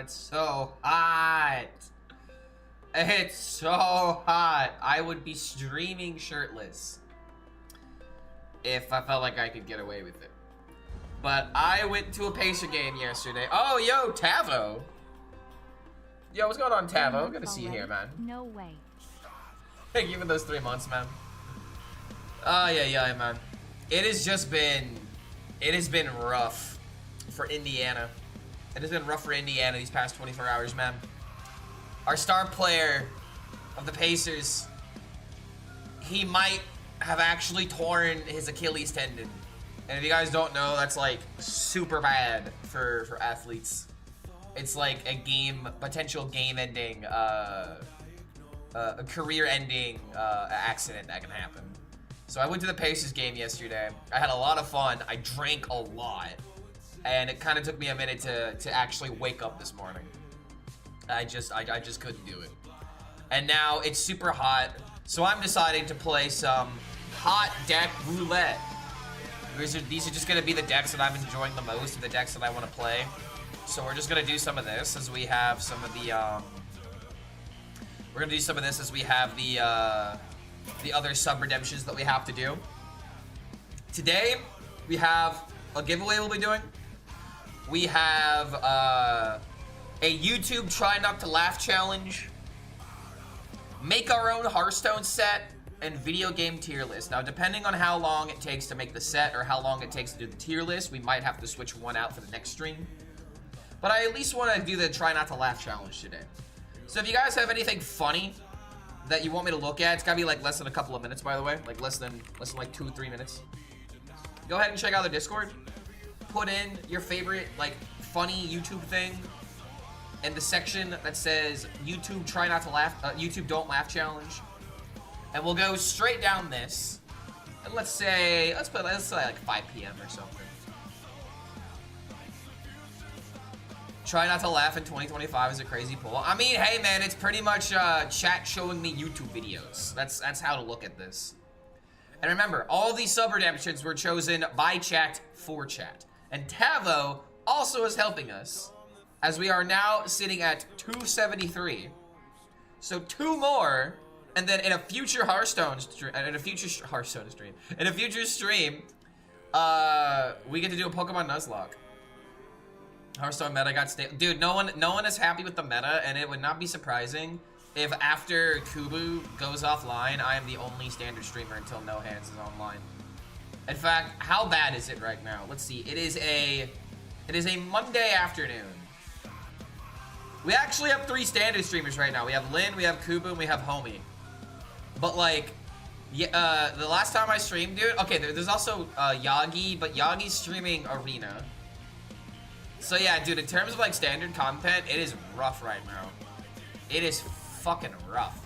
It's so hot. It's so hot. I would be streaming shirtless if I felt like I could get away with it. But I went to a Pacer game yesterday. Oh, yo, Tavo. Yo, what's going on, Tavo? Good to see you here, man. No way. Thank you for those 3 months, man. Oh, yeah, man. It has been rough for Indiana. It has been rough for Indiana these past 24 hours, man. Our star player of the Pacers, he might have actually torn his Achilles tendon. And if you guys don't know, that's like super bad for athletes. It's like a potential game-ending, a career-ending accident that can happen. So I went to the Pacers game yesterday. I had a lot of fun. I drank a lot. And it kind of took me a minute to actually wake up this morning. I just couldn't do it. And now it's super hot, so I'm deciding to play some hot deck roulette. These are just gonna be the decks that I'm enjoying the most, the decks that I want to play. So we're just gonna do some of this as we have some of the the other sub redemptions that we have to do. Today we have a giveaway we'll be doing. We have a YouTube Try Not to Laugh challenge, make our own Hearthstone set, and video game tier list. Now, depending on how long it takes to make the set or how long it takes to do the tier list, we might have to switch one out for the next stream. But I at least want to do the Try Not to Laugh challenge today. So if you guys have anything funny that you want me to look at, it's gotta be like less than a couple of minutes, by the way, like less than like 2 or 3 minutes. Go ahead and check out the Discord. Put in your favorite like funny YouTube thing in the section that says YouTube Try Not to Laugh, YouTube Don't Laugh challenge, and we'll go straight down this. And let's say like 5 p.m. or something. Try not to laugh in 2025 is a crazy poll. I mean, hey man, it's pretty much chat showing me YouTube videos. That's how to look at this. And remember, all these sub redemptions were chosen by chat for chat. And Tavo also is helping us, as we are now sitting at 273. So 2 more, and then in a future Hearthstone stream, we get to do a Pokemon Nuzlocke. Hearthstone meta got stable. Dude, no one is happy with the meta, and it would not be surprising if after Kubu goes offline, I am the only standard streamer until No Hands is online. In fact, how bad is it right now? Let's see. It is a Monday afternoon. We actually have 3 standard streamers right now. We have Lynn, we have Kubu, and we have Homie. But like, yeah, the last time I streamed, dude. Okay, there's also Yagi, but Yagi's streaming Arena. So yeah, dude, in terms of like standard content, it is rough right now. It is fucking rough.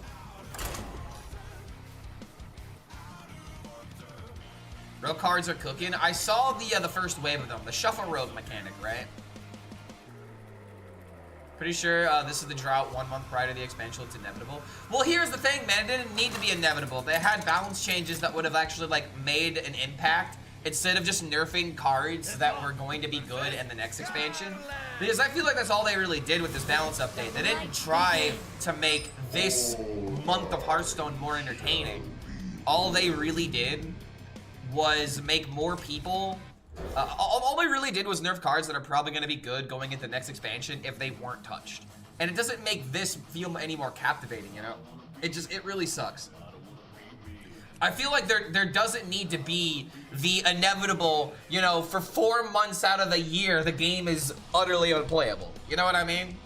Real cards are cooking. I saw the first wave of them, the shuffle rogue mechanic, right? Pretty sure this is the drought 1 month prior to the expansion. It's inevitable. Well, here's the thing, man. It didn't need to be inevitable. They had balance changes that would have actually like made an impact, instead of just nerfing cards that were going to be good in the next expansion. Because I feel like that's all they really did with this balance update. They didn't try to make this month of Hearthstone more entertaining. All they really did was make more people... all they really did was nerf cards that are probably going to be good going into the next expansion if they weren't touched. And it doesn't make this feel any more captivating, you know? It really sucks. I feel like there doesn't need to be the inevitable, you know, for 4 months out of the year, the game is utterly unplayable. You know what I mean?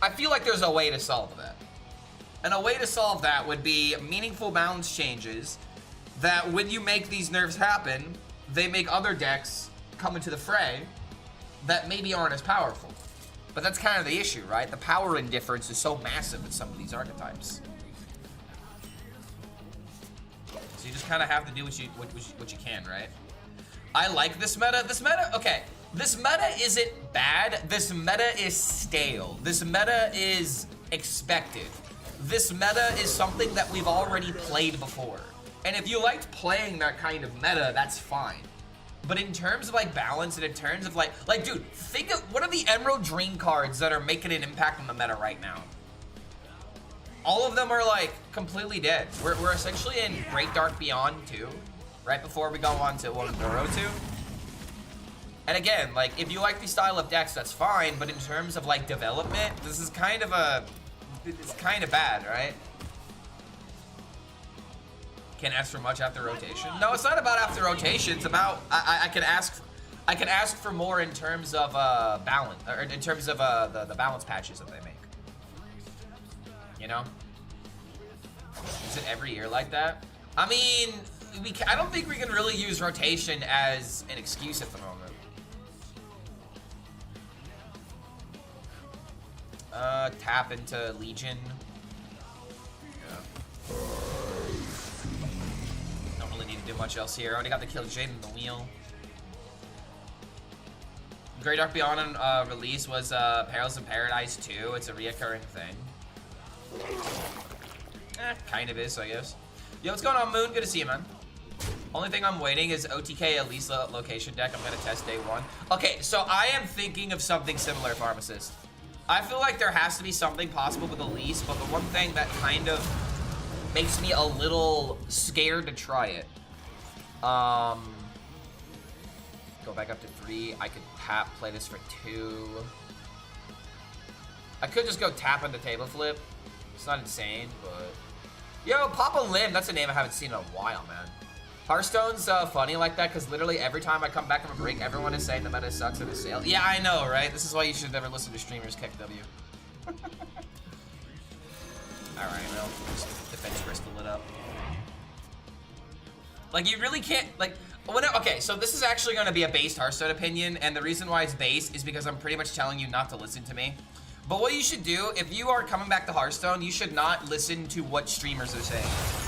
I feel like there's a way to solve that. And a way to solve that would be meaningful balance changes that when you make these nerfs happen, they make other decks come into the fray that maybe aren't as powerful. But that's kind of the issue, right? The power indifference is so massive in some of these archetypes. So you just kind of have to do what you can, right? I like this meta. This meta, okay. This meta isn't bad. This meta is stale. This meta is expected. This meta is something that we've already played before. And if you liked playing that kind of meta, that's fine. But in terms of like balance and in terms of like dude, think of what are the Emerald Dream cards that are making an impact on the meta right now? All of them are like completely dead. We're essentially in Great Dark Beyond 2, right before we go on to Doro 2. And again, like if you like the style of decks, that's fine. But in terms of like development, this is kind of it's kind of bad, right? Can't ask for much after rotation. No, it's not about after rotation. It's about I can ask for more in terms of balance, or in terms of the balance patches that they make. You know? Is it every year like that? I mean, I don't think we can really use rotation as an excuse at the moment. Tap into Legion. Yeah. Don't really need to do much else here. Already got the kill Jade in the wheel. Great Dark Beyond on release was Perils of Paradise 2. It's a reoccurring thing. Kind of is, I guess. Yo, what's going on, Moon? Good to see you, man. Only thing I'm waiting is OTK Elisa location deck. I'm gonna test day 1. Okay, so I am thinking of something similar, Pharmacist. I feel like there has to be something possible with Elise, but the one thing that kind of makes me a little scared to try it. Go back up to 3. I could tap, play this for 2. I could just go tap on the table flip. It's not insane, but... Yo, Papa Lim, that's a name I haven't seen in a while, man. Hearthstone's funny like that, because literally every time I come back from a break, everyone is saying the meta sucks at a sale. Yeah, I know, right? This is why you should never listen to streamers kick W. Alright, well, just defense crystal it up. Like, you really can't, like... Okay, so this is actually going to be a based Hearthstone opinion, and the reason why it's based is because I'm pretty much telling you not to listen to me. But what you should do, if you are coming back to Hearthstone, you should not listen to what streamers are saying.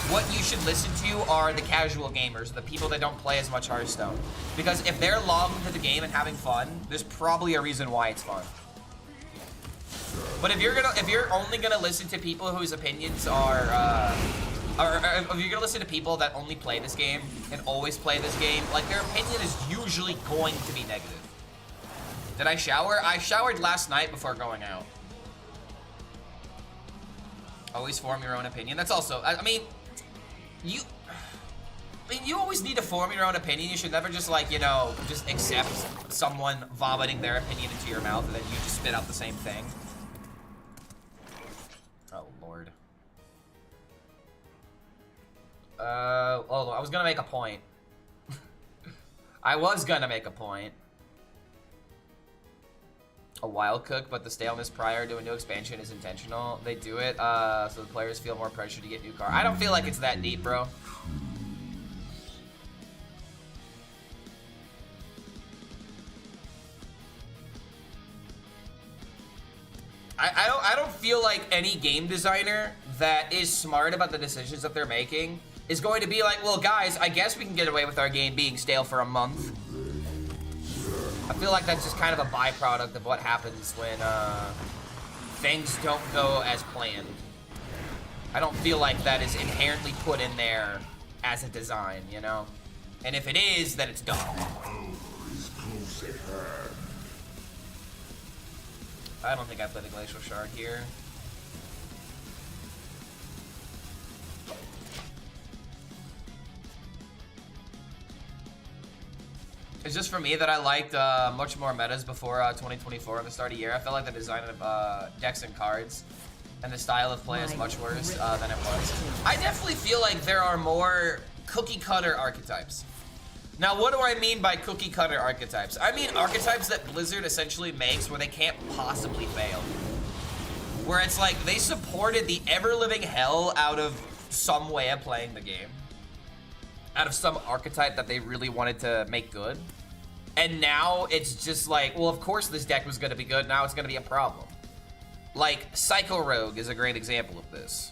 What you should listen to are the casual gamers, the people that don't play as much Hearthstone. Because if they're logged into the game and having fun, there's probably a reason why it's fun. But if you're only gonna listen to people whose opinions are, or if you're gonna listen to people that only play this game and always play this game, like their opinion is usually going to be negative. Did I shower? I showered last night before going out. Always form your own opinion. That's also, I mean, you always need to form your own opinion. You should never just like, you know, just accept someone vomiting their opinion into your mouth and then you just spit out the same thing. Oh, Lord. Oh, I was gonna make a point. I was gonna make a point. A wild cook, but the staleness prior to a new expansion is intentional. They do it so the players feel more pressure to get new cards. I don't feel like it's that deep, bro. I don't feel like any game designer that is smart about the decisions that they're making is going to be like, well, guys, I guess we can get away with our game being stale for a month. I feel like that's just kind of a byproduct of what happens when things don't go as planned. I don't feel like that is inherently put in there as a design, you know? And if it is, then it's dumb. I don't think I played the Glacial Shard here. It's just for me that I liked much more metas before 2024 at the start of the year. I felt like the design of decks and cards and the style of play is much worse than it was. I definitely feel like there are more cookie cutter archetypes. Now, what do I mean by cookie cutter archetypes? I mean archetypes that Blizzard essentially makes where they can't possibly fail. Where it's like they supported the ever-living hell out of some way of playing the game. Out of some archetype that they really wanted to make good. And now it's just like, well, of course this deck was going to be good, now it's going to be a problem. Like, Psycho Rogue is a great example of this.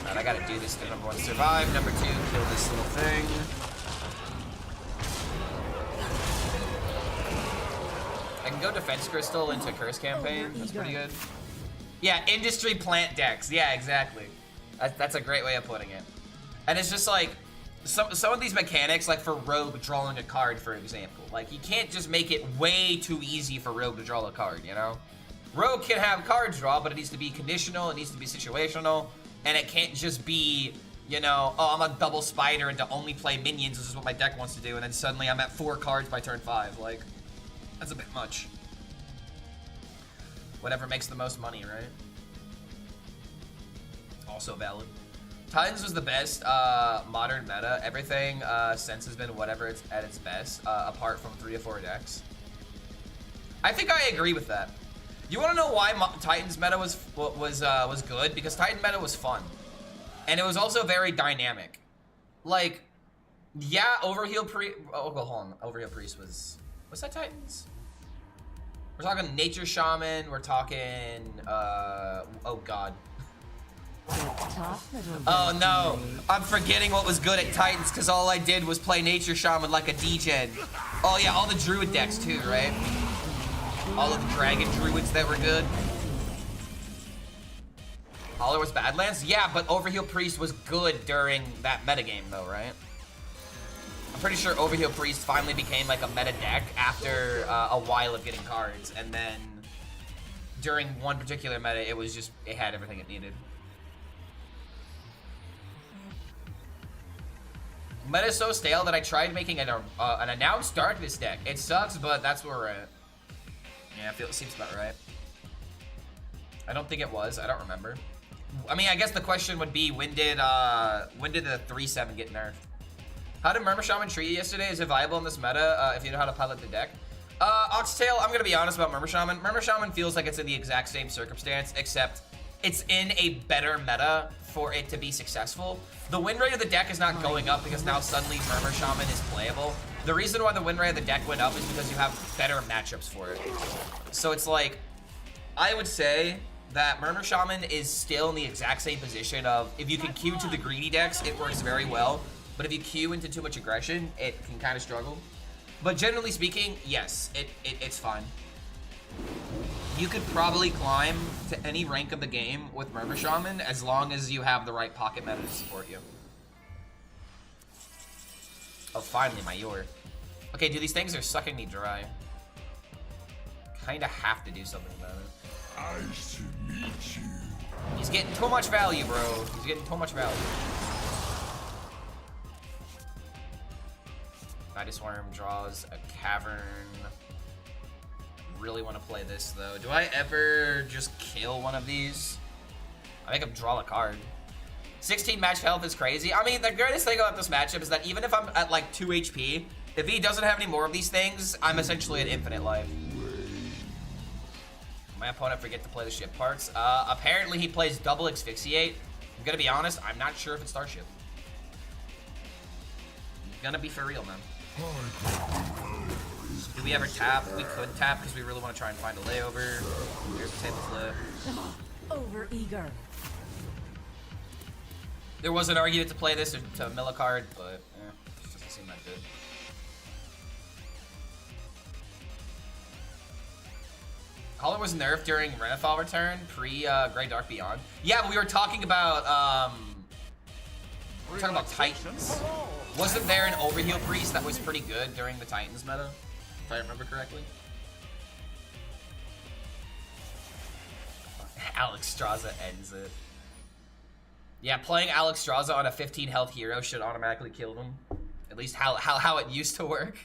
Alright, I gotta do this to number 1, survive. Number 2, kill this little thing. I can go Defense Crystal into Curse Campaign. That's pretty good. Yeah, industry plant decks. Yeah, exactly. That's a great way of putting it. And it's just like, some of these mechanics, like for Rogue drawing a card, for example, like you can't just make it way too easy for Rogue to draw a card, you know? Rogue can have cards draw, but it needs to be conditional, it needs to be situational, and it can't just be, you know, oh, I'm a double spider and to only play minions, this is what my deck wants to do, and then suddenly I'm at 4 cards by turn 5. Like, that's a bit much. Whatever makes the most money, right? Also valid. Titans was the best modern meta. Everything since has been whatever it's at its best, apart from 3 or 4 decks. I think I agree with that. You want to know why Titans meta was good? Because Titan meta was fun, and it was also very dynamic. Like, yeah, Overheal Priest. Oh, hold on. Overheal Priest was that Titans? We're talking Nature Shaman. We're talking oh god. Oh no, I'm forgetting what was good at Titans because all I did was play Nature Shaman like a degen. Oh yeah, all the Druid decks too, right? All of the Dragon Druids that were good. All there was Badlands? Yeah, but Overheal Priest was good during that metagame though, right? I'm pretty sure Overheal Priest finally became like a meta deck after a while of getting cards, and then during one particular meta, it was just, it had everything it needed. Meta is so stale that I tried making an announced darkness deck. It sucks, but that's where we're at. Yeah, it seems about right. I don't think it was. I don't remember. I mean, I guess the question would be, when did the 3/7 get nerfed? How did Murmur Shaman treat you yesterday? Is it viable in this meta if you know how to pilot the deck? Oxtail, I'm gonna be honest about Murmur Shaman. Murmur Shaman feels like it's in the exact same circumstance, except it's in a better meta for it to be successful. The win rate of the deck is not going up because now suddenly Murmur Shaman is playable. The reason why the win rate of the deck went up is because you have better matchups for it. So it's like, I would say that Murmur Shaman is still in the exact same position of, if you can queue to the greedy decks, it works very well. But if you queue into too much aggression, it can kind of struggle. But generally speaking, yes, it's fine. You could probably climb to any rank of the game with Murmur Shaman as long as you have the right pocket meta to support you. Oh, finally, my Yor. Okay, dude, these things are sucking me dry. Kinda have to do something about it. Nice to meet you. He's getting too much value, bro. He's getting too much value. Nidus Worm draws a Cavern. Really want to play this though. Do I ever just kill one of these? I make him draw a card. 16 match health is crazy. I mean, the greatest thing about this matchup is that even if I'm at like 2 HP, if he doesn't have any more of these things, I'm essentially at infinite life. My opponent forget to play the ship parts. Apparently he plays double asphyxiate. I'm gonna be honest, I'm not sure if it's Starship. I'm gonna be for real, man. Did we ever tap? We could tap because we really want to try and find a layover. Here's the table flip. Over eager. There was an argument to play this to mill a card, but it doesn't seem that good. Caller was nerfed during Renethal return, pre-Grey Dark Beyond. Yeah, but we were talking about, Titans. Wasn't there an Overheal Priest that was pretty good during the Titans meta? If I remember correctly. Alex Straza ends it. Yeah, playing Alex Straza on a 15 health hero should automatically kill them. At least how it used to work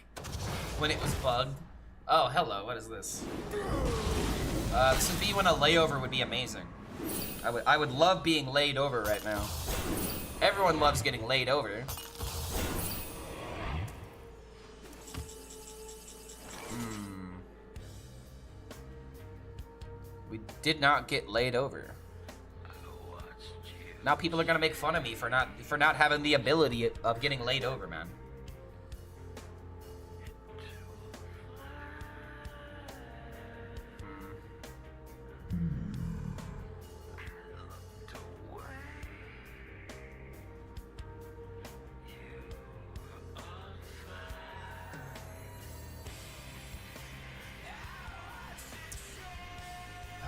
when it was bugged. Oh, hello, what is this? This would be when a layover would be amazing. I would love being laid over right now. Everyone loves getting laid over. We did not get laid over. Now people are gonna make fun of me for not having the ability of getting laid over, man.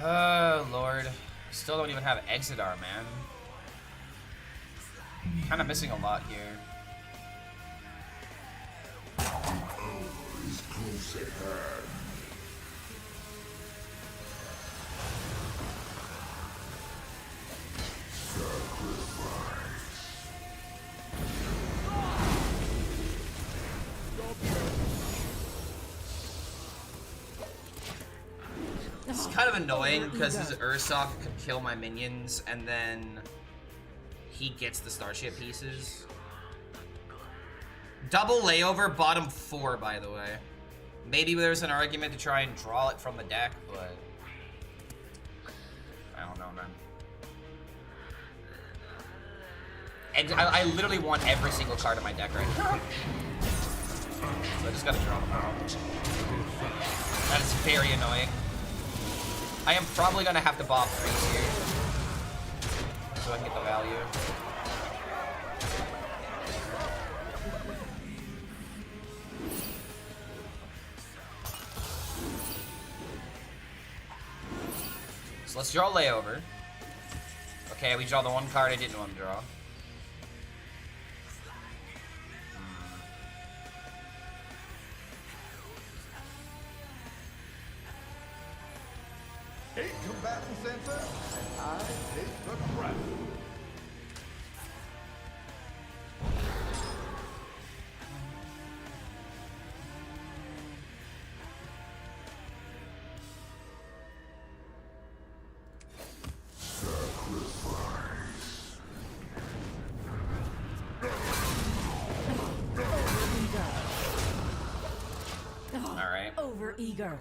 Oh, Lord. Still don't even have Exodar, man. Kind of missing a lot here. It's kind of annoying because his Ursoc could kill my minions and then he gets the starship pieces. Double layover, bottom 4, by the way. Maybe there's an argument to try and draw it from the deck, but I don't know, man. And I literally want every single card in my deck right now. So I just gotta draw them out. That is very annoying. I am probably gonna have to bob 3s here so I can get the value. So let's draw layover. Okay, we draw the one card I didn't want to draw. Eight combatants enter, and I take the crown. Over-eager.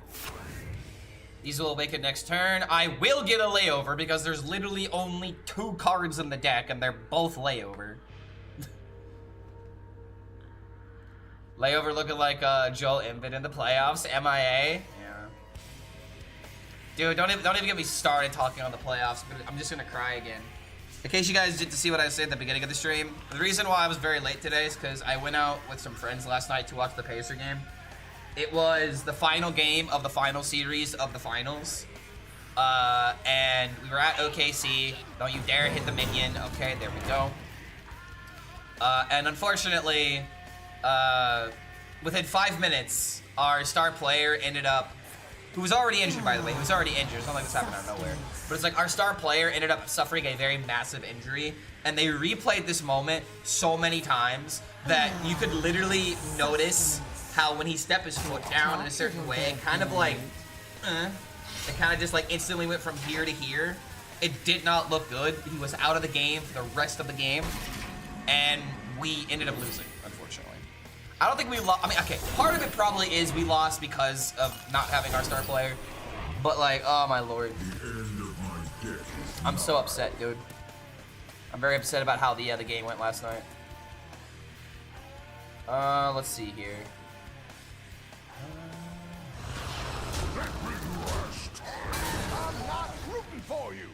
These will make it next turn. I will get a layover because there's literally only 2 cards in the deck and they're both layover. Layover looking like Joel Embiid in the playoffs. MIA. Yeah. Dude, don't even get me started talking on the playoffs. But I'm just gonna cry again. In case you guys didn't see what I said at the beginning of the stream, the reason why I was very late today is because I went out with some friends last night to watch the Pacer game. It was the final game of the final series of the finals. And we were at OKC. Don't you dare hit the minion. Okay, there we go. And unfortunately, within 5 minutes, our star player ended up, who was already injured, by the way. He was already injured. It's not like this happened out of nowhere. But it's like our star player ended up suffering a very massive injury. And they replayed this moment so many times that you could literally notice how when he stepped his foot down in a certain way, it kind of like, it kind of just like instantly went from here to here. It did not look good. He was out of the game for the rest of the game. And we ended up losing, unfortunately. I don't think we lost. I mean, okay, part of it probably is we lost because of not having our star player. But like, oh my lord. I'm so upset, dude. I'm very upset about how the game went last night. Let's see here. I'm not rooting for you.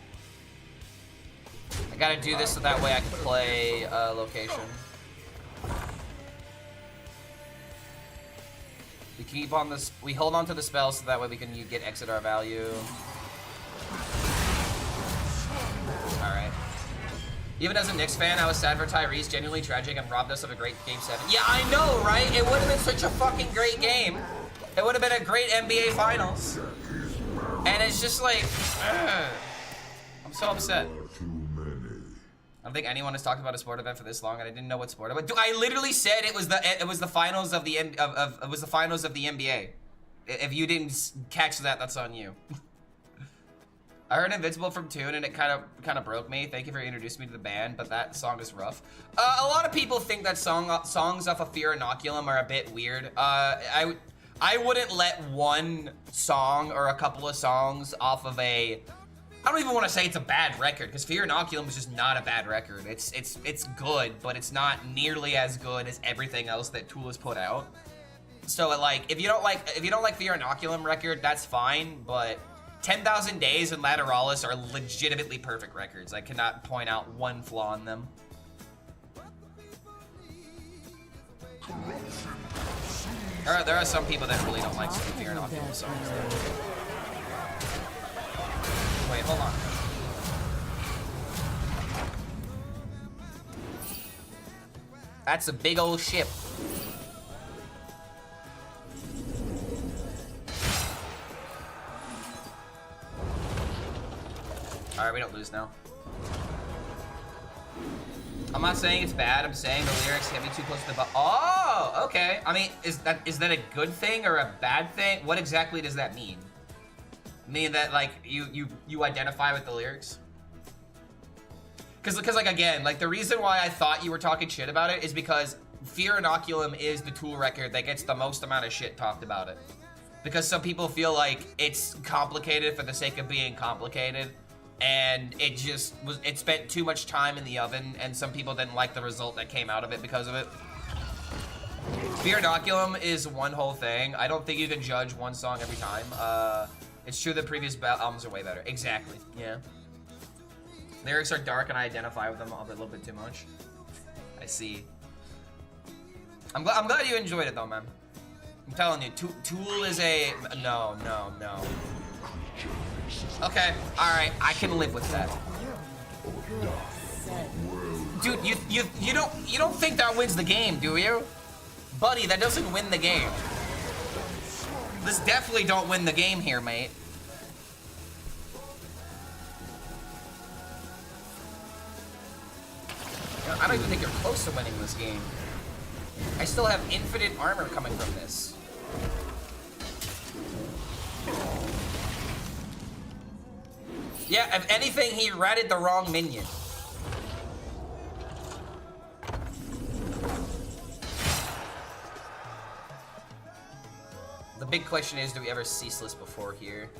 I gotta do this so that way I can play location. We keep on this. We hold on to the spell so that way we can get exit our value. All right. Even as a Knicks fan, I was sad for Tyrese, genuinely tragic, and robbed us of a great Game 7. Yeah, I know, right? It would have been such a fucking great game. It would have been a great NBA Finals. And it's just like, I'm so upset. I don't think anyone has talked about a sport event for this long, and I didn't know what sport. But I literally said it was the finals of the it was the finals of the NBA. If you didn't catch that, that's on you. I heard Invincible from Tune, and it kind of broke me. Thank you for introducing me to the band, but that song is rough. A lot of people think that songs off of Fear Inoculum are a bit weird. I wouldn't let one song or a couple of songs off of a. I don't even want to say it's a bad record, because Fear Inoculum is just not a bad record. It's good, but it's not nearly as good as everything else that Tool has put out. So like, if you don't like Fear Inoculum record, that's fine, but 10,000 Days and Lateralis are legitimately perfect records. I cannot point out one flaw in them. There are some people that really don't like some Fear Inoculum songs. Wait, hold on. That's a big old ship. Alright, we don't lose now. I'm not saying it's bad, I'm saying the lyrics get me too close to the oh, okay. I mean, is that a good thing or a bad thing? What exactly does that mean? Mean that, like, you identify with the lyrics? Because like, again, like, the reason why I thought you were talking shit about it is because Fear Inoculum is the Tool record that gets the most amount of shit talked about it. Because some people feel like it's complicated for the sake of being complicated, and it spent too much time in the oven, and some people didn't like the result that came out of it because of it. Fear Inoculum is one whole thing. I don't think you can judge one song every time. It's true that previous albums are way better. Exactly, yeah. Lyrics are dark and I identify with them a little bit too much. I see. I'm glad you enjoyed it though, man. I'm telling you, Tool is a... No. Okay, alright, I can live with that. Dude, you don't think that wins the game, do you? Buddy, that doesn't win the game. This definitely don't win the game here, mate. I don't even think you're close to winning this game. I still have infinite armor coming from this. Yeah, if anything, he ratted the wrong minion. The big question is, do we ever Ceaseless before here?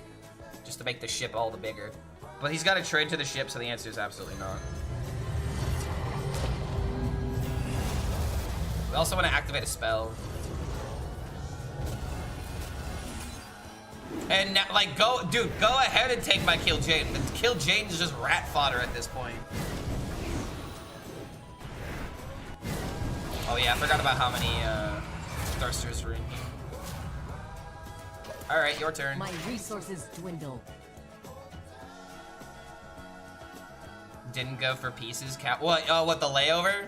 Just to make the ship all the bigger. But he's got to trade to the ship, so the answer is absolutely not. We also want to activate a spell. And now, like, go ahead and take my Kill Jaden. Kill Jaden is just rat fodder at this point. Oh yeah, I forgot about how many Thirsters were in here. All right, your turn. My resources dwindle. Didn't go for pieces. What? Oh, what, the layover?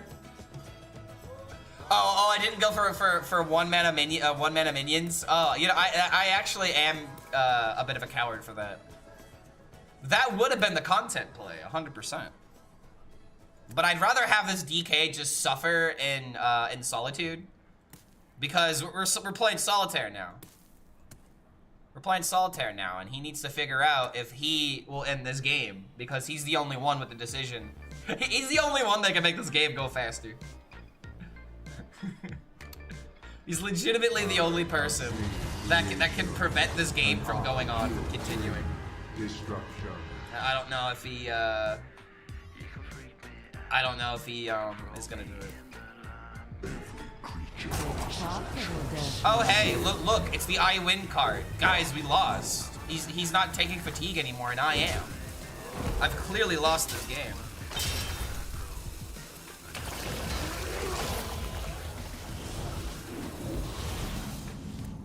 Oh, I didn't go for one mana minions. Oh, you know, I actually am a bit of a coward for that. That would have been the content play, 100%. But I'd rather have this DK just suffer in solitude, because we're playing solitaire now. We're playing solitaire now, and he needs to figure out if he will end this game, because he's the only one with the decision. He's the only one that can make this game go faster. He's legitimately the only person that can prevent this game from going on, from continuing. Destruction. I don't know if he is gonna do it. Oh hey, look, it's the I win card. Guys, we lost. He's not taking fatigue anymore, and I am. I've clearly lost this game.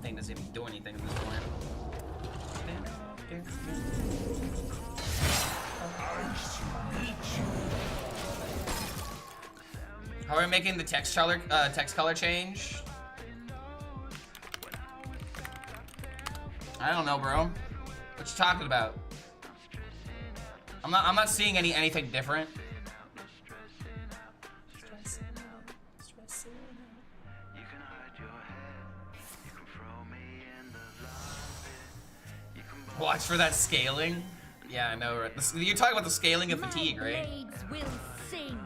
Thing doesn't even do anything at this point. How are we making the text color change? I don't know, bro. What you talking about? I'm not seeing anything different. Watch for that scaling. Yeah, I know. Right? You're talking about the scaling of fatigue, right? Blades will sing.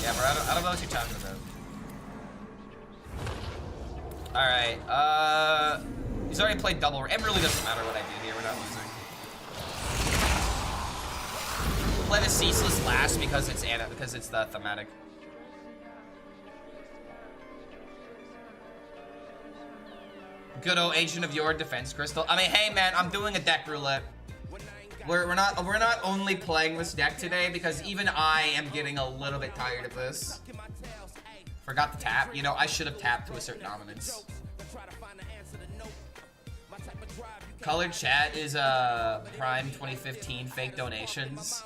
Yeah, bro. I don't know what you're talking about. All right. He's already played double. It really doesn't matter what I do here. We're not losing. Play the Ceaseless last because it's the thematic. Good old Agent of Your Defense Crystal. I mean, hey man, I'm doing a deck roulette. We're not only playing this deck today because even I am getting a little bit tired of this. Forgot to tap. You know, I should have tapped to a certain dominance. Colored chat is Prime 2015 fake donations.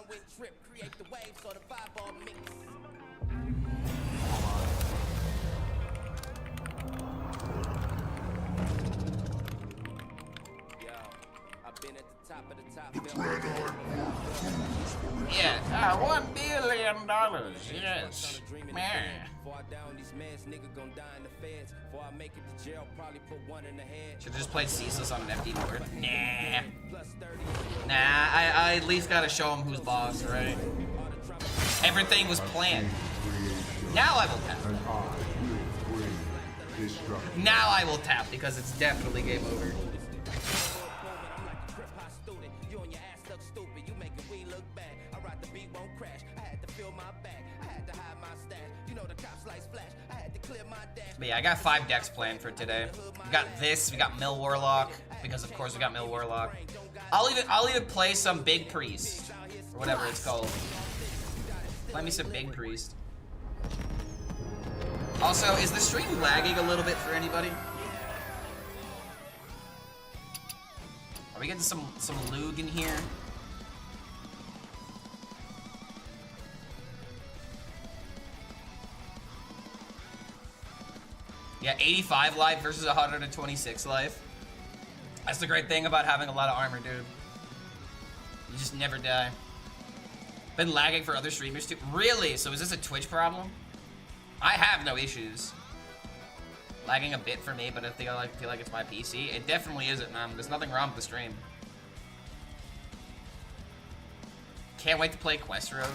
Yeah, $1 billion. Yes, man. Should've just played Ceaseless on an empty board. Nah. I at least gotta show him who's boss, right? Everything was planned. Now I will tap. Now I will tap because it's definitely game over. But yeah, I got 5 decks planned for today. We got this, we got Mill Warlock, because of course we got Mill Warlock. I'll even play some Big Priest, or whatever it's called. Play me some Big Priest. Also, is the stream lagging a little bit for anybody? Are we getting some lug in here? Yeah, 85 life versus 126 life. That's the great thing about having a lot of armor, dude. You just never die. Been lagging for other streamers too. Really? So is this a Twitch problem? I have no issues. Lagging a bit for me, but I feel like it's my PC. It definitely isn't, man. There's nothing wrong with the stream. Can't wait to play Quest Road.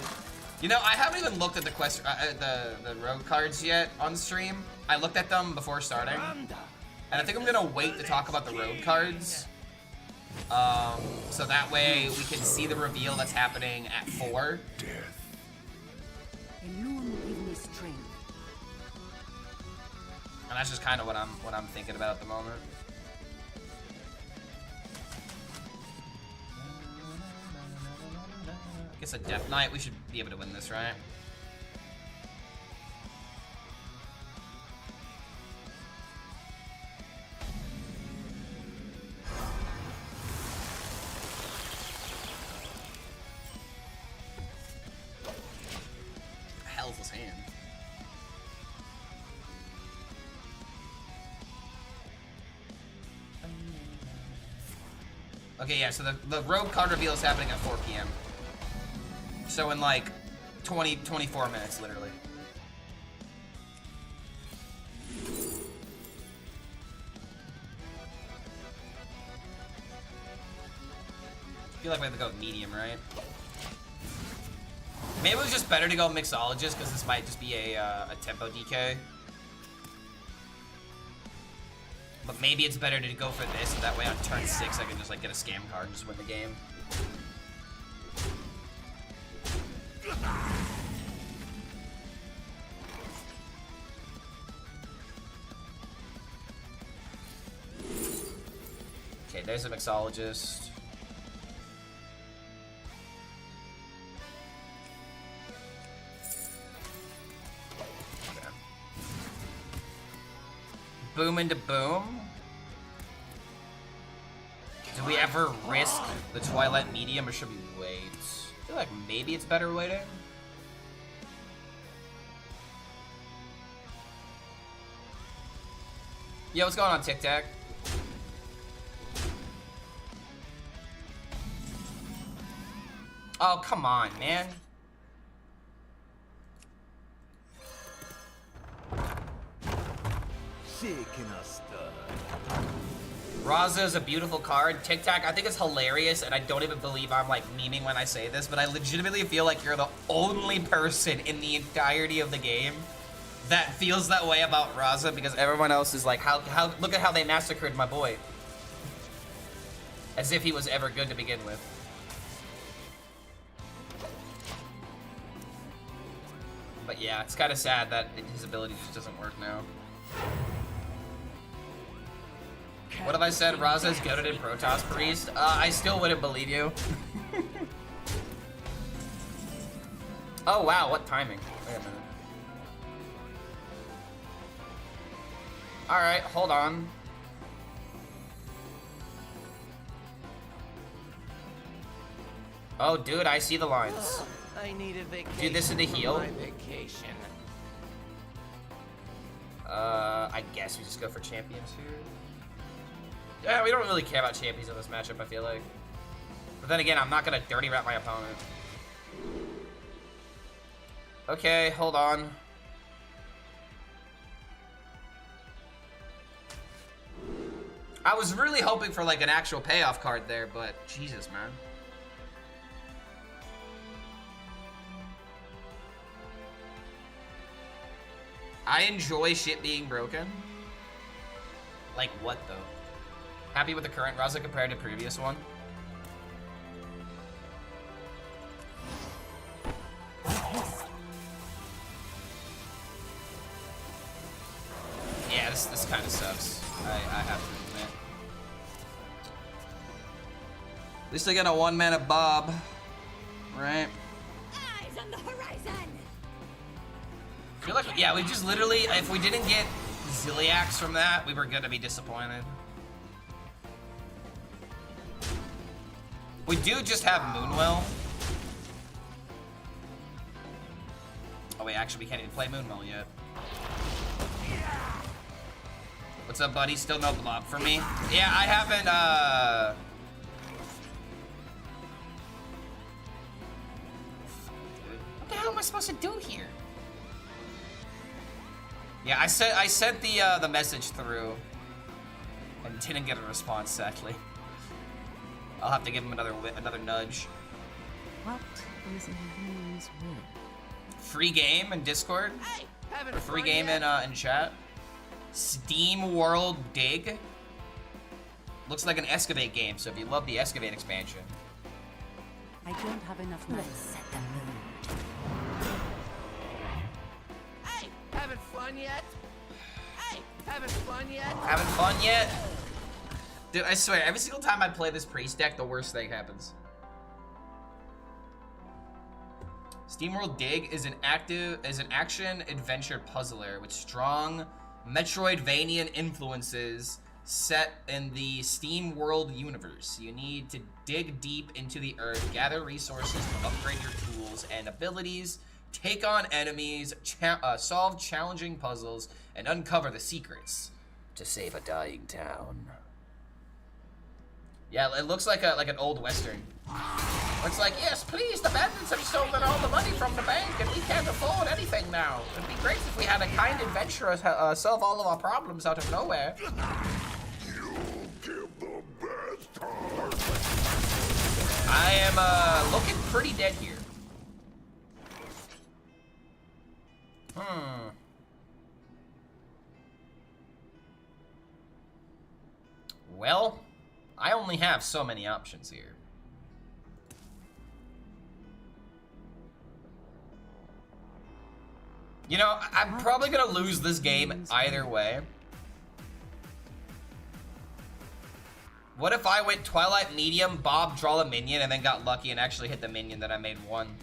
You know, I haven't even looked at the Quest, the road cards yet on stream. I looked at them before starting, and I think I'm gonna wait to talk about the road cards, so that way we can see the reveal that's happening at 4. And that's just kind of what I'm thinking about at the moment. Guess a Death Knight, we should be able to win this, right? Hell's his hand. Okay, yeah, so the rogue card reveal is happening at 4 p.m. So in like 24 minutes, literally. I feel like we have to go medium, right? Maybe it was just better to go mixologist because this might just be a tempo DK. But maybe it's better to go for this, so that way on turn 6 I can just like get a scam card and just win the game. Okay, there's a mixologist. Okay. Boom into boom. Do we ever risk the Twilight Medium, or should we wait? I feel like maybe it's better waiting. Yo, what's going on, Tic Tac? Oh, come on, man. Raza is a beautiful card. Tic Tac, I think it's hilarious, and I don't even believe I'm like memeing when I say this, but I legitimately feel like you're the only person in the entirety of the game that feels that way about Raza, because everyone else is like, how look at how they massacred my boy. As if he was ever good to begin with. But yeah, it's kind of sad that his ability just doesn't work now. What have I said? Raza's goated in Protoss Priest? I still wouldn't believe you. Oh wow, what timing? Wait a minute. Alright, hold on. Oh, dude, I see the lines. I need a vacation. Dude, this is the heal. My vacation. I guess we just go for champions here. Yeah, we don't really care about champions in this matchup, I feel like. But then again, I'm not gonna dirty wrap my opponent. Okay, hold on. I was really hoping for like an actual payoff card there, but Jesus, man. I enjoy shit being broken. Like what though? Happy with the current Raza compared to previous one? Yeah, this kind of sucks. I have to admit. At least I got a one-mana Bob, right? Eyes on the horizon. I feel like, yeah, we just literally, if we didn't get Zilliax from that, we were gonna be disappointed. We do just have Moonwell. Oh wait, actually we can't even play Moonwell yet. What's up, buddy? Still no blob for me? Yeah, I haven't, What the hell am I supposed to do here? Yeah, I sent the message through and didn't get a response, sadly. I'll have to give him another nudge. What is in whose will? Free game in Discord? Hey, having Or free fun game yet? in chat? Steam World Dig? Looks like an Excavate game, so if you love the Excavate expansion. I don't have enough money. Let's set the mood. Hey, having fun yet? Hey, having fun yet? Having fun yet? Dude, I swear, every single time I play this priest deck, the worst thing happens. SteamWorld Dig is an action adventure puzzler with strong Metroidvanian influences set in the SteamWorld universe. You need to dig deep into the earth, gather resources to upgrade your tools and abilities, take on enemies, solve challenging puzzles, and uncover the secrets to save a dying town. Yeah, it looks like an old western. Looks like, yes, please, the bandits have stolen all the money from the bank and we can't afford anything now. It'd be great if we had a kind adventurer solve all of our problems out of nowhere. I am looking pretty dead here. Well, I only have so many options here. You know, I'm probably gonna lose this game either way. What if I went Twilight Medium, Bob, draw a minion, and then got lucky and actually hit the minion that I made one?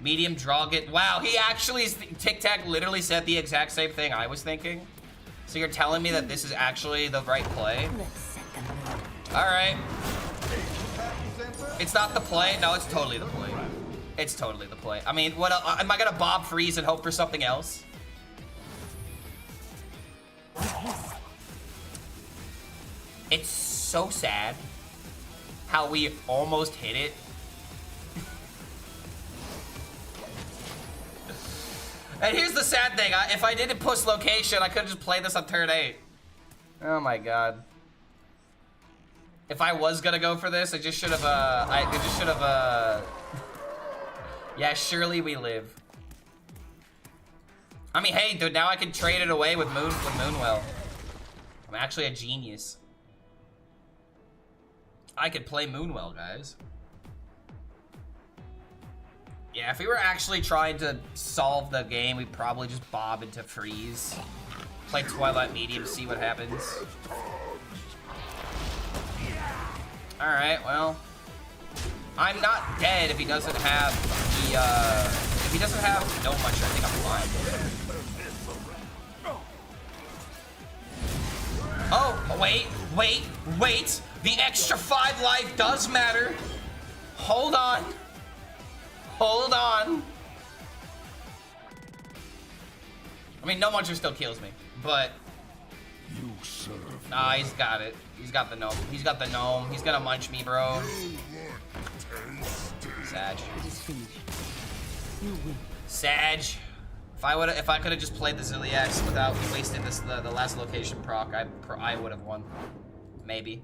Medium, draw, get... Wow, he actually... Tic Tac literally said the exact same thing I was thinking. So you're telling me that this is actually the right play? Let's set the mood. Alright. It's not the play? No, it's totally the play. It's totally the play. I mean, what am I gonna Bob freeze and hope for something else? It's so sad how we almost hit it. And here's the sad thing, if I didn't push location, I could've just played this on turn 8. Oh my god. If I was gonna go for this, I just should've, yeah, surely we live. I mean, hey, dude, now I can trade it away with Moonwell. I'm actually a genius. I could play Moonwell, guys. Yeah, if we were actually trying to solve the game, we'd probably just bob into freeze. Play Twilight Medium, see what happens. Alright, well. I'm not dead if he doesn't have the, if he doesn't have no much, I think I'm fine. Oh, wait. The extra 5 life does matter. Hold on. Hold on. I mean, no muncher still kills me, but... You serve. Nah, he's got it. He's got the gnome. He's got the gnome. He's gonna munch me, bro. Sag. It is finished. You win. Sag. If I could have just played the Ziliax without wasting the last location proc, I would have won. Maybe.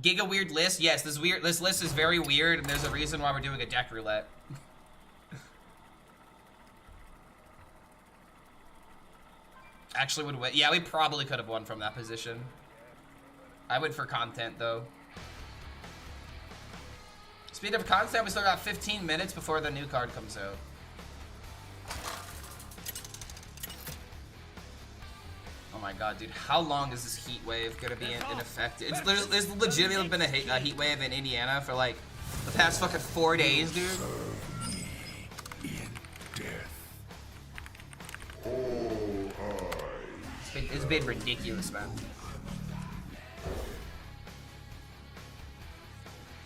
Giga weird list. Yes, this list is very weird, and there's a reason why we're doing a deck roulette. Actually would win. Yeah, we probably could have won from that position. I went for content though. Speed of content, we still got 15 minutes before the new card comes out. Oh my god, dude, how long is this heat wave gonna be in effect? There's legitimately been a heat wave in Indiana for like the past fucking 4 days, dude. It's been ridiculous, man.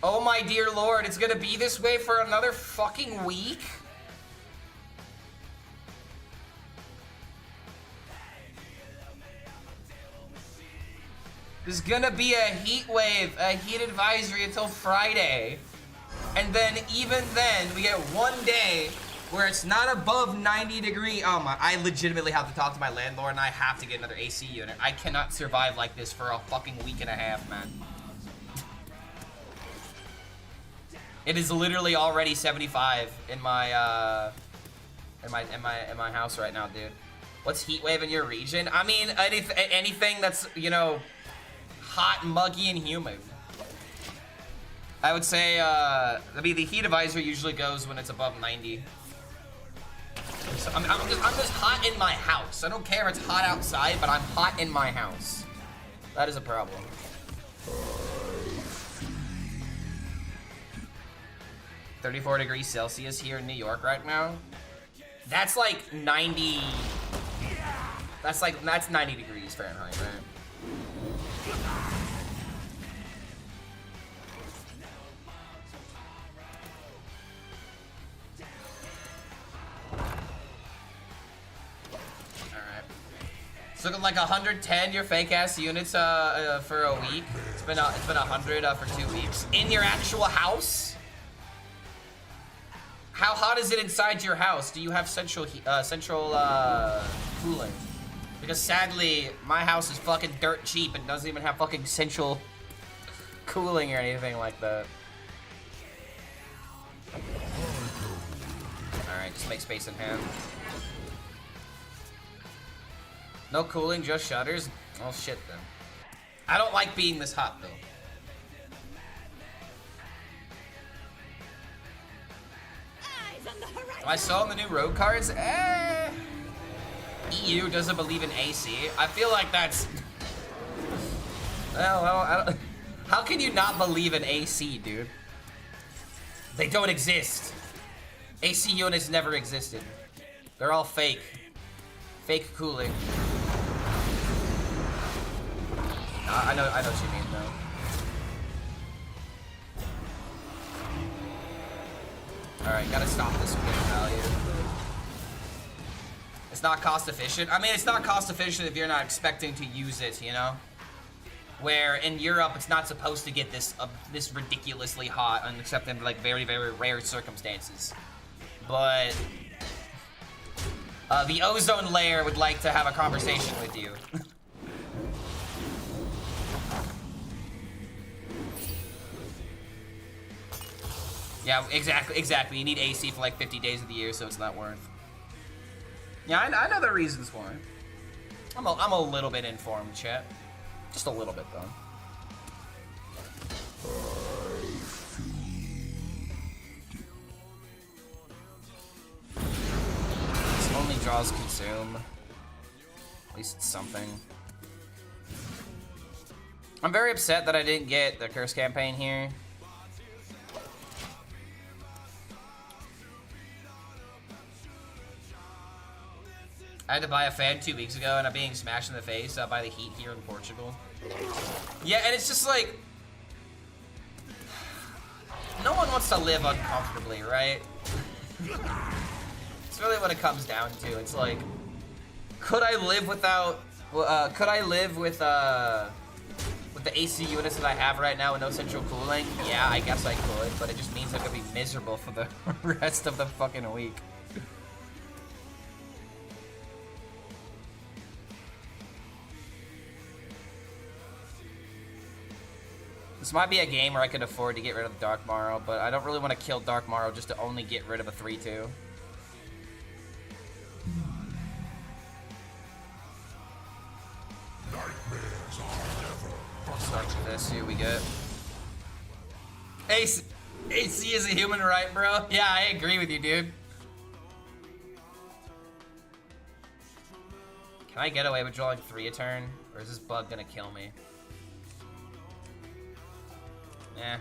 Oh my dear lord, it's gonna be this way for another fucking week? There's gonna be a heat wave, a heat advisory until Friday. And then, even then, we get 1 day where it's not above 90 degrees. Oh my, I legitimately have to talk to my landlord and I have to get another AC unit. I cannot survive like this for a fucking week and a half, man. It is literally already 75 in my house right now, dude. What's heat wave in your region? I mean, anything that's, you know, hot, muggy, and humid. I would say, I mean, the heat advisory usually goes when it's above 90. So I'm just hot in my house. I don't care if it's hot outside, but I'm hot in my house. That is a problem. $34 degrees Celsius here in New York right now. That's like 90. That's 90 degrees Fahrenheit, right? It's looking like 110 your fake ass units for a week. It's been 100 for 2 weeks in your actual house. How hot is it inside your house? Do you have central cooling? Because sadly, my house is fucking dirt cheap and doesn't even have fucking central cooling or anything like that. All right, just make space in hand. No cooling, just shutters? Oh shit then. I don't like being this hot though. Am I selling the new road cards? EU doesn't believe in AC. I feel like that's... Well, I don't... How can you not believe in AC, dude? They don't exist. AC units never existed. They're all fake. Fake cooling. I know what you mean, though. Alright, gotta stop this with value. It's not cost efficient. I mean, it's not cost efficient if you're not expecting to use it, you know? Where in Europe, it's not supposed to get this this ridiculously hot, except in like very, very rare circumstances. But the ozone layer would like to have a conversation with you. Yeah, exactly. You need AC for like 50 days of the year, so it's not worth. Yeah, I know the reasons for it. I'm a little bit informed, chat. Just a little bit, though. This only draws consume. At least it's something. I'm very upset that I didn't get the curse campaign here. I had to buy a fan 2 weeks ago, and I'm being smashed in the face by the heat here in Portugal. Yeah, and it's just like... No one wants to live uncomfortably, right? It's really what it comes down to. It's like... Could I live without... could I live with the AC units that I have right now with no central cooling? Yeah, I guess I could, but it just means I'm gonna be miserable for the rest of the fucking week. This might be a game where I could afford to get rid of the Dark Morrow, but I don't really want to kill Dark Morrow just to only get rid of a 3-2. I'll start with this, see what we get. AC is a human right, bro? Yeah, I agree with you, dude. Can I get away with drawing 3 a turn? Or is this bug gonna kill me? Yeah.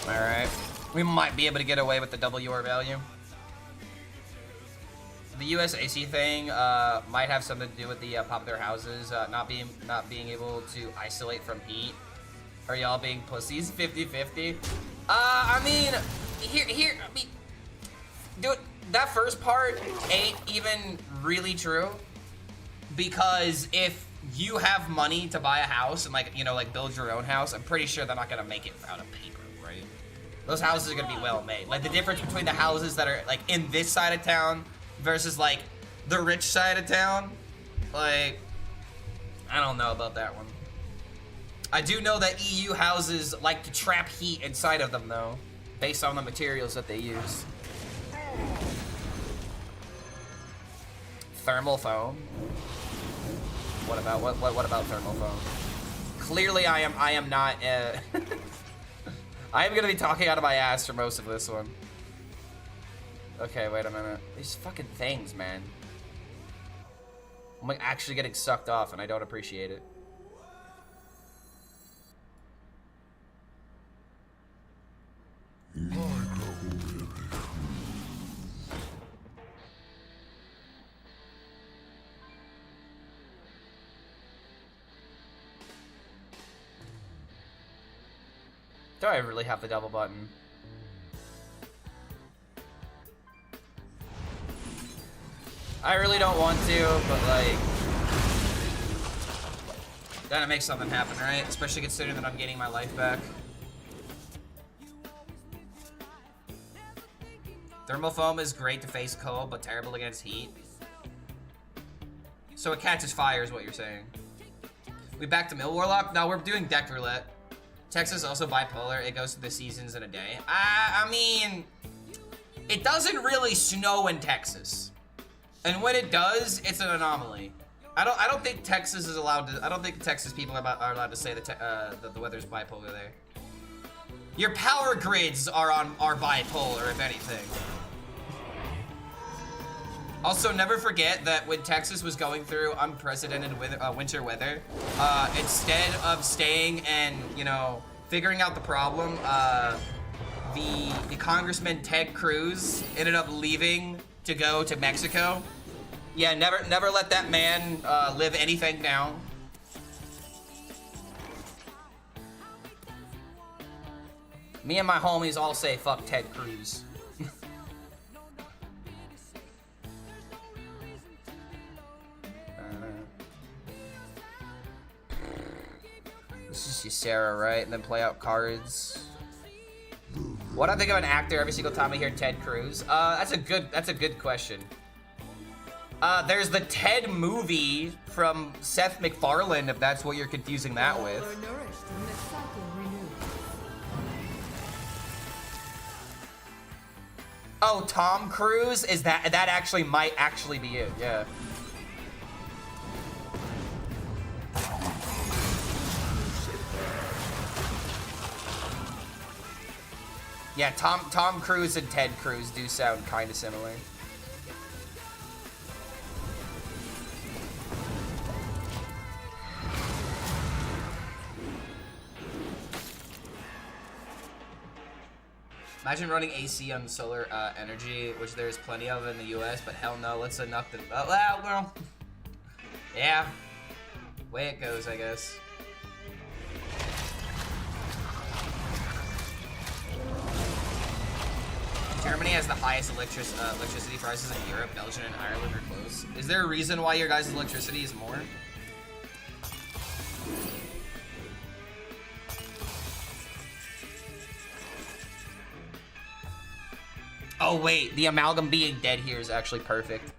Alright. We might be able to get away with the double UR value. The US AC thing might have something to do with the popular houses not being able to isolate from heat. Are y'all being pussies? 50-50. I mean, dude, that first part ain't even really true, because if you have money to buy a house and like build your own house, I'm pretty sure they're not gonna make it out of paper, right? Those houses are gonna be well made. Like the difference between the houses that are like in this side of town versus like the rich side of town, like, I don't know about that one. I do know that EU houses like to trap heat inside of them though, based on the materials that they use. Thermal foam. What about thermal foam? Clearly I am not I am gonna be talking out of my ass for most of this one. Okay, wait a minute. These fucking things, man. I'm like actually getting sucked off and I don't appreciate it. Do I really have the double button? I really don't want to, but like, gotta make something happen, right? Especially considering that I'm getting my life back. Thermal foam is great to face cold, but terrible against heat. So it catches fire is what you're saying. We back to Mill Warlock? No, we're doing deck roulette. Texas is also bipolar. It goes through the seasons in a day. I mean, it doesn't really snow in Texas. And when it does, it's an anomaly. I don't think Texas is allowed to. I don't think Texas people are allowed to say that the weather's bipolar there. Your power grids are bipolar, if anything. Also, never forget that when Texas was going through unprecedented winter weather, instead of staying and figuring out the problem, the Congressman Ted Cruz ended up leaving to go to Mexico. Yeah, never let that man live anything down. Me and my homies all say fuck Ted Cruz. This is Sarah, right? And then play out cards. What do I think of an actor every single time I hear Ted Cruz? That's a good question. There's the Ted movie from Seth MacFarlane, if that's what you're confusing that with. Oh, Tom Cruise? Is that actually might actually be it, yeah. Yeah, Tom Cruise and Ted Cruz do sound kind of similar. Imagine running AC on solar energy, which there's plenty of in the US, but hell no, let's enough to. Well, yeah, way it goes, I guess. Germany has the highest electricity prices in Europe. Belgium and Ireland are close. Is there a reason why your guys' electricity is more? Oh wait, the amalgam being dead here is actually perfect.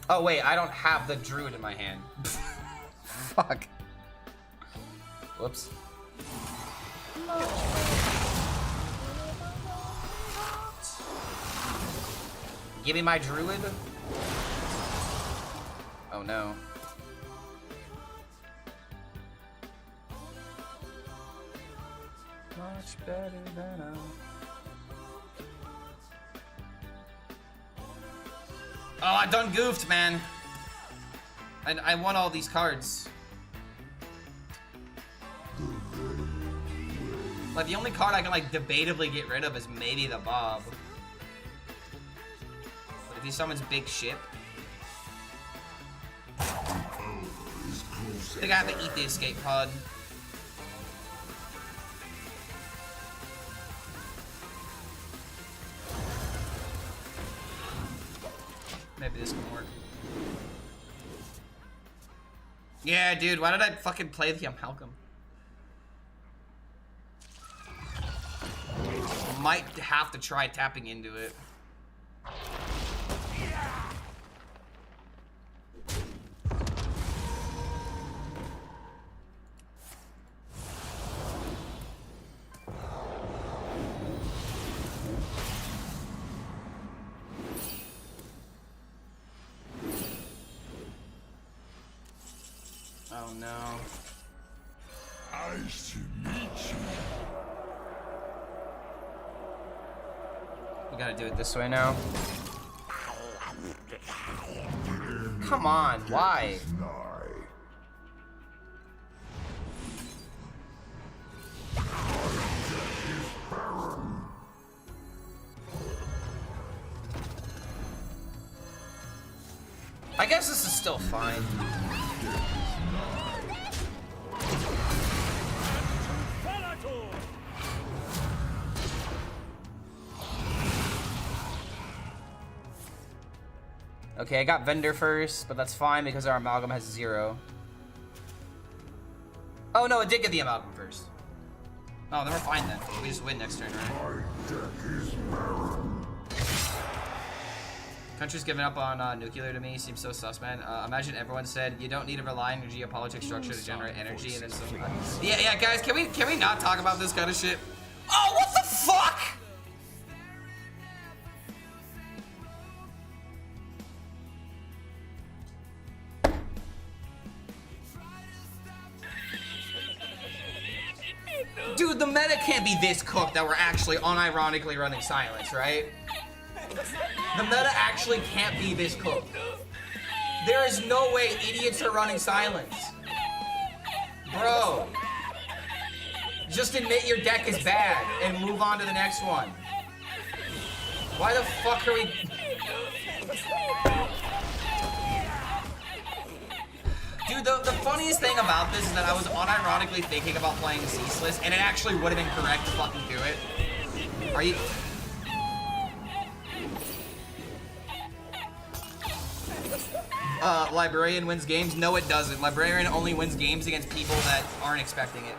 Oh wait, I don't have the druid in my hand. Fuck. Whoops. Give me my druid. Oh no. Much better than I. Oh, I done goofed, man. I won all these cards. Like, the only card I can, like, debatably get rid of is maybe the Bob. But if he summons Big Ship... I think I have to eat the escape pod. Maybe this can work. Yeah, dude, why did I fucking play the amalgam? Might have to try tapping into it. Oh no. Nice to meet you. We gotta do it this way now. Come on, why? I guess this is still fine. Okay, I got vendor first, but that's fine because our amalgam has 0. Oh no, it did get the amalgam first. Oh, then we're fine then. We just win next turn, right? Country's giving up on nuclear to me. Seems so sus, man. Imagine everyone said you don't need to rely on your geopolitics structure to generate energy, and then some. Yeah, guys, can we not talk about this kind of shit? Oh, what the fuck? Dude, the meta can't be this cooked that we're actually unironically running silence, right? The meta actually can't be this cooked. There is no way idiots are running silence. Bro. Just admit your deck is bad and move on to the next one. Why the fuck are we... Dude, the funniest thing about this is that I was unironically thinking about playing Ceaseless, and it actually would have been correct to fucking do it. Are you... Librarian wins games? No, it doesn't. Librarian only wins games against people that aren't expecting it.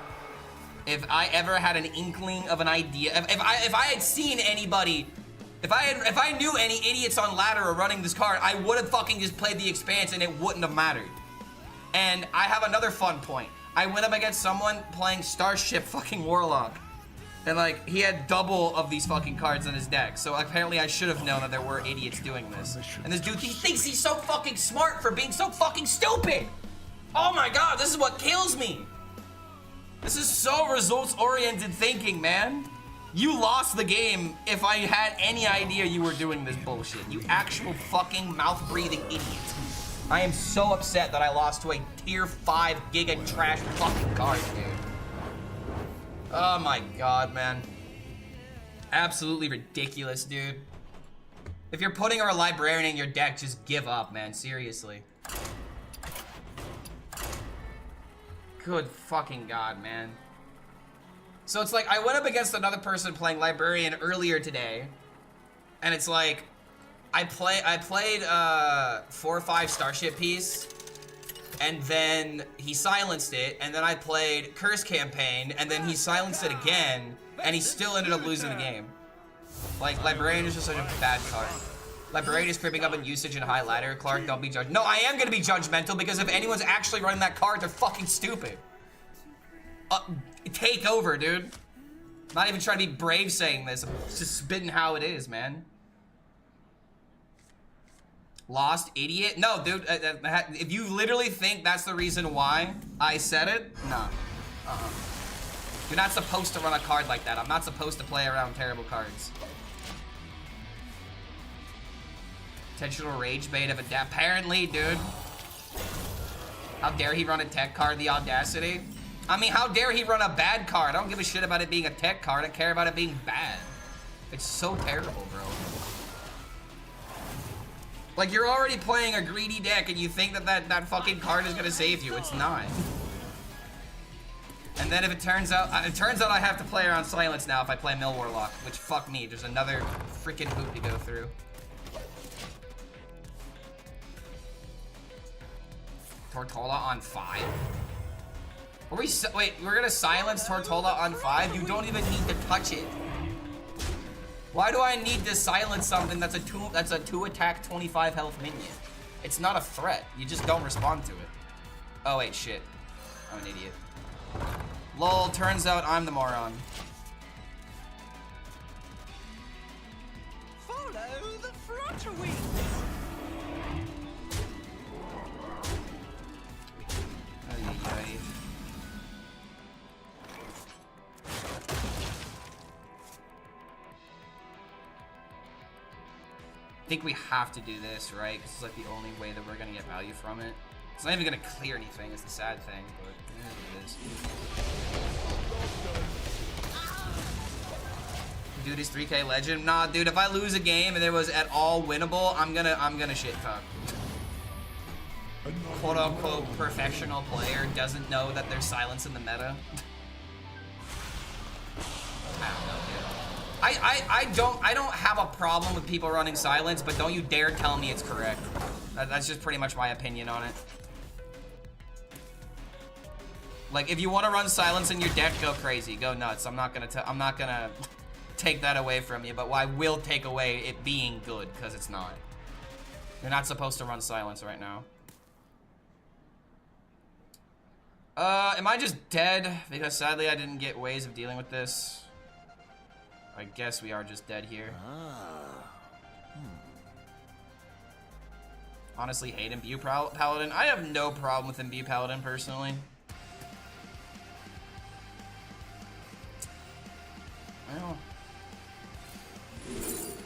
If I ever had an inkling of an idea, if I had seen anybody, if I knew any idiots on ladder or running this card, I would have fucking just played the Expanse and it wouldn't have mattered. And I have another fun point. I went up against someone playing Starship fucking Warlock. And like, he had double of these fucking cards in his deck. So apparently I should have known that there were idiots doing this. And this dude, he thinks he's so fucking smart for being so fucking stupid. Oh my god, this is what kills me. This is so results-oriented thinking, man. You lost the game if I had any idea you were doing this bullshit. You actual fucking mouth-breathing idiot. I am so upset that I lost to a tier 5 giga trash fucking card, dude. Oh my god, man. Absolutely ridiculous, dude. If you're putting a librarian in your deck, just give up, man. Seriously. Good fucking god, man. So it's like, I went up against another person playing librarian earlier today, and it's like, I played 4 or 5 starship piece, and then he silenced it, and then I played Curse Campaign, and then he silenced it again, and he still ended up losing the game. Like, Librarian is just such a bad card. Librarian is creeping up in usage and high ladder. Clark, don't be judged. No, I am gonna be judgmental, because if anyone's actually running that card, they're fucking stupid. Take over, dude. I'm not even trying to be brave saying this. I'm just spitting how it is, man. Lost idiot? No, dude. If you literally think that's the reason why I said it, no. You're not supposed to run a card like that. I'm not supposed to play around terrible cards. Intentional rage bait of a apparently, dude. How dare he run a tech card? The audacity. I mean, how dare he run a bad card? I don't give a shit about it being a tech card. I care about it being bad. It's so terrible, bro. Like, you're already playing a greedy deck and you think that fucking card is gonna save you. It's not. And then if it turns out I have to play around silence now if I play Mill Warlock, which fuck me, there's another freaking hoop to go through. Tortola on 5? Wait, we're gonna silence Tortola on 5? You don't even need to touch it. Why do I need to silence something that's a 2 attack, 25 health minion? It's not a threat. You just don't respond to it. Oh wait, shit. I'm an idiot. Lol, turns out I'm the moron. Follow the flutter wings. I think we have to do this, right? Because it's like the only way that we're gonna get value from it. It's not even gonna clear anything, it's the sad thing, but it is. Dude is 3K legend. Nah, dude, if I lose a game and it was at all winnable, I'm gonna shit talk. Quote unquote professional player doesn't know that there's silence in the meta. I don't know, dude. I don't have a problem with people running silence, but don't you dare tell me it's correct. That's just pretty much my opinion on it. Like, if you want to run silence in your deck, go crazy, go nuts. I'm not gonna take that away from you, but I will take away it being good, because it's not. You're not supposed to run silence right now. Am I just dead? Because sadly I didn't get ways of dealing with this. I guess we are just dead here. Honestly, hate Imbue Paladin. I have no problem with Imbue Paladin personally. Well, if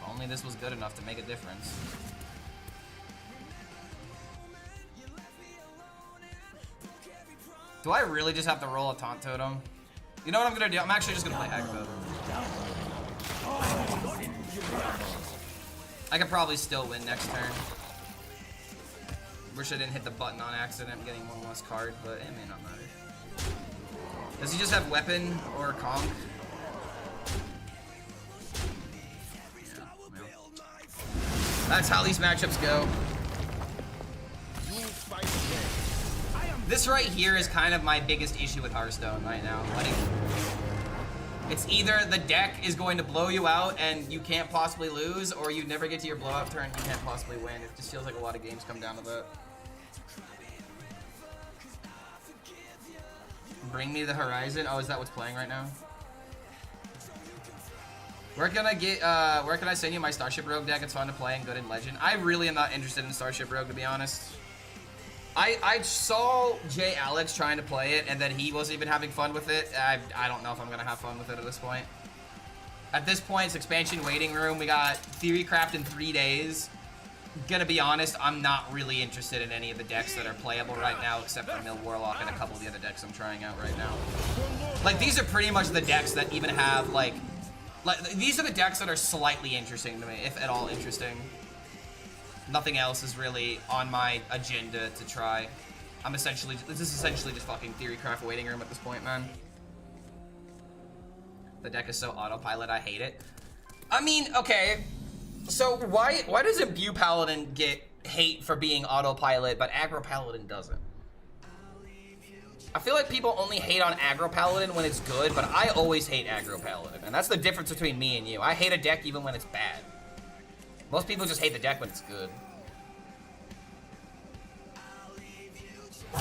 only this was good enough to make a difference. Do I really just have to roll a taunt totem? You know what I'm gonna do? I'm actually just gonna play Echo. I could probably still win next turn. Wish I didn't hit the button on accident, getting one less card, but it may not matter. Does he just have weapon or conk? Yeah, well. That's how these matchups go. This right here is kind of my biggest issue with Hearthstone right now. Like, it's either the deck is going to blow you out and you can't possibly lose, or you never get to your blowout turn and you can't possibly win. It just feels like a lot of games come down to that. Bring me the horizon. Oh, is that what's playing right now? Where can I send you my Starship Rogue deck? It's fun to play and good in Legend. I really am not interested in Starship Rogue, to be honest. I saw Jay Alex trying to play it, and then he wasn't even having fun with it. I don't know if I'm going to have fun with it at this point. At this point, it's expansion waiting room. We got Theorycraft in 3 days. Gonna be honest, I'm not really interested in any of the decks that are playable right now, except for Mill Warlock and a couple of the other decks I'm trying out right now. Like, these are pretty much the decks that even have, like these are the decks that are slightly interesting to me, if at all interesting. Nothing else is really on my agenda to try. This is essentially just fucking Theorycraft waiting room at this point, man. The deck is so autopilot, I hate it. I mean, okay, so why does Imbue Paladin get hate for being autopilot, but Aggro Paladin doesn't? I feel like people only hate on Aggro Paladin when it's good, but I always hate Aggro Paladin, and that's the difference between me and you. I hate a deck even when it's bad. Most people just hate the deck when it's good. I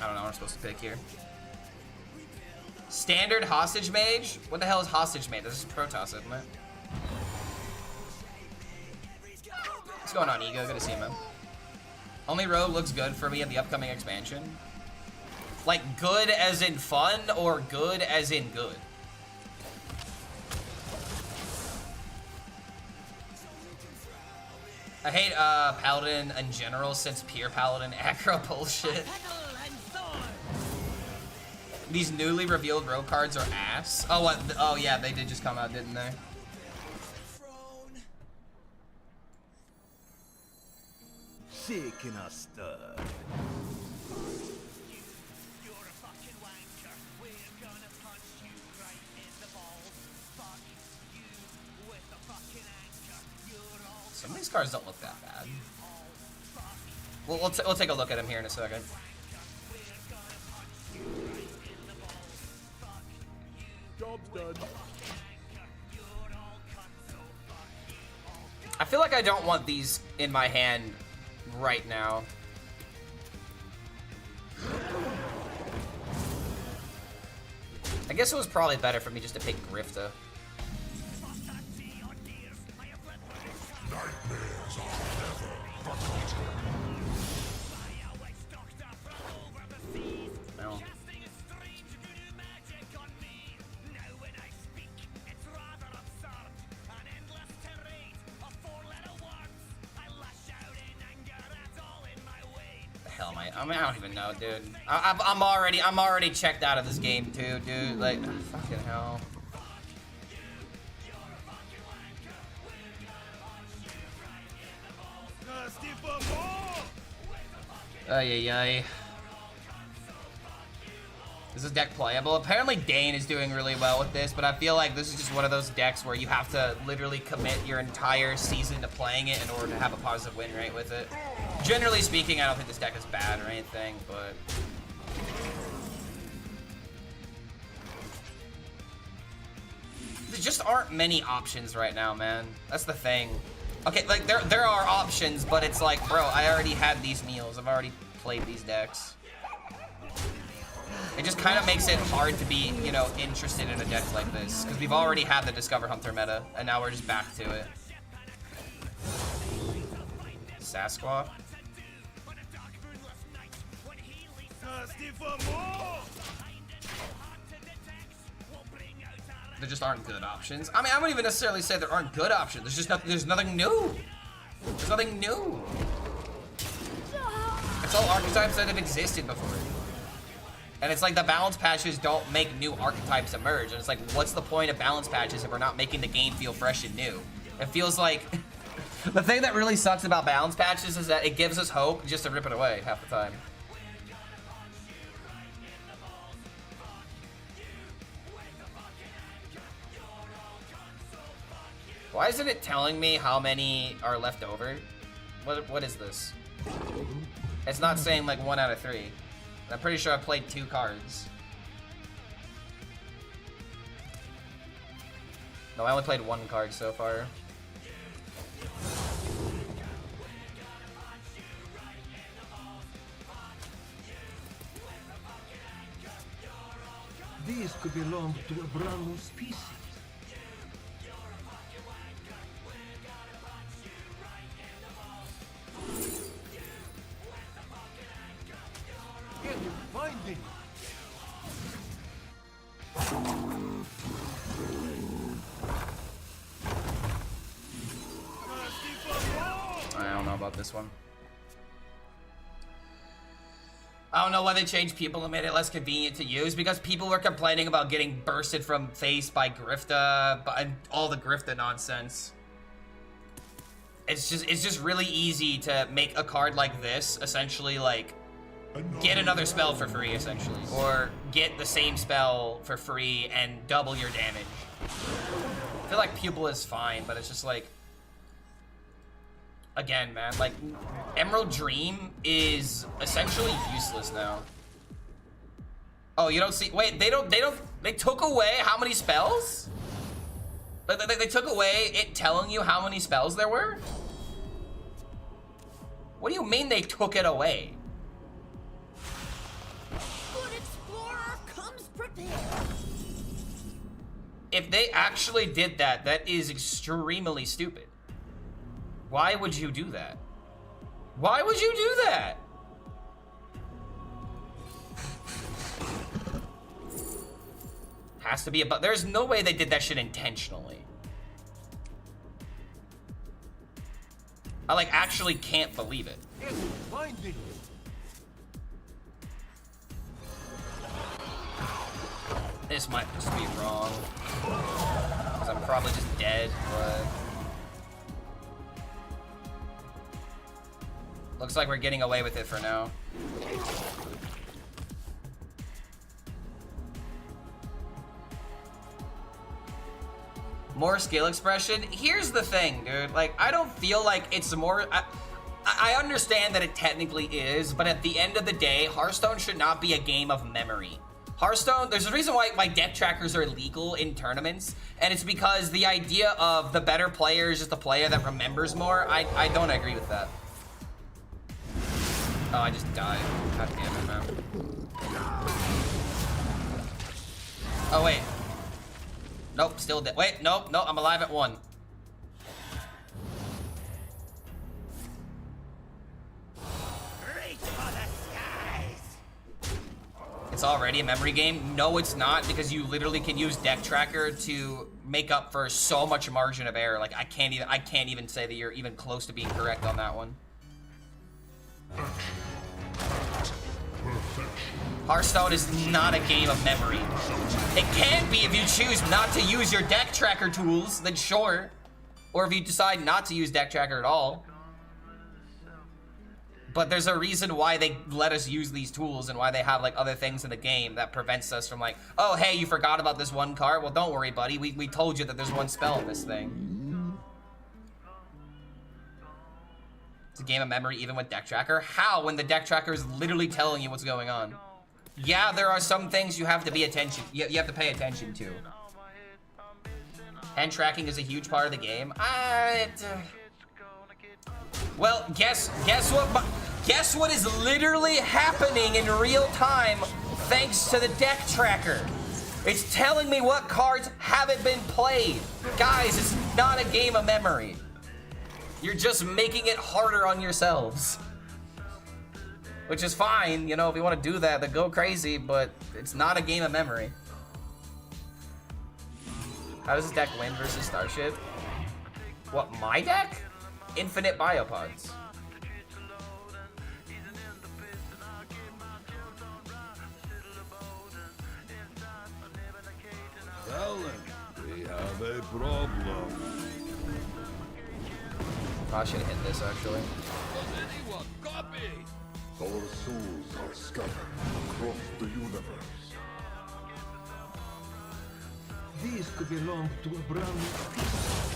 don't know what I'm supposed to pick here. Standard Hostage Mage? What the hell is Hostage Mage? This is Protoss, isn't it? What's going on, Ego? Good to see you, man. Only Rogue looks good for me in the upcoming expansion. Like, good as in fun, or good as in good? I hate Paladin in general, since pure Paladin aggro bullshit. These newly revealed Rogue cards are ass. Oh, what? Oh, yeah, they did just come out, didn't they? Shaking a stud. Some of these cards don't look that bad. We'll take a look at them here in a second. Job's done. I feel like I don't want these in my hand right now. I guess it was probably better for me just to pick Grifta. No. The hell am I? I mean, I don't even know, dude. I'm already checked out of this game too, dude. Like, fucking hell. Ay, ay, ay. Is this deck playable? Apparently Dane is doing really well with this, but I feel like this is just one of those decks where you have to literally commit your entire season to playing it in order to have a positive win rate with it. Generally speaking, I don't think this deck is bad or anything, but... there just aren't many options right now, man. That's the thing. Okay, like, there are options, but it's like, bro, I already had these meals. I've already played these decks. It just kind of makes it hard to be, you know, interested in a deck like this. Because we've already had the Discover Hunter meta, and now we're just back to it. Sasquatch? There just aren't good options. I mean, I wouldn't even necessarily say there aren't good options. There's just there's nothing new. There's nothing new. It's all archetypes that have existed before. And it's like the balance patches don't make new archetypes emerge. And it's like, what's the point of balance patches if we're not making the game feel fresh and new? It feels like... the thing that really sucks about balance patches is that it gives us hope just to rip it away half the time. Why isn't it telling me how many are left over? What is this? It's not saying like 1 out of 3. I'm pretty sure I played 2 cards. No, I only played 1 card so far. These could belong to a brand new species. Finding. I don't know about this one. I don't know why they changed people and made it less convenient to use, because people were complaining about getting bursted from face by Grifta, and all the Grifta nonsense. It's just really easy to make a card like this, essentially like get another spell for free, essentially, or get the same spell for free and double your damage. I feel like Pupil is fine, but it's just like, again, man, like Emerald Dream is essentially useless now. Oh, you don't see? Wait, they took away how many spells? They took away it telling you how many spells there were? What do you mean they took it away? Good explorer comes prepared. If they actually did that, that is extremely stupid. Why would you do that? Why would you do that? Has to be a, but there's no way they did that shit intentionally. I like actually can't believe it. This might just be wrong, because I'm probably just dead, but looks like we're getting away with it for now. More skill expression. Here's the thing, dude. Like, I don't feel like it's more... I understand that it technically is, but at the end of the day, Hearthstone should not be a game of memory. Hearthstone, there's a reason why deck trackers are legal in tournaments, and it's because the idea of the better player is just a player that remembers more. I don't agree with that. Oh, I just died. God damn it, man. Oh, wait. Nope, still dead. Wait, nope, no, I'm alive at 1. Reach for the skies. It's already a memory game. No, it's not, because you literally can use Deck Tracker to make up for so much margin of error. Like, I can't even say that you're even close to being correct on that one. Hearthstone is not a game of memory. It can be if you choose not to use your deck tracker tools, then sure. Or if you decide not to use deck tracker at all. But there's a reason why they let us use these tools and why they have like other things in the game that prevents us from like, oh, hey, you forgot about this one card? Well, don't worry, buddy. We told you that there's one spell in this thing. It's a game of memory even with deck tracker. How, when the deck tracker is literally telling you what's going on? Yeah, there are some things you have to be you have to pay attention to. Hand tracking is a huge part of the game. Well, guess what is literally happening in real time thanks to the deck tracker. It's telling me what cards haven't been played. Guys, it's not a game of memory. You're just making it harder on yourselves. Which is fine, you know, if you want to do that, then go crazy, but it's not a game of memory. How does this deck win versus Starship? What, my deck? Infinite Biopods. Helen, we have a problem. I should hit this actually. Does anyone copy? Our souls are scattered across the universe. These could belong to a brand new species.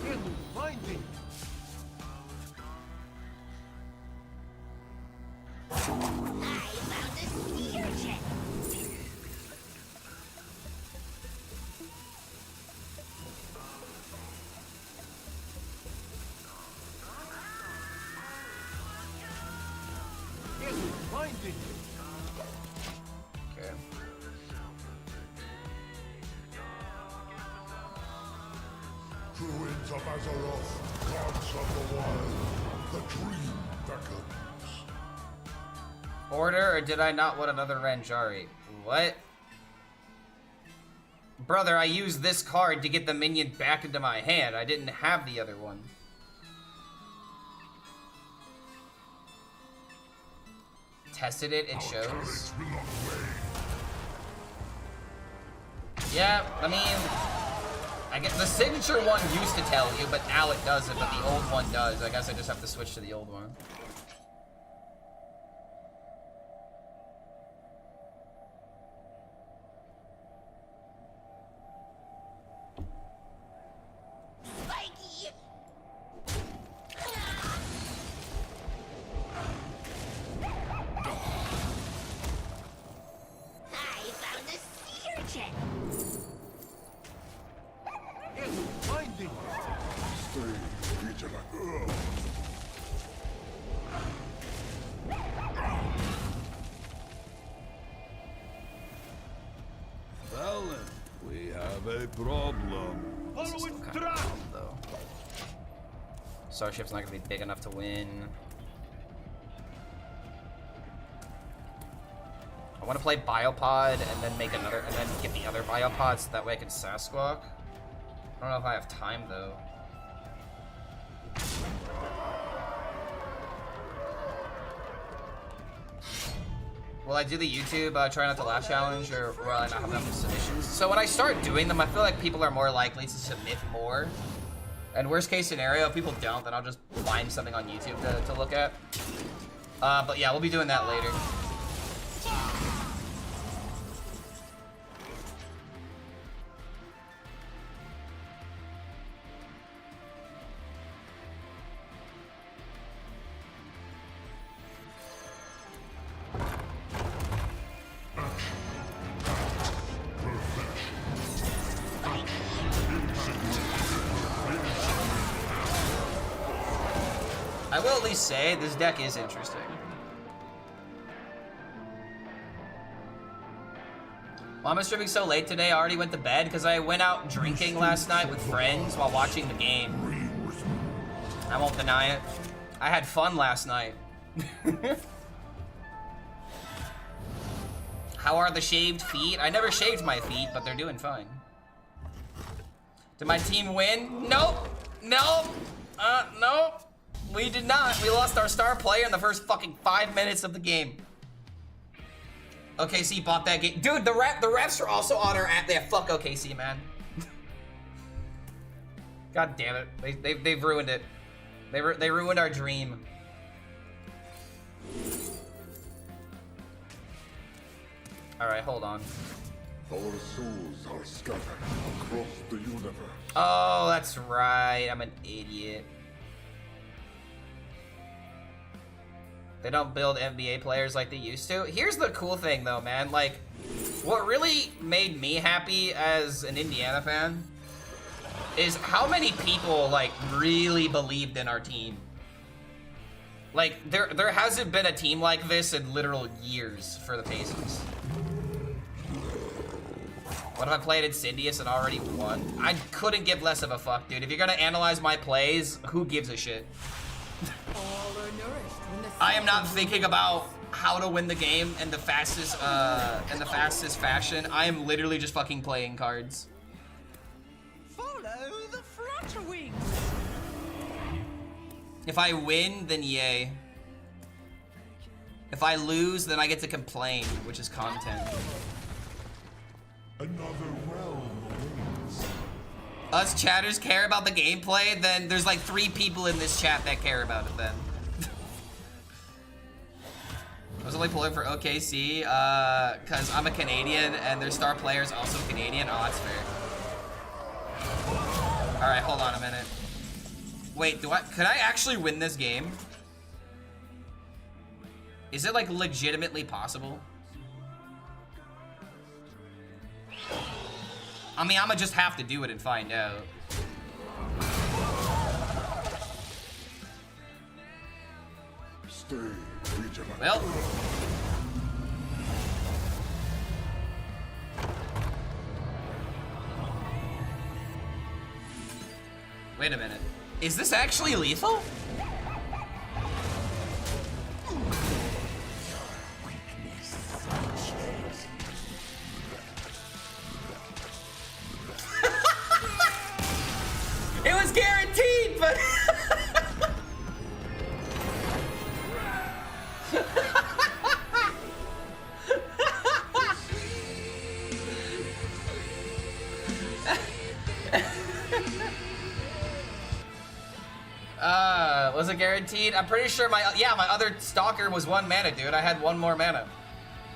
Hidden finding. I found a spear chest. Hidden finding. souls of Azeroth, gods of the wild, the dream beckons. Order, or did I not want another Ranjari? What? Brother, I used this card to get the minion back into my hand. I didn't have the other one. Tested it, it shows. Yeah, I mean, I guess the signature one used to tell you, but now it doesn't, but the old one does. I guess I just have to switch to the old one. Starship's not gonna be big enough to win. I want to play Biopod and then make another, and then get the other Biopod so that way I can Sasquatch. I don't know if I have time though. Will I do the YouTube try not to laugh challenge, or will I not have enough submissions? So when I start doing them, I feel like people are more likely to submit more. And worst case scenario, if people don't, then I'll just find something on YouTube to look at. But yeah, we'll be doing that later. I will at least say this deck is interesting. Why am I streaming so late today? I already went to bed because I went out drinking last night with friends while watching the game. I won't deny it. I had fun last night. How are the shaved feet? I never shaved my feet, but they're doing fine. Did my team win? Nope. Nope. Nope. We did not. We lost our star player in the first fucking 5 minutes of the game. OKC bought that game. Dude, the refs are also on our app. Yeah, fuck OKC, man. God damn it. They've ruined it. They ruined our dream. Alright, hold on. Our souls are scattered across the universe. Oh, that's right. I'm an idiot. They don't build NBA players like they used to. Here's the cool thing though, man. Like, what really made me happy as an Indiana fan is how many people, like, really believed in our team. Like, there hasn't been a team like this in literal years for the Pacers. What if I played Insidious and already won? I couldn't give less of a fuck, dude. If you're gonna analyze my plays, who gives a shit? I am not thinking about how to win the game in the fastest fashion. I am literally just fucking playing cards. Follow the flutter wings. If I win, then yay. If I lose, then I get to complain, which is content. Another realm awaits. Us chatters care about the gameplay, then there's like 3 people in this chat that care about it then. I was only pulling for OKC, cause I'm a Canadian and their star player is also Canadian. Oh, that's fair. Alright, hold on a minute. Wait, could I actually win this game? Is it like legitimately possible? I mean, I'ma just have to do it and find out. Stay vigilant. Well. Wait a minute. Is this actually lethal? It was guaranteed, but was it guaranteed? I'm pretty sure my other stalker was 1 mana, dude. I had 1 more mana.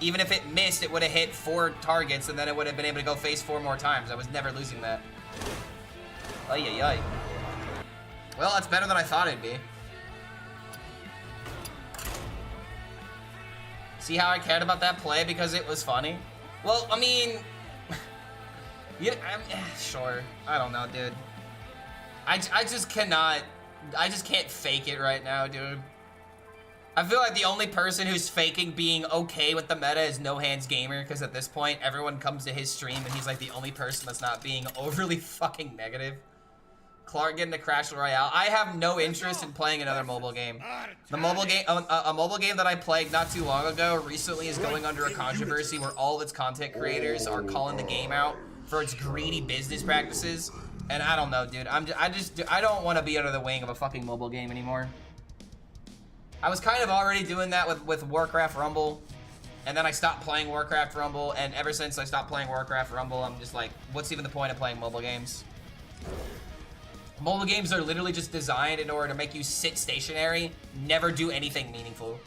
Even if it missed, it would have hit 4 targets, and then it would have been able to go face 4 more times. I was never losing that. Ay, ay, ay. Well, that's better than I thought it'd be. See how I cared about that play because it was funny? Well, I mean, yeah, sure. I don't know, dude. I just cannot. I just can't fake it right now, dude. I feel like the only person who's faking being okay with the meta is No Hands Gamer, because at this point, everyone comes to his stream and he's like the only person that's not being overly fucking negative. Clark getting to Crash Royale. I have no interest in playing another mobile game. The mobile game, a mobile game that I played not too long ago recently is going under a controversy where all of its content creators are calling the game out for its greedy business practices. And I don't know, dude. I don't want to be under the wing of a fucking mobile game anymore. I was kind of already doing that with Warcraft Rumble, and then I stopped playing Warcraft Rumble, and ever since I stopped playing Warcraft Rumble, I'm just like, what's even the point of playing mobile games? Mobile games are literally just designed in order to make you sit stationary, never do anything meaningful.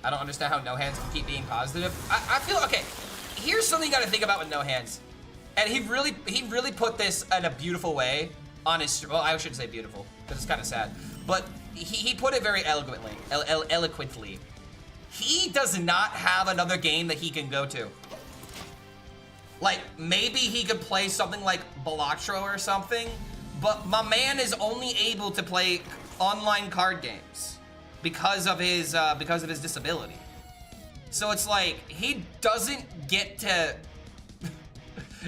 I don't understand how No Hands can keep being positive. I feel, okay, here's something you gotta think about with No Hands. And he really put this in a beautiful way on his, well, I shouldn't say beautiful, because it's kind of sad. But he put it very eloquently, eloquently. He does not have another game that he can go to. Like, maybe he could play something like Balatro or something, but my man is only able to play online card games because of his disability. So it's like, he doesn't get to...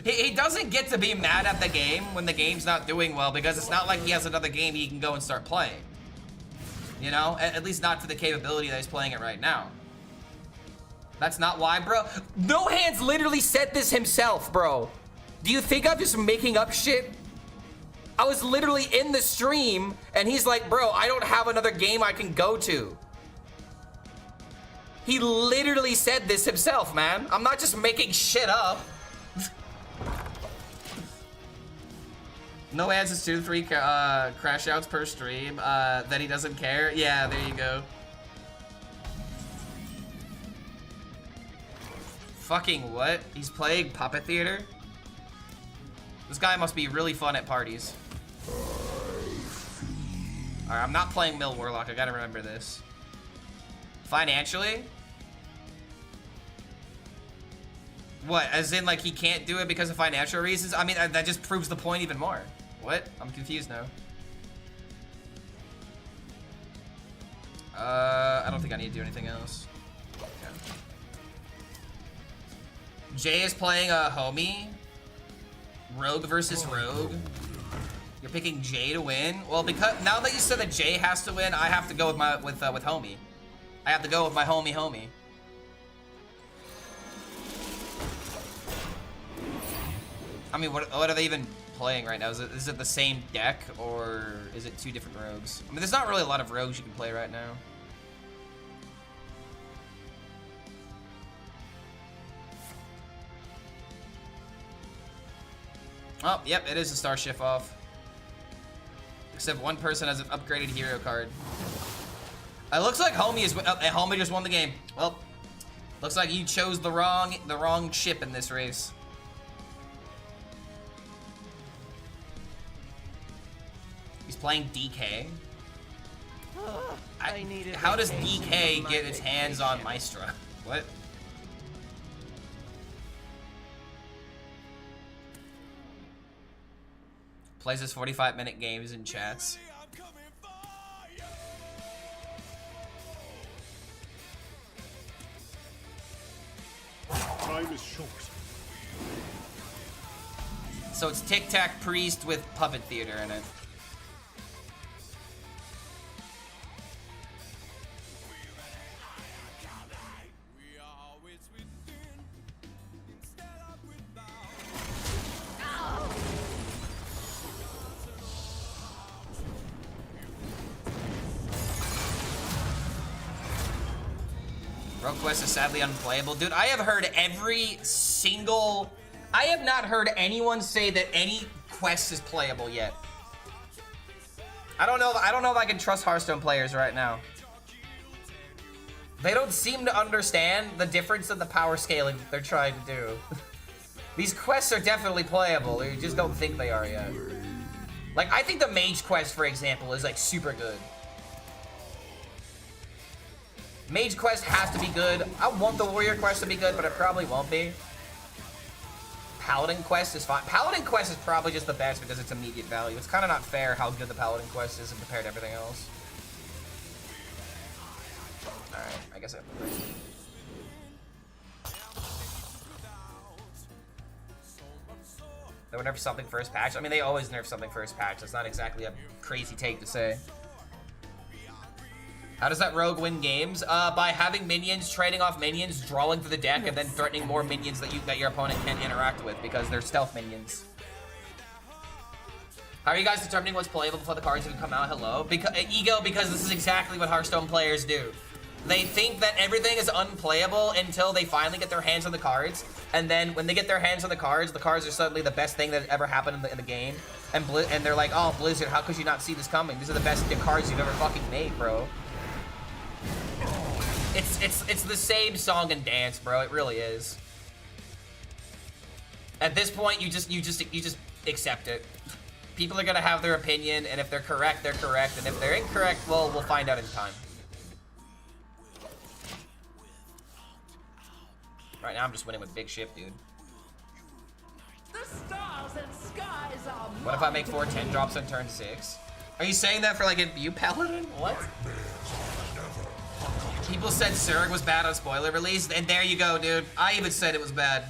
He doesn't get to be mad at the game when the game's not doing well, because it's not like he has another game he can go and start playing. You know? At least not to the capability that he's playing it right now. That's not why, bro. No Hands literally said this himself, bro. Do you think I'm just making up shit? I was literally in the stream, and he's like, bro, I don't have another game I can go to. He literally said this himself, man. I'm not just making shit up. No Hands is 2 to 3 crash outs per stream. That he doesn't care. Yeah, there you go. Fucking what? He's playing Puppet Theater? This guy must be really fun at parties. Alright, I'm not playing Mill Warlock. I gotta remember this. Financially? What? As in, like, he can't do it because of financial reasons? I mean, that just proves the point even more. What? I'm confused now. I don't think I need to do anything else. Okay. Jay is playing a homie. Rogue versus Rogue. You're picking Jay to win? Well, because now that you said that Jay has to win, I have to go with my with homie. I have to go with my homie. I mean, what are they even playing right now? Is it the same deck, or is it 2 different rogues? I mean, there's not really a lot of rogues you can play right now. Oh, yep, it is a Star Shift off. Except one person has an upgraded hero card. It looks like Homie just won the game. Well, looks like you chose the wrong ship in this race. He's playing DK. How does DK get its hands on Maestra? What? Plays his 45-minute games and chats. Time is short. So it's Tic Tac Priest with Puppet Theater in it. Rogue Quest is sadly unplayable. Dude, I have heard every single... I have not heard anyone say that any quest is playable yet. I don't know if I can trust Hearthstone players right now. They don't seem to understand the difference in the power scaling that they're trying to do. These quests are definitely playable. You just don't think they are yet. Like, I think the Mage quest, for example, is like super good. Mage quest has to be good. I want the Warrior quest to be good, but it probably won't be. Paladin quest is fine. Paladin quest is probably just the best because it's immediate value. It's kind of not fair how good the Paladin quest is compared to everything else. Alright, I guess I have to break. They would nerf something first patch. I mean, they always nerf something first patch. That's not exactly a crazy take to say. How does that rogue win games? By having minions, trading off minions, drawing for the deck, and then threatening more minions that your opponent can't interact with because they're stealth minions. How are you guys determining what's playable before the cards even come out? Hello? Because this is exactly what Hearthstone players do. They think that everything is unplayable until they finally get their hands on the cards, and then when they get their hands on the cards are suddenly the best thing that ever happened in the game. And they're like, oh, Blizzard, how could you not see this coming? These are the best cards you've ever fucking made, bro. It's the same song and dance, bro. It really is. At this point, you just accept it. People are gonna have their opinion, and if they're correct, they're correct, and if they're incorrect, well, we'll find out in time. Right now, I'm just winning with big ship, dude. The stars and skies are What if I make 4 10 drops on turn 6? Are you saying that for like Imbue Paladin? What? People said Zerg was bad on spoiler release, and there you go, dude. I even said it was bad.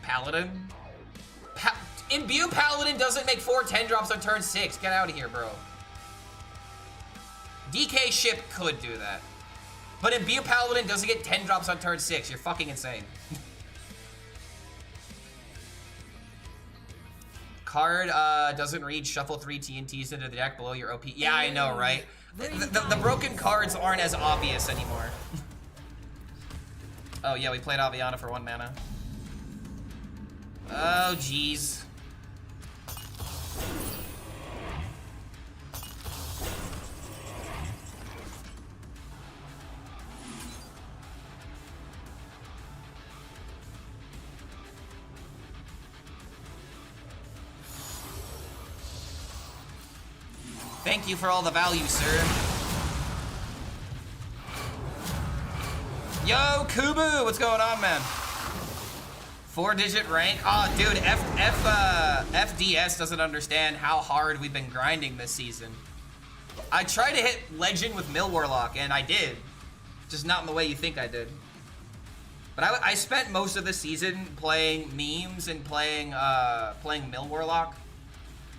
Paladin? Imbue Paladin doesn't make 4 10 drops on turn 6. Get out of here, bro. DK ship could do that. But Imbue Paladin doesn't get 10 drops on turn 6. You're fucking insane. Card doesn't read shuffle 3 TNTs into the deck below your OP. Yeah, I know, right? The broken cards aren't as obvious anymore. Oh, yeah, we played Aviana for 1 mana. Oh, jeez. Thank you for all the value, sir. Yo, Kubu, what's going on, man? 4-digit rank? Oh, dude, FDS doesn't understand how hard we've been grinding this season. I tried to hit Legend with Mill Warlock, and I did. Just not in the way you think I did. But I spent most of the season playing memes and playing Mill Warlock.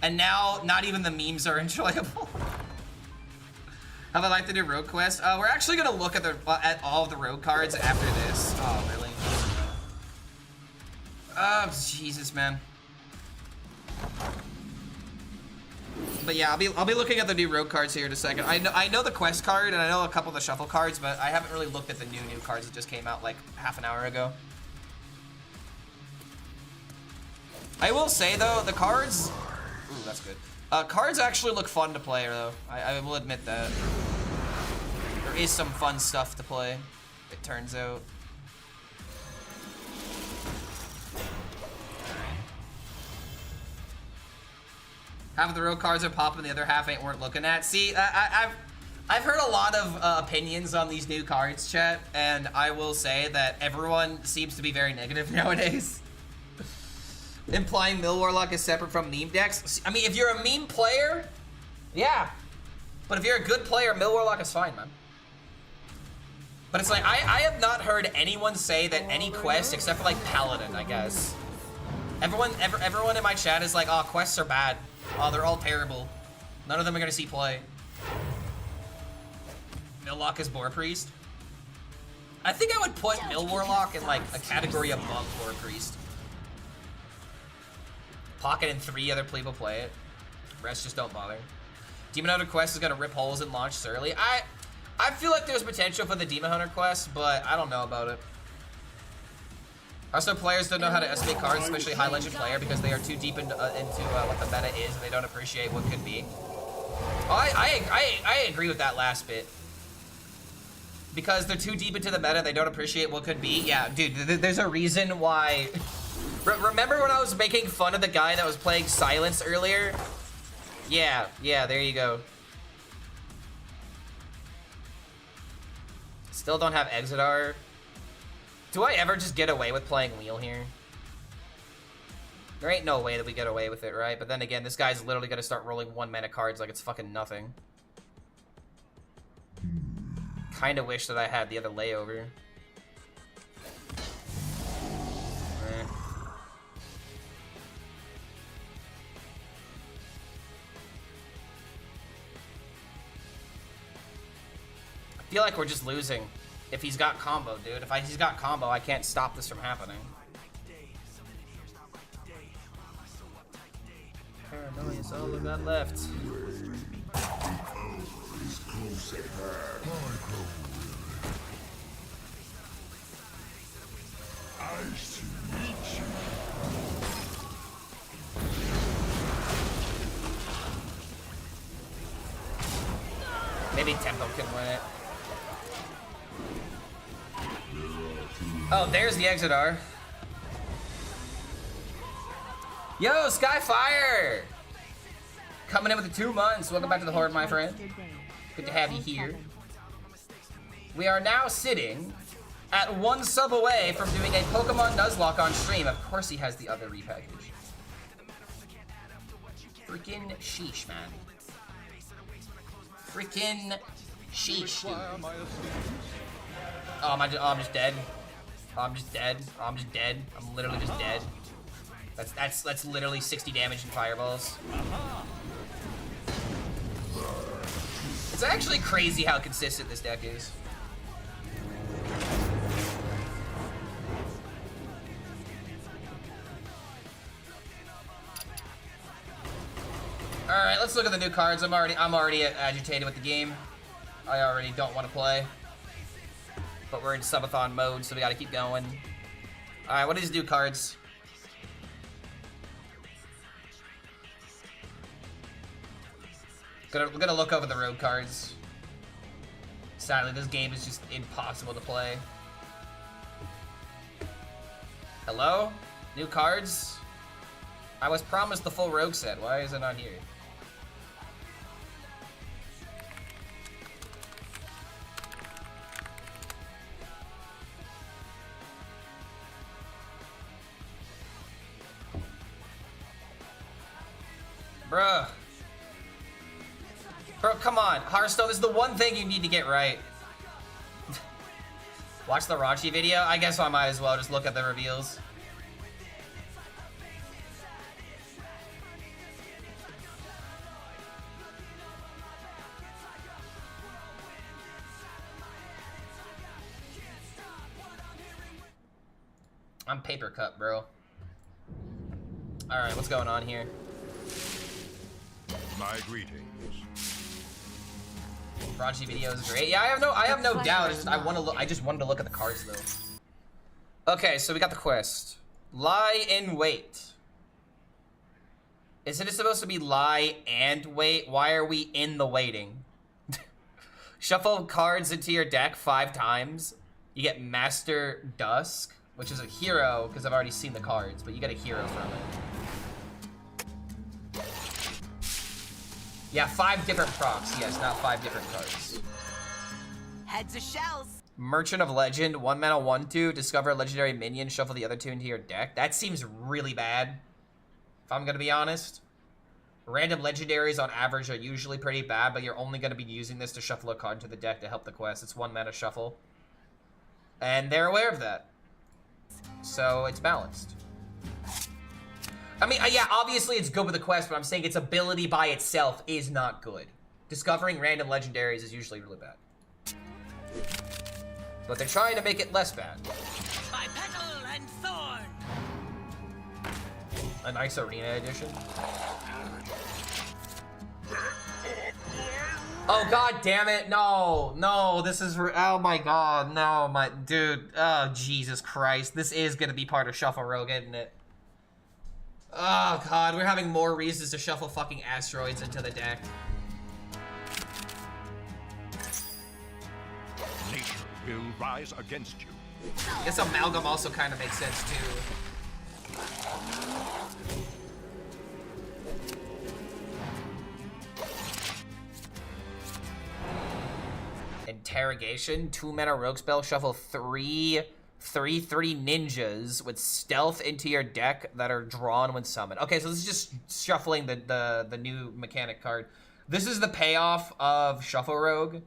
And now, not even the memes are enjoyable. Have I liked the new Rogue Quest? We're actually gonna look at all of the Rogue cards after this. Oh, really? Oh, Jesus, man. But yeah, I'll be looking at the new Rogue cards here in a second. I know the Quest card and I know a couple of the Shuffle cards, but I haven't really looked at the new cards that just came out like half an hour ago. I will say though, the cards. Ooh, that's good. Cards actually look fun to play, though. I will admit that. There is some fun stuff to play, it turns out. Half of the road cards are popping, the other half ain't worth looking at. See, I've heard a lot of opinions on these new cards, chat, and I will say that everyone seems to be very negative nowadays. Implying Mill Warlock is separate from meme decks. I mean, if you're a meme player, yeah. But if you're a good player, Mill Warlock is fine, man. But it's like, I have not heard anyone say that any quest, except for like Paladin, I guess. Everyone in my chat is like, oh, quests are bad. Oh, they're all terrible. None of them are gonna see play. Milllock is Boar Priest. I think I would put Mill Warlock in like a category above Boar Priest. Pocket and 3 other people play it. Rest just don't bother. Demon Hunter quest is gonna rip holes and launch early. I feel like there's potential for the Demon Hunter quest, but I don't know about it. Also, players don't know how to estimate cards, especially high legend player, because they are too deep into what the meta is, and they don't appreciate what could be. Oh, I agree with that last bit. Because they're too deep into the meta, they don't appreciate what could be. Yeah, dude, there's a reason why. Remember when I was making fun of the guy that was playing Silence earlier? Yeah, there you go. Still don't have Exodar. Do I ever just get away with playing Wheel here? There ain't no way that we get away with it, right? But then again, this guy's literally gonna start rolling 1-mana cards like it's fucking nothing. Kinda wish that I had the other layover. I feel like we're just losing. If he's got combo, dude. If he's got combo, I can't stop this from happening. Paranoia is all I got left. Maybe Tempo can win it. Oh, there's the Exodar. Yo, Skyfire! Coming in with the 2 months. Welcome back to the Horde, my friend. Good to have you here. We are now sitting at 1 sub away from doing a Pokemon Nuzlocke on stream. Of course he has the other repackage. Freaking sheesh, man. Freaking sheesh, dude. Oh, I'm just dead. I'm just dead. I'm just dead. I'm literally just dead. That's literally 60 damage in fireballs. It's actually crazy how consistent this deck is. All right, let's look at the new cards. I'm already agitated with the game. I already don't want to play. But we're in subathon mode, so we gotta keep going. Alright, what are these new cards? We're gonna look over the road cards. Sadly, this game is just impossible to play. Hello? New cards? I was promised the full rogue set. Why is it not here? Bruh. Bro, come on. Hearthstone is the one thing you need to get right. Watch the raunchy video? I guess I might as well just look at the reveals. I'm paper cut, bro. Alright, what's going on here? My greetings. Raunchy video is great. Yeah, I have no doubt. I just wanted to look at the cards though. Okay, so we got the quest. Lie in wait. Isn't it supposed to be lie and wait? Why are we in the waiting? Shuffle cards into your deck 5 times. You get Master Dusk, which is a hero, because I've already seen the cards, but you get a hero from it. Yeah, 5 different procs. Yes, not 5 different cards. Heads or shells. Merchant of Legend, 1 mana, 1/2. Discover a legendary minion, shuffle the other 2 into your deck. That seems really bad, if I'm gonna be honest. Random legendaries on average are usually pretty bad, but you're only gonna be using this to shuffle a card to the deck to help the quest. It's 1 mana shuffle. And they're aware of that. So it's balanced. I mean, yeah, obviously it's good with the quest, but I'm saying its ability by itself is not good. Discovering random legendaries is usually really bad. But they're trying to make it less bad. By petal and thorn. A nice arena edition. Oh, god damn it. No, no, this is, oh my god, no, my, dude, oh, Jesus Christ. This is gonna be part of Shuffle Rogue, isn't it? Oh god, we're having more reasons to shuffle fucking asteroids into the deck. Nature will rise against you. I guess Amalgam also kind of makes sense, too. Interrogation, 2-mana rogue spell, shuffle 3/3 ninjas with stealth into your deck that are drawn when summoned. Okay, so this is just shuffling the new mechanic card. This is the payoff of Shuffle Rogue,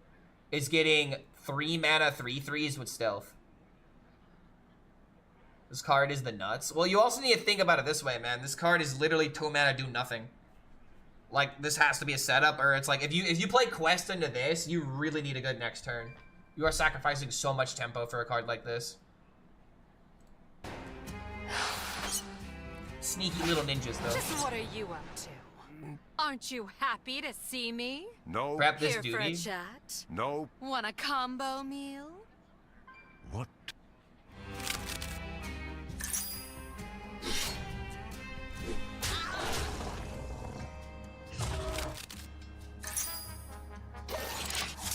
is getting 3-mana 3/3s with stealth. This card is the nuts. Well, you also need to think about it this way, man. This card is literally 2-mana do nothing. Like, this has to be a setup, or it's like, if you play Quest into this, you really need a good next turn. You are sacrificing so much tempo for a card like this. Sneaky little ninjas, though. Just what are you up to? Aren't you happy to see me? No. Grab this Here for a duty. chat? No. Want a combo meal? What?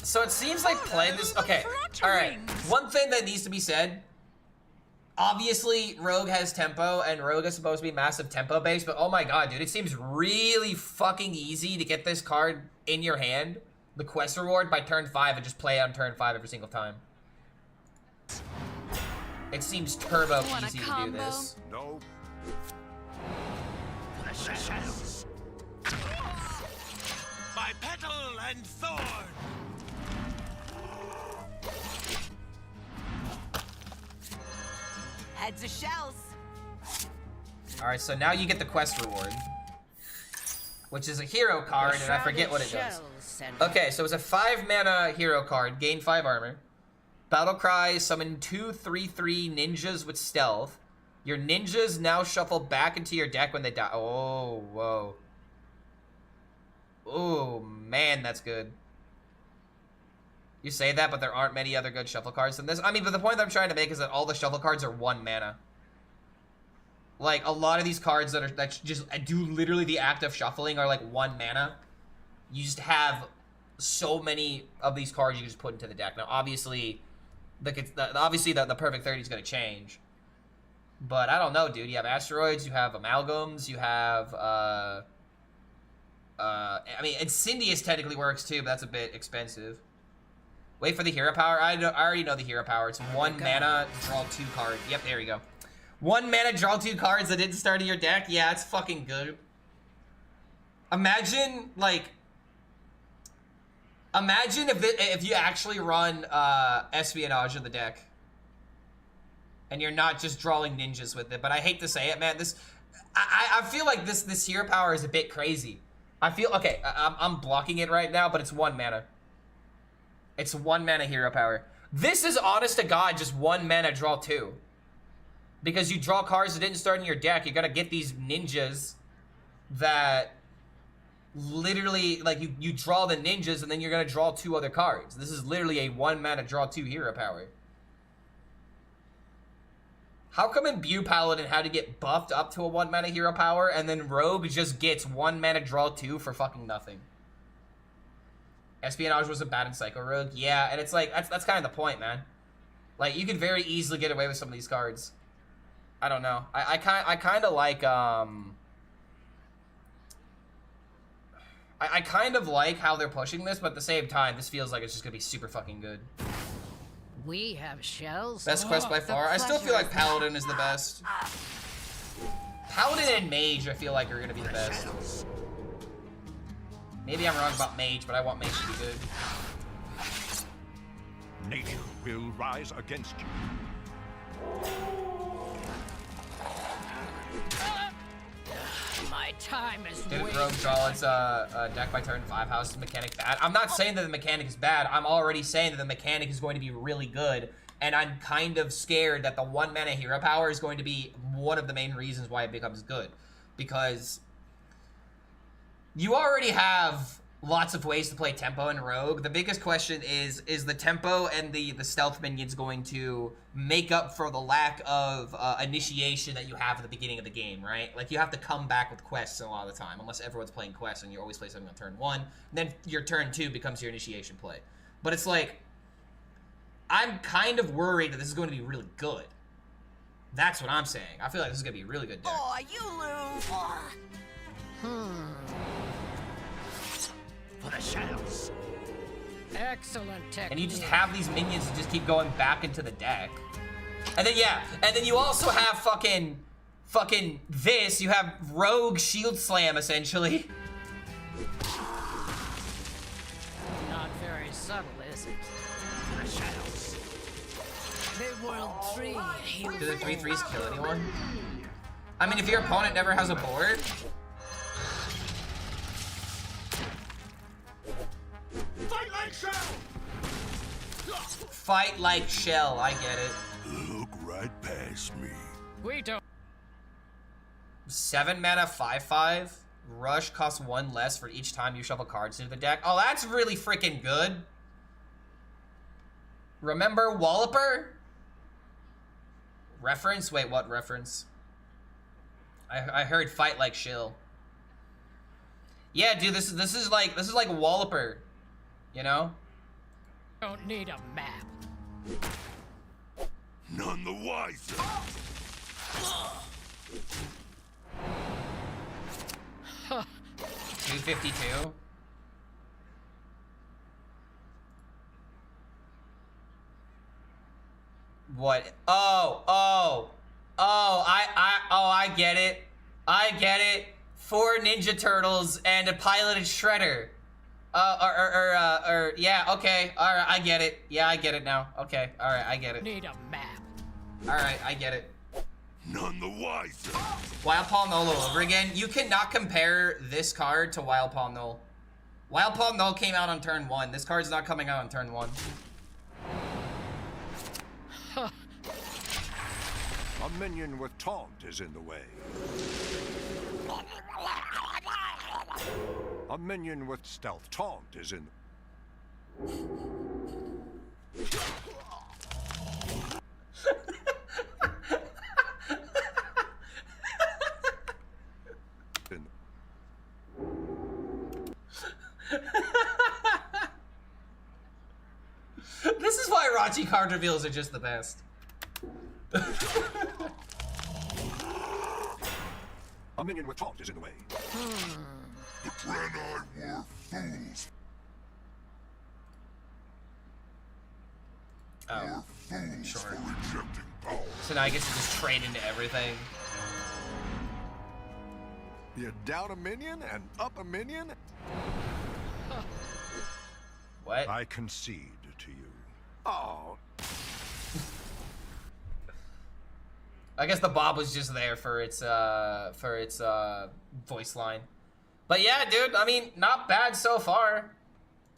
So it seems like playing this, okay, alright. One thing that needs to be said, obviously Rogue has tempo, and Rogue is supposed to be massive tempo based, but oh my god, dude, it seems really fucking easy to get this card in your hand, the quest reward, by turn 5 and just play on turn 5 every single time. It seems turbo easy to do this. No. By petal and thorn. Heads or shells. Alright, so now you get the quest reward, which is a hero card, and I forget what it does. Okay, so it's a 5-mana hero card, gain 5 armor. Battle Cry, summon 2 3/3 ninjas with stealth. Your ninjas now shuffle back into your deck when they die. Oh, whoa. Oh, man, that's good. You say that, but there aren't many other good shuffle cards than this. I mean, but the point that I'm trying to make is that all the shuffle cards are 1 mana. Like, a lot of these cards that just do literally the act of shuffling are like 1 mana. You just have so many of these cards you just put into the deck. Now, obviously, the perfect 30 is going to change. But I don't know, dude. You have asteroids, you have amalgams, you have, I mean, Incendious technically works too, but that's a bit expensive. Wait for the hero power. I already know the hero power. It's 1 mana, draw 2 cards. Yep, there you go. 1 mana, draw 2 cards that didn't start in your deck. Yeah, it's fucking good. Imagine, like, imagine if you actually run Espionage in the deck, and you're not just drawing ninjas with it. But I hate to say it, man. I feel like this hero power is a bit crazy. I feel, okay, I'm blocking it right now, but it's 1 mana. It's 1 mana hero power. This is honest to God just 1 mana draw 2. Because you draw cards that didn't start in your deck, you gotta get these ninjas that literally, like, you draw the ninjas and then you're gonna draw 2 other cards. This is literally a 1 mana draw 2 hero power. How come Imbue Paladin had to get buffed up to a 1 mana hero power, and then Rogue just gets 1 mana draw 2 for fucking nothing? Espionage wasn't bad in Psycho Rogue. Yeah, and it's like, that's kind of the point, man. Like, you can very easily get away with some of these cards. I don't know. I kind of like, I kind of like how they're pushing this, but at the same time, this feels like it's just gonna be super fucking good. We have shells. Best quest by far. I still feel like Paladin is the best. Paladin and Mage, I feel like, are gonna be the best. Maybe I'm wrong about Mage, but I want Mage to be good. Nature will rise against you. My time is Didn't Rogue draw its deck by turn 5 houses mechanic bad? I'm not saying that the mechanic is bad. I'm already saying that the mechanic is going to be really good. And I'm kind of scared that the 1 mana hero power is going to be one of the main reasons why it becomes good. Because you already have lots of ways to play tempo in Rogue. The biggest question is the tempo and the stealth minions going to make up for the lack of initiation that you have at the beginning of the game, right? Like, you have to come back with quests a lot of the time, unless everyone's playing quests and you always play something on turn 1. Then your turn 2 becomes your initiation play. But it's like, I'm kind of worried that this is going to be really good. That's what I'm saying. I feel like this is going to be a really good deck. Oh, you lose. For the shadows. Excellent technique. And you just have these minions that just keep going back into the deck. And then, yeah, and then you also have fucking this. You have Rogue Shield Slam, essentially. Not very subtle, is it? For the shadows. The world 3. Do the 3/3s kill anyone? I mean, if your opponent never has a board. Fight like shell! Fight like Shell, I get it. Look right past me. We don't. 7 mana, 5/5. Rush costs 1 less for each time you shuffle cards into the deck. Oh, that's really freaking good. Remember Walloper? Reference? Wait, what reference? I heard fight like Shill. Yeah, dude, this is like Walloper. You know? Don't need a map. None the wiser. 252. What? Oh, I get it. I get it. 4 Ninja Turtles and a piloted Shredder. Yeah, okay. Alright, I get it. Yeah, I get it now. Okay, alright, I get it. Need a map. Alright, I get it. None the wiser. Wild Paw Null all over again. You cannot compare this card to Wild Paw Null. Wild Paw Null came out on turn 1. This card's not coming out on turn 1. A minion with taunt is in the way. A minion with stealth taunt is in. This is why Rachi card reveals are just the best. A minion with taunt is in the way. The Draenei were fools. Oh, Fools sure. for rejecting power. So now I get to just trade into everything. You down a minion and up a minion? What? I concede to you. Oh. I guess the Bob was just there for its voice line. But yeah, dude, I mean, not bad so far.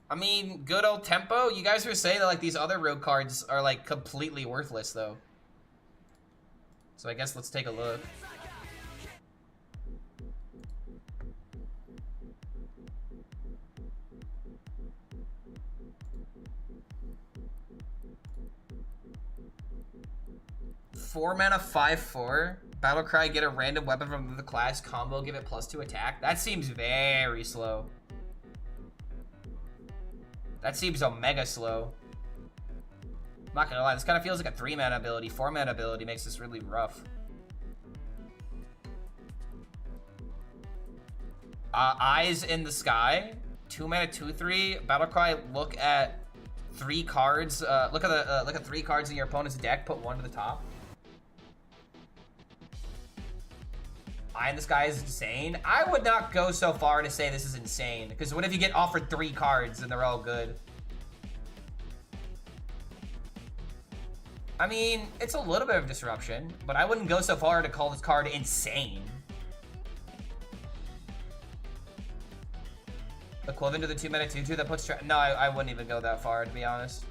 I mean, good old tempo. You guys were saying that like these other rogue cards are like completely worthless though. So I guess let's take a look. Four mana, 5/4. Battlecry, get a random weapon from the class combo, give it +2 attack. That seems very slow. That seems omega slow. I'm not gonna lie, this kind of feels like a 3 mana ability. 4 mana ability makes this really rough. Eyes in the Sky. 2 mana, 2/3. Battlecry, look at 3 cards. Look at 3 cards in your opponent's deck. Put 1 to the top. Eye in the Sky is insane. I would not go so far to say this is insane, because what if you get offered 3 cards and they're all good? I mean, it's a little bit of disruption, but I wouldn't go so far to call this card insane. Equivalent to the 2-mana 2/2 that puts... No, I wouldn't even go that far, to be honest.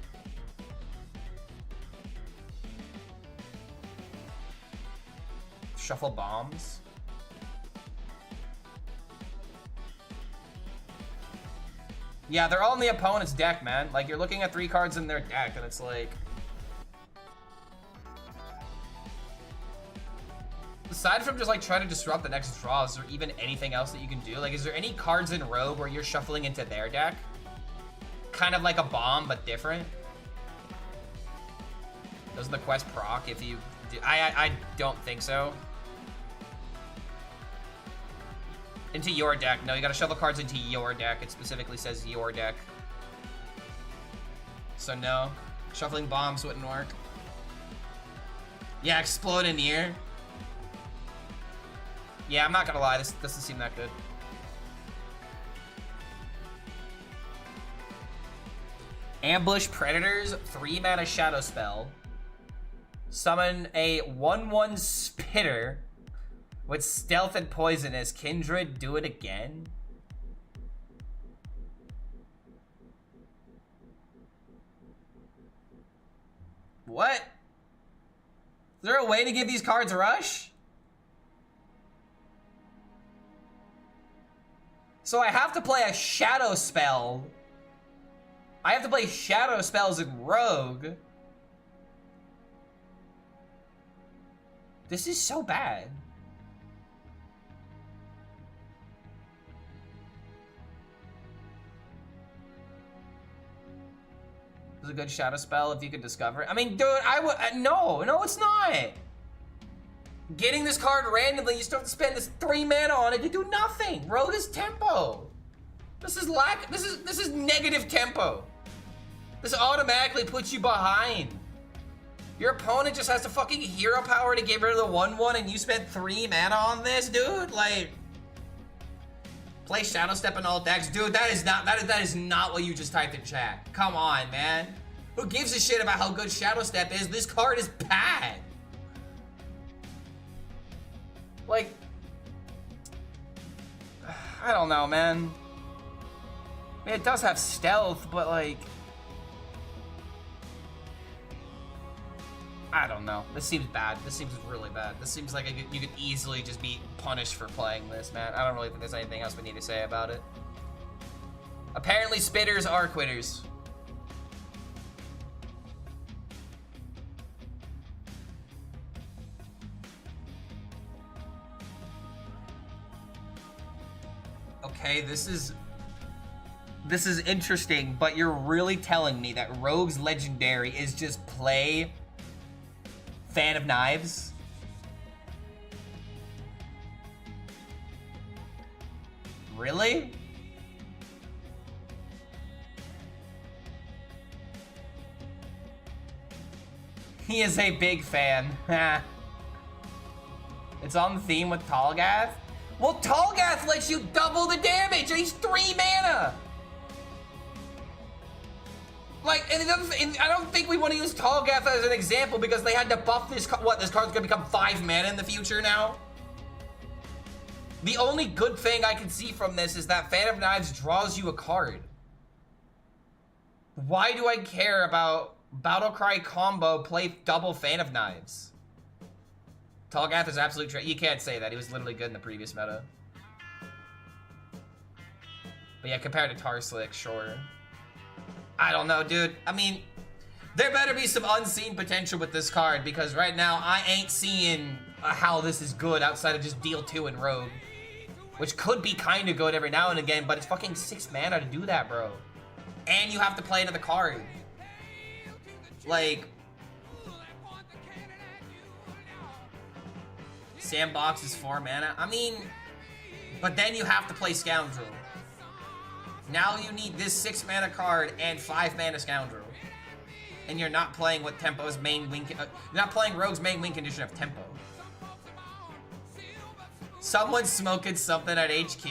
Shuffle bombs. Yeah, they're all in the opponent's deck, man. Like, you're looking at 3 cards in their deck, and it's like... Aside from just, like, trying to disrupt the next draw, is there even anything else that you can do? Like, is there any cards in Rogue where you're shuffling into their deck? Kind of like a bomb, but different? Doesn't the quest proc if you... I don't think so. Into your deck. No, you gotta shuffle cards into your deck. It specifically says your deck. So no. Shuffling bombs wouldn't work. Yeah, explode in here. Yeah, I'm not gonna lie. This doesn't seem that good. Ambush Predators. 3-mana shadow spell. Summon a 1/1 Spitter. With stealth and poisonous, Kindred, do it again? What? Is there a way to give these cards a rush? So I have to play a shadow spell. I have to play shadow spells in Rogue. This is so bad. Is a good shadow spell if you could discover it. I mean, dude, I would... no, it's not. Getting this card randomly, you still have to spend this 3 mana on it to do nothing. Rogue is tempo. This is negative tempo. This automatically puts you behind. Your opponent just has to fucking hero power to get rid of the 1/1 and you spent 3 mana on this, dude? Like... Play Shadow Step in all decks. Dude, that is not what you just typed in chat. Come on, man. Who gives a shit about how good Shadow Step is? This card is bad. Like, I don't know, man. I mean, it does have stealth, but like, I don't know. This seems bad. This seems really bad. This seems like you could easily just be punished for playing this, man. I don't really think there's anything else we need to say about it. Apparently, spitters are quitters. Okay, this is interesting, but you're really telling me that Rogue's Legendary is just play Fan of Knives? Really? He is a big fan. It's on theme with Tallgath? Well, Tallgath lets you double the damage, and he's 3 mana! Like, and I don't think we want to use Tallgath as an example because they had to buff this. What, this card's gonna become 5 mana in the future now? The only good thing I can see from this is that Fan of Knives draws you a card. Why do I care about Battlecry combo play double Fan of Knives? Tallgath is absolute you can't say that. He was literally good in the previous meta. But yeah, compared to Tarslick, sure. I don't know, dude. I mean, there better be some unseen potential with this card because right now I ain't seeing how this is good outside of just deal 2 in Rogue. Which could be kind of good every now and again, but it's fucking 6 mana to do that, bro. And you have to play another card. Like... Sandbox is 4 mana. I mean... But then you have to play Scoundrel. Now you need this 6 mana card and 5 mana Scoundrel. And you're not playing what Tempo's main win... you're not playing Rogue's main win condition of Tempo. Someone's smoking something at HQ.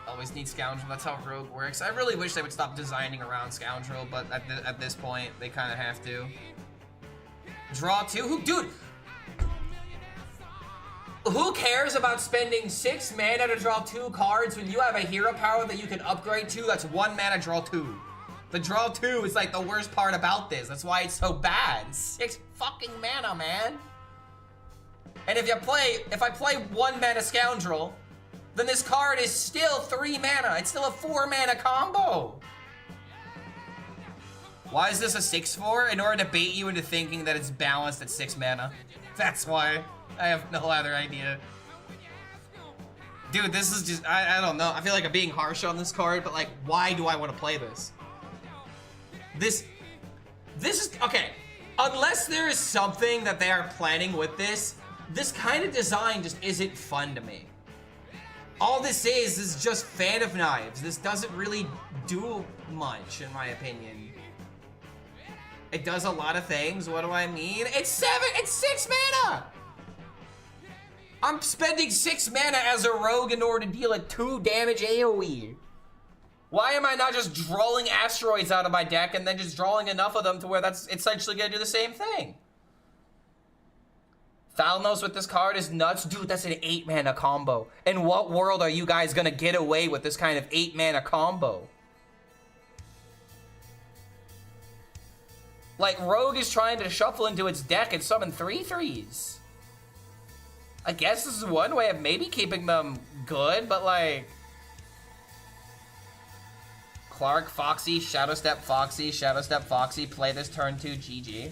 Oh, always need Scoundrel. That's how Rogue works. I really wish they would stop designing around Scoundrel, but at this point, they kind of have to. Draw 2? Dude! Who cares about spending 6 mana to draw 2 cards when you have a hero power that you can upgrade to that's 1 mana, draw 2? The draw 2 is like the worst part about this. That's why it's so bad. 6 fucking mana, man. And if I play 1 mana Scoundrel, then this card is still 3 mana. It's still a 4 mana combo. Why is this a 6/4? In order to bait you into thinking that it's balanced at 6 mana. That's why. I have no other idea. Dude, this is just, I don't know. I feel like I'm being harsh on this card, but like, why do I want to play this? This is, okay. Unless there is something that they are planning with this kind of design just isn't fun to me. All this is just Fan of Knives. This doesn't really do much, in my opinion. It does a lot of things. What do I mean? It's 6 mana! I'm spending 6 mana as a rogue in order to deal a 2 damage AoE. Why am I not just drawing asteroids out of my deck and then just drawing enough of them to where that's essentially gonna do the same thing? Thalnos with this card is nuts. Dude, that's an 8 mana combo. In what world are you guys gonna get away with this kind of 8 mana combo? Like, Rogue is trying to shuffle into its deck and summon 3/3s. I guess this is one way of maybe keeping them good, but like... Clark, Foxy, Shadow Step Foxy, Shadow Step Foxy, play this turn 2, GG.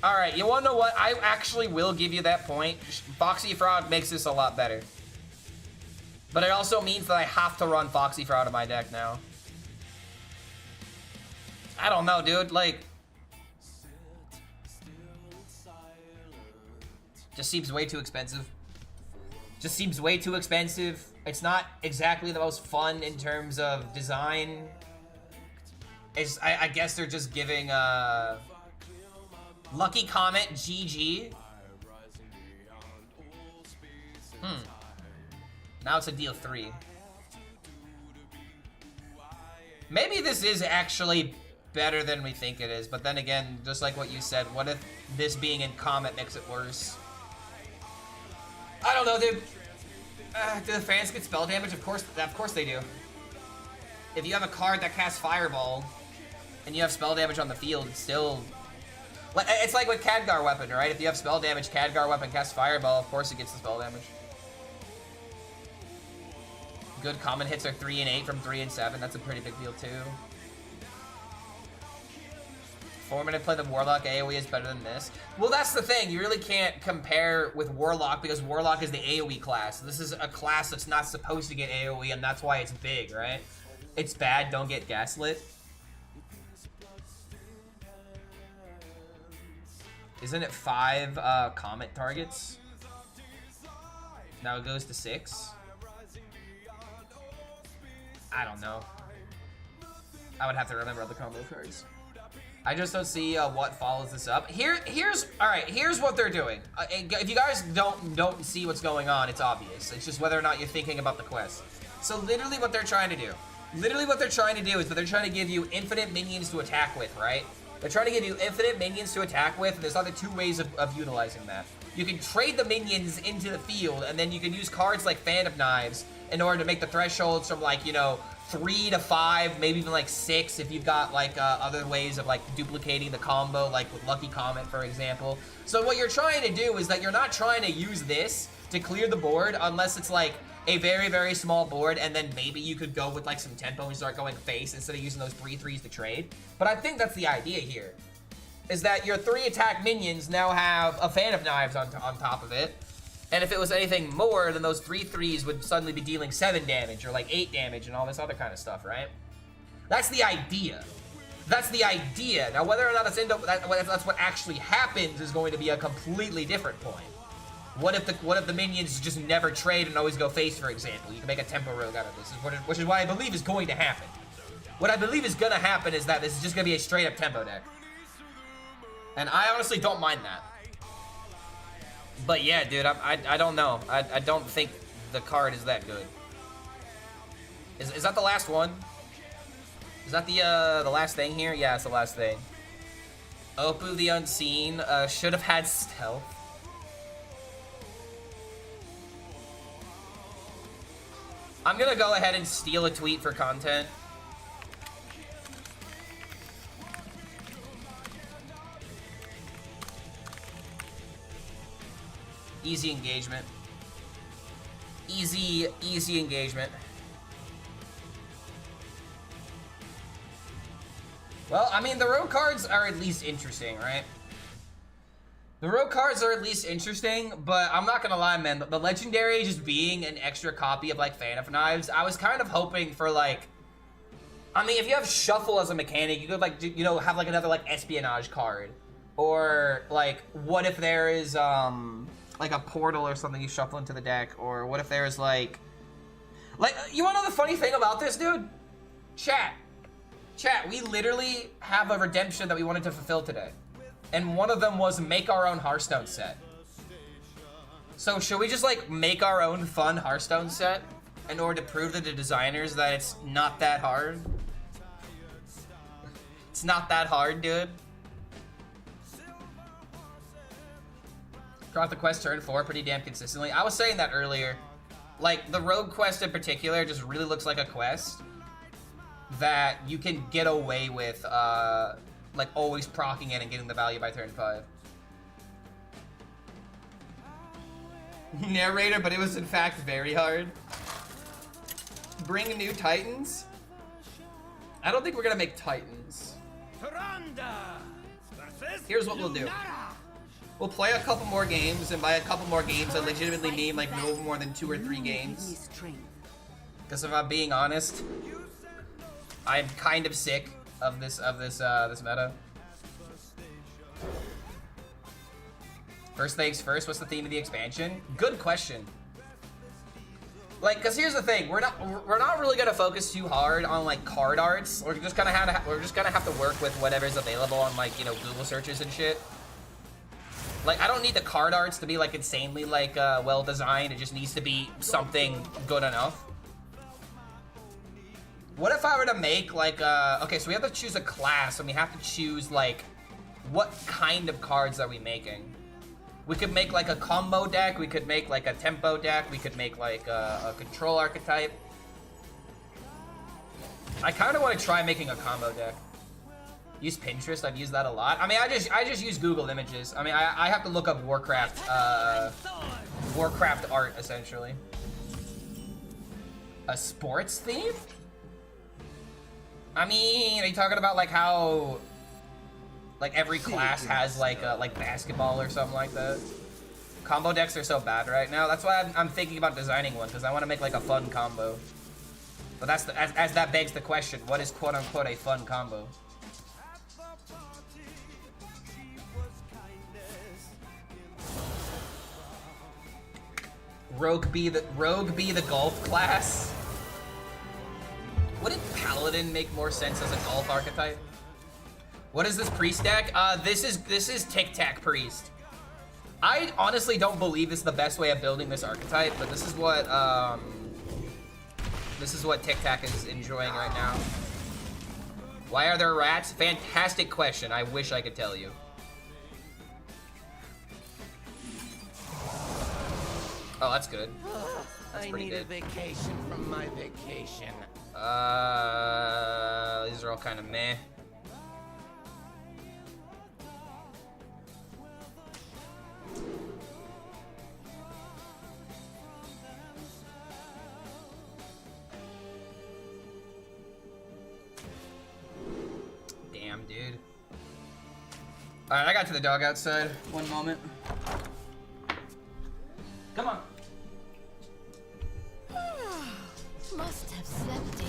Alright, you wanna know what? I actually will give you that point. Foxy Frog makes this a lot better. But it also means that I have to run Foxy Frog out of my deck now. I don't know, dude, like... Just seems way too expensive. Just seems way too expensive. It's not exactly the most fun in terms of design. I guess they're just giving, Lucky Comet, GG. Now it's a deal 3. Maybe this is actually better than we think it is, but then again, just like what you said, what if this being in Comet makes it worse? I don't know, dude. Do the fans get spell damage? Of course they do. If you have a card that casts Fireball, and you have spell damage on the field, it's still... It's like with Khadgar Weapon, right? If you have spell damage, Khadgar Weapon casts Fireball, of course it gets the spell damage. Good common hits are 3 and 8 from 3 and 7. That's a pretty big deal, too. 4-minute play the Warlock AoE is better than this. Well, that's the thing. You really can't compare with Warlock because Warlock is the AoE class. This is a class that's not supposed to get AoE, and that's why it's big, right? It's bad. Don't get gaslit. Isn't it 5 Comet targets? Now it goes to 6. I don't know. I would have to remember other combo cards. I just don't see what follows this up. Here's what they're doing. If you guys don't see what's going on, it's obvious. It's just whether or not you're thinking about the quest. So literally what they're trying to do. Literally what they're trying to do is that they're trying to give you infinite minions to attack with, right? They're trying to give you infinite minions to attack with, and there's other 2 ways of utilizing that. You can trade the minions into the field, and then you can use cards like Fan of Knives in order to make the thresholds from, like, you know, 3 to 5, maybe even like 6 if you've got like other ways of like duplicating the combo, like with Lucky Comet, for example. So what you're trying to do is that you're not trying to use this to clear the board unless it's like a very, very small board, and then maybe you could go with like some tempo and start going face instead of using those 3/3s to trade. But I think that's the idea here, is that your 3 attack minions now have a Fan of Knives on top of it. And if it was anything more, then those 3/3s would suddenly be dealing 7 damage or like 8 damage and all this other kind of stuff, right? That's the idea. That's the idea. Now, whether or not that's what actually happens is going to be a completely different point. What if the minions just never trade and always go face, for example? You can make a tempo rogue out of this, which is what I believe is going to happen. What I believe is going to happen is that this is just going to be a straight-up tempo deck. And I honestly don't mind that. But yeah, dude, I don't know. I don't think the card is that good. Is that the last one? Is that the last thing here? Yeah, it's the last thing. Opu the Unseen should have had stealth. I'm gonna go ahead and steal a tweet for content. Easy engagement. Easy engagement. Well, I mean, the rogue cards are at least interesting, right? The rogue cards are at least interesting, but I'm not gonna lie, man. The legendary just being an extra copy of, like, Fan of Knives, I was kind of hoping for, like... I mean, if you have Shuffle as a mechanic, you could, like, you know, have, like, another, like, espionage card. Or, like, what if there is, like a portal or something you shuffle into the deck, or what if there's like, you wanna know the funny thing about this, dude? Chat, we literally have a redemption that we wanted to fulfill today. And one of them was make our own Hearthstone set. So should we just like make our own fun Hearthstone set in order to prove to the designers that it's not that hard? It's not that hard, dude. Drop the quest turn 4 pretty damn consistently. I was saying that earlier. Like, the rogue quest in particular just really looks like a quest that you can get away with, like, always proccing it and getting the value by turn 5. Narrator, but it was in fact very hard. Bring new Titans? I don't think we're gonna make Titans. Here's what we'll do. We'll play a couple more games, and by a couple more games, I legitimately mean like no more than 2 or 3 games. Because if I'm being honest, I'm kind of sick of this meta. First things first, what's the theme of the expansion? Good question. Like, cause here's the thing, we're not really gonna focus too hard on like card arts. We're just gonna have to work with whatever's available on like, you know, Google searches and shit. Like, I don't need the card arts to be, like, insanely, like, well-designed. It just needs to be something good enough. What if I were to make, like, okay, so we have to choose a class, and we have to choose, like, what kind of cards are we making? We could make, like, a combo deck. We could make, like, a tempo deck. We could make, like, a control archetype. I kind of want to try making a combo deck. Use Pinterest, I've used that a lot. I mean, I just use Google Images. I mean, I have to look up Warcraft art, essentially. A sports theme? I mean, are you talking about, like, how, like, every class has, like basketball or something like that? Combo decks are so bad right now. That's why I'm thinking about designing one, because I want to make, like, a fun combo. But that's as that begs the question, what is, quote-unquote, a fun combo? Rogue be the golf class. Wouldn't Paladin make more sense as a golf archetype? What is this priest deck? This is Tic Tac Priest. I honestly don't believe this is the best way of building this archetype, but this is what Tic Tac is enjoying right now. Why are there rats? Fantastic question. I wish I could tell you. Oh, that's good. That's pretty good. I need a vacation from my vacation. These are all kind of meh. Damn, dude. Alright, I got to the dog outside. One moment. Come on. Must have slept in.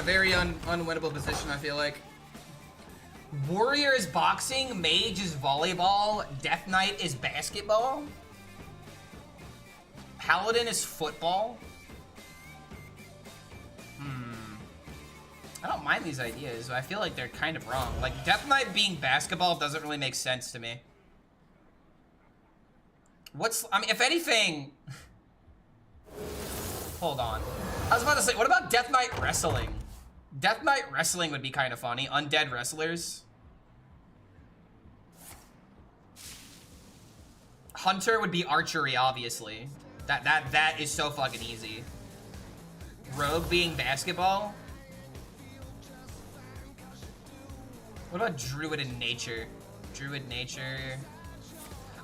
very unwinnable position, I feel like. Warrior is boxing, Mage is volleyball, Death Knight is basketball, Paladin is football. I don't mind these ideas, but I feel like they're kind of wrong. Like, Death Knight being basketball doesn't really make sense to me. I mean, if anything... Hold on. I was about to say, what about Death Knight wrestling? Death Knight wrestling would be kind of funny. Undead wrestlers. Hunter would be archery, obviously. That is so fucking easy. Rogue being basketball. What about Druid in nature? Druid nature.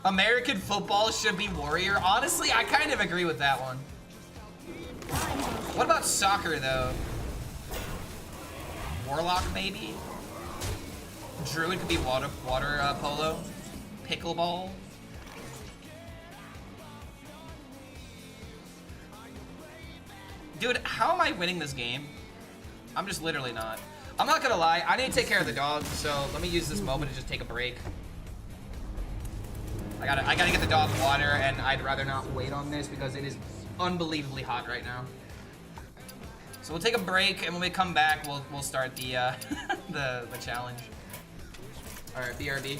American football should be warrior. Honestly, I kind of agree with that one. What about soccer, though? Warlock, maybe? Druid could be water polo. Pickleball. Dude, how am I winning this game? I'm just literally not. I'm not gonna lie, I need to take care of the dog, so let me use this moment to just take a break. I gotta get the dog water, and I'd rather not wait on this because it is unbelievably hot right now. So we'll take a break, and when we come back, we'll start the the challenge. All right, BRB.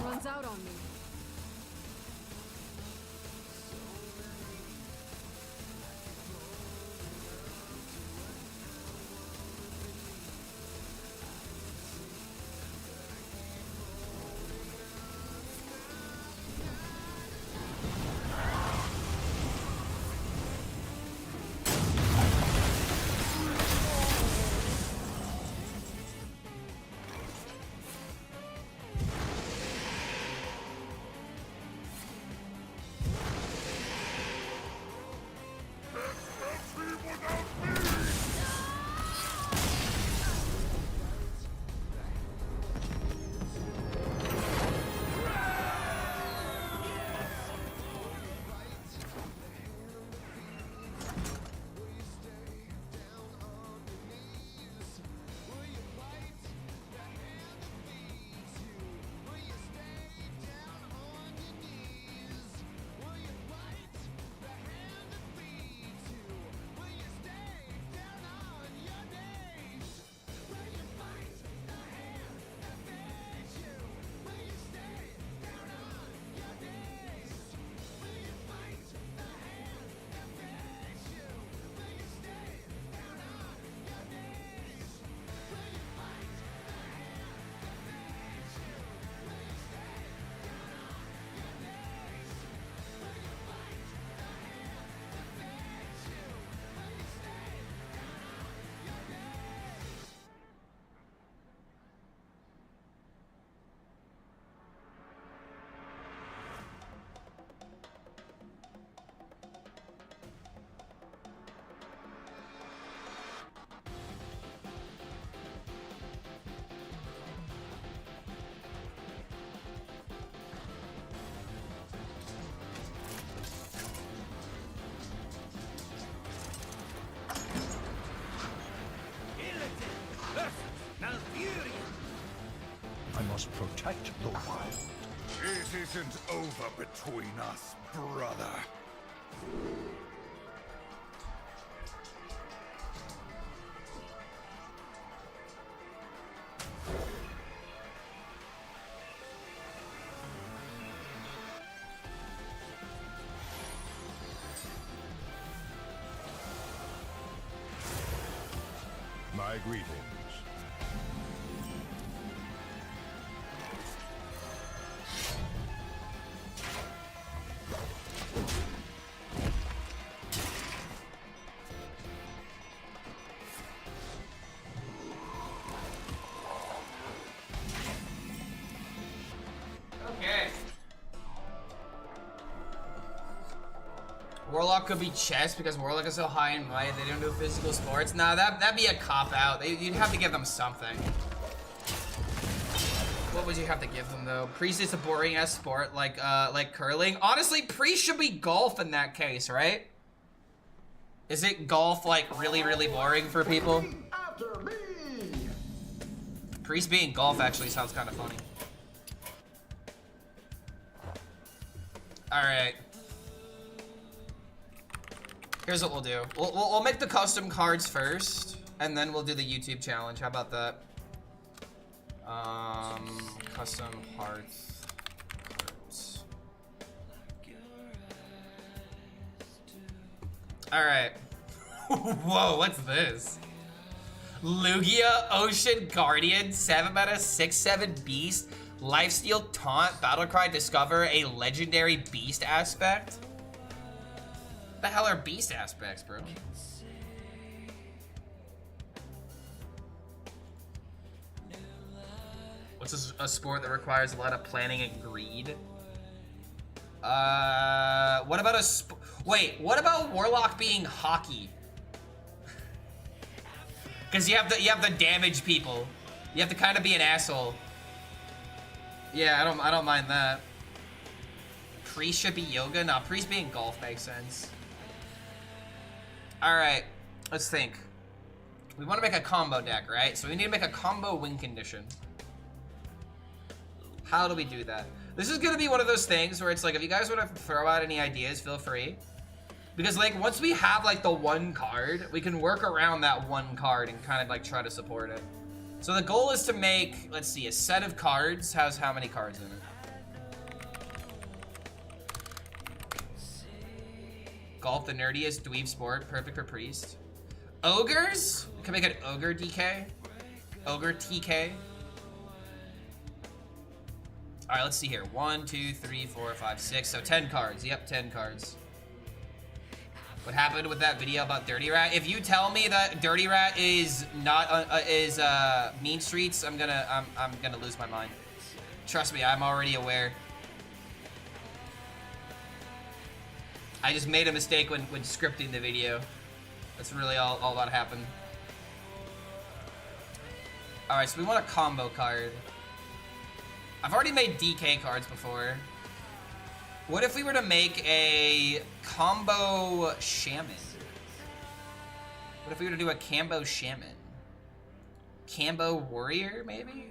Runs out on me. I must protect the wild. It isn't over between us, brother. My greetings. Warlock could be chess because Warlock is so high in might. They don't do physical sports. Nah, that'd be a cop out. You'd have to give them something. What would you have to give them though? Priest is a boring ass sport like curling. Honestly, Priest should be golf in that case, right? Is it golf like really boring for people? Priest being golf actually sounds kind of funny. All right. Here's what we'll do. We'll make the custom cards first, and then we'll do the YouTube challenge. How about that? Custom hearts. All right. Whoa, what's this? Lugia, Ocean Guardian, 7 mana, 6/7 beast, Lifesteal, Taunt, Battlecry, Discover, a legendary beast aspect. What the hell are beast aspects, bro? What's a sport that requires a lot of planning and greed? What about wait, what about Warlock being hockey? Because you have to damage people. You have to kind of be an asshole. Yeah, I don't mind that. Priest should be yoga? Nah, Priest being golf makes sense. Alright, let's think. We want to make a combo deck, right? So we need to make a combo win condition. How do we do that? This is gonna be one of those things where it's like, if you guys want to throw out any ideas, feel free. Because like, once we have like the one card, we can work around that one card and kind of like try to support it. So the goal is to make, let's see, a set of cards has how many cards in it? Golf, the nerdiest dweeb sport, perfect for Priest. Ogres? We can make an Ogre DK. Ogre TK. All right, let's see here. 1, 2, 3, 4, 5, 6. So 10 cards. Yep, 10 cards. What happened with that video about Dirty Rat? If you tell me that Dirty Rat is not Mean Streets, I'm gonna lose my mind. Trust me, I'm already aware. I just made a mistake when scripting the video. That's really all that happened. All right, so we want a combo card. I've already made DK cards before. What if we were to make a combo shaman? What if we were to do a combo shaman? Combo warrior, maybe?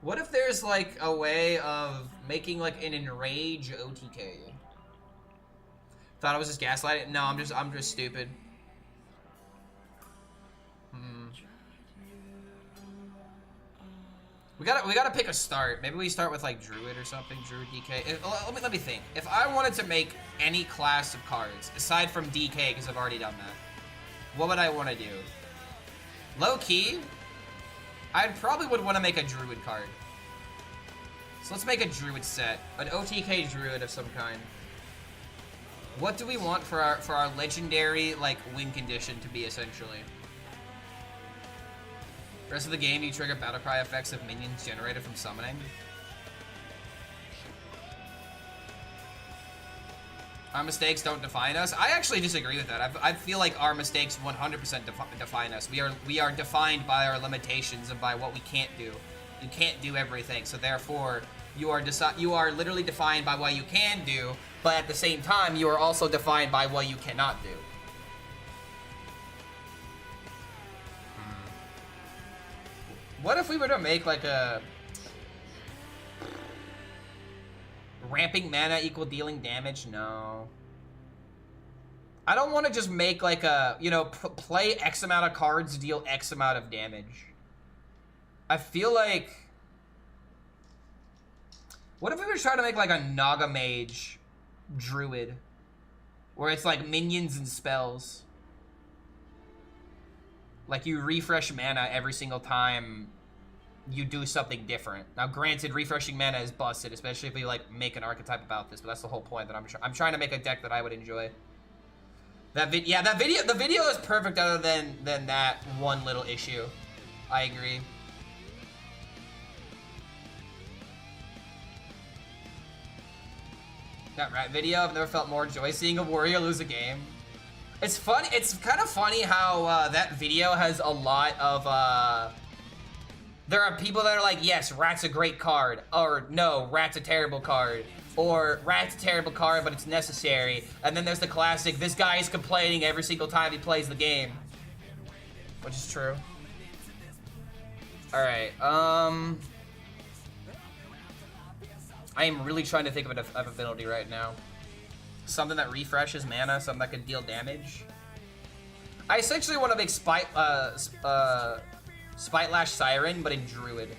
What if there's like a way of making like an enrage OTK? Thought I was just gaslighting? No, I'm just stupid. We gotta pick a start. Maybe we start with like Druid or something. Druid DK. Let me think. If I wanted to make any class of cards aside from DK, because I've already done that, what would I want to do? Low key, I probably would want to make a Druid card. So let's make a Druid set, an OTK Druid of some kind. What do we want for our legendary like win condition to be essentially? Rest of the game, you trigger battlecry effects of minions generated from summoning. Our mistakes don't define us. I actually disagree with that. I feel like our mistakes 100% define us. We are defined by our limitations and by what we can't do. You can't do everything, so therefore you are literally defined by what you can do, but at the same time you are also defined by what you cannot do. What if we were to make like a ramping mana equal dealing damage? No. I don't want to just make like a, you know, play X amount of cards, deal X amount of damage. I feel like... What if we were trying to make like a Naga Mage Druid? Where it's like minions and spells. Like you refresh mana every single time you do something different. Now, granted, refreshing mana is busted, especially if we like make an archetype about this. But that's the whole point. That I'm trying to make a deck that I would enjoy. The video is perfect, other than that one little issue. I agree. That rat video, I've never felt more joy seeing a warrior lose a game. It's fun. It's kind of funny how that video has a lot of. There are people that are like, yes, rat's a great card, or no, rat's a terrible card, or rat's a terrible card, but it's necessary. And then there's the classic, this guy is complaining every single time he plays the game, which is true. All right. I am really trying to think of an ability right now. Something that refreshes mana, something that can deal damage. I essentially want to make Spite Lash Siren, but in Druid.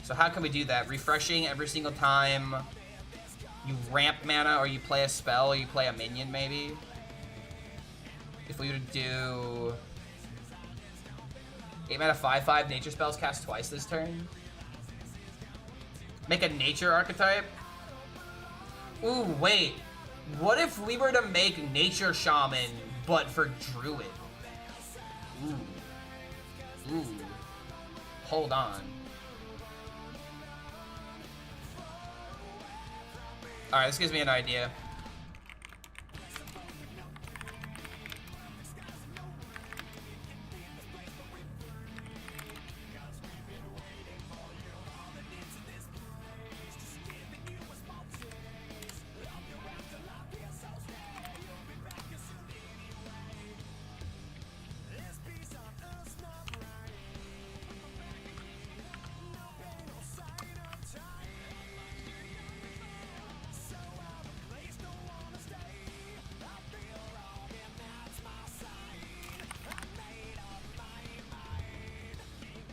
So how can we do that? Refreshing every single time you ramp mana, or you play a spell, or you play a minion, maybe? If we were to do 8 mana 5/5 nature spells cast twice this turn. Make a nature archetype. Ooh, wait. What if we were to make nature shaman, but for druid? Ooh. Ooh. Hold on. Alright, this gives me an idea.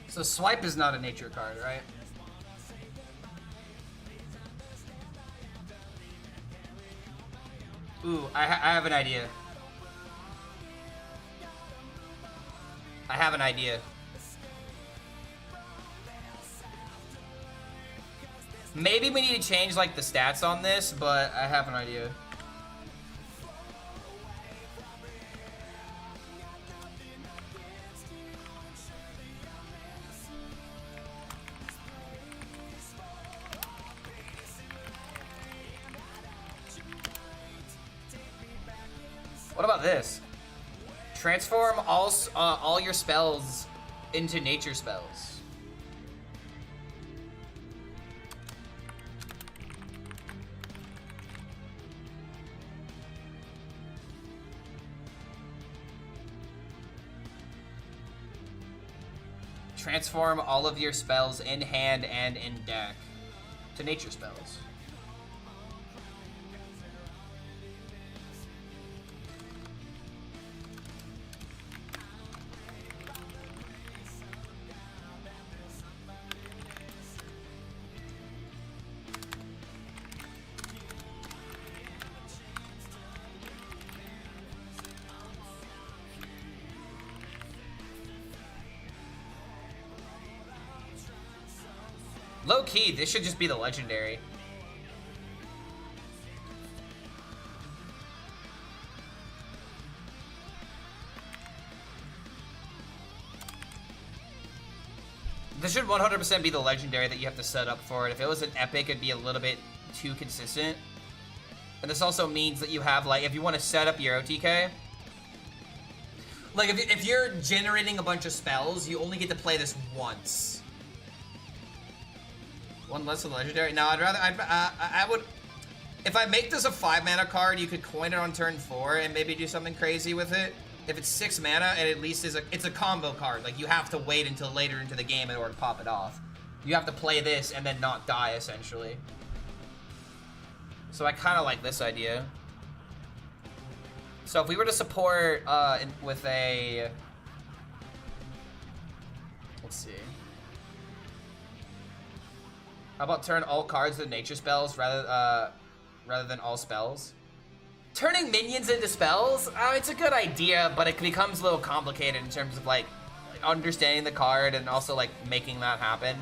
So swipe is not a nature card, right? Ooh, I have an idea. I have an idea. Maybe we need to change like the stats on this, but I have an idea. What about this? Transform all your spells into nature spells. Transform all of your spells in hand and in deck to nature spells. Low key, this should just be the legendary. This should 100% be the legendary that you have to set up for it. If it was an epic, it'd be a little bit too consistent. And this also means that you have, like, if you want to set up your OTK, like, if you're generating a bunch of spells, you only get to play this once. One less of the legendary? No, I would, if I make this a 5 mana card, you could coin it on turn 4 and maybe do something crazy with it. If it's 6 mana, it at least is it's a combo card. Like, you have to wait until later into the game in order to pop it off. You have to play this and then not die, essentially. So I kind of like this idea. So if we were to support with a, let's see. How about turn all cards into nature spells rather than all spells? Turning minions into spells? It's a good idea, but it becomes a little complicated in terms of like understanding the card and also like making that happen.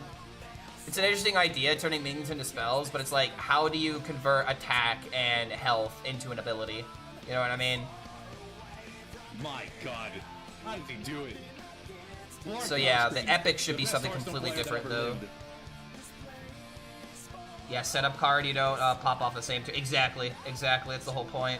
It's an interesting idea, turning minions into spells, but it's like, how do you convert attack and health into an ability? You know what I mean? My God, how did he do it? So yeah, the epic should be something completely different though. Yeah, setup card, you don't pop off the same. Exactly, exactly. That's the whole point.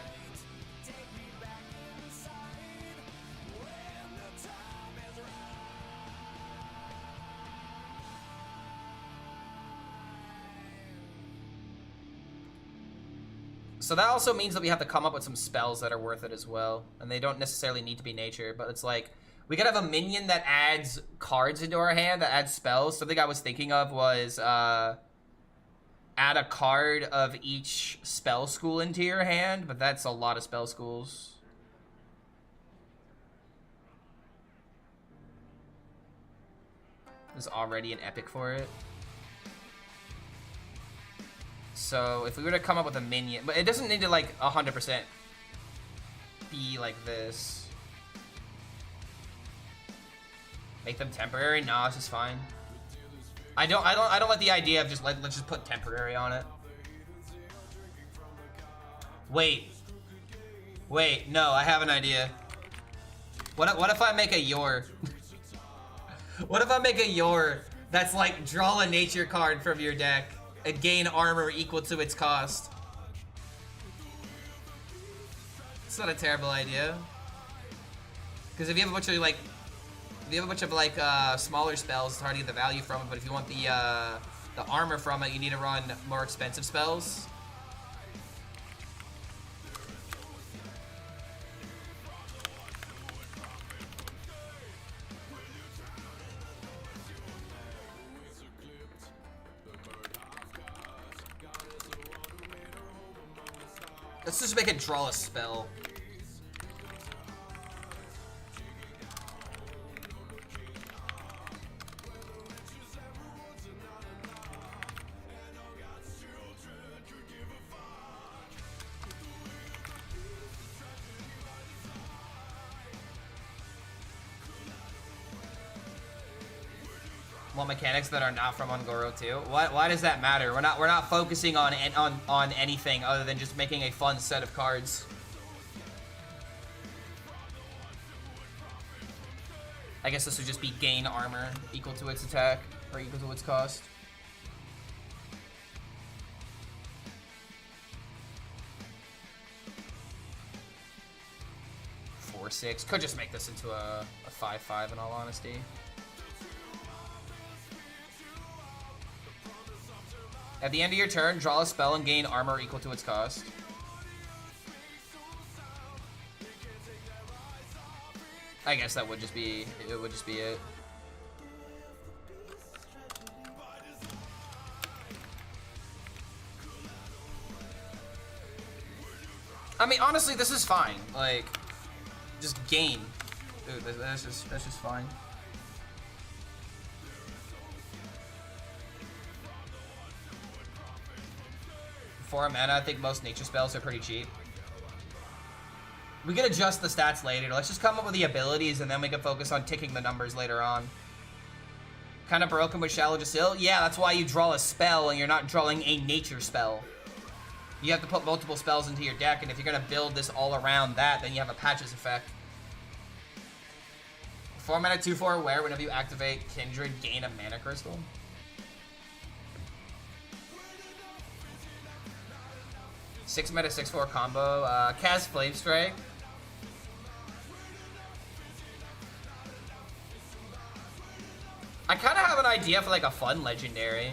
So that also means that we have to come up with some spells that are worth it as well. And they don't necessarily need to be nature, but it's like, we could have a minion that adds cards into our hand, that adds spells. Something I was thinking of was, add a card of each spell school into your hand, but that's a lot of spell schools. There's already an epic for it. So if we were to come up with a minion, but it doesn't need to like 100% be like this. Make them temporary? No, it's just fine. I don't like the idea of just let's just put temporary on it. Wait, no, I have an idea. What if I make a Yor? What if I make a Yor that's like draw a nature card from your deck and gain armor equal to its cost? It's not a terrible idea. Because if you have a bunch of like, smaller spells, it's hard to get the value from it. But if you want the armor from it, you need to run more expensive spells. Let's just make it draw a spell. Well, mechanics that are not from Ungoro too. Why does that matter? We're not focusing on anything other than just making a fun set of cards. I guess this would just be gain armor equal to its attack or equal to its cost. Four, 6. Could just make this into a 5/5 in all honesty. At the end of your turn, draw a spell and gain armor equal to its cost. I guess that would just be it. I mean, honestly, this is fine. Like, just gain. Dude, that's just fine. For mana, I think most nature spells are pretty cheap. We can adjust the stats later. Let's just come up with the abilities and then we can focus on ticking the numbers later on. Kind of broken with Shallow Jasil? Yeah, that's why you draw a spell and you're not drawing a nature spell. You have to put multiple spells into your deck, and if you're going to build this all around that, then you have a patches effect. 4 mana 2/4 aware. Whenever you activate Kindred, gain a mana crystal. 6 mana 6/4 combo. Cast Flame Strike. I kind of have an idea for like a fun legendary.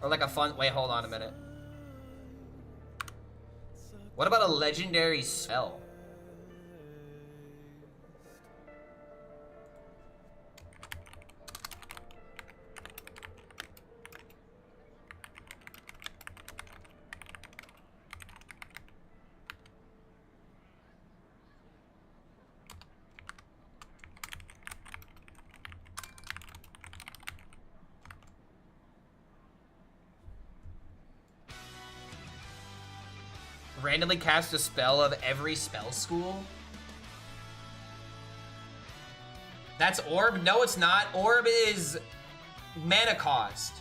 Or like a fun... Wait, hold on a minute. What about a legendary spell? Randomly cast a spell of every spell school? That's Orb? No, it's not. Orb is mana cost.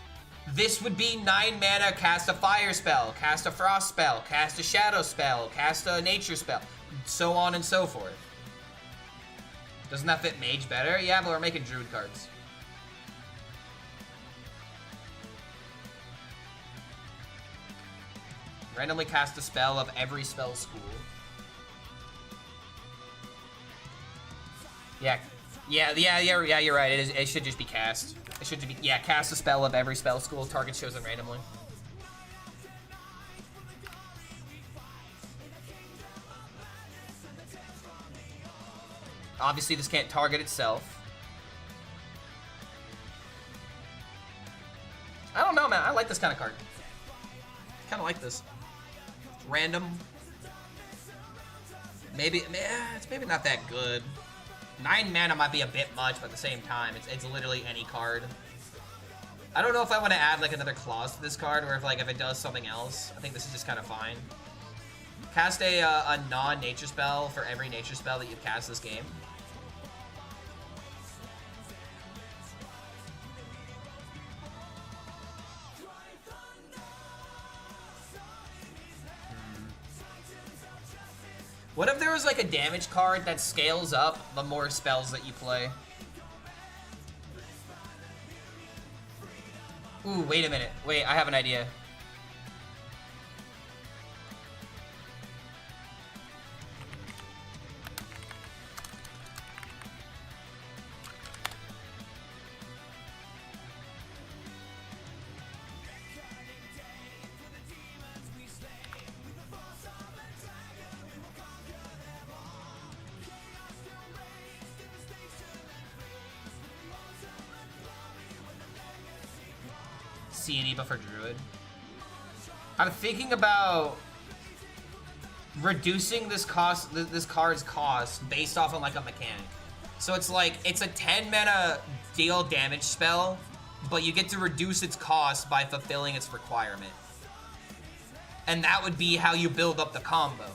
This would be 9 mana, cast a fire spell, cast a frost spell, cast a shadow spell, cast a nature spell, so on and so forth. Doesn't that fit mage better? Yeah, but we're making druid cards. Randomly cast a spell of every spell school. Yeah, you're right. It should just be cast. It should just be, yeah, cast a spell of every spell school. Target chosen randomly. Obviously, this can't target itself. I don't know, man. I like this kind of card. Kind of like this. Random. Maybe, it's maybe not that good. 9 mana might be a bit much, but at the same time, it's literally any card. I don't know if I want to add like another clause to this card, or if it does something else. I think this is just kind of fine. Cast a non-nature spell for every nature spell that you cast this game. What if there was like a damage card that scales up the more spells that you play? Ooh, wait a minute. Wait, I have an idea. Aniba for Druid. I'm thinking about reducing this card's cost based off of like a mechanic. So it's like, it's a 10 mana deal damage spell, but you get to reduce its cost by fulfilling its requirement. And that would be how you build up the combo.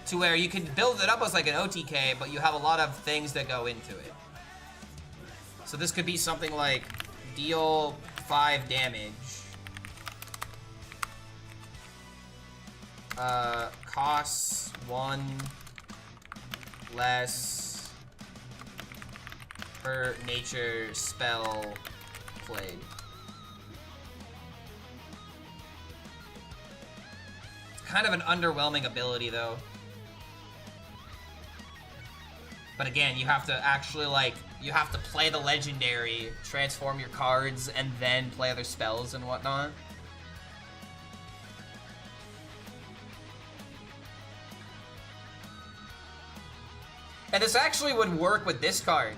To where you can build it up as like an OTK, but you have a lot of things that go into it. So this could be something like deal 5 damage. Costs 1 less per nature spell played. It's kind of an underwhelming ability though. But again, you have to actually like, you have to play the legendary, transform your cards, and then play other spells and whatnot. And this actually would work with this card.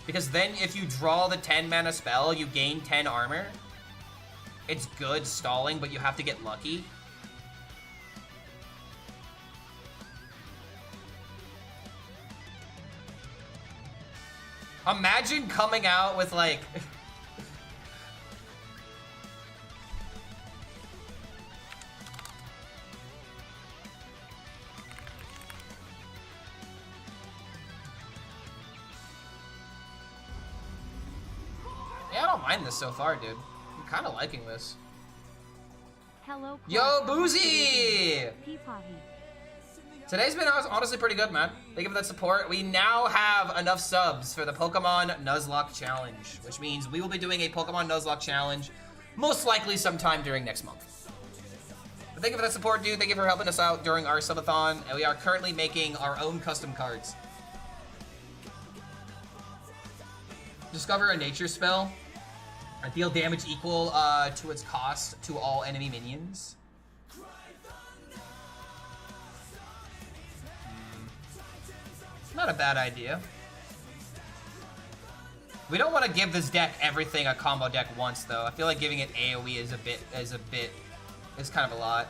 Because then if you draw the 10 mana spell, you gain 10 armor. It's good stalling, but you have to get lucky. Imagine coming out with like... Yeah, I don't mind this so far, dude. I'm kind of liking this. Hello. Yo, Boozy! Today's been honestly pretty good, man. Thank you for that support. We now have enough subs for the Pokemon Nuzlocke Challenge, which means we will be doing a Pokemon Nuzlocke Challenge most likely sometime during next month. But thank you for that support, dude. Thank you for helping us out during our subathon, and we are currently making our own custom cards. Discover a nature spell. Deal damage equal to its cost to all enemy minions. Not a bad idea. We don't want to give this deck everything a combo deck once, though. I feel like giving it AoE is kind of a lot.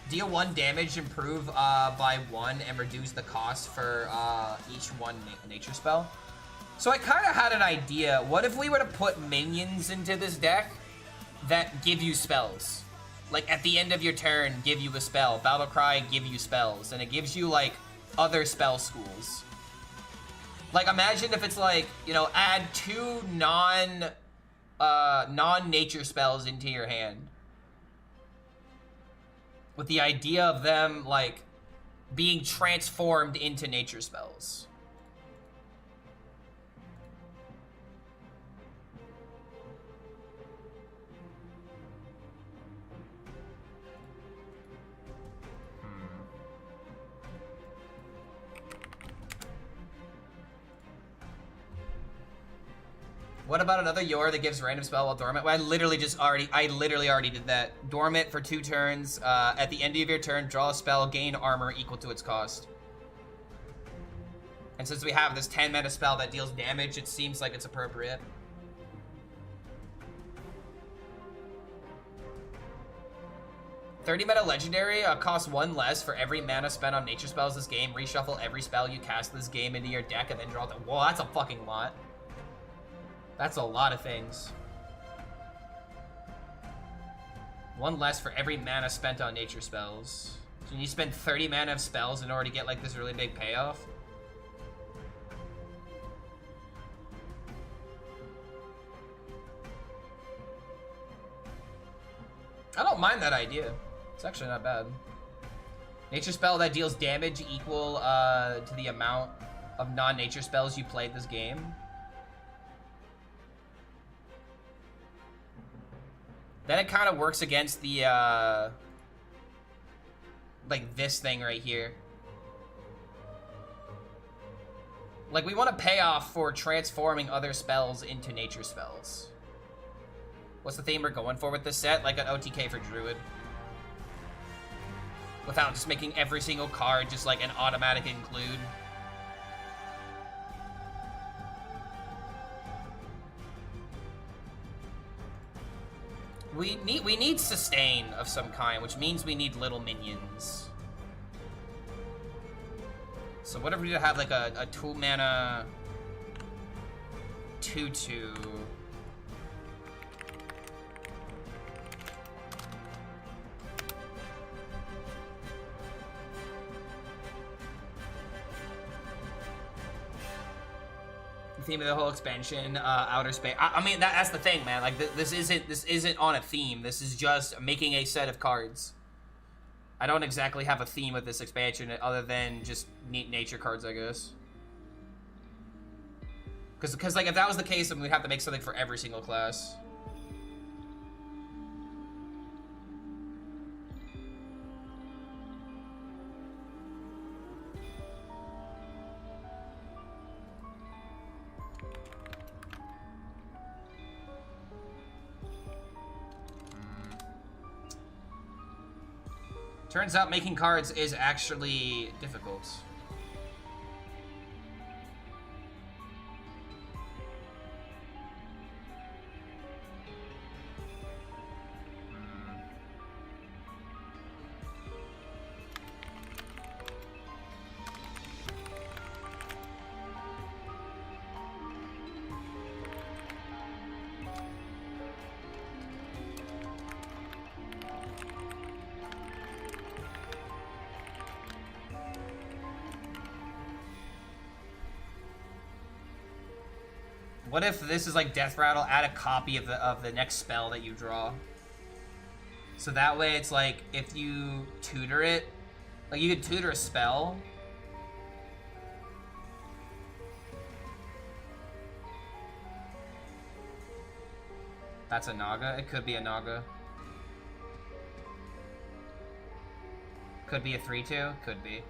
Deal 1 damage, improve by 1, and reduce the cost for each one nature spell. So I kind of had an idea. What if we were to put minions into this deck that give you spells? Like, at the end of your turn, give you a spell. Battle Cry, give you spells. And it gives you, like, other spell schools. Like, imagine if it's like, you know, add 2 non-nature spells into your hand. With the idea of them, like, being transformed into nature spells. What about another Yor that gives random spell while dormant? Well, I literally already did that. Dormant for 2 turns. At the end of your turn, draw a spell, gain armor equal to its cost. And since we have this 10 mana spell that deals damage, it seems like it's appropriate. $30 mana legendary costs 1 less for every mana spent on nature spells this game. Reshuffle every spell you cast this game into your deck and then draw them. Whoa, that's a fucking lot. That's a lot of things. 1 less for every mana spent on nature spells. So you spend 30 mana of spells in order to get like this really big payoff. I don't mind that idea. It's actually not bad. Nature spell that deals damage equal to the amount of non-nature spells you played this game. Then it kind of works against the, like this thing right here. Like, we want to pay off for transforming other spells into nature spells. What's the theme we're going for with this set? Like an OTK for Druid. Without just making every single card just like an automatic include. We need sustain of some kind, which means we need little minions. So what if we have like a 2 mana 2/2? Theme of the whole expansion, outer space. I mean, that's the thing, man. Like, this isn't on a theme. This is just making a set of cards. I don't exactly have a theme with this expansion other than just neat nature cards, I guess. Because like, if that was the case, then we'd have to make something for every single class. Turns out making cards is actually difficult. What if this is like Death Rattle, add a copy of the next spell that you draw? So that way it's like, if you tutor it, like you could tutor a spell. That's a Naga? It could be a Naga. Could be a 3/2? Could be.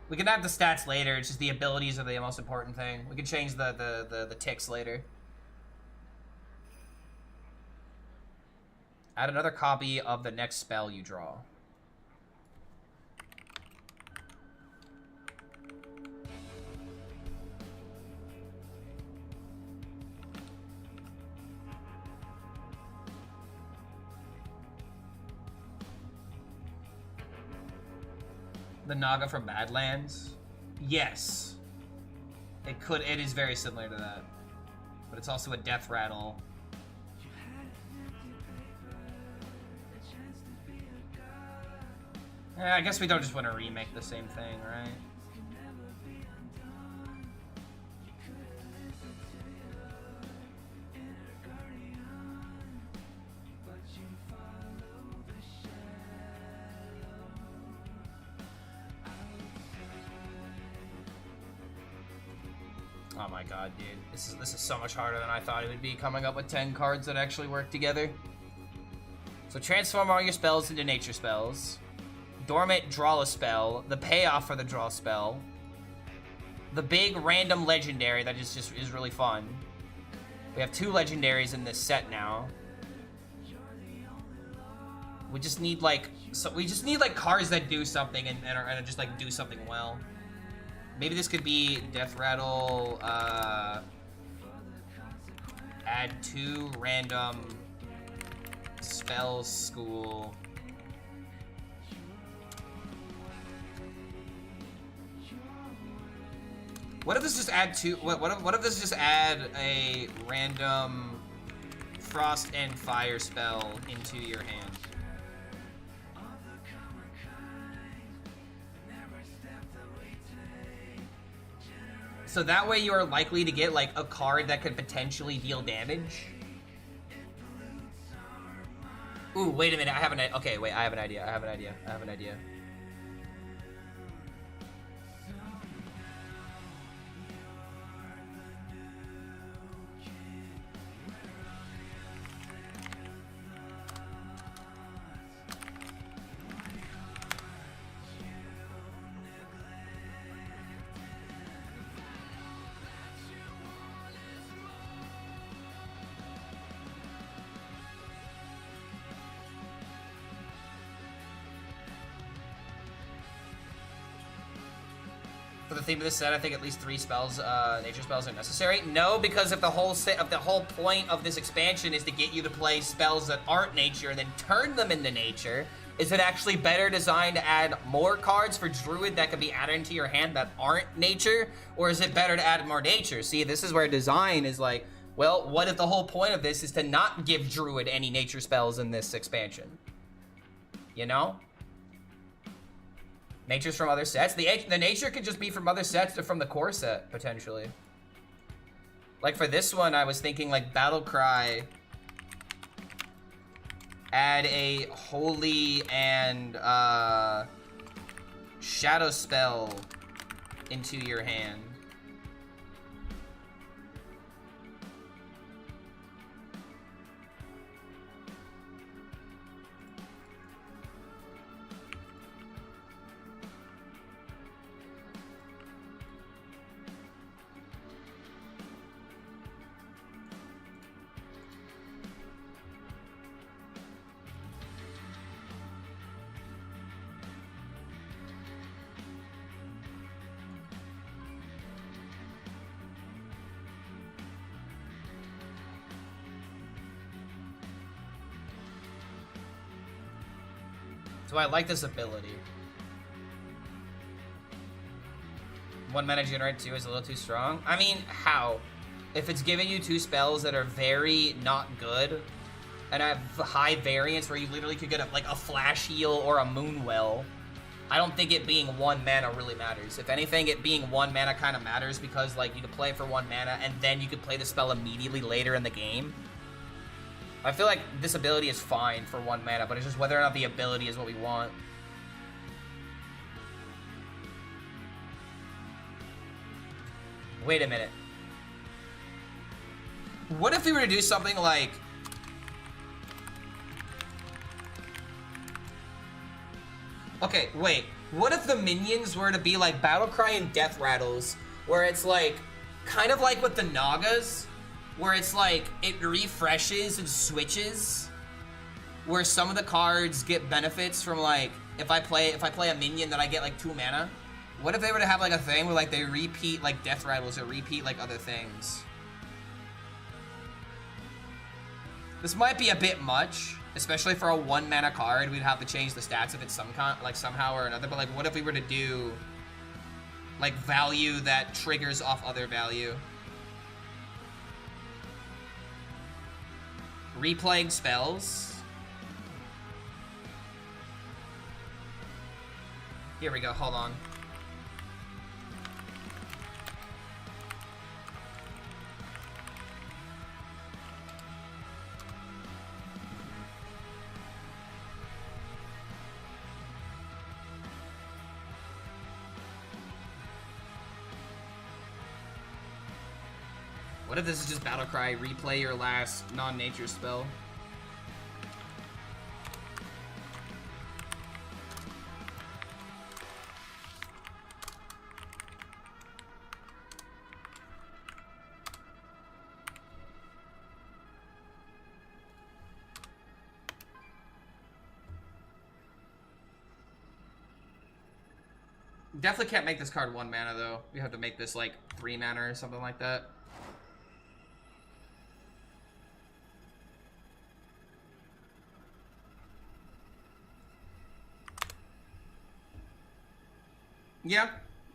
We can add the stats later, it's just the abilities are the most important thing. We can change the ticks later. Add another copy of the next spell you draw. The Naga from Badlands? Yes. It is very similar to that. But it's also a Death Rattle. I guess we don't just want to remake the same thing, right? Oh my god, dude. This is so much harder than I thought it would be, coming up with 10 cards that actually work together. So transform all your spells into nature spells. Dormant, draw a spell. The payoff for the draw spell. The big random legendary that is really fun. We have 2 legendaries in this set now. We just need like cards that do something and just like do something well. Maybe this could be Death Rattle. Add 2 random spell school. What if this just add 2? What if this just add a random frost and fire spell into your hand? So that way you are likely to get like a card that could potentially deal damage. Ooh, wait a minute. I have an idea. Okay, wait. I have an idea. For the theme of this set, I think at least 3 spells, nature spells are necessary. No, because if the whole point of this expansion is to get you to play spells that aren't nature and then turn them into nature, is it actually better designed to add more cards for Druid that could be added into your hand that aren't nature, or is it better to add more nature? See, this is where design is like, well, what if the whole point of this is to not give Druid any nature spells in this expansion? You know? Nature's from other sets. The nature could just be from other sets or from the core set, potentially. Like for this one, I was thinking like Battle Cry. Add a Holy and Shadow spell into your hand. So I like this ability. 1 mana generate 2 is a little too strong. I mean, how? If it's giving you 2 spells that are very not good and have high variance where you literally could get like a Flash Heal or a Moonwell, I don't think it being 1 mana really matters. If anything, it being 1 mana kind of matters because like you could play it for 1 mana and then you could play the spell immediately later in the game. I feel like this ability is fine for 1 mana, but it's just whether or not the ability is what we want. Wait a minute. What if we were to do something like... Okay, wait. What if the minions were to be like Battlecry and Death Rattles, where it's like, kind of like with the Nagas, where it's like, it refreshes and switches, where some of the cards get benefits from like, if I play a minion that I get like 2 mana. What if they were to have like a thing where like they repeat like Death Rattles or repeat like other things? This might be a bit much, especially for a 1 mana card. We'd have to change the stats of it somehow or another, but like what if we were to do like value that triggers off other value? Replaying spells. Here we go, hold on. What if this is just Battlecry, replay your last non-nature spell? Definitely can't make this card 1 mana though. We have to make this like 3 mana or something like that. Yeah,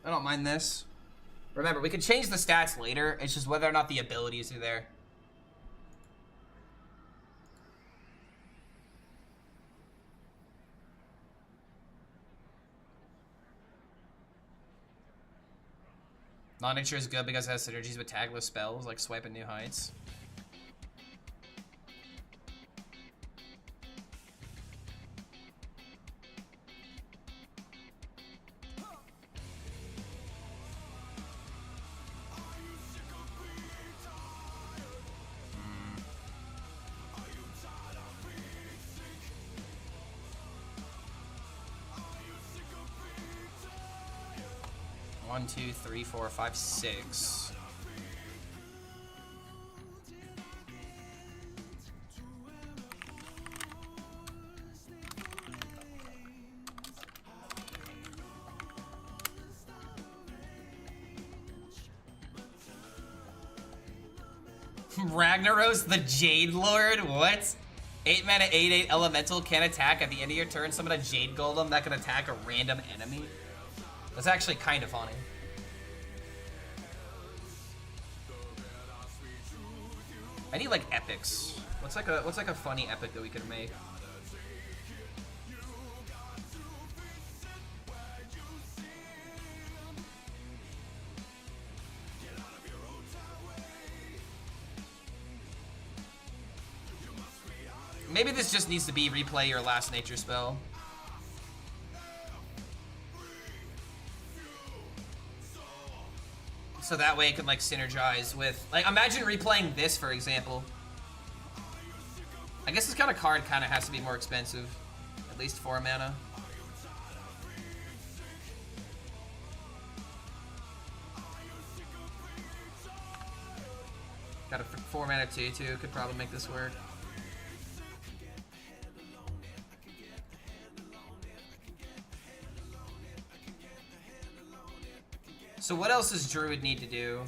I don't mind this. Remember, we can change the stats later. It's just whether or not the abilities are there. Non-nature is good because it has synergies with tagless spells, like Swipe and New Heights. One, two, three, four, five, six. Ragnaros the Jade Lord? What? 8 mana, 8/8 elemental can attack at the end of your turn. Summon a Jade Golem that can attack a random enemy. That's actually kind of funny. I need like epics. What's like a funny epic that we could make? Maybe this just needs to be replay your last nature spell. So that way it can like synergize with, like, imagine replaying this, for example. I guess this kind of card kind of has to be more expensive. At least 4 mana. Got a 4 mana 2/2, could probably make this work. So what else does Druid need to do?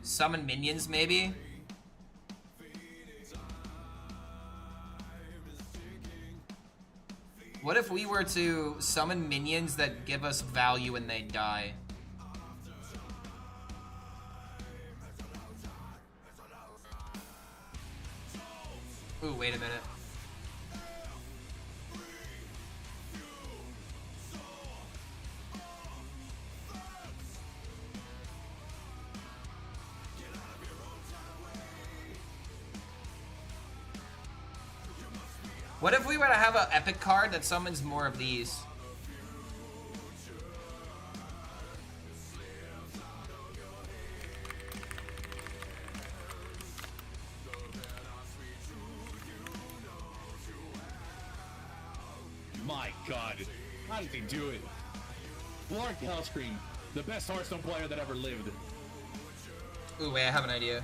Summon minions, maybe? What if we were to summon minions that give us value when they die? Ooh, wait a minute. What if we were to have an epic card that summons more of these? My God, how did he do it? Lark HELLSCREAM, the best Hearthstone player that ever lived. Ooh, wait, I have an idea.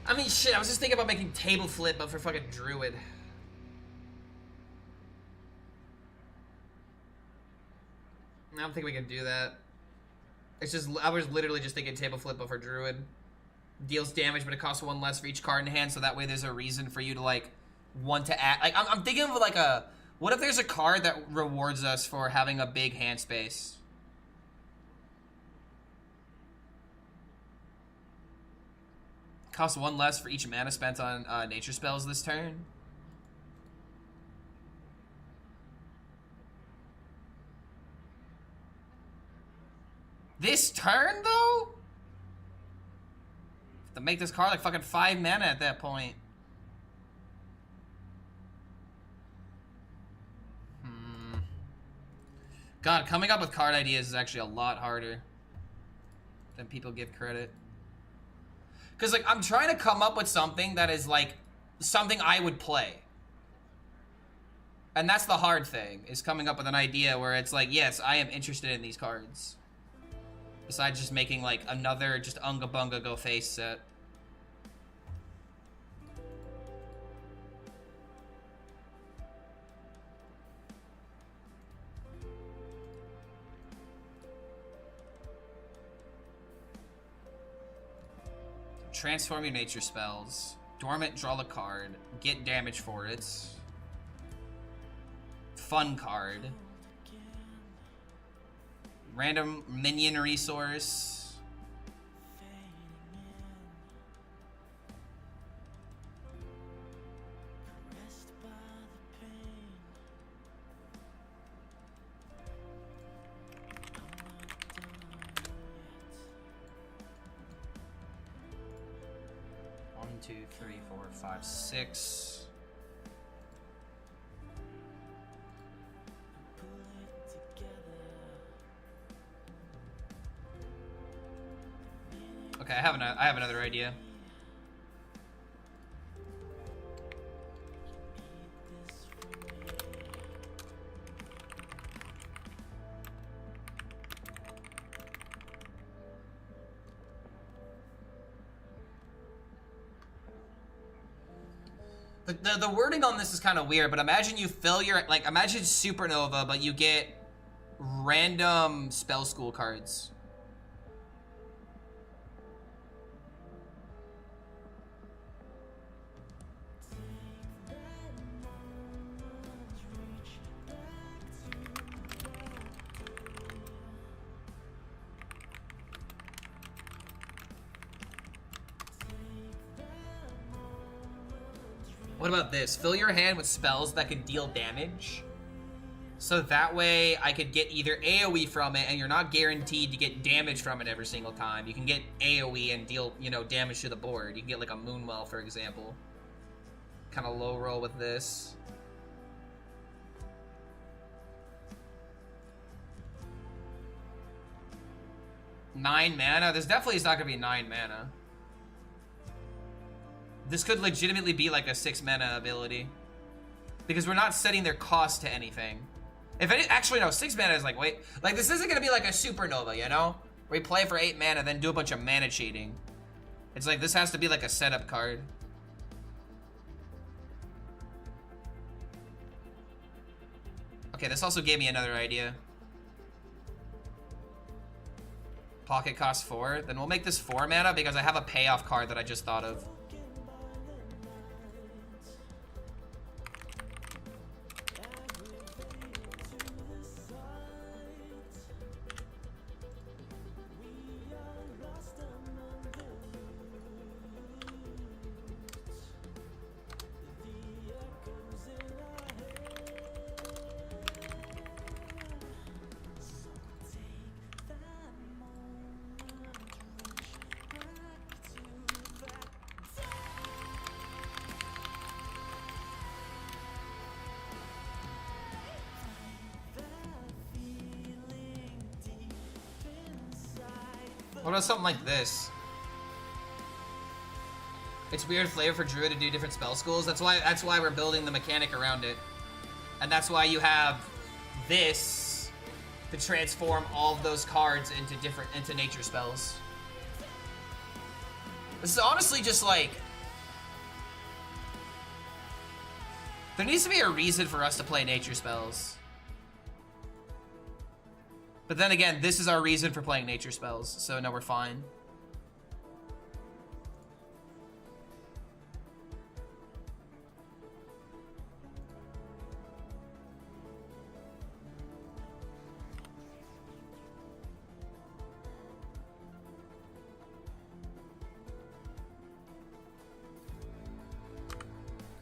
I mean, shit, I was just thinking about making table flip, but for fucking Druid. I don't think we can do that. It's just, I was literally just thinking table flip, but for Druid. Deals damage, but it costs 1 less for each card in hand, so that way there's a reason for you to, like, want to add. Like, I'm thinking of, like, a... What if there's a card that rewards us for having a big hand space? Costs 1 less for each mana spent on nature spells this turn. This turn, though? To make this card like fucking 5 mana at that point. God, coming up with card ideas is actually a lot harder than people give credit. Because, like, I'm trying to come up with something that is, like, something I would play. And that's the hard thing, is coming up with an idea where it's like, yes, I am interested in these cards. Besides just making, like, another just Unga Bunga Go Face set. Transform your nature spells. Dormant, draw a card. Get damage for it. Fun card. Random minion resource. One, two, three, four, five, six. Okay, I have another idea. The wording on this is kind of weird, but imagine you fill your, like, imagine Supernova, but you get random spell school cards. What about this? Fill your hand with spells that could deal damage. So that way I could get either AoE from it, and you're not guaranteed to get damage from it every single time. You can get AoE and deal, you know, damage to the board. You can get like a Moonwell, for example. Kind of low roll with this. Nine mana? There's definitely is not going to be 9 mana. This could legitimately be like a 6 mana ability. Because we're not setting their cost to anything. If any, actually no, 6 mana is like, wait. Like this isn't gonna be like a Supernova, you know? Where you play for 8 mana, then do a bunch of mana cheating. It's like, this has to be like a setup card. Okay, this also gave me another idea. Pocket costs 4. Then we'll make this 4 mana because I have a payoff card that I just thought of. What about something like this? It's weird flavor for Druid to do different spell schools. That's why we're building the mechanic around it. And that's why you have this to transform all of those cards into nature spells. This is honestly just like, there needs to be a reason for us to play nature spells. But then again, this is our reason for playing nature spells, so no, we're fine.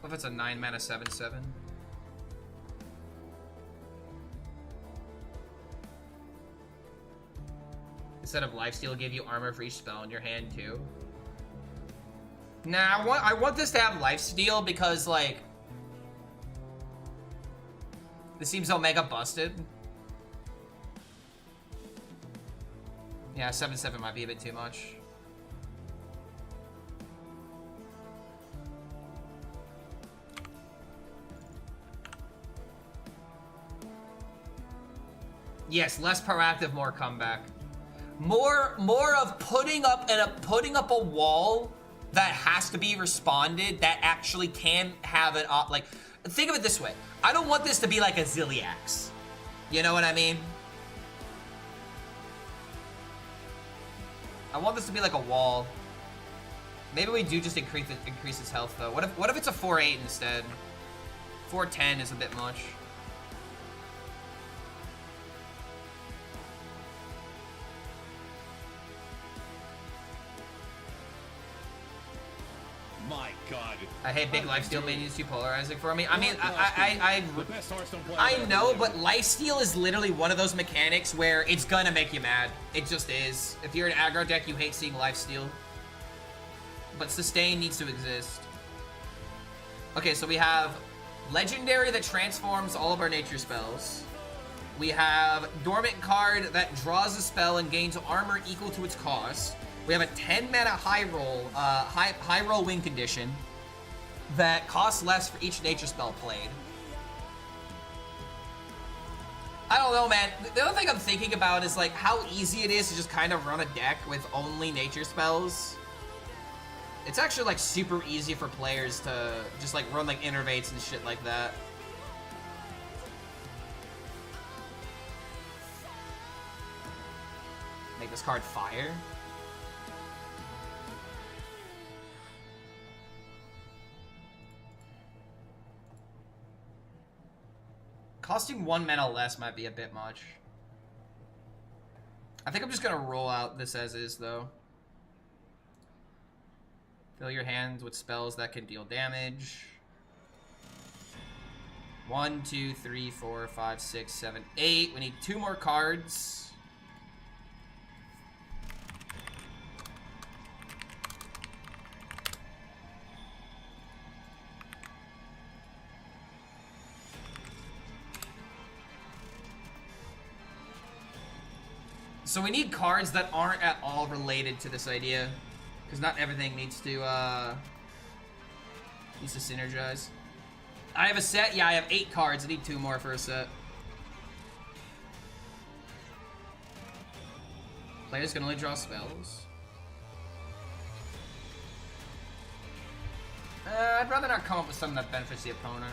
What if it's a 9 mana 7/7? Instead of lifesteal, give you armor for each spell in your hand too. Nah, I want this to have lifesteal because like this seems Omega busted. Yeah, 7/7 might be a bit too much. Yes, less proactive, more comeback. More of putting up a wall that has to be responded that actually can have it up. Like, think of it this way. I don't want this to be like a Zilliax. You know what I mean? I want this to be like a wall. Maybe we do just increase its health though. What if it's a 4-8 instead? 4-10 is a bit much. My God. I hate big lifesteal minions too polarizing for me. I mean, The best Hearthstone player I that know, ever but lived. lifesteal is literally one of those mechanics where it's gonna make you mad. It just is. If you're an aggro deck, you hate seeing lifesteal. But sustain needs to exist. Okay, so we have legendary that transforms all of our nature spells. We have dormant card that draws a spell and gains armor equal to its cost. We have a 10 mana high roll win condition that costs less for each nature spell played. I don't know, man. The other thing I'm thinking about is like how easy it is to just kind of run a deck with only nature spells. It's actually like super easy for players to just like run like innervates and shit like that. Make this card fire. Costing 1 mana less might be a bit much. I think I'm just gonna roll out this as is though. Fill your hands with spells that can deal damage. 1, 2, 3, 4, 5, 6, 7, 8. We need 2 more cards. So we need cards that aren't at all related to this idea, because not everything needs to synergize. I have a set. Yeah, I have 8 cards. I need 2 more for a set. Players can only draw spells. I'd rather not come up with something that benefits the opponent.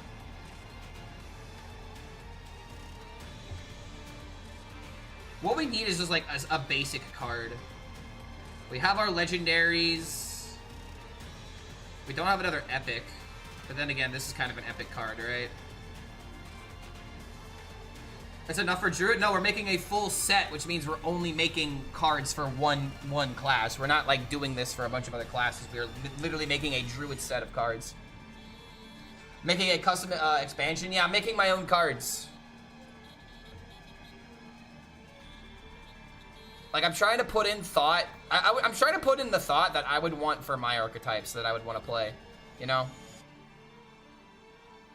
What we need is just like a basic card. We have our legendaries. We don't have another epic. But then again, this is kind of an epic card, right? That's enough for Druid? No, we're making a full set, which means we're only making cards for one class. We're not like doing this for a bunch of other classes. We're literally making a Druid set of cards. Making a custom expansion? Yeah, I'm making my own cards. Like, I'm trying to put in thought. I'm trying to put in the thought that I would want for my archetypes that I would want to play. You know?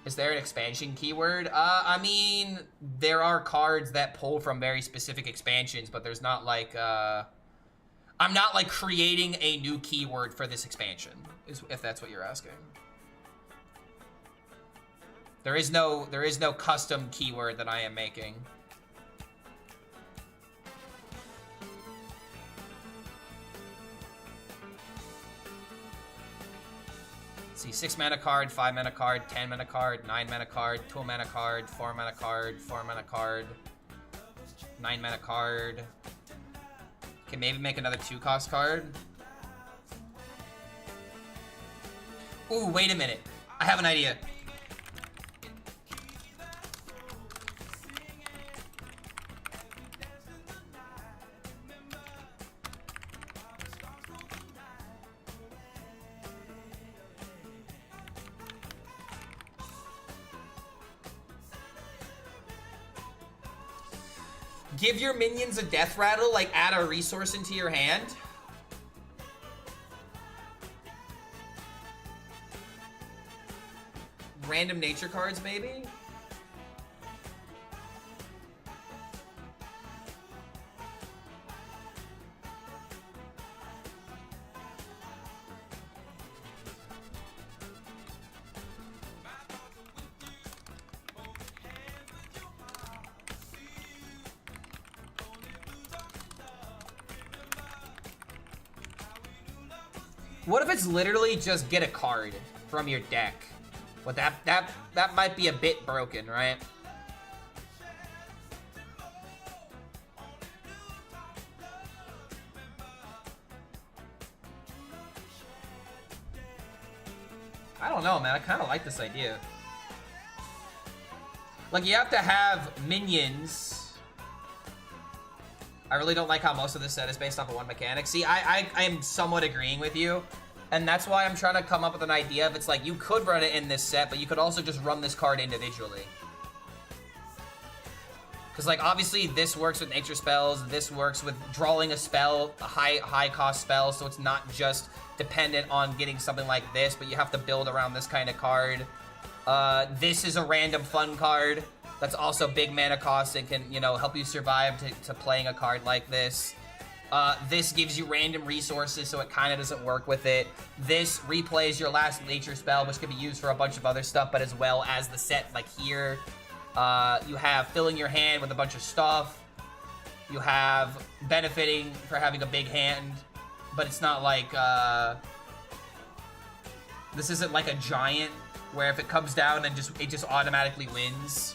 Is there an expansion keyword? I mean, there are cards that pull from very specific expansions, but there's not like, I'm not like creating a new keyword for this expansion, if that's what you're asking. There is no custom keyword that I am making. See, 6 mana card, 5 mana card, 10 mana card, 9 mana card, 2 mana card, 4 mana card, 4 mana card, 9 mana card. Okay, maybe make another 2-cost card. Ooh, wait a minute. I have an idea. Give your minions a death rattle, like add a resource into your hand. Random nature cards, maybe? What if it's literally just get a card from your deck? Well, that might be a bit broken, right? I don't know, man. I kind of like this idea. Like, you have to have minions. I really don't like how most of this set is based off of one mechanic. See, I am somewhat agreeing with you. And that's why I'm trying to come up with an idea of it's like, you could run it in this set, but you could also just run this card individually. Because, like, obviously this works with nature spells. This works with drawing a spell, a high cost spell, so it's not just dependent on getting something like this, but you have to build around this kind of card. This is a random fun card that's also big mana cost and can, you know, help you survive to playing a card like this. This gives you random resources, so it kind of doesn't work with it. This replays your last nature spell, which can be used for a bunch of other stuff, but as well as the set, like here. You have filling your hand with a bunch of stuff. You have benefiting for having a big hand, but it's not like, this isn't like a giant, where if it comes down and it just automatically wins.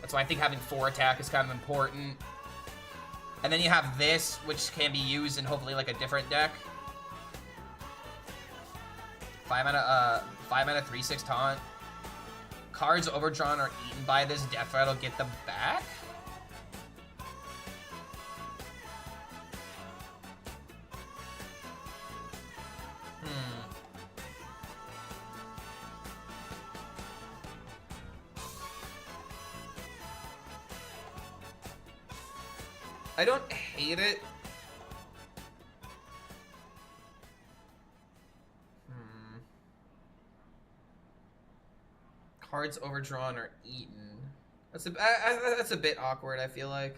That's why I think having 4 attack is kind of important. And then you have this, which can be used in hopefully like a different deck. 5 mana 3/6 taunt. Cards overdrawn or eaten by this death rattle, get them back? I don't hate it. Cards overdrawn or eaten. That's a bit awkward, I feel like.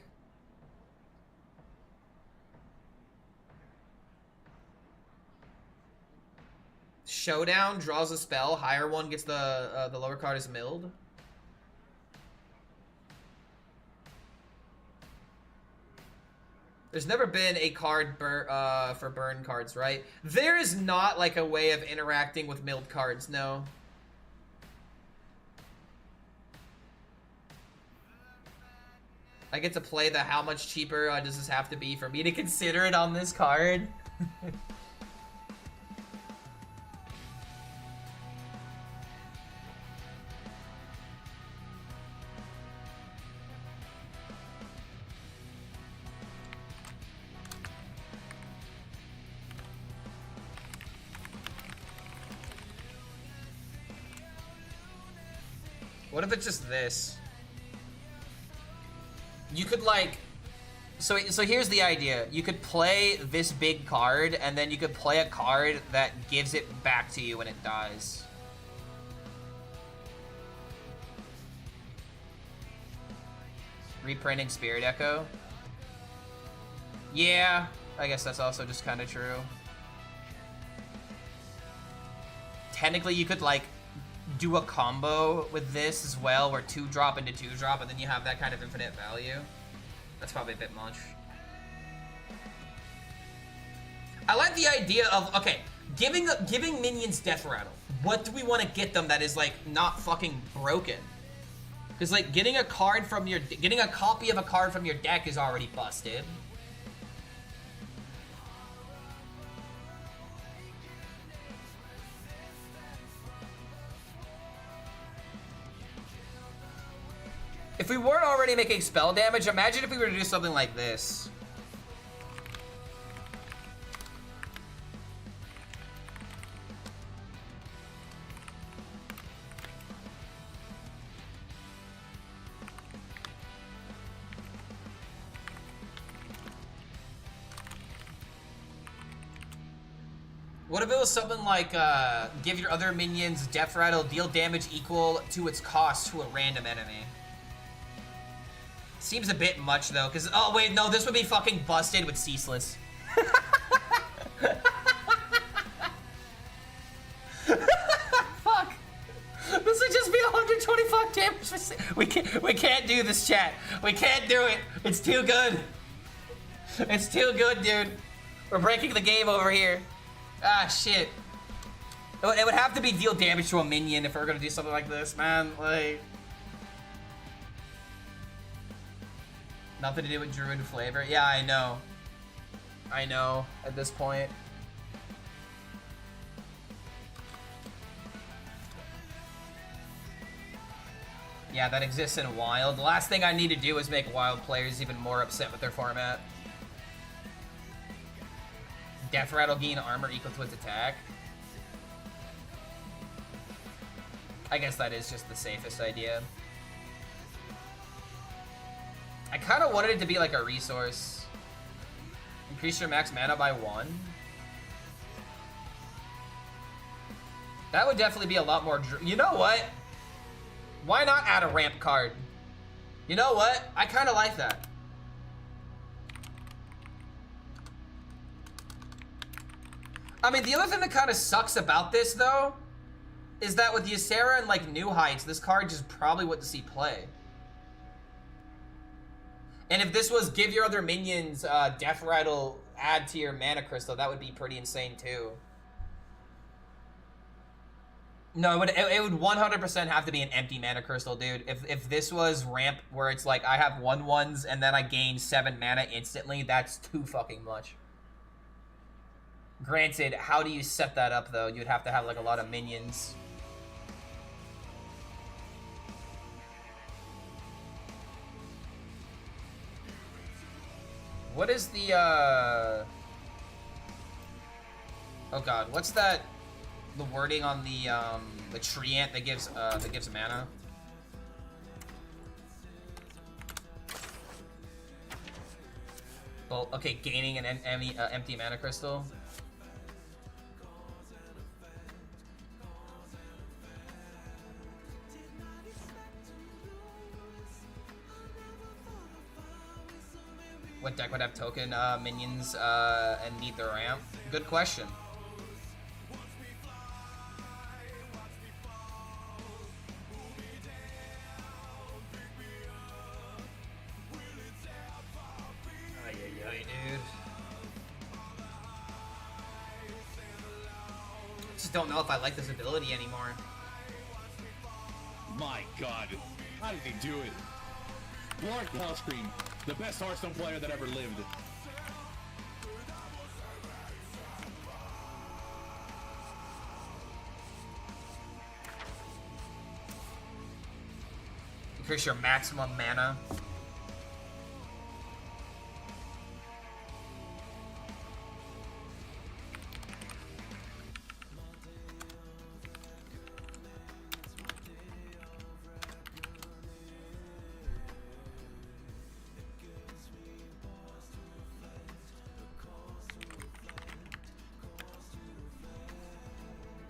Showdown draws a spell. Higher one gets the lower card is milled. There's never been a card for burn cards, right? There is not like a way of interacting with milled cards, no. I get to play the how much cheaper does this have to be for me to consider it on this card? What if it's just this? You could like, so here's the idea. You could play this big card, and then you could play a card that gives it back to you when it dies. Reprinting Spirit Echo. Yeah, I guess that's also just kind of true. Technically, you could like do a combo with this as well, where 2-drop into 2-drop, and then you have that kind of infinite value. That's probably a bit much. I like the idea of, okay, giving minions death rattle. What do we want to get them that is like not fucking broken? Because like getting a card from your, getting a copy of a card from your deck is already busted. If we weren't already making spell damage, imagine if we were to do something like this. What if it was something like, give your other minions death rattle, deal damage equal to its cost to a random enemy? Seems a bit much though, because oh wait, no, this would be fucking busted with Ceaseless. Fuck. This would just be 125 damage for we can't do this, chat. We can't do it. It's too good. It's too good, dude. We're breaking the game over here. Ah, shit. It would have to be deal damage to a minion if we're gonna do something like this, man. Like... Nothing to do with druid flavor. Yeah, I know. I know, at this point. Yeah, that exists in Wild. The last thing I need to do is make Wild players even more upset with their format. Death Rattle gain armor equal to its attack. I guess that is just the safest idea. I kind of wanted it to be like a resource. Increase your max mana by 1. That would definitely be a lot more... You know what? Why not add a ramp card? You know what? I kind of like that. I mean, the other thing that kind of sucks about this, though, is that with Ysera and, like, New Heights, this card just probably wouldn't see play. And if this was give your other minions Death Rattle, add to your mana crystal, that would be pretty insane, too. No, it would 100% have to be an empty mana crystal, dude. If this was ramp where it's like I have 1/1s and then I gain 7 mana instantly, that's too fucking much. Granted, how do you set that up though? You'd have to have like a lot of minions. What is the oh god, what's that? The wording on the tree ant that gives mana. Well, okay, gaining an empty mana crystal. What deck would have token minions and need the ramp? Good question. Dude. Just don't know if I like this ability anymore. My god, how did he do it? Lord HELLSCREAM, the best Hearthstone player that ever lived. Increase your maximum mana.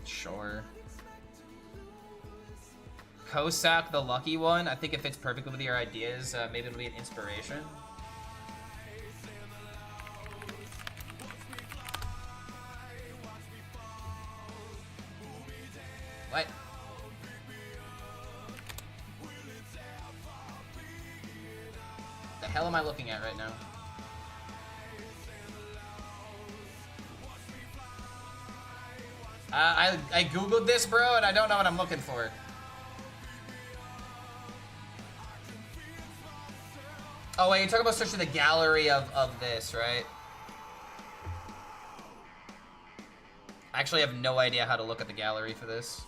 Sure. Kosak, the lucky one. I think it fits perfectly with your ideas. Maybe it'll be an inspiration. What? The hell am I looking at right now? I googled this, bro, and I don't know what I'm looking for. Oh wait, you're talking about searching the gallery of this, right? I actually have no idea how to look at the gallery for this.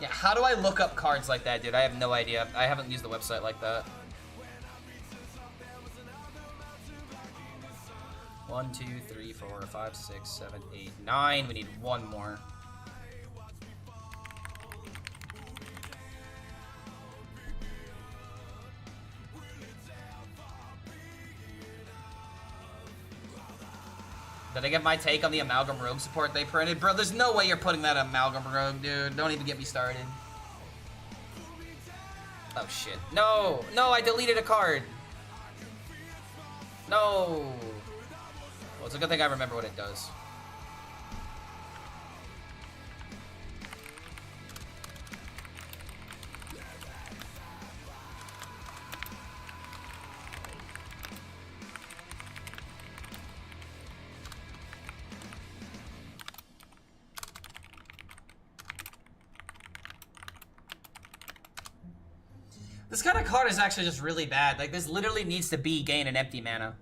Yeah, how do I look up cards like that, dude? I have no idea. I haven't used the website like that. 1, 2, 3, 4, 5, 6, 7, 8, 9. We need one more. Did I get my take on the Amalgam Rogue support they printed? Bro, there's no way you're putting that Amalgam Rogue, dude. Don't even get me started. Oh, shit. No! No, I deleted a card! No! Well, it's a good thing I remember what it does. This kind of card is actually just really bad. Like, this literally needs to be gain an empty mana.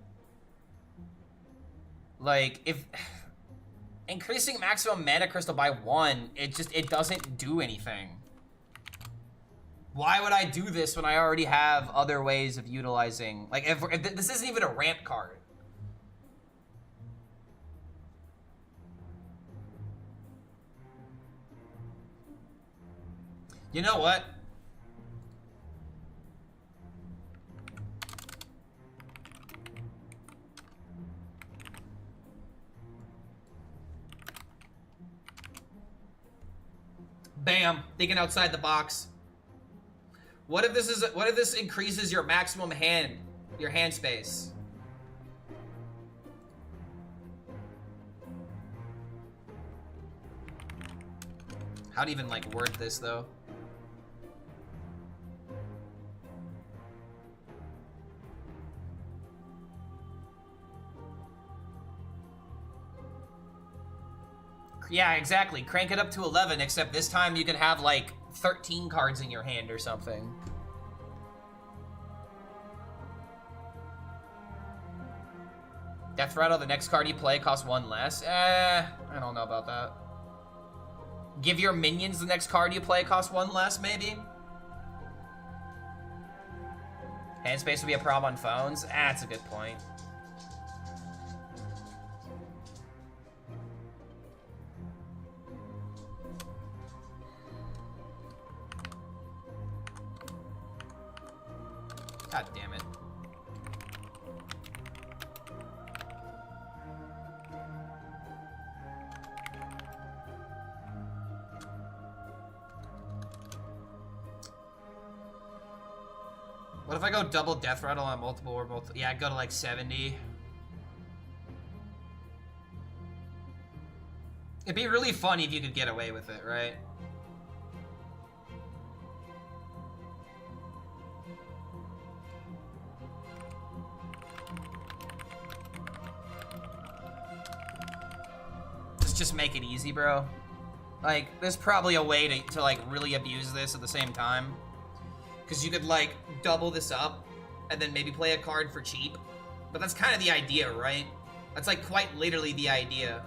Like, if... Increasing maximum mana crystal by 1, it doesn't do anything. Why would I do this when I already have other ways of utilizing... Like, if this isn't even a ramp card. You know what? Bam, thinking outside the box. What if this increases your maximum hand space? How to even like word this though? Yeah, exactly. Crank it up to 11, except this time you can have like 13 cards in your hand or something. Death Rattle, the next card you play costs 1 less. I don't know about that. Give your minions the next card you play costs 1 less, maybe? Hand space would be a problem on phones? That's a good point. God damn it. What if I go double Death Rattle on multiple or both? Yeah, I'd go to like 70. It'd be really funny if you could get away with it, right? Just make it easy, bro. Like, there's probably a way to like really abuse this at the same time. Because you could like double this up and then maybe play a card for cheap. But that's kind of the idea, right? That's like quite literally the idea.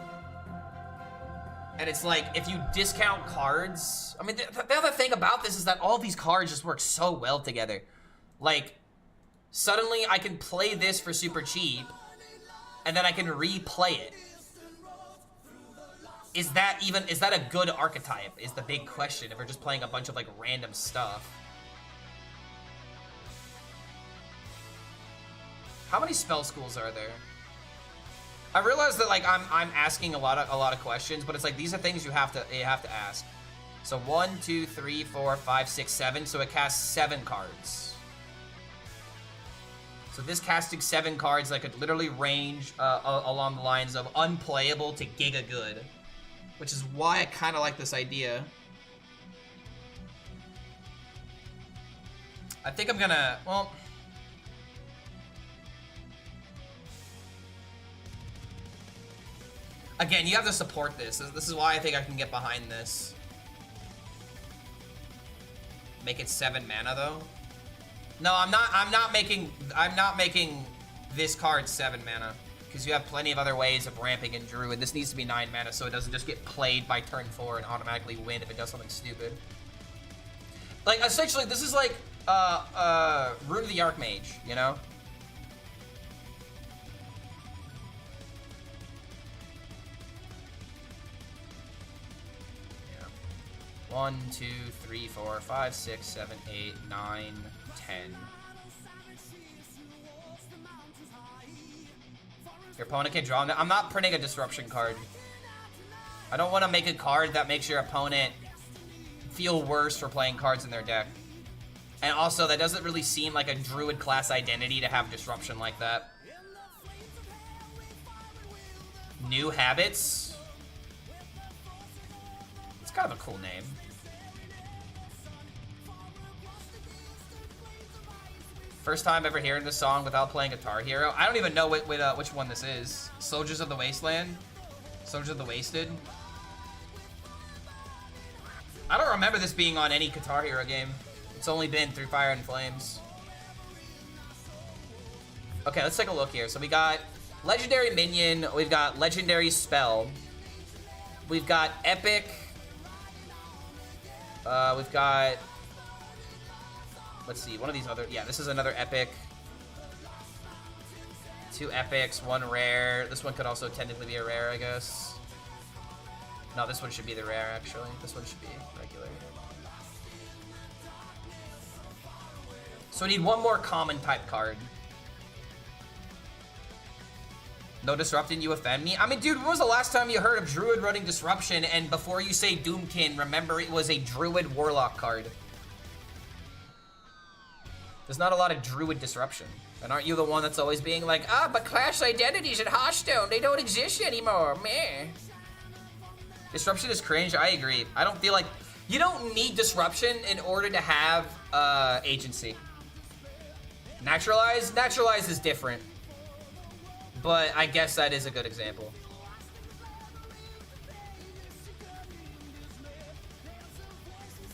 And it's like, if you discount cards... I mean, the other thing about this is that all these cards just work so well together. Like, suddenly I can play this for super cheap and then I can replay it. Is that a good archetype? Is the big question if we're just playing a bunch of like random stuff. How many spell schools are there? I realize that like I'm asking a lot of questions, but it's like these are things you have to ask. So 1, 2, 3, 4, 5, 6, 7. So it casts 7 cards. So this casting 7 cards that could literally range along the lines of unplayable to giga good. Which is why I kind of like this idea. I think I'm gonna, well... Again, you have to support this. This is why I think I can get behind this. Make it 7 mana though. No, I'm not making this card 7 mana. Because you have plenty of other ways of ramping in Druid. This needs to be 9 mana so it doesn't just get played by turn 4 and automatically win if it does something stupid. Like, essentially, this is like, Rune of the Archmage, you know? Yeah. 1, 2, 3, 4, 5, 6, 7, 8, 9, 10. Your opponent can draw. I'm not printing a disruption card. I don't want to make a card that makes your opponent feel worse for playing cards in their deck. And also, that doesn't really seem like a Druid class identity to have disruption like that. New Habits. It's kind of a cool name. First time ever hearing this song without playing Guitar Hero. I don't even know which one this is. Soldiers of the Wasteland? Soldiers of the Wasted? I don't remember this being on any Guitar Hero game. It's only been through Fire and Flames. Okay, let's take a look here. So we got Legendary Minion, we've got Legendary Spell, we've got Epic, we've got, let's see, one of these other, yeah, this is another Epic. 2 Epics, 1 Rare. This one could also technically be a Rare, I guess. No, this one should be the Rare, actually. This one should be regular. So we need 1 more common type card. No disrupting, you offend me? I mean, dude, when was the last time you heard of Druid running Disruption? And before you say Doomkin, remember it was a Druid Warlock card. There's not a lot of Druid Disruption. And aren't you the one that's always being like, ah, but class identities at Hearthstone, they don't exist anymore, meh. Disruption is cringe, I agree. I don't feel like, you don't need Disruption in order to have agency. Naturalize is different. But I guess that is a good example.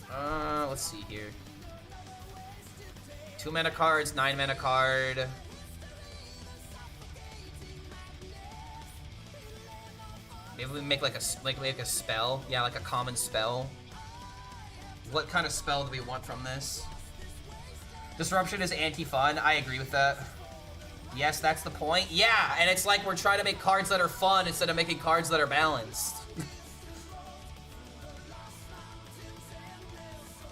Let's see here. 2 mana cards, 9 mana card. Maybe we make like a spell. Yeah, like a common spell. What kind of spell do we want from this? Disruption is anti-fun. I agree with that. Yes, that's the point. Yeah, and it's like we're trying to make cards that are fun instead of making cards that are balanced.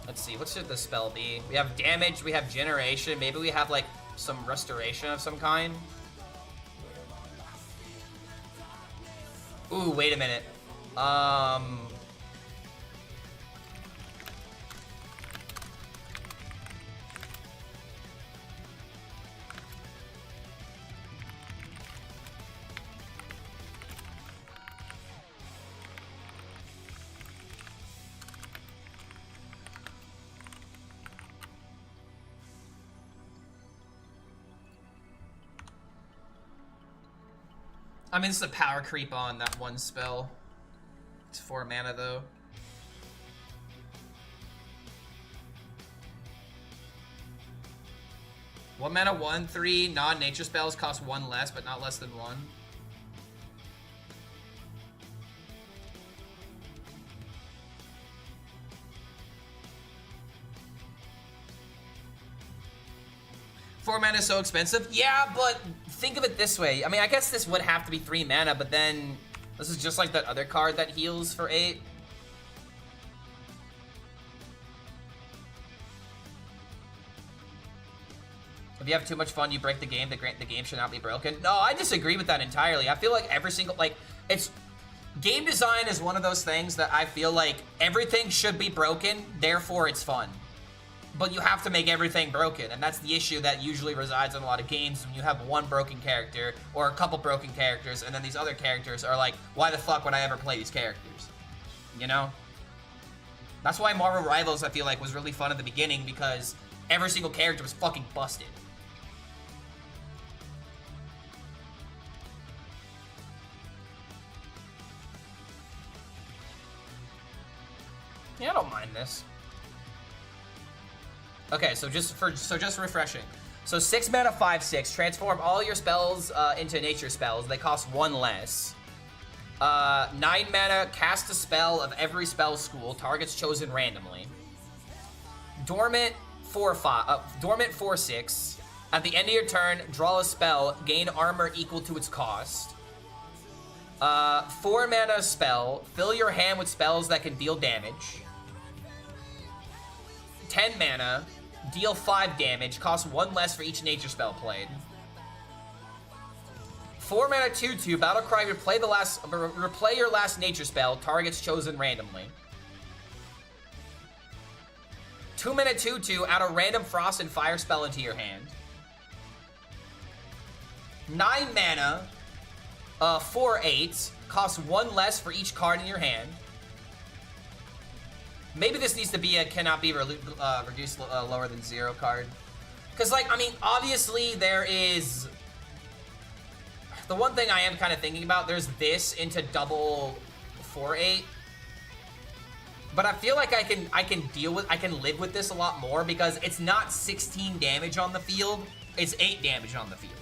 Let's see, what should the spell be? We have damage, we have generation, maybe we have like some restoration of some kind. Ooh, wait a minute. I mean, this is a power creep on that one spell. It's 4 mana, though. One mana, 1/3. Non-nature spells cost 1 less, but not less than 1. Four mana is so expensive. Yeah, but think of it this way. I mean, I guess this would have to be 3 mana, but then this is just like that other card that heals for 8. If you have too much fun, you break the game. The game should not be broken. No, I disagree with that entirely. I feel like every single, like, it's... Game design is one of those things that I feel like everything should be broken, therefore it's fun. But you have to make everything broken, and that's the issue that usually resides in a lot of games when you have one broken character, or a couple broken characters, and then these other characters are like, why the fuck would I ever play these characters? You know? That's why Marvel Rivals, I feel like, was really fun at the beginning, because every single character was fucking busted. Yeah, I don't mind this. Okay, so just refreshing. So 6 mana, 5/6. Transform all your spells into nature spells. They cost 1 less. 9 mana, cast a spell of every spell school. Targets chosen randomly. Dormant 4/6. At the end of your turn, draw a spell. Gain armor equal to its cost. 4 mana spell. Fill your hand with spells that can deal damage. 10 mana. Deal 5 damage, cost 1 less for each nature spell played. 4 mana 2/2, Battlecry, replay your last nature spell, targets chosen randomly. 2 mana 2/2, add a random frost and fire spell into your hand. 9 mana, 4/8, costs 1 less for each card in your hand. Maybe this needs to be a cannot be reduced lower than 0 card. Because, like, I mean, obviously there is... The one thing I am kind of thinking about, there's this into double 4/8. But I feel like I can live with this a lot more because it's not 16 damage on the field, it's 8 damage on the field.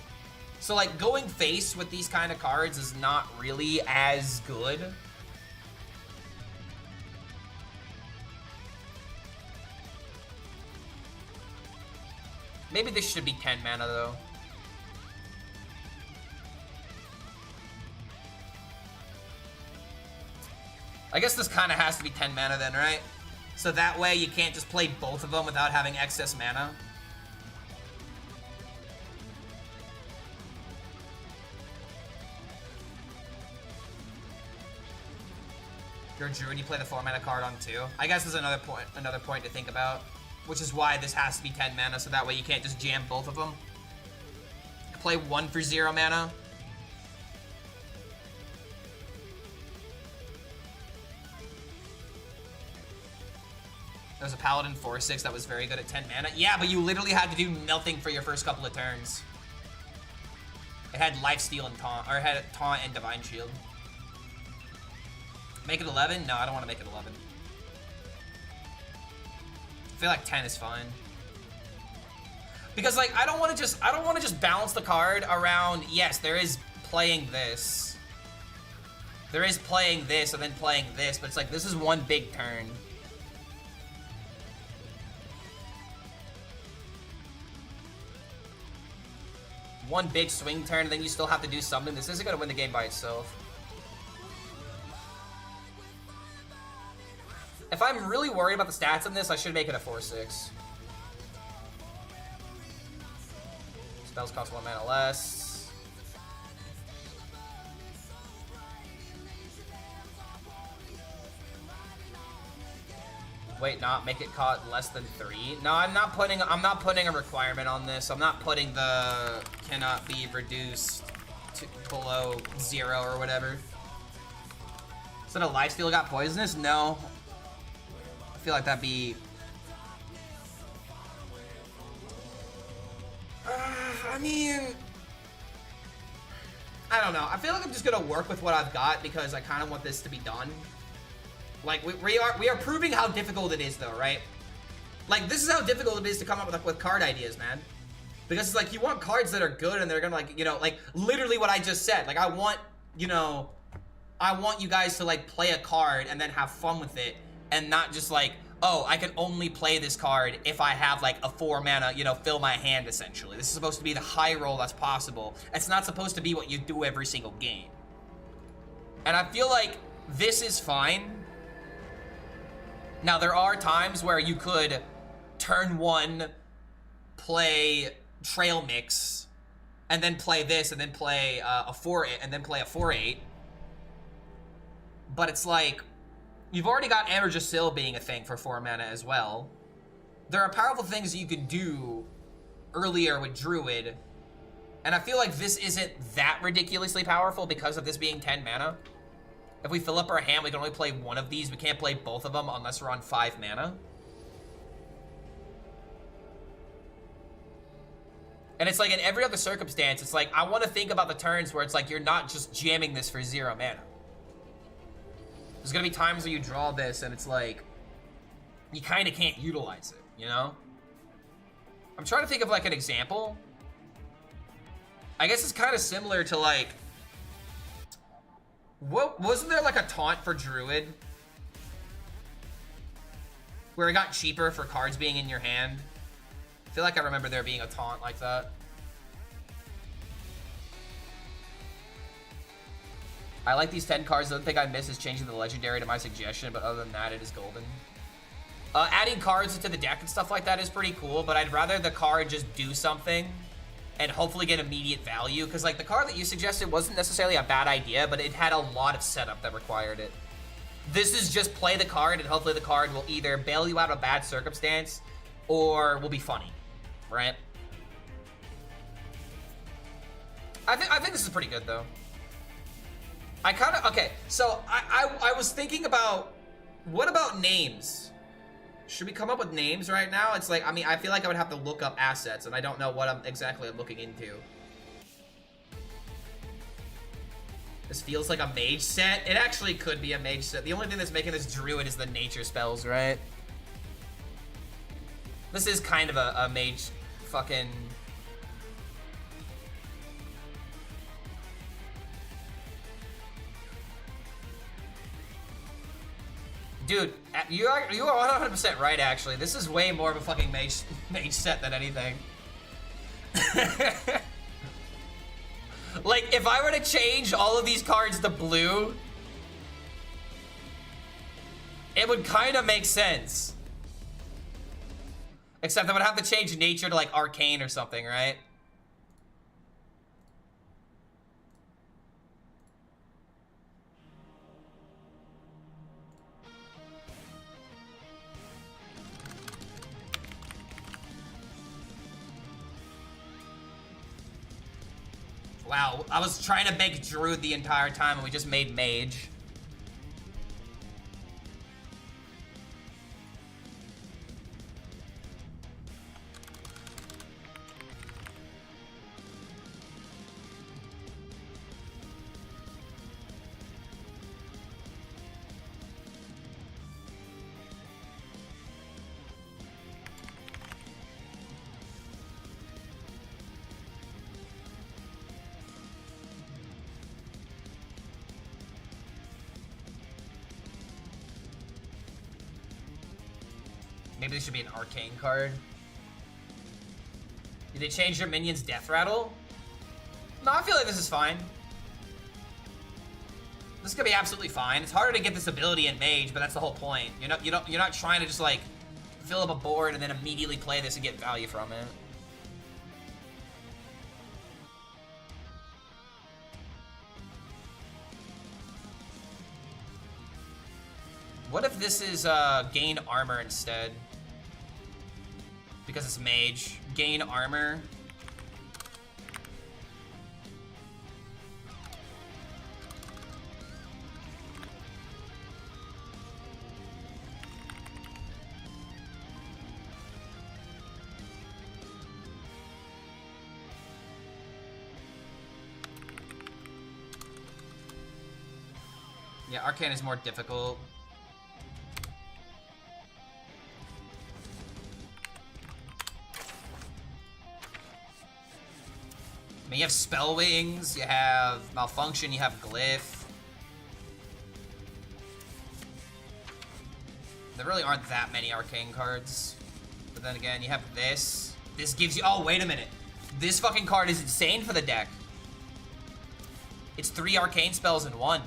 So like going face with these kind of cards is not really as good. Maybe this should be 10 mana though. I guess this kind of has to be 10 mana then, right? So that way you can't just play both of them without having excess mana. If you're a druid, you play the 4 mana card on 2. I guess there's another point to think about, which is why this has to be 10 mana, so that way you can't just jam both of them. Play 1 for 0 mana. There was a Paladin 4/6 that was very good at 10 mana. Yeah, but you literally had to do nothing for your first couple of turns. It had Lifesteal and Taunt, or it had Taunt and Divine Shield. Make it 11? No, I don't want to make it 11. I feel like 10 is fine. Because like I don't want to just balance the card around. Yes, there is playing this. There is playing this and then playing this, but it's like this is one big turn. One big swing turn, and then you still have to do something. This isn't going to win the game by itself. If I'm really worried about the stats on this, I should make it a 4/6. Spells cost 1 mana less. Wait, not make it cost less than 3. No, I'm not putting a requirement on this. I'm not putting the cannot be reduced to below 0 or whatever. Is that a lifesteal got poisonous? No. I feel like that'd be I mean, I don't know. I feel like I'm just gonna work with what I've got because I kind of want this to be done. Like, we are proving how difficult it is, though, right? Like, this is how difficult it is to come up with card ideas, man. Because it's like, you want cards that are good and they're gonna, like, you know, like, literally what I just said. Like, I want, you know, I want you guys to, like, play a card and then have fun with it. And not just, like, oh, I can only play this card if I have, like, a 4 mana, you know, fill my hand, essentially. This is supposed to be the high roll that's possible. It's not supposed to be what you do every single game. And I feel like this is fine. Now, there are times where you could turn 1, play Trail Mix, and then play this, and then play a 4/8, and then play a 4/8. But it's like, you've already got Amerjacil being a thing for 4 mana as well. There are powerful things you could do earlier with Druid, and I feel like this isn't that ridiculously powerful because of this being 10 mana. If we fill up our hand, we can only play one of these. We can't play both of them unless we're on 5 mana. And it's like in every other circumstance, it's like, I want to think about the turns where it's like, you're not just jamming this for 0 mana. There's going to be times where you draw this and it's like, you kind of can't utilize it, you know? I'm trying to think of like an example. I guess it's kind of similar to like, what wasn't there like a taunt for Druid where it got cheaper for cards being in your hand? I feel like I remember there being a taunt like that. I like these 10 cards. The other thing I miss is changing the legendary to my suggestion, but other than that, it is golden. Adding cards into the deck and stuff like that is pretty cool, but I'd rather the card just do something and hopefully get immediate value, because like the card that you suggested wasn't necessarily a bad idea, but it had a lot of setup that required it. This is just play the card and hopefully the card will either bail you out of a bad circumstance or will be funny, right? I think this is pretty good though. Okay, so I was thinking about, what about names? Should we come up with names right now? It's like, I mean, I feel like I would have to look up assets, and I don't know what I'm exactly looking into. This feels like a mage set. It actually could be a mage set. The only thing that's making this druid is the nature spells, right? This is kind of a mage fucking... Dude, you are 100% right, actually. This is way more of a fucking mage set than anything. Like, if I were to change all of these cards to blue, it would kind of make sense. Except I would have to change nature to, like, arcane or something, right? Wow, I was trying to make druid the entire time and we just made mage. Maybe this should be an arcane card. Did they change your minion's death rattle? No, I feel like this is fine. This could be absolutely fine. It's harder to get this ability in mage, but that's the whole point. You're not trying to just like fill up a board and then immediately play this and get value from it. What if this is gain armor instead? Because it's mage. Gain armor. Yeah, arcane is more difficult. I mean, you have spell wings, you have malfunction, you have glyph. There really aren't that many arcane cards. But then again, you have this. This gives you, oh, wait a minute. This fucking card is insane for the deck. It's 3 arcane spells in 1.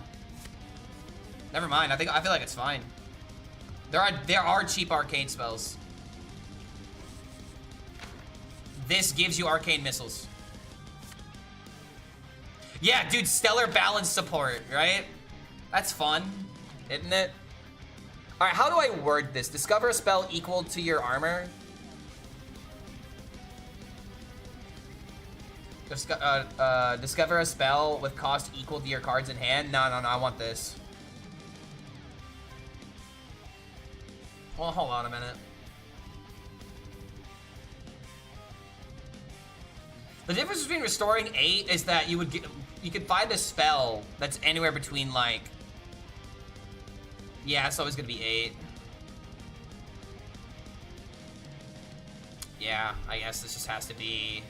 Never mind, I feel like it's fine. There are cheap arcane spells. This gives you arcane missiles. Yeah, dude, stellar balance support, right? That's fun, isn't it? All right, how do I word this? Discover a spell equal to your armor. Discover a spell with cost equal to your cards in hand. No, I want this. Well, hold on a minute. The difference between restoring 8 is that you could find a spell that's anywhere between like, yeah, it's always gonna be 8. Yeah, I guess this just has to be.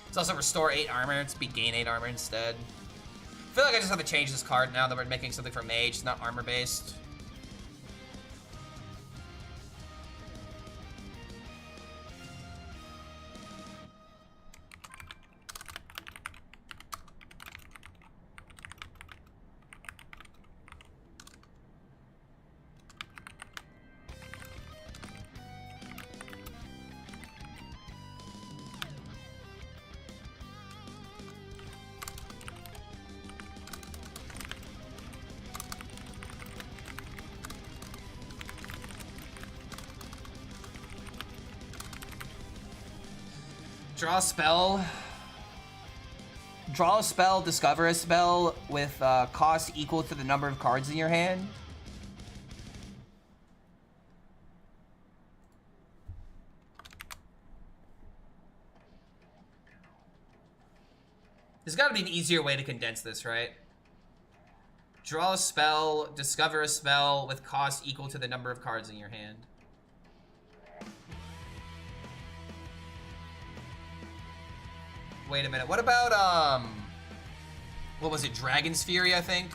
It's also restore 8 armor. It's be gain 8 armor instead. I feel like I just have to change this card now that we're making something for mage. It's not armor based. Draw a spell. Draw a spell, discover a spell with cost equal to the number of cards in your hand. There's gotta be an easier way to condense this, right? Draw a spell, discover a spell with cost equal to the number of cards in your hand. Wait a minute, what about, what was it, Dragon's Fury, I think?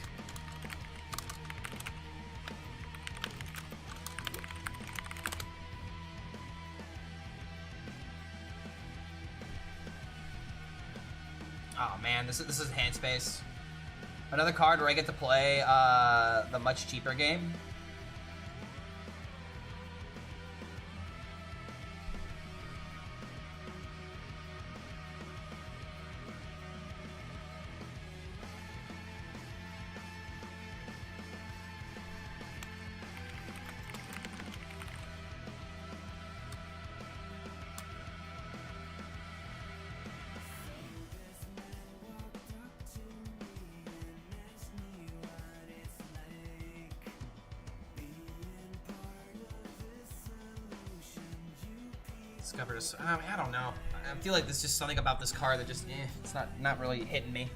Oh man, this is hand space. Another card where I get to play the much cheaper game. I don't know. I feel like there's just something about this card that just, it's not really hitting me.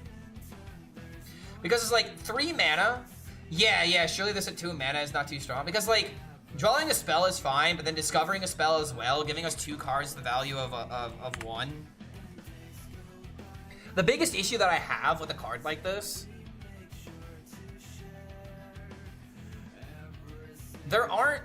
Because it's like 3 mana. Yeah, surely this at 2 mana is not too strong. Because like, drawing a spell is fine, but then discovering a spell as well, giving us 2 cards the value of 1. The biggest issue that I have with a card like this, there aren't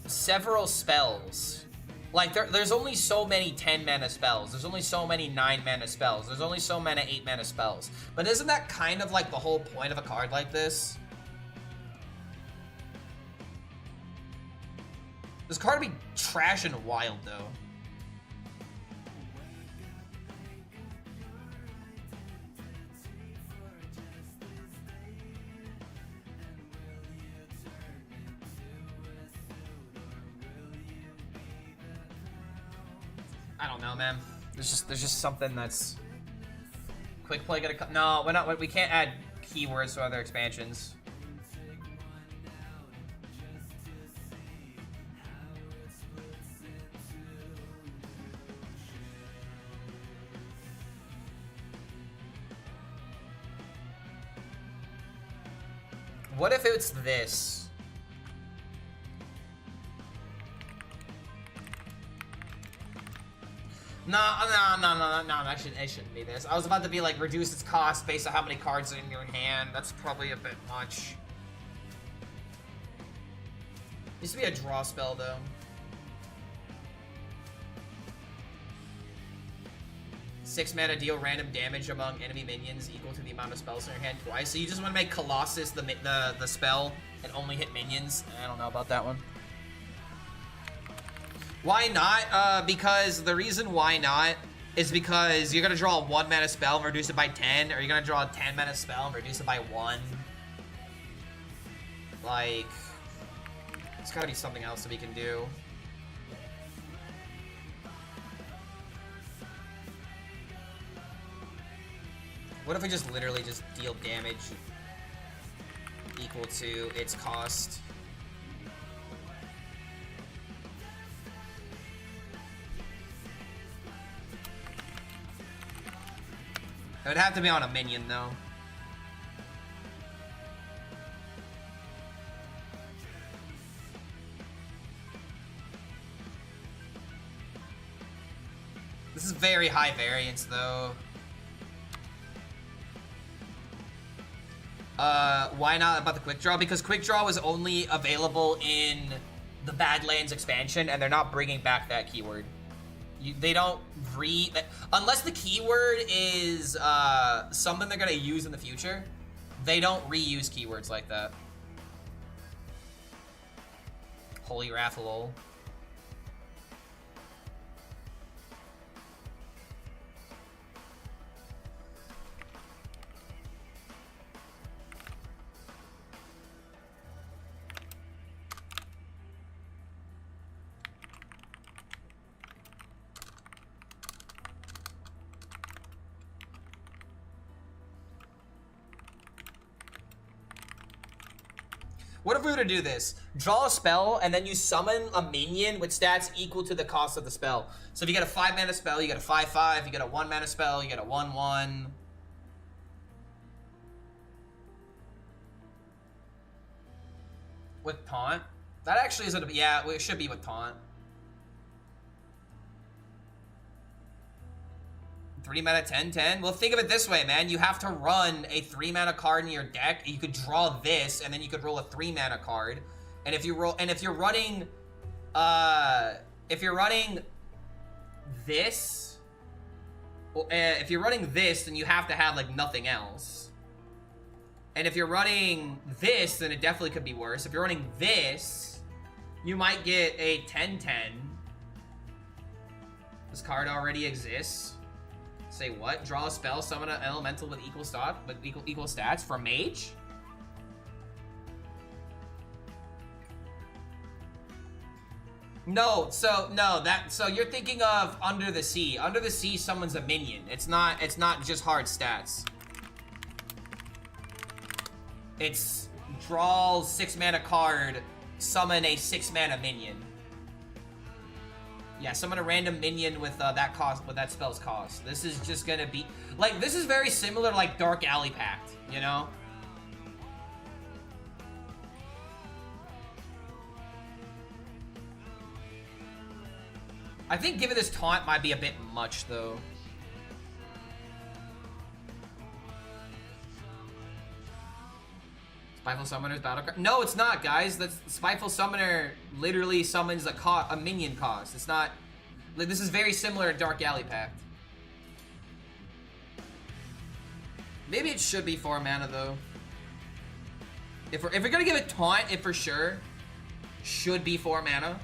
several spells. Like, there's only so many 10 mana spells. There's only so many 9 mana spells. There's only so many 8 mana spells. But isn't that kind of like the whole point of a card like this? This card would be trash and wild, though. I don't know, man. There's just something that's quick play. No, we're not. We can't add keywords to other expansions. What if it's this? No, it shouldn't be this. I was about to be like, reduce its cost based on how many cards are in your hand. That's probably a bit much. Needs to be a draw spell, though. Six mana, deal random damage among enemy minions equal to the amount of spells in your hand twice. So you just want to make Colossus the spell and only hit minions? I don't know about that one. Why not? Because the reason why not is because you're going to draw a 1 mana spell and reduce it by 10, or you're going to draw a 10 mana spell and reduce it by 1. Like, there's got to be something else that we can do. What if we just literally just deal damage equal to its cost? It would have to be on a minion, though. This is very high variance, though. Why not about the quick draw? Because quick draw was only available in the Badlands expansion, and they're not bringing back that keyword. They don't unless the keyword is something they're gonna use in the future. They don't reuse keywords like that. Holy Wrath, lol. What if we were to do this? Draw a spell, and then you summon a minion with stats equal to the cost of the spell. So if you get a 5 mana spell, you get a 5/5. You get a 1 mana spell, you get a 1/1. With taunt? That actually isn't a... Yeah, it should be with taunt. 3 mana 10/10. Well, think of it this way, man. You have to run a 3 mana card in your deck. You could draw this, and then you could roll a 3 mana card. And if you're running this, if you're running this, then you have to have like nothing else. And if you're running this, then it definitely could be worse. If you're running this, you might get a 10/10. This card already exists. Say what? Draw a spell, summon an elemental with equal stats for mage? No, so you're thinking of Under the Sea. Under the Sea summons a minion. It's not just hard stats. It's draw 6 mana card, summon a 6 mana minion. Yeah, summon a random minion with that cost, with that spell's cost. This is just gonna be like, this is very similar to like Dark Alley Pact, you know? I think giving this taunt might be a bit much though. Spiteful Summoner's battle card. No, it's not, guys. That's Spiteful Summoner literally summons a minion cost. It's not like, this is very similar to Dark Alley Pact. Maybe it should be 4 mana though. If we're gonna give it taunt, it for sure should be 4 mana.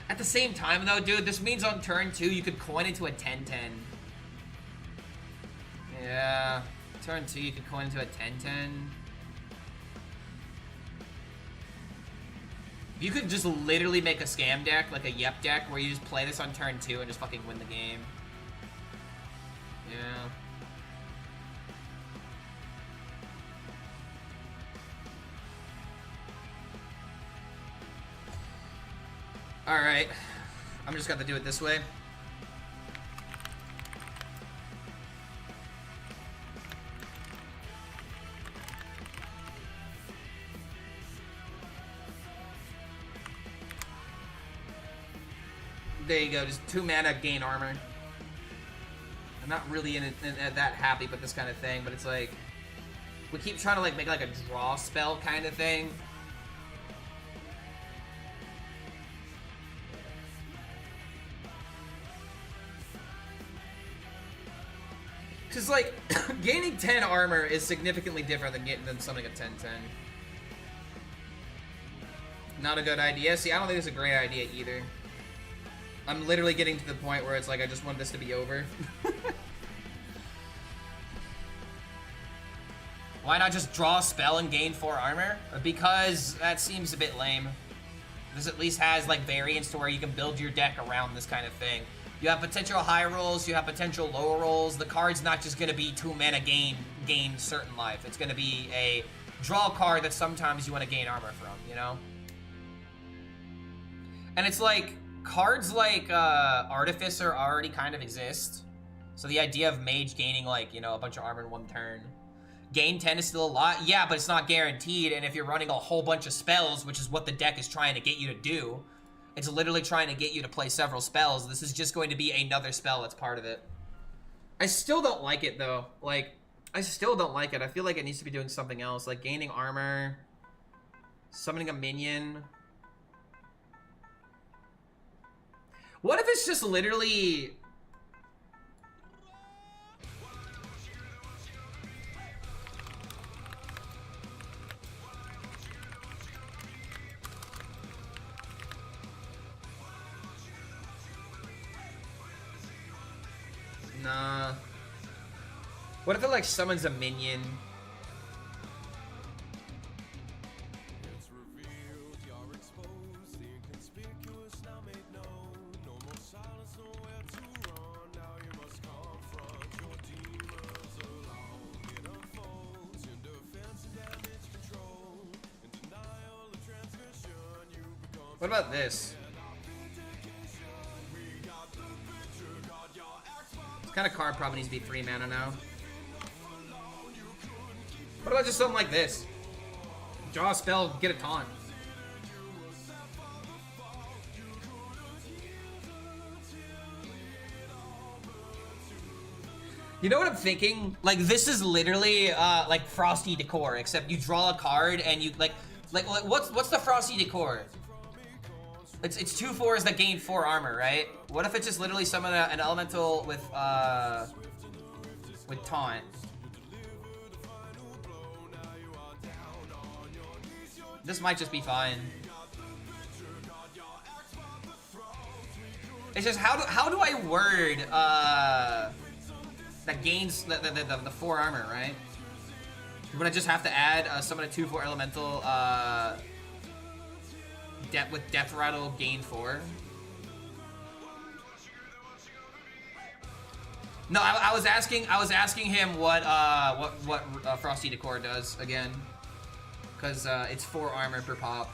At the same time though, dude, this means on turn 2 you could coin into a 10/10. Yeah. Turn 2, you could coin into a 10/10. You could just literally make a scam deck, like a Yep deck, where you just play this on turn 2 and just fucking win the game. Yeah. Alright. I'm just gonna do it this way. There you go, just 2 mana, gain armor. I'm not really that happy with this kind of thing, but it's like, we keep trying to like make like a draw spell kind of thing. Cause like, gaining 10 armor is significantly different than summoning a 10/10. Not a good idea. See, I don't think it's a great idea either. I'm literally getting to the point where it's like, I just want this to be over. Why not just draw a spell and gain 4 armor? Because that seems a bit lame. This at least has like variance to where you can build your deck around this kind of thing. You have potential high rolls, you have potential low rolls. The card's not just gonna be 2 mana gain certain life. It's gonna be a draw card that sometimes you want to gain armor from, you know? And it's like, cards like Artificer already kind of exist. So the idea of Mage gaining like, you know, a bunch of armor in 1 turn. Gain 10 is still a lot, yeah, but it's not guaranteed. And if you're running a whole bunch of spells, which is what the deck is trying to get you to do, it's literally trying to get you to play several spells. This is just going to be another spell that's part of it. I still don't like it though. Like, I still don't like it. I feel like it needs to be doing something else, like gaining armor, summoning a minion. What if it's just literally... Nah. What if it like summons a minion? What about this? This kind of card probably needs to be 3 mana now. What about just something like this? Draw a spell, get a taunt. You know what I'm thinking? Like, this is literally like Frosty Decor, except you draw a card and you like what's the Frosty Decor? It's 2/4s that gain 4 armor, right? What if it's just literally summon an elemental with taunt? This might just be fine. It's just how do I word that gains the 4 armor, right? Would I just have to add summon a 2/4 elemental with Death Rattle gain 4? No, I was asking him what Frosty Decor does again, because it's 4 armor per pop.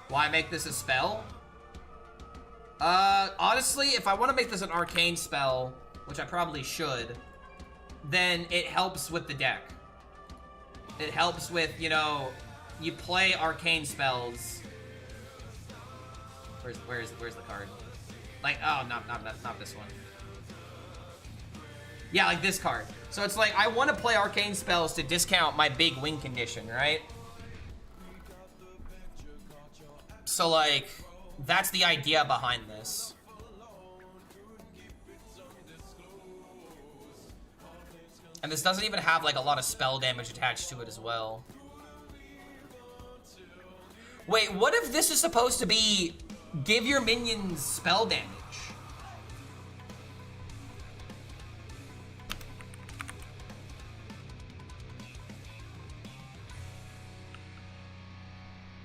Why make this a spell? Honestly, if I want to make this an arcane spell, which I probably should, then it helps with the deck. It helps with, you know, you play arcane spells. Where's the card? Like, oh, not this one. Yeah, like this card. So it's like, I want to play arcane spells to discount my big win condition, right? So, like, that's the idea behind this. And this doesn't even have, like, a lot of spell damage attached to it as well. Wait, what if this is supposed to be give your minions spell damage?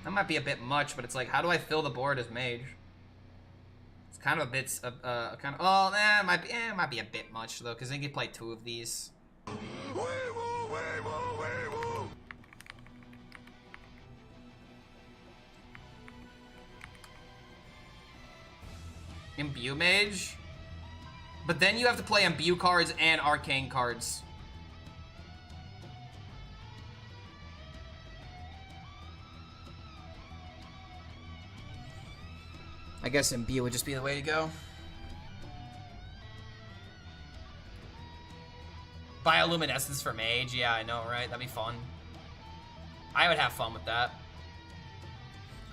That might be a bit much, but it's like, how do I fill the board as mage? It's kind of a bit, it might be a bit much though, because then you can play 2 of these. Imbue mage? But then you have to play imbue cards and arcane cards. I guess imbue would just be the way to go. Bioluminescence for mage, yeah, I know, right? That'd be fun. I would have fun with that.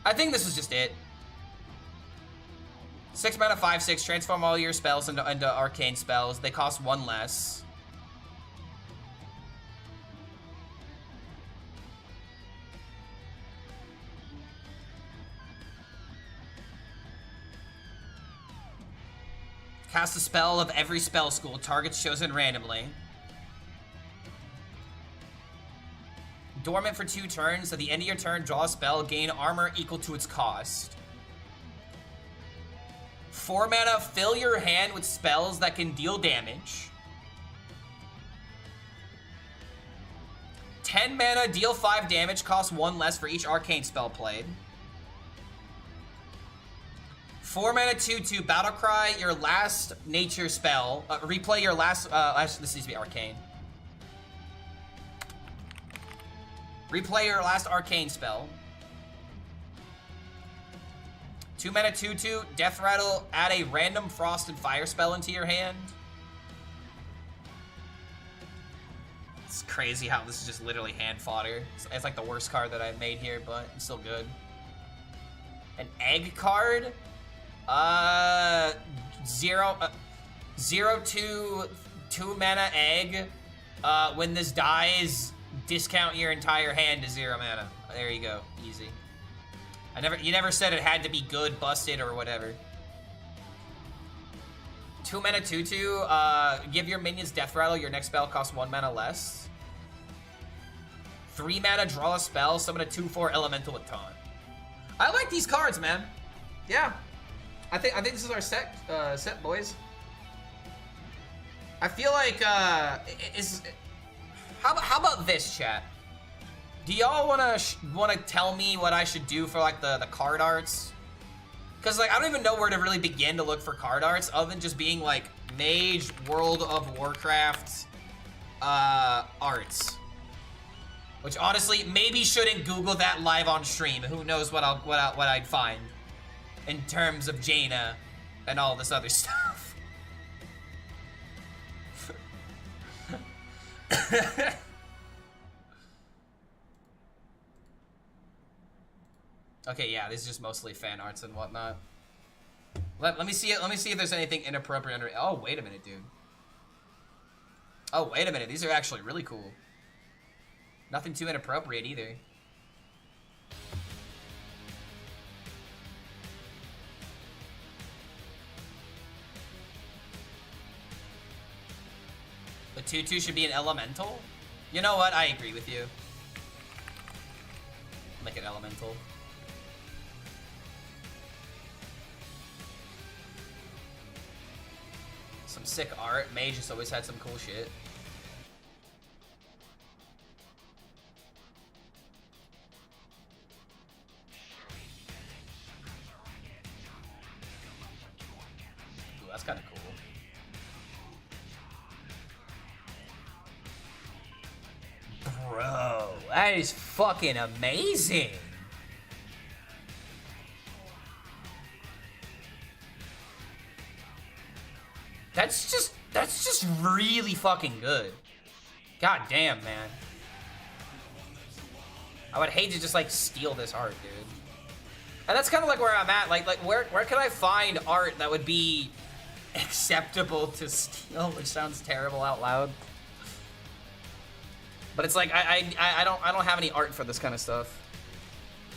I think this is just it. 6 mana, 5/6. Transform all your spells into arcane spells. They cost 1 less. Cast a spell of every spell school. Targets chosen randomly. Dormant for 2 turns. At the end of your turn, draw a spell. Gain armor equal to its cost. 4 mana, fill your hand with spells that can deal damage. 10 mana, deal 5 damage, cost 1 less for each arcane spell played. 4 mana, 2/2, battle cry your last nature spell. Replay your last, this needs to be arcane. Replay your last arcane spell. 2 mana, 2/2, Death Rattle, add a random Frost and Fire spell into your hand. It's crazy how this is just literally hand fodder. It's like the worst card that I've made here, but it's still good. An egg card? 0/2 mana egg. When this dies, discount your entire hand to 0 mana. There you go, easy. You never said it had to be good, busted, or whatever. 2 mana, 2/2. Give your minions Death Rattle. Your next spell costs 1 mana less. 3 mana, draw a spell. Summon a 2/4 elemental with taunt. I like these cards, man. Yeah. I think this is our set, boys. I feel like How about this, chat? Do y'all wanna tell me what I should do for like the card arts? Cause like I don't even know where to really begin to look for card arts other than just being like Mage, World of Warcraft arts. Which honestly maybe shouldn't Google that live on stream. Who knows what I'd find in terms of Jaina and all this other stuff. Okay, yeah, this is just mostly fan arts and whatnot. Let me see it. Let me see if there's anything inappropriate under. Oh, wait a minute, dude. Oh, wait a minute. These are actually really cool. Nothing too inappropriate either. The 2/2 should be an elemental? You know what? I agree with you. Make it elemental. Some sick art. Mage just always had some cool shit. Ooh, that's kind of cool. Bro, that is fucking amazing. That's just really fucking good. God damn, man. I would hate to just like steal this art, dude. And that's kind of like where I'm at. Like where can I find art that would be acceptable to steal? Which sounds terrible out loud. But it's like I don't have any art for this kind of stuff.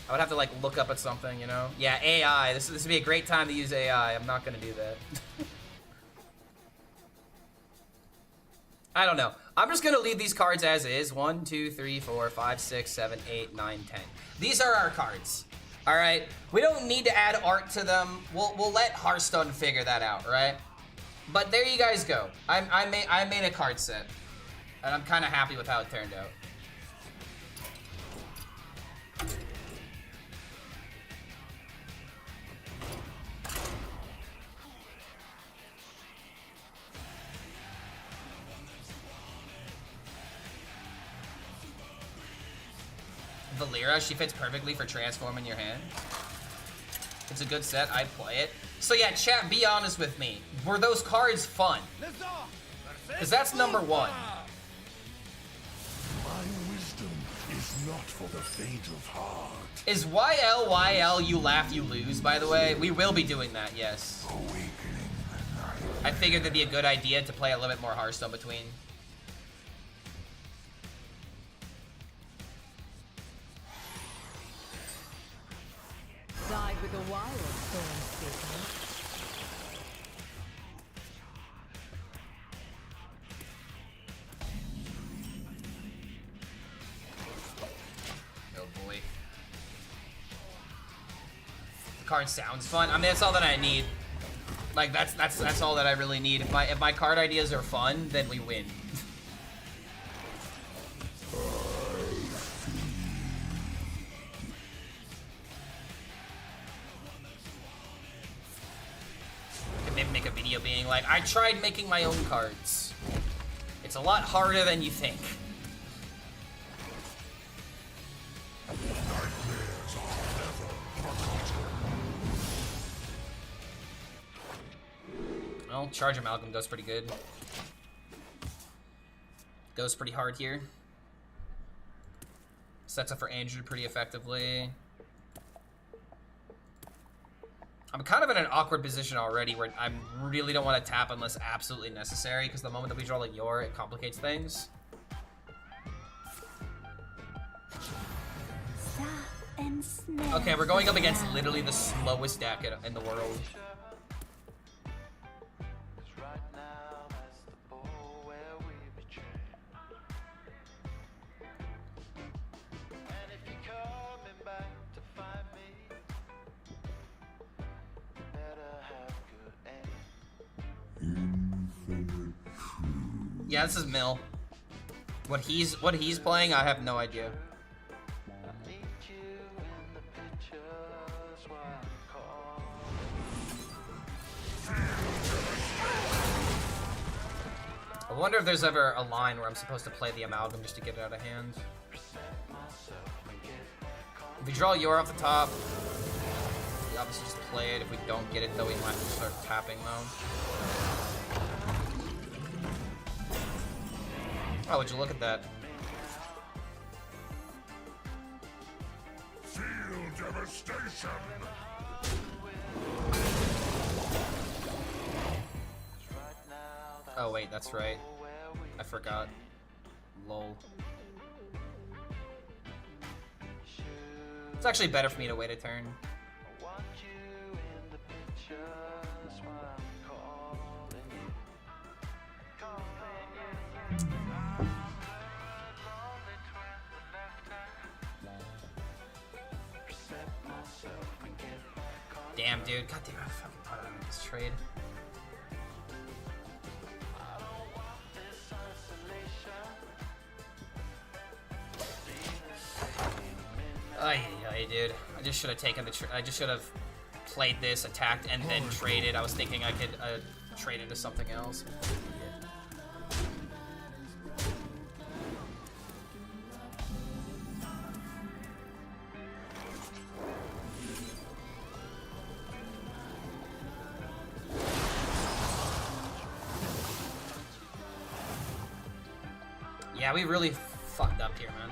I would have to like look up at something, you know? Yeah, AI. This would be a great time to use AI. I'm not gonna do that. I don't know. I'm just gonna leave these cards as is. 1, 2, 3, 4, 5, 6, 7, 8, 9, 10. These are our cards. All right. We don't need to add art to them. We'll let Hearthstone figure that out, right? But there you guys go. I made a card set, and I'm kind of happy with how it turned out. Valera, she fits perfectly for transforming your hand. It's a good set, I'd play it. So yeah, chat, be honest with me. Were those cards fun? Because that's number one. My wisdom is not for the faint of heart. Is YL you laugh, you lose, by the way? We will be doing that, yes. Awakening the night. I figured it'd be a good idea to play a little bit more Hearthstone between. Side with a wild storm speaker. Oh boy. The card sounds fun. I mean, that's all that I need. Like that's all that I really need. If my card ideas are fun, then we win. Maybe make a video being like, I tried making my own cards. It's a lot harder than you think. Well, Charge Amalgam does pretty good. Goes pretty hard here. Sets up for Andrew pretty effectively. I'm kind of in an awkward position already where I really don't want to tap unless absolutely necessary, because the moment that we draw like Yor, it complicates things. Okay, we're going up against literally the slowest deck in the world. Yeah, this is Mill. What he's playing, I have no idea. I wonder if there's ever a line where I'm supposed to play the amalgam just to get it out of hand. If we draw Yor off the top, we obviously just play it. If we don't get it though, we might start tapping though. Oh, would you look at that? Feel devastation. Oh wait, that's right. I forgot. Lol. It's actually better for me to wait a turn. Damn, dude. God damn, I fucking thought I made this trade. Ay, dude. I just should have taken the. I just should have played this, attacked, and then traded. I was thinking I could trade into something else. Yeah, we really fucked up here, man.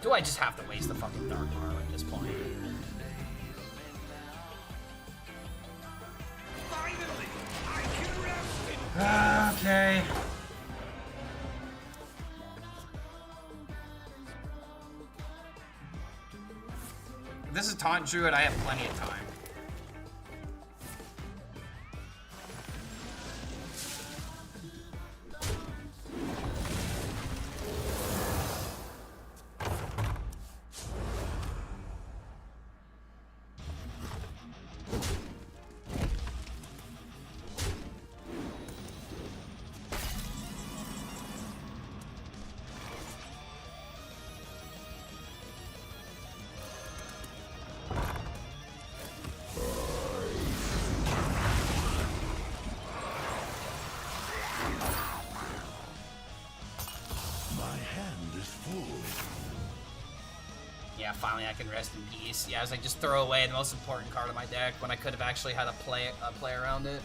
Do I just have to waste the fucking Dark Arrow at this point? Okay. If this is Taunt Druid, I have plenty of time. Yeah, finally I can rest in peace. Yeah, I was like, just throw away the most important card of my deck when I could have actually had a play around it.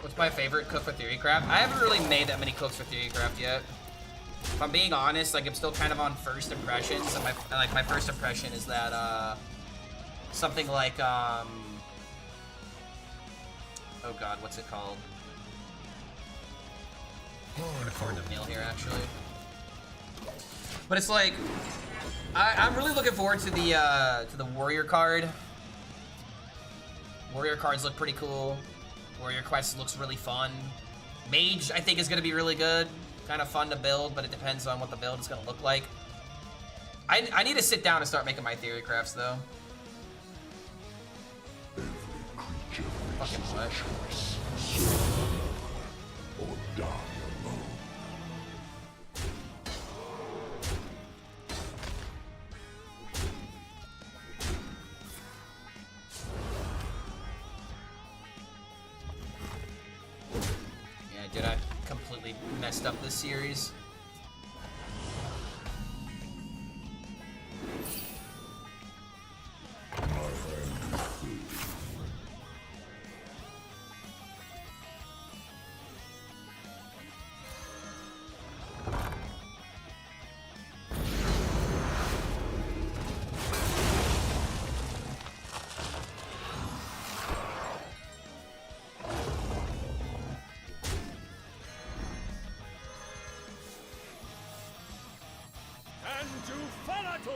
What's my favorite cook for Theorycraft? I haven't really made that many cooks for Theorycraft yet. If I'm being honest, like I'm still kind of on first impressions, and my first impression is that something like oh god, what's it called? I'm gonna record the meal here actually. But it's like I'm really looking forward to the warrior card. Warrior cards look pretty cool. Warrior Quest looks really fun. Mage, I think, is going to be really good. Kind of fun to build, but it depends on what the build is going to look like. I need to sit down and start making my theory crafts, though. Fucking what? Or die alone. Dude, I completely messed up this series. SUBATHON!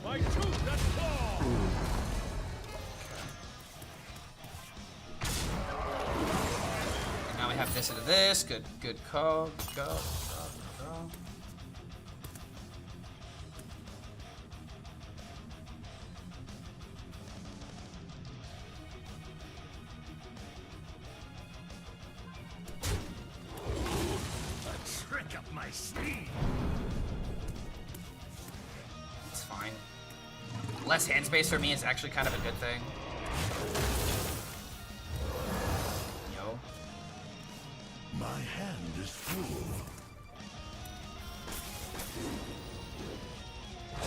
My tooth, that's claw! And now we have this into this. Good call. Good call. Good call. A trick up my sleeve! It's fine. Less hand space for me is actually kind of a good thing. Yo. My hand is full.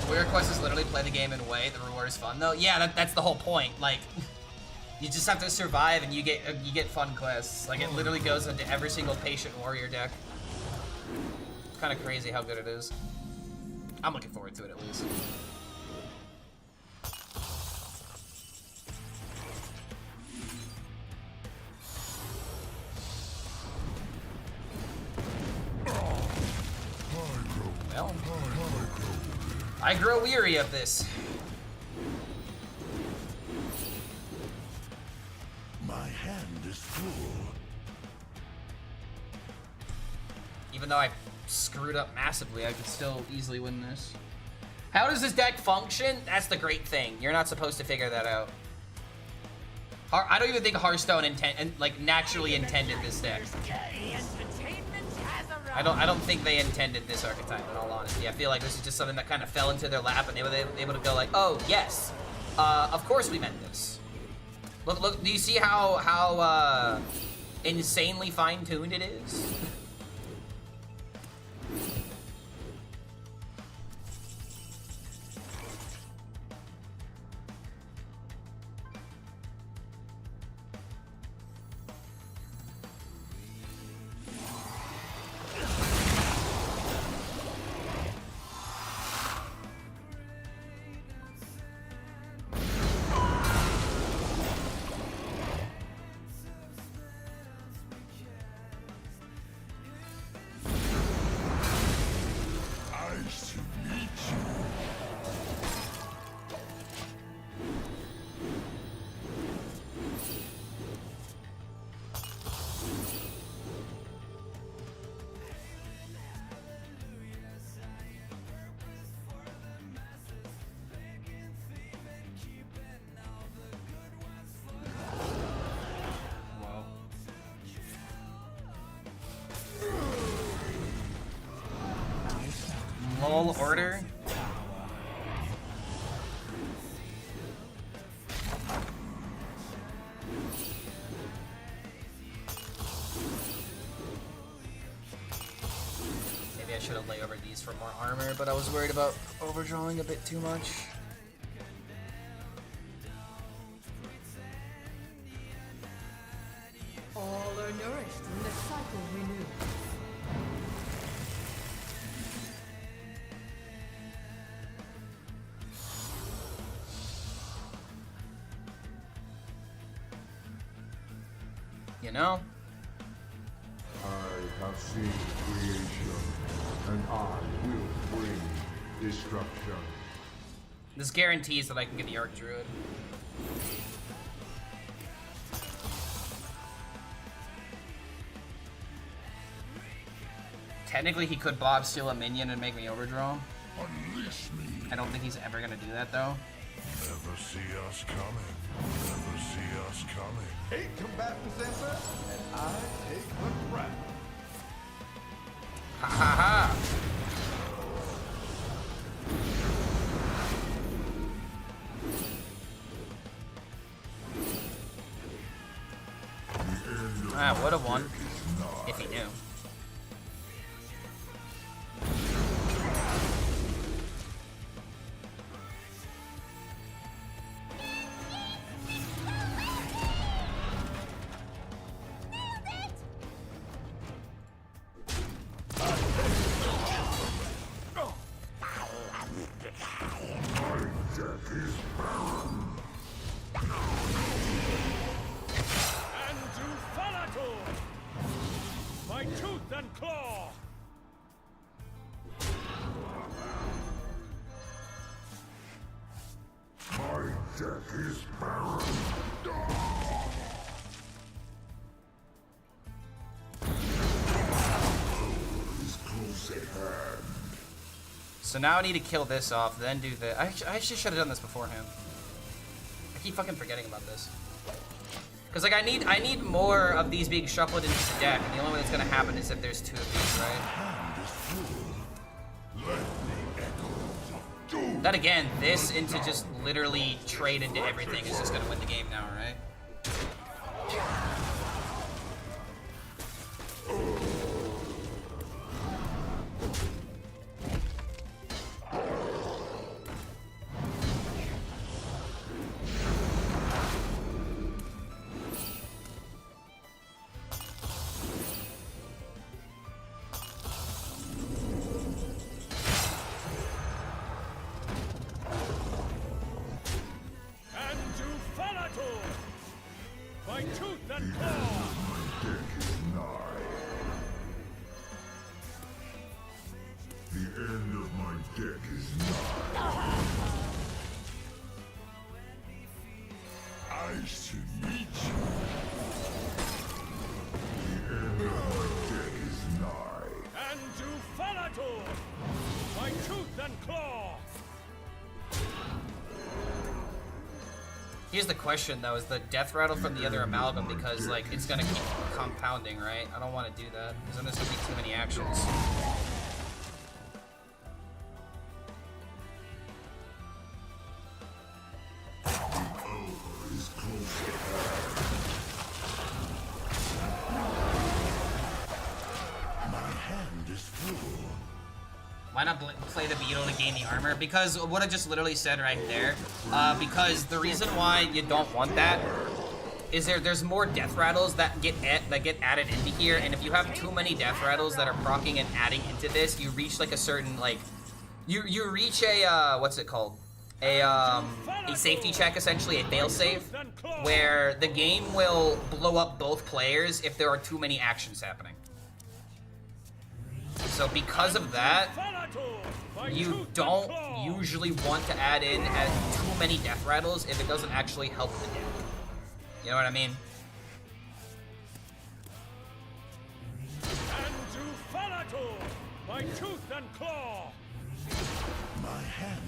Warrior Quest is literally play the game and wait. The reward is fun though. Yeah, that's the whole point. Like, you just have to survive and you get fun quests. Like, it literally goes into every single patient warrior deck. It's kind of crazy how good it is. I'm looking forward to it at least. Well, I grow weary of this. My hand is full. Even though I screwed up massively, I could still easily win this. How does this deck function? That's the great thing. You're not supposed to figure that out. I don't even think Hearthstone naturally intended this deck. I don't think they intended this archetype, in all honesty. I feel like this is just something that kind of fell into their lap, and they were able to go like, oh yes, of course we meant this. Look, do you see how insanely fine-tuned it is? Lol order. Maybe I should have laid over these for more armor, but I was worried about overdrawing a bit too much. All are nourished and the cycle renews. You know? I have seen creation, and I will bring destruction. This guarantees that I can get the Arc Druid. Technically, he could Bob steal a minion and make me overdraw. Unleash me. I don't think he's ever gonna do that though. Never see us coming. Never see us coming. 8 combatants enter, and I take the crown. Ha ha ha! Ah, would have won if he knew. deck is barren. Is close at hand. So now I need to kill this off, then do the. I actually should have done this beforehand. I keep fucking forgetting about this. Cause like I need more of these being shuffled into the deck, and the only way that's gonna happen is if there's 2 of these, right? Then again, this into just literally trade into everything is just gonna win the game now, right? Here's the question though, is the death rattle from the other amalgam, because like it's gonna keep compounding, right? I don't want to do that, because then there's gonna be too many actions. Why not play the beetle to gain the armor? Because what I just literally said right there. Because the reason why you don't want that is there's more death rattles that get added into here, and if you have too many death rattles that are proccing and adding into this, you reach like a certain like you reach a what's it called? A safety check, essentially, a failsafe, where the game will blow up both players if there are too many actions happening. So because of that, you don't usually want to add in too many death rattles if it doesn't actually help the deck. You know what I mean? By tooth and claw. My hand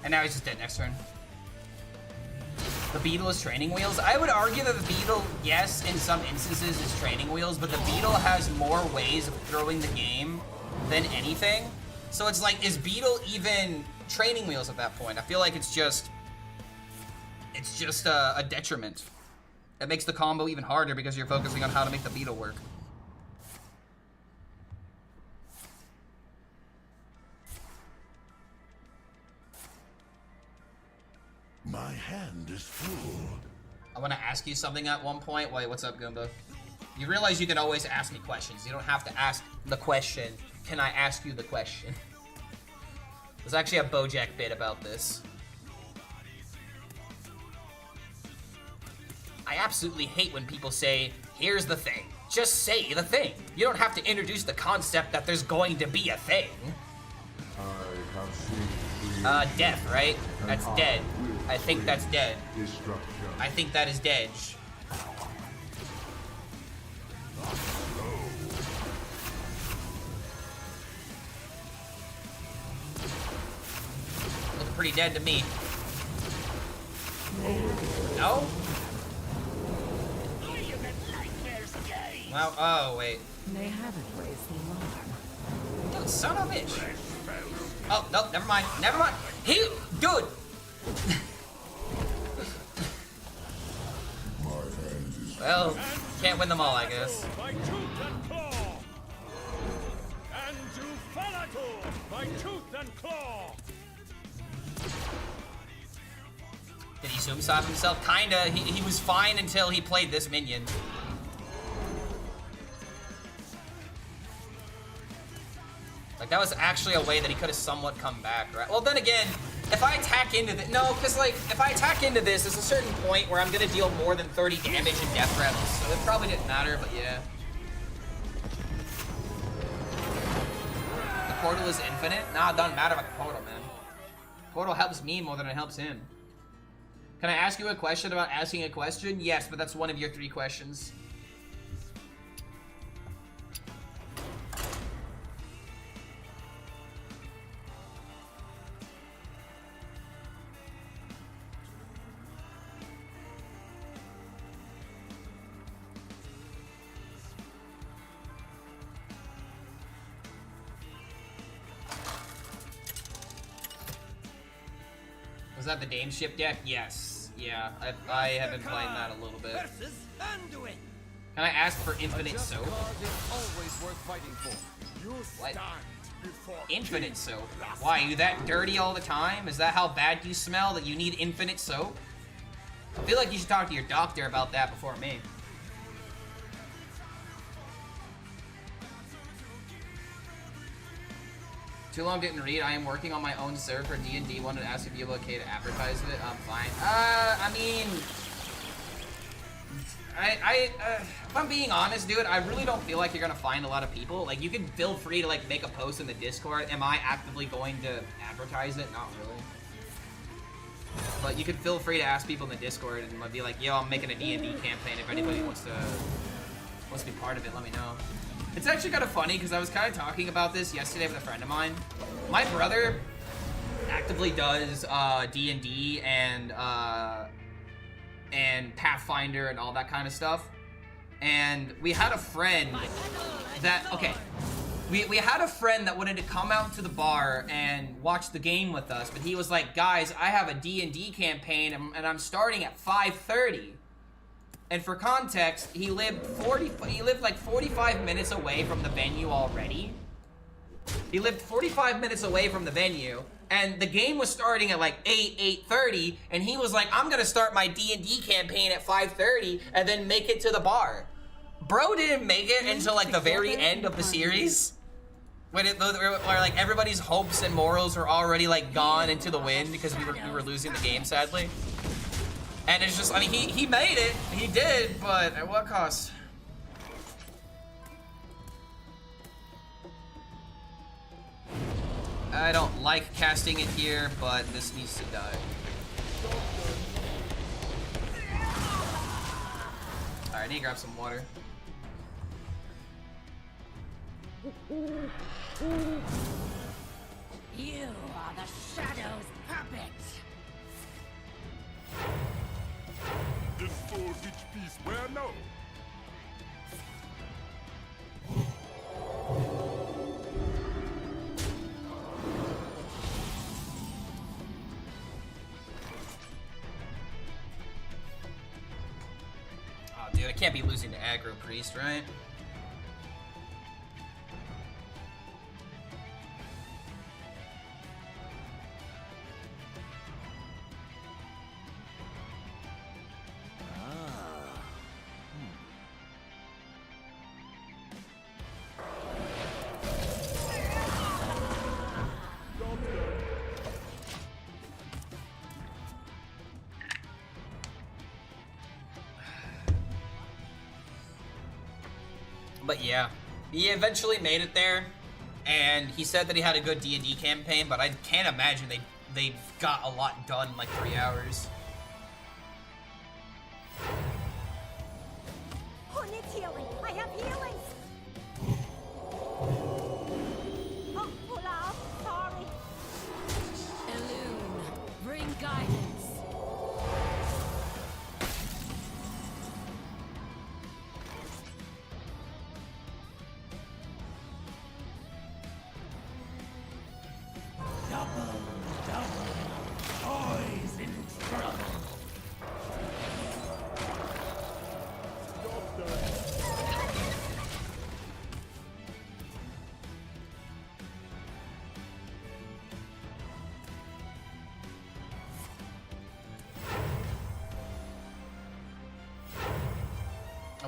And now he's just dead next turn. The beetle is training wheels. I would argue that the beetle, yes, in some instances is training wheels, but the beetle has more ways of throwing the game than anything. So it's like, is beetle even training wheels at that point? I feel like it's just a detriment. It makes the combo even harder because you're focusing on how to make the beetle work. My hand is full. I want to ask you something at one point. Wait, what's up, Goomba? You realize you can always ask me questions. You don't have to ask the question. Can I ask you the question? There's actually a BoJack bit about this. I absolutely hate when people say, here's the thing. Just say the thing. You don't have to introduce the concept that there's going to be a thing. I have seen death, right? That's dead. I think that's dead. destruction. I think that is dead. Looks pretty dead to me. No? Well, oh, wait. They haven't raised the alarm. Dude, son of a bitch. Oh, nope, never mind. Never mind. Dude! Well, can't win them all, I guess. By tooth and claw. And to Falator by tooth and claw. Did he zoom stop himself? Kinda. He was fine until he played this minion. Like, that was actually a way that he could have somewhat come back, right? Well, then again, if I attack into this... No, because, like, if I attack into this, there's a certain point where I'm going to deal more than 30 damage in death reps. So it probably didn't matter, but yeah. The portal is infinite? Nah, it doesn't matter about the portal, man. Portal helps me more than it helps him. Can I ask you a question about asking a question? Yes, but that's one of your 3 questions. Was that the Dame ship deck? Yes. Yeah, I have been playing that a little bit. Can I ask for infinite soap? What? Infinite soap? Why, are you that dirty all the time? Is that how bad you smell that you need infinite soap? I feel like you should talk to your doctor about that before me. Too long didn't read. I am working on my own server for D&D. Wanted to ask if you'll be okay to advertise it. I'm fine. I mean... if I'm being honest, dude, I really don't feel like you're gonna find a lot of people. Like, you can feel free to, like, make a post in the Discord. Am I actively going to advertise it? Not really. But you can feel free to ask people in the Discord and be like, yo, I'm making a D&D campaign. If anybody wants to be part of it, let me know. It's actually kind of funny because I was kind of talking about this yesterday with a friend of mine. My brother actively does D&D and Pathfinder and all that kind of stuff. And we had a friend that, okay, we had a friend that wanted to come out to the bar and watch the game with us, but he was like, guys, I have a D&D campaign and I'm starting at 5:30. And for context, he lived like 45 minutes away from the venue already. He lived 45 minutes away from the venue, and the game was starting at like 8:30, and he was like, I'm gonna start my D&D campaign at 5:30 and then make it to the bar. Bro didn't make it until like the very end of the series. Where like everybody's hopes and morals were already like gone into the wind because we were losing the game, sadly. And it's just, I mean, he made it, he did, but at what cost? I don't like casting it here, but this needs to die. Alright, I need to grab some water. You are the Shadow's puppet. The soul which peace where no. Oh, dude, I can't be losing to aggro priest, right? But yeah, he eventually made it there, and he said that he had a good D&D campaign, but I can't imagine they got a lot done in like 3 hours. Who needs healing? I have healing. Oh, Olaf, sorry. Elune, bring guidance. Double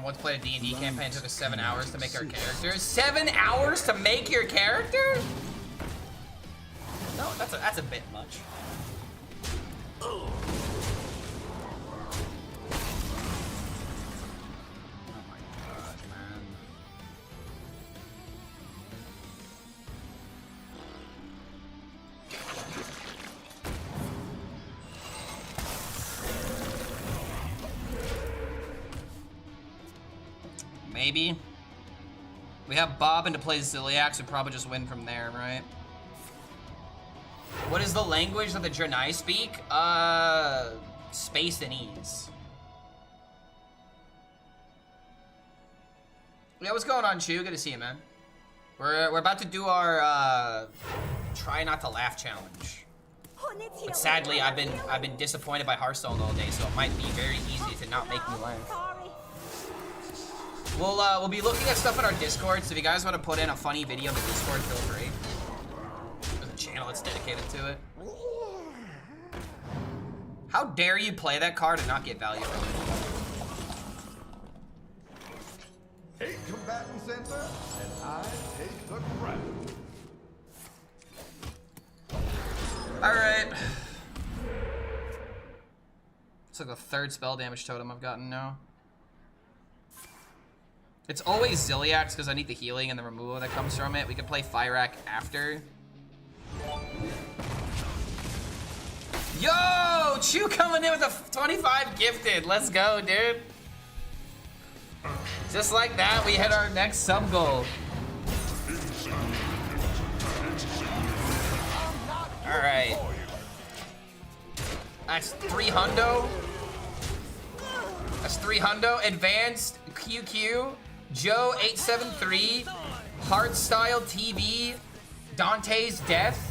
once played a D&D campaign. It took us 7 hours to make our characters. 7 hours to make your character? No, that's a bit much. Oh. Maybe. We have Bob into play Ziliax, we'd probably just win from there, right? What is the language that the Draenei speak? Space and ease. Yeah, what's going on, Chew? Good to see you, man. We're about to do our try not to laugh challenge. But sadly, I've been disappointed by Hearthstone all day, so it might be very easy to not make me laugh. We'll be looking at stuff in our Discord, so if you guys want to put in a funny video in the Discord, feel free. There's a channel that's dedicated to it. How dare you play that card and not get value from it? 8 combatant center, and I take the crown. Alright. It's like the 3rd spell damage totem I've gotten now. It's always Ziliax because I need the healing and the removal that comes from it. We can play Fyrak after. Yo! Chew coming in with a 25 gifted. Let's go, dude. Just like that, we hit our next sub goal. Alright. That's 3 hundo. That's 3 hundo. Advanced QQ. Joe 873, Hardstyle TV, Dante's Death,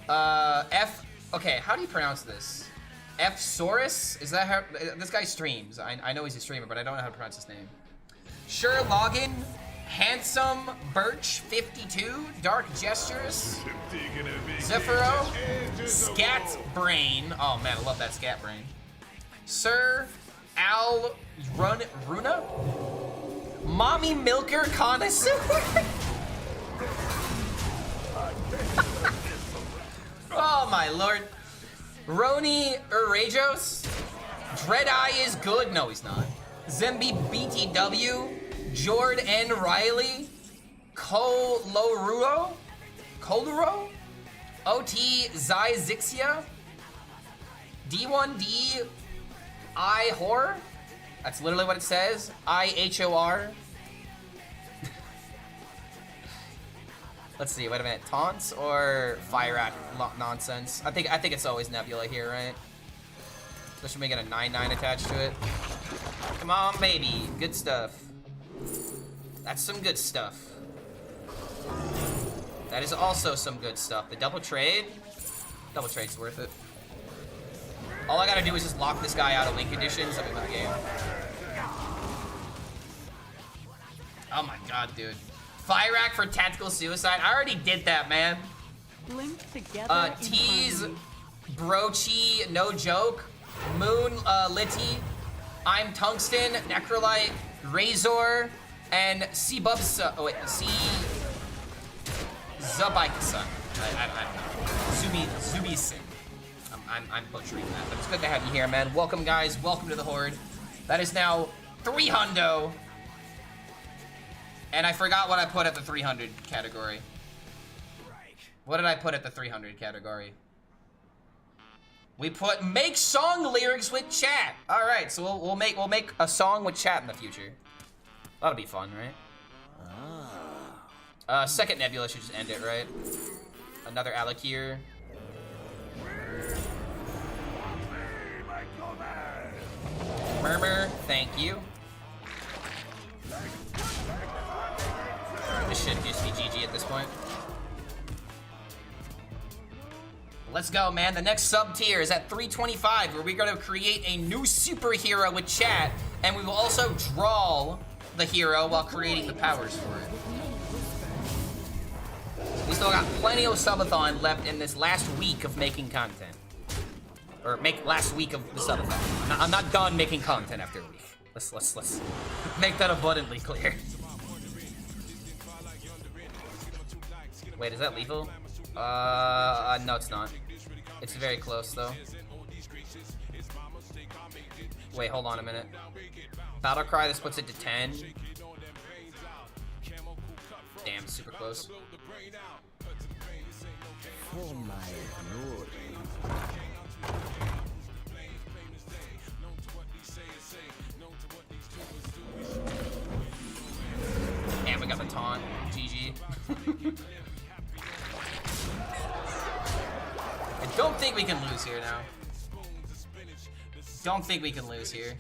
F. Okay, how do you pronounce this? F Saurus? Is that how this guy streams? I know he's a streamer, but I don't know how to pronounce his name. Sure Login, Handsome Birch 52, Dark Gestures, Zephyro, Scat Brain. Oh man, I love that Scat Brain. Sir Al Runa. Mommy Milker Connoisseur. Oh my lord. Roni Urajos. Dreadeye is good. No, he's not. Zemby BTW. Jord N. Riley. Koloruro. OT Zixia. D1D I Horror. That's literally what it says. IHOR. Let's see. Wait a minute. Taunts or Fyrak nonsense? I think it's always Nebula here, right? Especially when we get a 9/9 attached to it. Come on, baby. Good stuff. That's some good stuff. That is also some good stuff. The double trade. Double trade's worth it. All I gotta do is just lock this guy out of win conditions and we win the game. Oh my god, dude. Fyrak for tactical suicide. I already did that, man. Linked together. Tease, Brochi, no joke. Moon, Litty. I'm Tungsten, Necrolite, Razor, and Cbubsa. Oh wait, Zubikasa. I don't know. Zubisin. I'm butchering that, but it's good to have you here, man. Welcome, guys. Welcome to the Horde. That is now 3 hundo. And I forgot what I put at the 300 category. What did I put at the 300 category? We put make song lyrics with chat. All right, so we'll make a song with chat in the future. That'll be fun, right? Second Nebula should just end it, right? Another Alakir. Murmur, thank you. This should just be GG at this point. Let's go, man. The next sub tier is at 325, where we're going to create a new superhero with chat, and we will also draw the hero while creating the powers for it. We still got plenty of subathon left in this last week of making content. Or last week of the subathon. I'm not done making content after a week. Let's make that abundantly clear. Wait, is that lethal? No, it's not. It's very close though. Wait, hold on a minute. Battle cry, this puts it to 10. Damn, super close. For my glory. Damn, we got the taunt. GG. I don't think we can lose here now. Don't think we can lose here.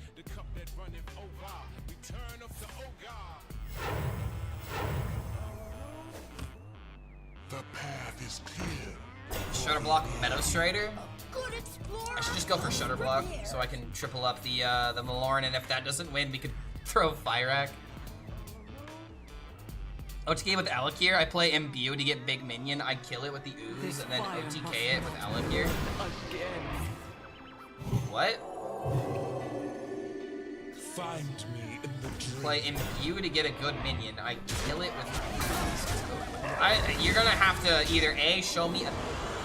The path is clear. Shutter block Meadow Strider. I should just go for Shutter block so I can triple up the Malorn, and if that doesn't win, we could throw Fire Rack. OTK with Alakir, I play Imbue to get big minion. I kill it with the Ooze and then OTK it with Alakir. What? Find me in the dream. Play Imbue to get a good minion. I kill it with Ooze. You're gonna have to either A, show me.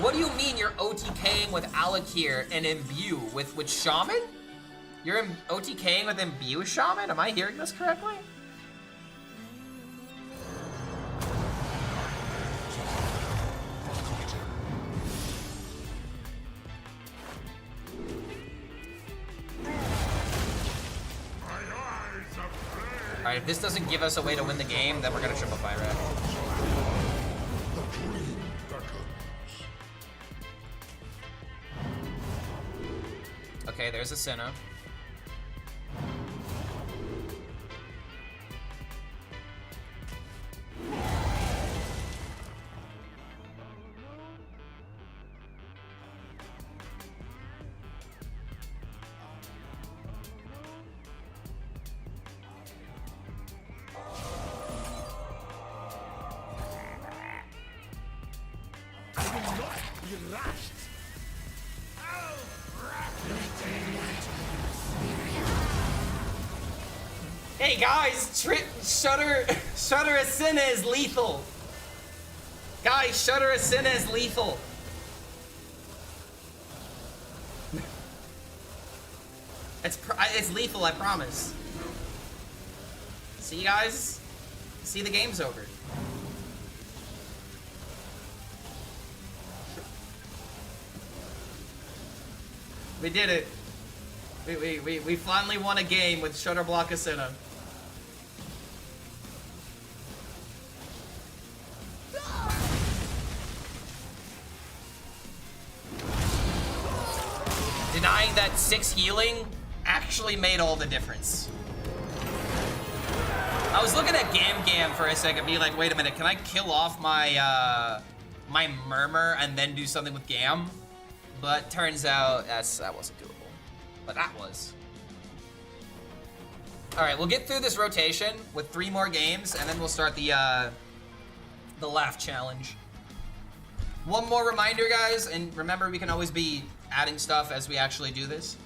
What do you mean you're OTKing with Alakir and Imbue with Shaman? You're OTKing with Imbue Shaman? Am I hearing this correctly? Alright, if this doesn't give us a way to win the game, then we're gonna triple Fire Rack. Okay, there's a Senna. Hey guys, Shutter Ascena is lethal. Guys, Shutter Ascena is lethal. It's lethal, I promise. See, guys? See, the game's over. We did it. We finally won a game with Shutter Block Ascena. Denying that 6 healing actually made all the difference. I was looking at Gam for a second, being like, wait a minute, can I kill off my my Murmur and then do something with Gam? But turns out that wasn't doable. But that was. All right, we'll get through this rotation with 3 more games, and then we'll start the laugh challenge. One more reminder, guys, and remember, we can always be adding stuff as we actually do this.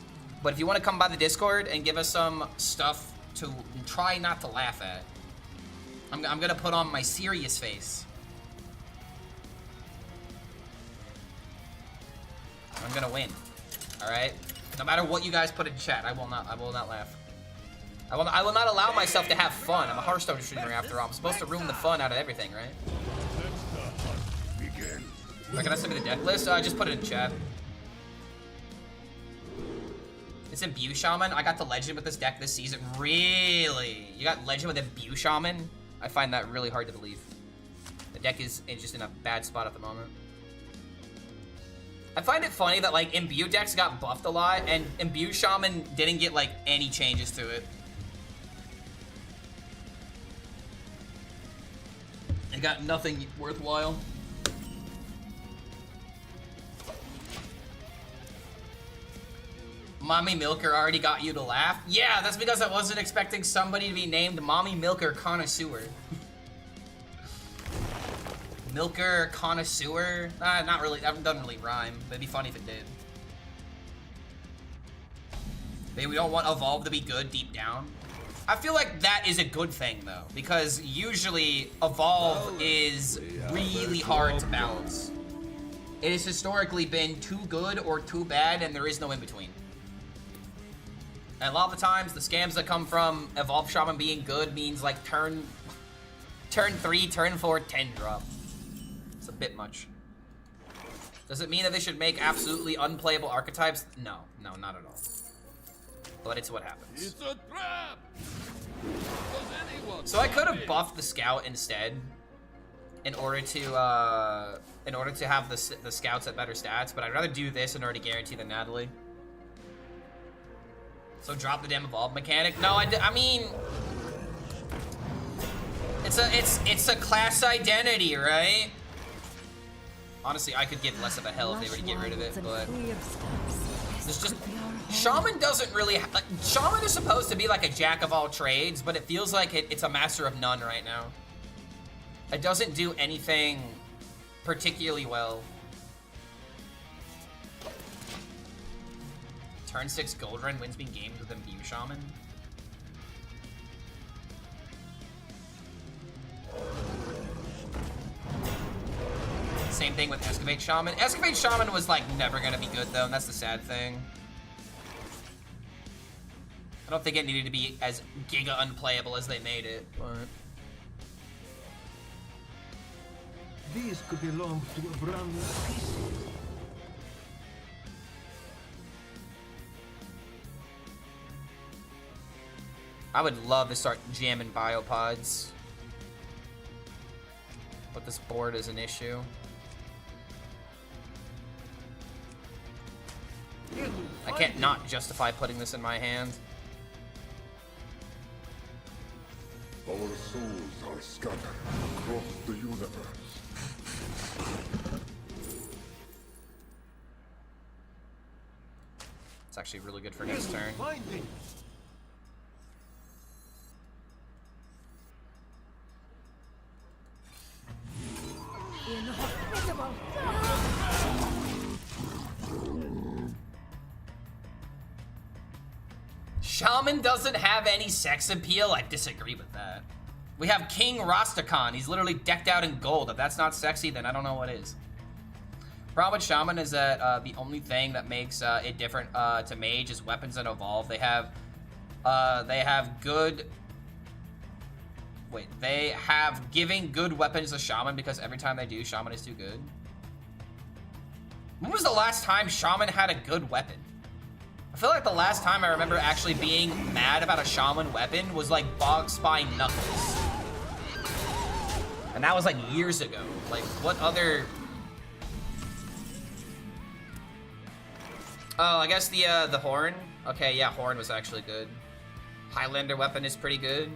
But if you want to come by the Discord and give us some stuff to try not to laugh at, I'm gonna put on my serious face. I'm gonna win. All right. No matter what you guys put in chat, I will not laugh. I will not allow myself to have fun. I'm a Hearthstone streamer after all. I'm supposed to ruin the fun out of everything, right? Am I gonna send me the deck list? I just put it in chat. It's Imbue Shaman. I got the Legend with this deck this season. Really? You got Legend with Imbue Shaman? I find that really hard to believe. The deck is just in a bad spot at the moment. I find it funny that like Imbue decks got buffed a lot and Imbue Shaman didn't get like any changes to it. It got nothing worthwhile. Mommy Milker already got you to laugh? Yeah, that's because I wasn't expecting somebody to be named Mommy Milker Connoisseur. Milker Connoisseur? Not really, that doesn't really rhyme, but it'd be funny if it did. Maybe we don't want Evolve to be good deep down. I feel like that is a good thing, though, because usually Evolve is really hard to balance. It has historically been too good or too bad, and there is no in-between. And a lot of the times, the scams that come from Evolve Shaman being good means, like, turn 3, turn 4, 10 drop. It's a bit much. Does it mean that they should make absolutely unplayable archetypes? No, not at all. But it's what happens. It's a trap! So I could have buffed the scout instead, in order to have the scouts at better stats. But I'd rather do this in order to guarantee the Natalie. So drop the damn evolve mechanic. No, I mean, it's a class identity, right? Honestly, I could give less of a hell if they were to get rid of it, but it's just Shaman doesn't really like, Shaman is supposed to be like a jack of all trades, but it feels like it's a master of none right now. It doesn't do anything particularly well. Turn 6 gold run wins me games with Imbue Shaman. Same thing with Excavate Shaman. Excavate Shaman was like never gonna be good though, and that's the sad thing. I don't think it needed to be as giga unplayable as they made it, but These could belong to a brand new species. I would love to start jamming biopods. But this board is an issue. I can't not justify putting this in my hand. Our souls are scattered across the universe. It's actually really good for next turn. Inhospitable! Shaman doesn't have any sex appeal? I disagree with that. We have King Rastakhan. He's literally decked out in gold. If that's not sexy, then I don't know what is. Problem with Shaman is that the only thing that makes it different to Mage is weapons and evolve. They have good... Wait, they have giving good weapons to Shaman because every time they do, Shaman is too good. When was the last time Shaman had a good weapon? I feel like the last time I remember actually being mad about a Shaman weapon was like Bog Spine Knuckles. And that was like years ago. Like, what other... Oh, I guess the Horn? Okay, yeah, Horn was actually good. Highlander weapon is pretty good.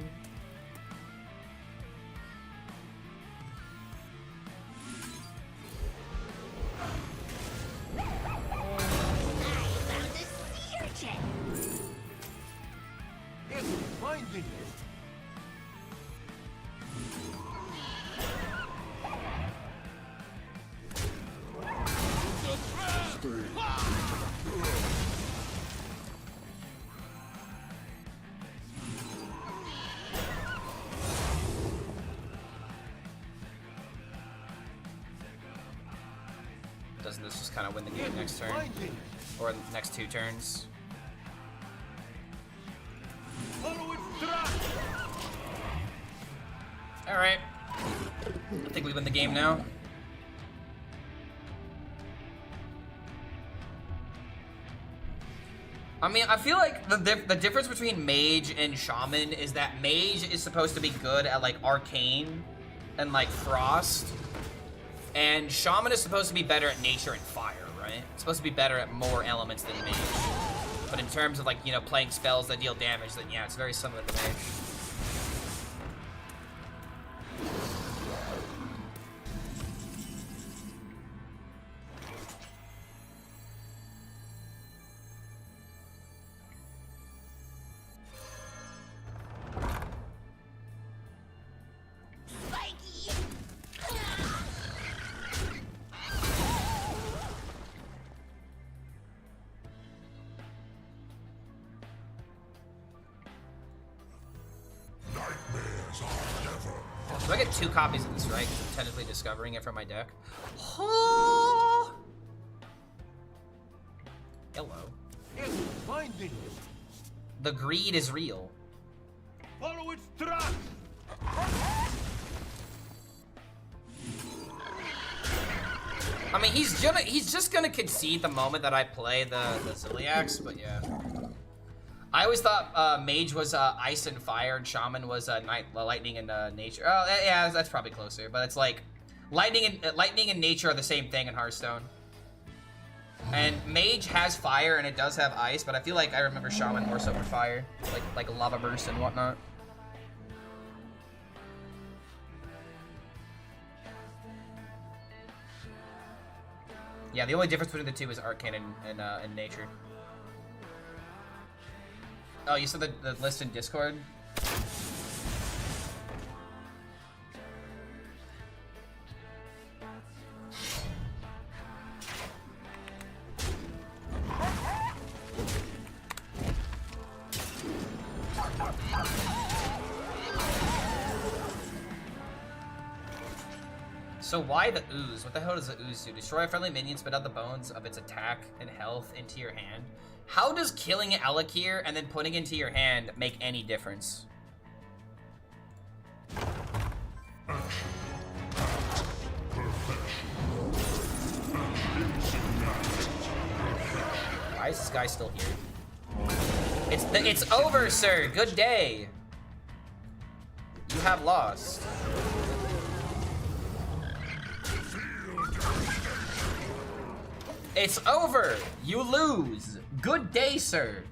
Finding it. Doesn't this just kind of win the game next turn? Or the next 2 turns? Alright. I think we win the game now. I mean, I feel like the difference between Mage and Shaman is that Mage is supposed to be good at, like, Arcane and, like, Frost. And Shaman is supposed to be better at Nature and Fire, right? It's supposed to be better at more elements than Mage. But in terms of, like, you know, playing spells that deal damage, then yeah, it's very similar to Mage. get 2 copies of this, right? Because I'm technically discovering it from my deck. Oh! Hello. It's finding you. The greed is real. Follow its track. I mean, he's just gonna concede the moment that I play the Ziliax, but yeah. I always thought Mage was Ice and Fire, and Shaman was Lightning and Nature. Oh, yeah, that's probably closer. But it's like Lightning and Nature are the same thing in Hearthstone. And Mage has Fire and it does have Ice, but I feel like I remember Shaman more so for Fire, like Lava Burst and whatnot. Yeah, the only difference between the two is Arcane and Nature. Oh, you saw the list in Discord? So why the ooze? What the hell does the ooze do? Destroy a friendly minion, spit out the bones of its attack and health into your hand. How does killing Alakir and then putting it into your hand make any difference? Why is this guy still here? It's over, sir. Good day. You have lost. It's over! You lose! Good day, sir!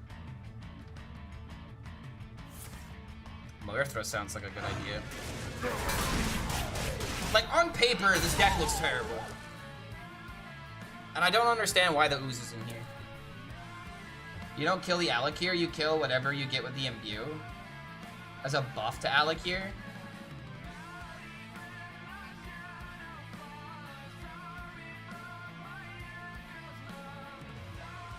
Earththrow sounds like a good idea. Like, on paper, this deck looks terrible. And I don't understand why the ooze is in here. You don't kill the Alakir, you kill whatever you get with the Imbue. As a buff to Alakir.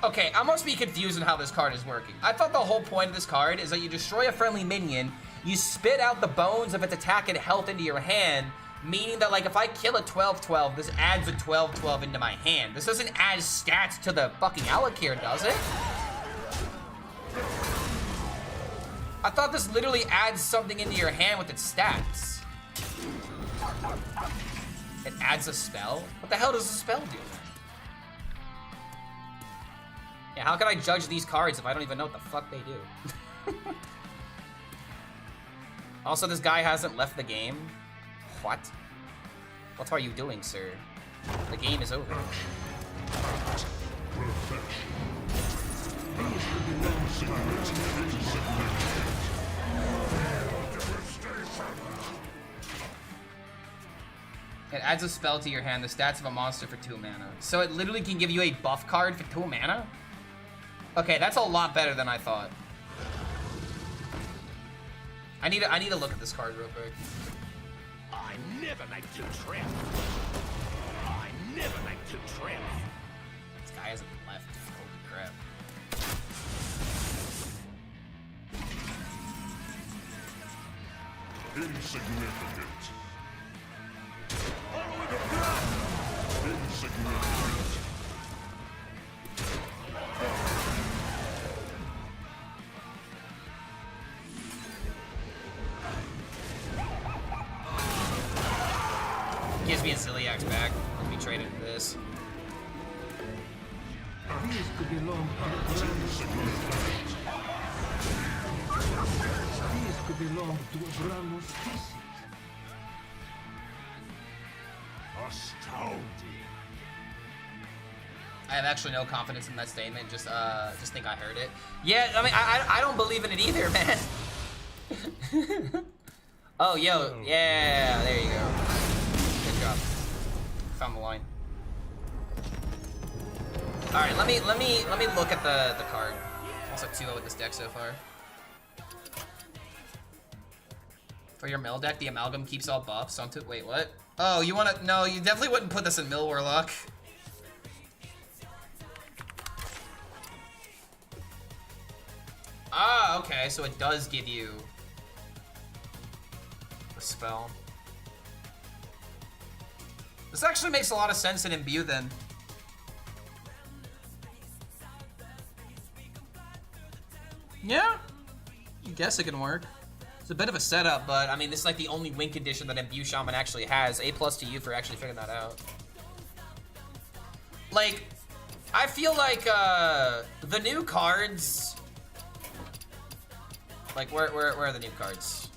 Okay, I must be confused on how this card is working. I thought the whole point of this card is that you destroy a friendly minion, you spit out the bones of its attack and health into your hand, meaning that, like, if I kill a 12-12, this adds a 12-12 into my hand. This doesn't add stats to the fucking Alakir, does it? I thought this literally adds something into your hand with its stats. It adds a spell? What the hell does the spell do? Yeah, how can I judge these cards if I don't even know what the fuck they do? Also, this guy hasn't left the game. What? What are you doing, sir? The game is over. It adds a spell to your hand, the stats of a monster for 2 mana. So it literally can give you a buff card for 2 mana? Okay, that's a lot better than I thought. I need to look at this card real quick. I never like to trap. I never like to trap. This guy hasn't left. Holy crap. Insignificant. Insignificant. Gives me a Ziliax back. Let me trade into this. These could belong to the These could belong to a brand new species. Astounding. I have actually no confidence in that statement. Just think I heard it. Yeah, I mean, I don't believe in it either, man. Oh, yo, yeah, there you go. Good job. Found the line. All right, let me look at the card. Also 2-0 with this deck so far. For your mill deck, the amalgam keeps all buffs onto. Wait, what? Oh, you wanna? No, you definitely wouldn't put this in Mill Warlock. Ah, okay, so it does give you a spell. This actually makes a lot of sense in Imbue then. Yeah, I guess it can work. It's a bit of a setup, but I mean, this is like the only win condition that Imbue Shaman actually has. A+ to you for actually figuring that out. Like, I feel like the new cards. Like, where are the new cards?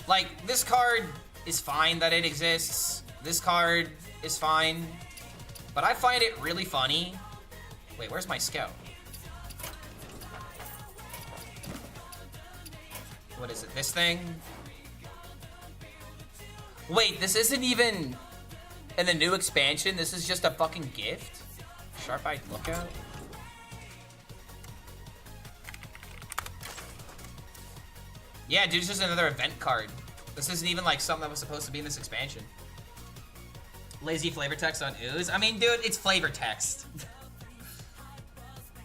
Like, this card is fine that it exists. This card is fine. But I find it really funny. Wait, where's my scout? What is it? This thing? Wait, this isn't even in the new expansion. This is just a fucking gift? Sharp-eyed lookout? Yeah, dude, it's just another event card. This isn't even like something that was supposed to be in this expansion. Lazy flavor text on Ooze? I mean, dude, it's flavor text.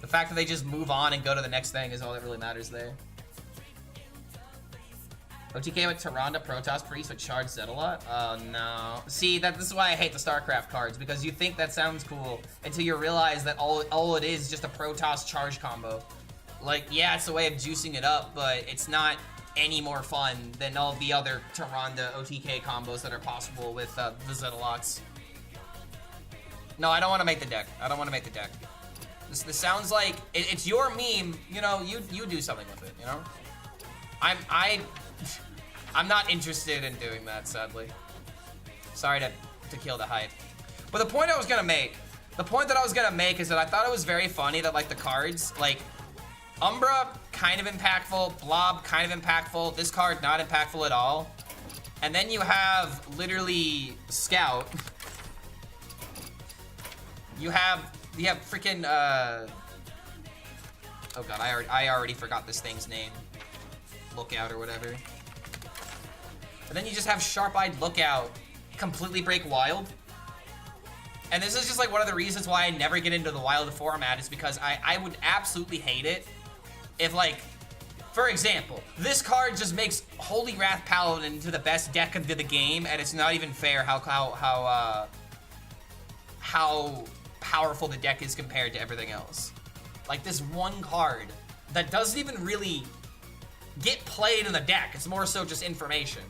The fact that they just move on and go to the next thing is all that really matters there. OTK with Tyrande, Protoss Priest with Shard Zedalot? Oh no. See, this is why I hate the StarCraft cards, because you think that sounds cool until you realize that all it is just a Protoss charge combo. Like, yeah, it's a way of juicing it up, but it's not any more fun than all the other Tyrande OTK combos that are possible with the Zedalots. No, I don't want to make the deck. I don't want to make the deck. This sounds like it's your meme. You know, you do something with it. You know, I'm not interested in doing that, sadly. Sorry to kill the hype. But the point I was gonna make, is that I thought it was very funny that like the cards, like Umbra, kind of impactful, Blob, kind of impactful, this card not impactful at all. And then you have literally Scout. You have freaking oh god, I already forgot this thing's name. Lookout or whatever. And then you just have Sharp-eyed Lookout completely break Wild. And this is just like one of the reasons why I never get into the Wild format, is because I would absolutely hate it if, like, for example, this card just makes Holy Wrath Paladin into the best deck of the game, and it's not even fair how powerful the deck is compared to everything else. Like, this one card that doesn't even really get played in the deck. It's more so just information.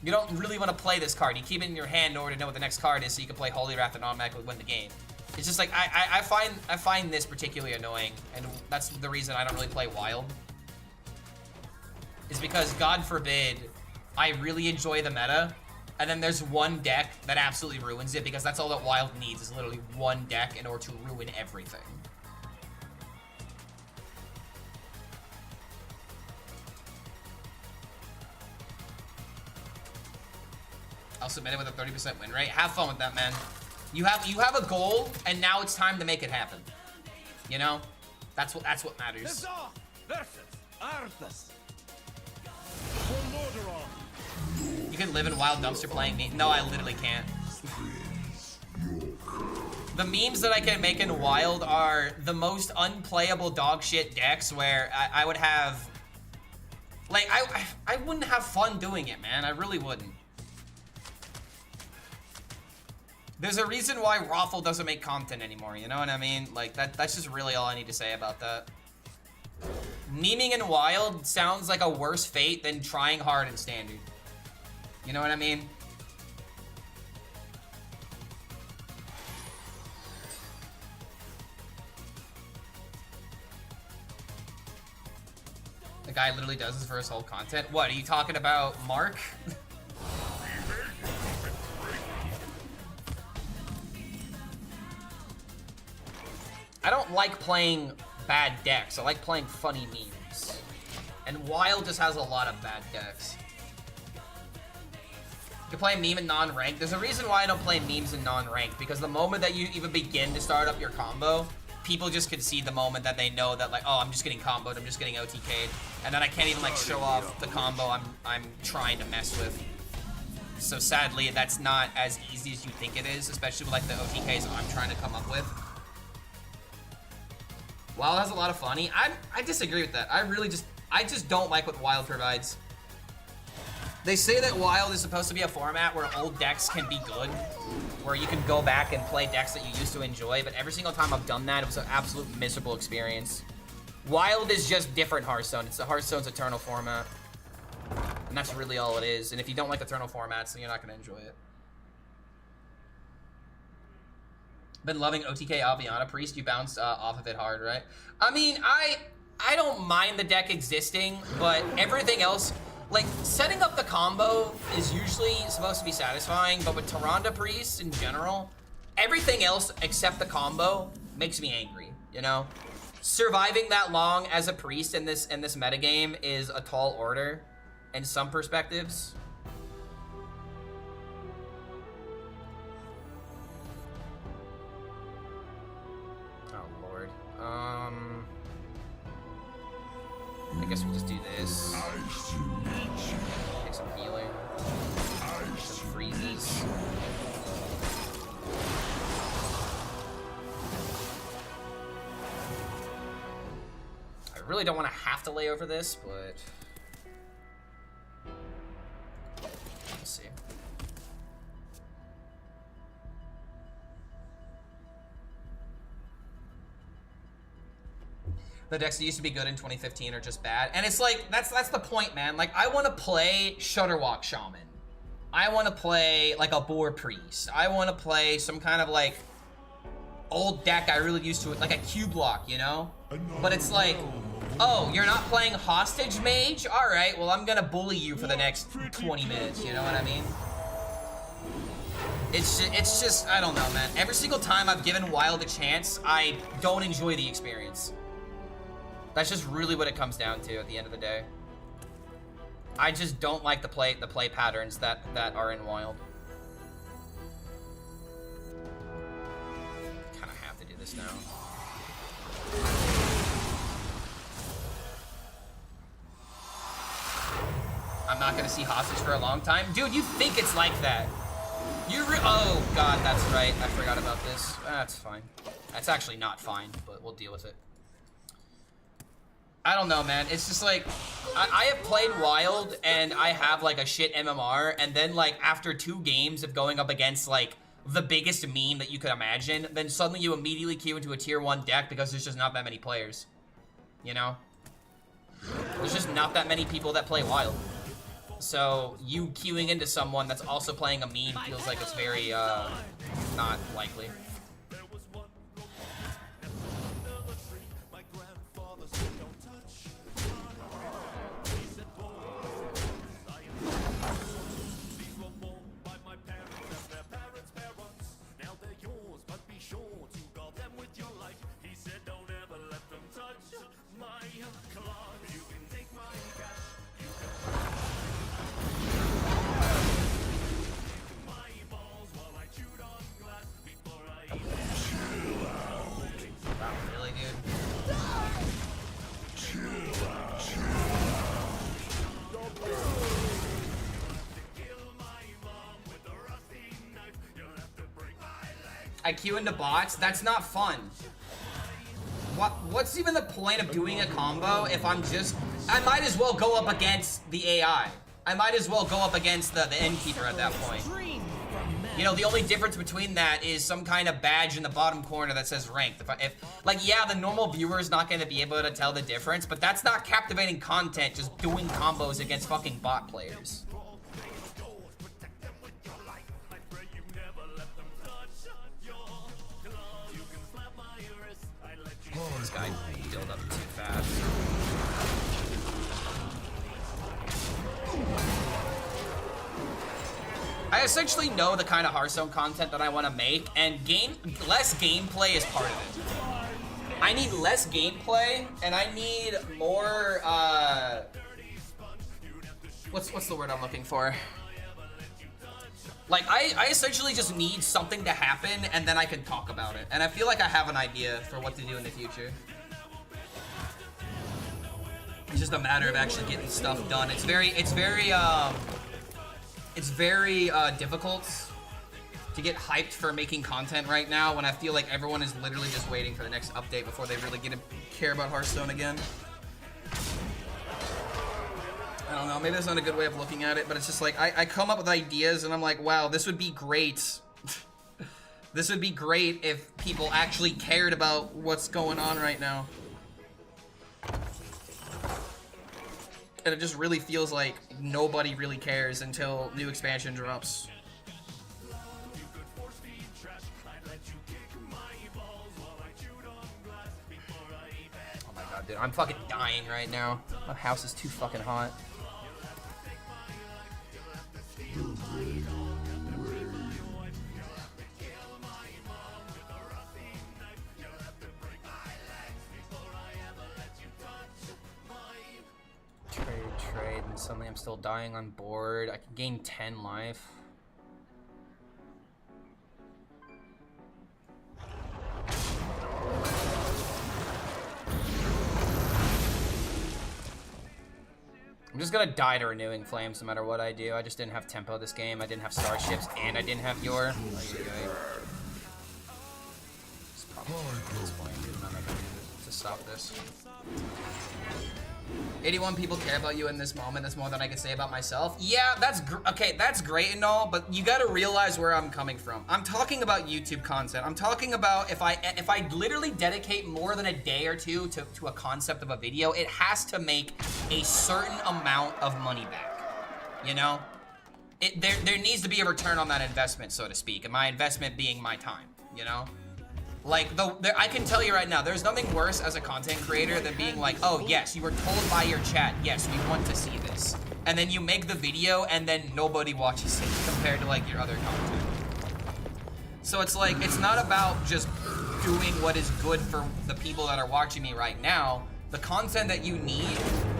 You don't really want to play this card. You keep it in your hand in order to know what the next card is so you can play Holy Wrath and automatically win the game. It's just like, I find this particularly annoying, and that's the reason I don't really play Wild. Is because, God forbid, I really enjoy the meta, and then there's one deck that absolutely ruins it, because that's all that Wild needs, is literally one deck in order to ruin everything. I'll submit it with a 30% win rate. Have fun with that, man. You have a goal, and now it's time to make it happen. You know? That's what matters. You can live in Wild Dumpster playing me. No, I literally can't. The memes that I can make in Wild are the most unplayable dog shit decks where I would have... Like, I wouldn't have fun doing it, man. I really wouldn't. There's a reason why Raffle doesn't make content anymore, you know what I mean? Like, that's just really all I need to say about that. Memeing in Wild sounds like a worse fate than trying hard in Standard. You know what I mean? The guy literally does this for his whole content. What, are you talking about Mark? I don't like playing bad decks. I like playing funny memes. And Wild just has a lot of bad decks. You can play a meme in non-ranked. There's a reason why I don't play memes in non-ranked, because the moment that you even begin to start up your combo, people just concede the moment that they know that, like, oh, I'm just getting comboed, I'm just getting OTK'd, and then I can't even, like, show off the combo I'm trying to mess with. So sadly, that's not as easy as you think it is, especially with, like, the OTKs I'm trying to come up with. Wild has a lot of funny. I disagree with that. I just don't like what Wild provides. They say that Wild is supposed to be a format where old decks can be good, where you can go back and play decks that you used to enjoy, but every single time I've done that, it was an absolute miserable experience. Wild is just different Hearthstone. It's the Hearthstone's Eternal format. And that's really all it is. And if you don't like Eternal formats, then you're not going to enjoy it. Been loving OTK Aviana Priest. You bounced off of it hard, right? I mean, I don't mind the deck existing, but everything else, like, setting up the combo is usually supposed to be satisfying, but with Tyrande Priest in general, everything else except the combo makes me angry, you know? Surviving that long as a priest in this metagame is a tall order in some perspectives. Oh lord. I guess we'll just do this. Take some healing. Some freezes. I really don't want to have to lay over this, but let's see. The decks that used to be good in 2015 are just bad, and it's like that's the point, man. Like, I want to play Shutterwalk Shaman. I want to play like a Boar Priest. I want to play some kind of like old deck I really used to, like a Q block, you know? But it's like, oh, you're not playing Hostage Mage? All right, well, I'm gonna bully you for the next 20 minutes, you know what I mean? It's just, I don't know, man. Every single time I've given Wild a chance, I don't enjoy the experience. That's just really what it comes down to at the end of the day. I just don't like the play patterns that are in Wild. Kind of have to do this now. I'm not gonna see Hostage for a long time. Dude, you think it's like that. Oh god, that's right. I forgot about this. That's fine. That's actually not fine, but we'll deal with it. I don't know, man. It's just like, I have played Wild, and I have, like, a shit MMR, and then, like, after 2 games of going up against, like, the biggest meme that you could imagine, then suddenly you immediately queue into a tier 1 deck because there's just not that many players. You know? There's just not that many people that play Wild. So, you queuing into someone that's also playing a meme feels like it's very, not likely. I queue into bots? That's not fun. What's even the point of doing a combo if I'm just... I might as well go up against the AI. I might as well go up against the Innkeeper at that point. You know, the only difference between that is some kind of badge in the bottom corner that says ranked. Like, yeah, the normal viewer is not going to be able to tell the difference, but that's not captivating content, just doing combos against fucking bot players. This guy built up too fast. I essentially know the kind of Hearthstone content that I want to make, and less gameplay is part of it. I need less gameplay, and I need more, what's the word I'm looking for? Like, I essentially just need something to happen, and then I can talk about it. And I feel like I have an idea for what to do in the future. It's just a matter of actually getting stuff done. It's very difficult to get hyped for making content right now when I feel like everyone is literally just waiting for the next update before they really get to care about Hearthstone again. I don't know, maybe that's not a good way of looking at it, but it's just like, I come up with ideas and I'm like, wow, this would be great. This would be great if people actually cared about what's going on right now. And it just really feels like nobody really cares until new expansion drops. Oh my god, dude, I'm fucking dying right now. My house is too fucking hot. Trade, and suddenly I'm still dying on board. I can gain 10 life. I'm just gonna die to Renewing Flames no matter what I do. I just didn't have tempo this game. I didn't have starships, and I didn't have your. It's probably at this point, there's nothing I can do to stop this. 81 people care about you in this moment. That's more than I can say about myself. Yeah, that's okay. That's great and all, but you got to realize where I'm coming from. I'm talking about YouTube content. I'm talking about if I literally dedicate more than a day or two to a concept of a video, it has to make a certain amount of money back. You know, there needs to be a return on that investment, so to speak, and my investment being my time. You know. Like, I can tell you right now, there's nothing worse as a content creator than being like, oh, yes, you were told by your chat, yes, we want to see this. And then you make the video, and then nobody watches it compared to, like, your other content. So it's like, it's not about just doing what is good for the people that are watching me right now. The content that you need,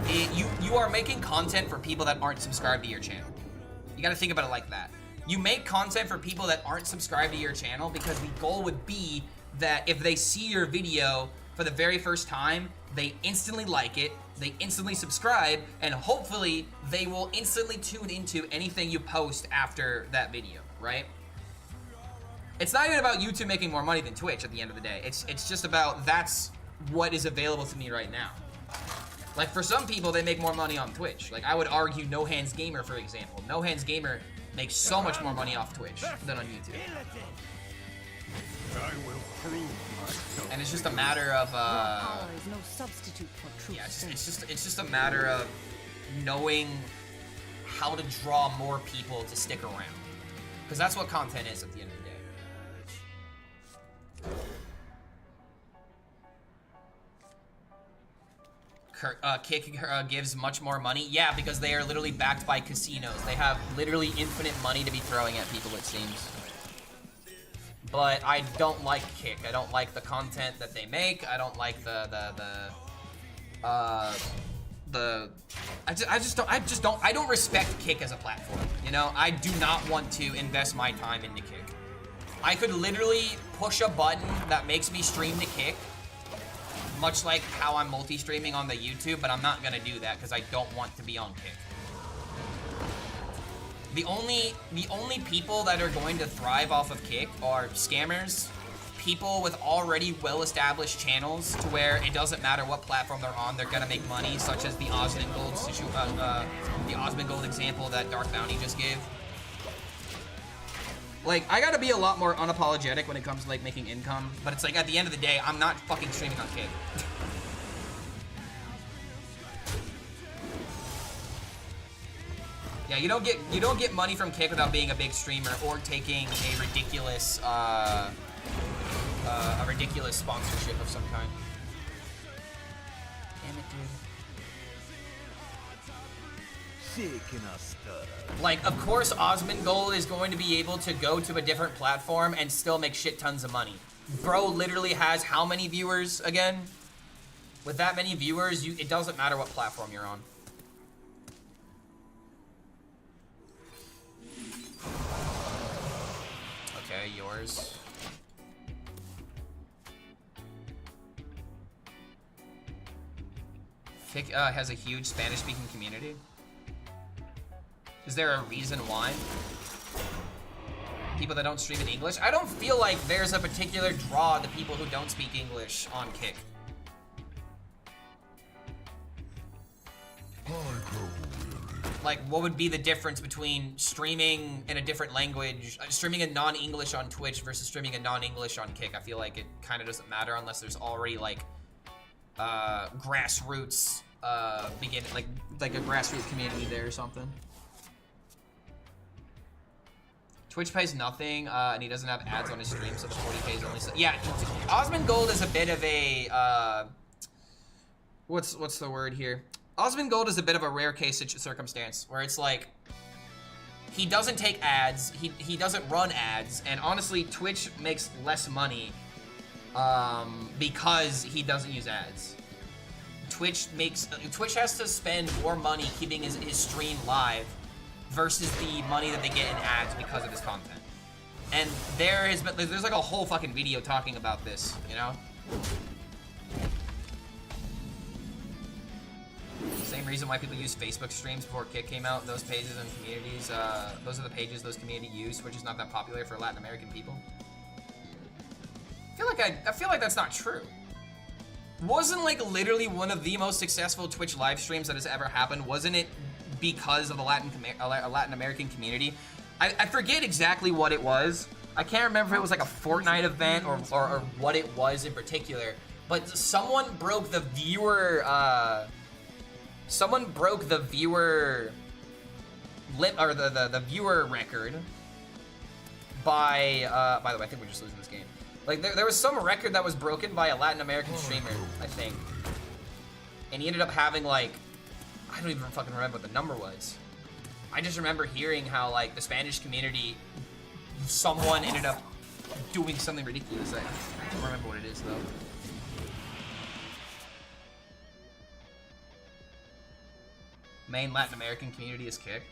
you are making content for people that aren't subscribed to your channel. You gotta think about it like that. You make content for people that aren't subscribed to your channel because the goal would be that if they see your video for the very first time, they instantly like it, they instantly subscribe, and hopefully they will instantly tune into anything you post after that video, right? It's not even about YouTube making more money than Twitch at the end of the day. It's just about that's what is available to me right now. Like for some people, they make more money on Twitch. Like I would argue No Hands Gamer, for example. No Hands Gamer makes so much more money off Twitch than on YouTube. I will prove myself. And it's just a matter of power is no substitute for truth. yeah, it's just a matter of knowing how to draw more people to stick around. Because that's what content is at the end of the day. Kick gives much more money. Yeah, because they are literally backed by casinos. They have literally infinite money to be throwing at people, it seems. But I don't like Kick. I don't like the content that they make. I don't like I don't respect Kick as a platform. You know, I do not want to invest my time into Kick. I could literally push a button that makes me stream to Kick, much like how I'm multi-streaming on the YouTube, but I'm not gonna do that because I don't want to be on Kick. The only people that are going to thrive off of Kick are scammers, people with already well-established channels to where it doesn't matter what platform they're on, they're gonna make money, such as the Osmongold example that Dark Bounty just gave. Like, I gotta be a lot more unapologetic when it comes to like making income, but it's like at the end of the day, I'm not fucking streaming on Kick. Yeah, you don't get money from Kick without being a big streamer or taking a ridiculous sponsorship of some kind. Damn it, dude. Like, of course, Osmongold is going to be able to go to a different platform and still make shit tons of money. Bro literally has how many viewers again? With that many viewers, it doesn't matter what platform you're on. Okay, yours. Kick has a huge Spanish-speaking community. Is there a reason why? People that don't stream in English? I don't feel like there's a particular draw to people who don't speak English on Kick. I grow weary. like, what would be the difference between streaming in a different language, streaming a non-English on Twitch versus streaming a non-English on Kick? I feel like it kind of doesn't matter unless there's already, like, grassroots, like a grassroots community there or something. Twitch pays nothing, and he doesn't have ads on his stream, so the 40K is only... Yeah, Osmond Gold is a bit of a, what's the word here? Osmond Gold is a bit of a rare case circumstance, where it's like, he doesn't take ads, he doesn't run ads, and honestly, Twitch makes less money, because he doesn't use ads. Twitch has to spend more money keeping his stream live, versus the money that they get in ads because of his content. And there's like a whole fucking video talking about this, you know? Same reason why people use Facebook streams before Kick came out. Those pages and communities, those are the pages those communities use, which is not that popular for Latin American people. I feel like that's not true. Wasn't like literally one of the most successful Twitch live streams that has ever happened, wasn't it because of the Latin American community? I forget exactly what it was. I can't remember if it was like a Fortnite event or what it was in particular. But someone broke the viewer the viewer record by the way, I think we're just losing this game. Like there was some record that was broken by a Latin American streamer, I think. And he ended up having like, I don't even fucking remember what the number was. I just remember hearing how, like, the Spanish community, someone ended up doing something ridiculous. I don't remember what it is, though. Main Latin American community is Kick.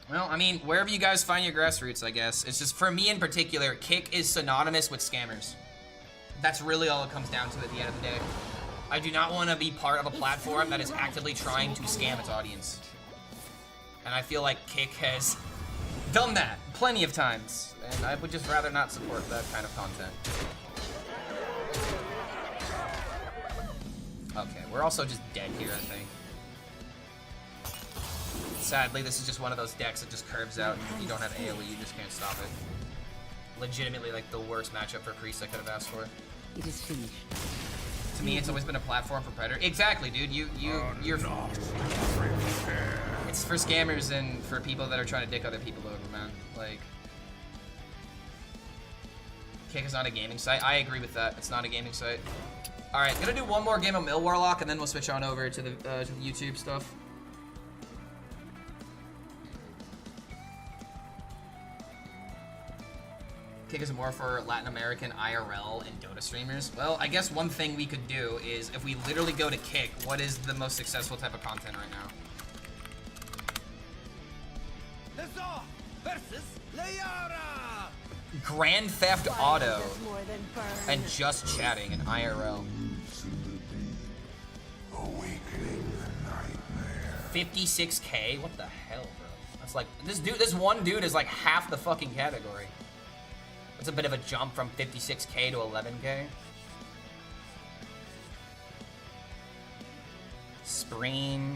Well, I mean, wherever you guys find your grassroots, I guess. It's just, for me in particular, Kick is synonymous with scammers. That's really all it comes down to at the end of the day. I do not want to be part of a platform that is actively trying to scam its audience. And I feel like Kick has done that plenty of times, and I would just rather not support that kind of content. Okay, we're also just dead here, I think. Sadly, this is just one of those decks that just curves out, and if you don't have AoE, you just can't stop it. Legitimately, like, the worst matchup for Priest I could have asked for. It is finished. To me, it's always been a platform for Predator. Exactly, dude. You're. It's for scammers and for people that are trying to dick other people over, man. Like, Kick is not a gaming site. I agree with that. It's not a gaming site. All right, gonna do one more game of Mill Warlock, and then we'll switch on over to the YouTube stuff. Kick is more for Latin American IRL and Dota streamers. Well, I guess one thing we could do is, if we literally go to Kick, what is the most successful type of content right now? Grand Theft Auto and just chatting in IRL. 56K? What the hell, bro? That's like, this one dude is like half the fucking category. It's a bit of a jump from 56K to 11K. Spreen,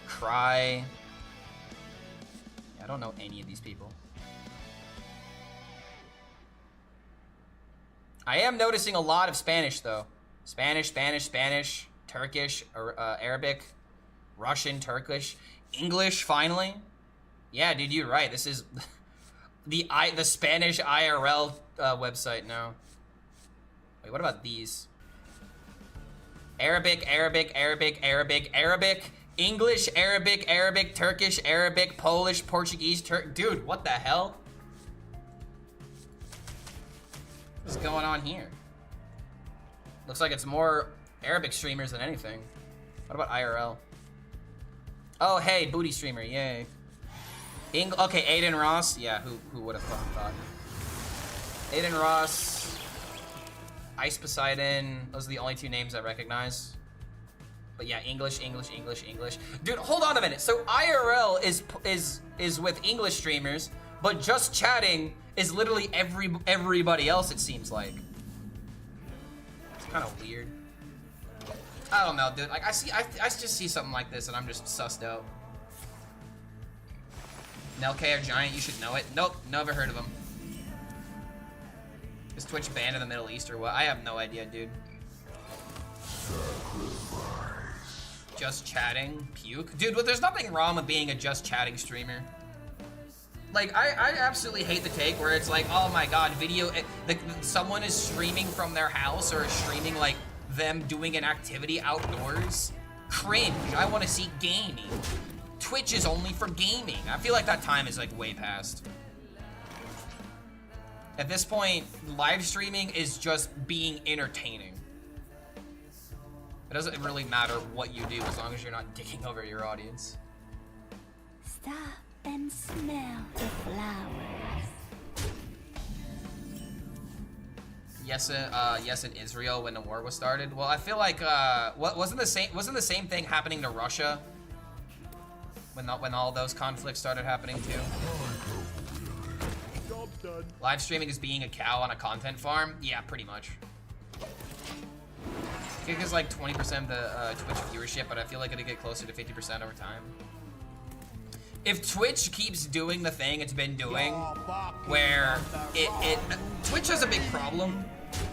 Cry. I don't know any of these people. I am noticing a lot of Spanish, though. Spanish, Turkish, Arabic, Russian, Turkish, English, finally. Yeah, dude, you're right. This is the Spanish IRL website now. Wait, what about these? Arabic, English, Arabic, Turkish, Arabic, Polish, Portuguese, Dude, what the hell? What's going on here? Looks like it's more Arabic streamers than anything. What about IRL? Oh, hey, booty streamer, yay. Okay, Aiden Ross. Yeah, who would have thought? Aiden Ross, Ice Poseidon. Those are the only two names I recognize. But yeah, English. Dude, hold on a minute. So IRL is with English streamers, but just chatting is literally everybody else, it seems like. It's kind of weird. I don't know, dude. Like, I just see something like this and I'm just sussed out. Nelk or Giant, you should know it. Nope, never heard of him. Is Twitch banned in the Middle East or what? I have no idea, dude. Just chatting, puke. Dude, well, there's nothing wrong with being a just chatting streamer. Like, I absolutely hate the take where it's like, oh my god, someone is streaming from their house or streaming, like, them doing an activity outdoors. Cringe. I want to see gaming. Twitch is only for gaming. I feel like that time is, like, way past. At this point, live streaming is just being entertaining. It doesn't really matter what you do as long as you're not dicking over your audience. Stop and smell the flowers. Yes, in Israel when the war was started. Well, I feel like wasn't the same thing happening to Russia when all those conflicts started happening too. Job's done. Live streaming is being a cow on a content farm. Yeah, pretty much. I think it's like 20% of the Twitch viewership, but I feel like it'll get closer to 50% over time. If Twitch keeps doing the thing it's been doing, where Twitch has a big problem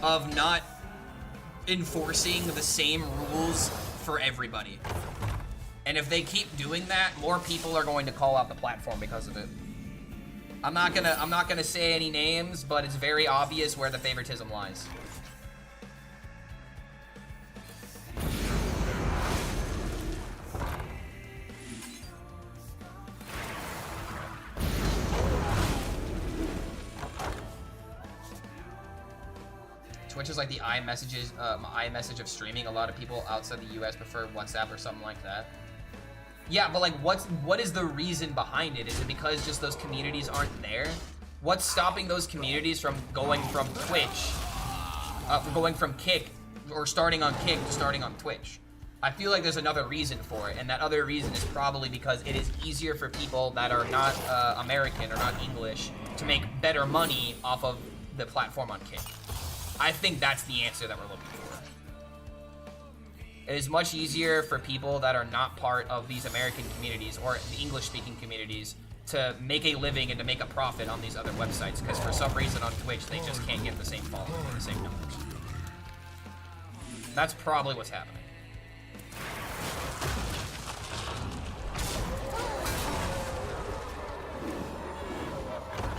of not enforcing the same rules for everybody. And if they keep doing that, more people are going to call out the platform because of it. I'm not gonna say any names, but it's very obvious where the favoritism lies. Twitch is like the iMessage of streaming. A lot of people outside the US prefer WhatsApp or something like that. Yeah, but like, what is the reason behind it? Is it because just those communities aren't there? What's stopping those communities from going from Twitch, going from Kick, or starting on Kick to starting on Twitch? I feel like there's another reason for it, and that other reason is probably because it is easier for people that are not American or not English to make better money off of the platform on Kick. I think that's the answer that we're looking for. It is much easier for people that are not part of these American communities or the English-speaking communities to make a living and to make a profit on these other websites, because for some reason on Twitch they just can't get the same following or the same numbers. That's probably what's happening.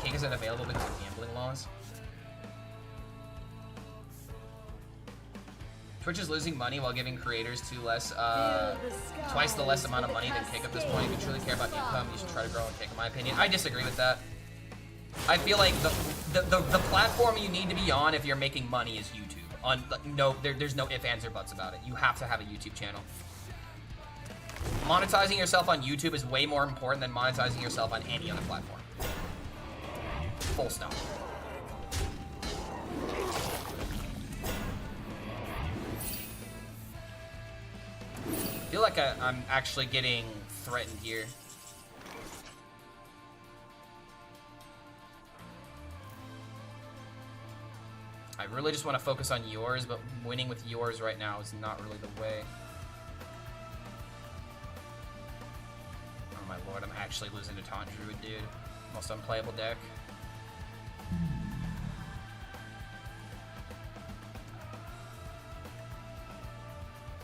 King isn't available because of gambling laws. Twitch is losing money while giving creators twice the less amount of money than Kick at this point. If you truly care about income, you should try to grow on Kick, in my opinion. I disagree with that. I feel like the platform you need to be on if you're making money is YouTube. There's no ifs, ands, or buts about it. You have to have a YouTube channel. Monetizing yourself on YouTube is way more important than monetizing yourself on any other platform. Full stop. I feel like I'm actually getting threatened here. I really just want to focus on yours, but winning with yours right now is not really the way. Oh my lord, I'm actually losing to Taunt Druid, dude. Most unplayable deck.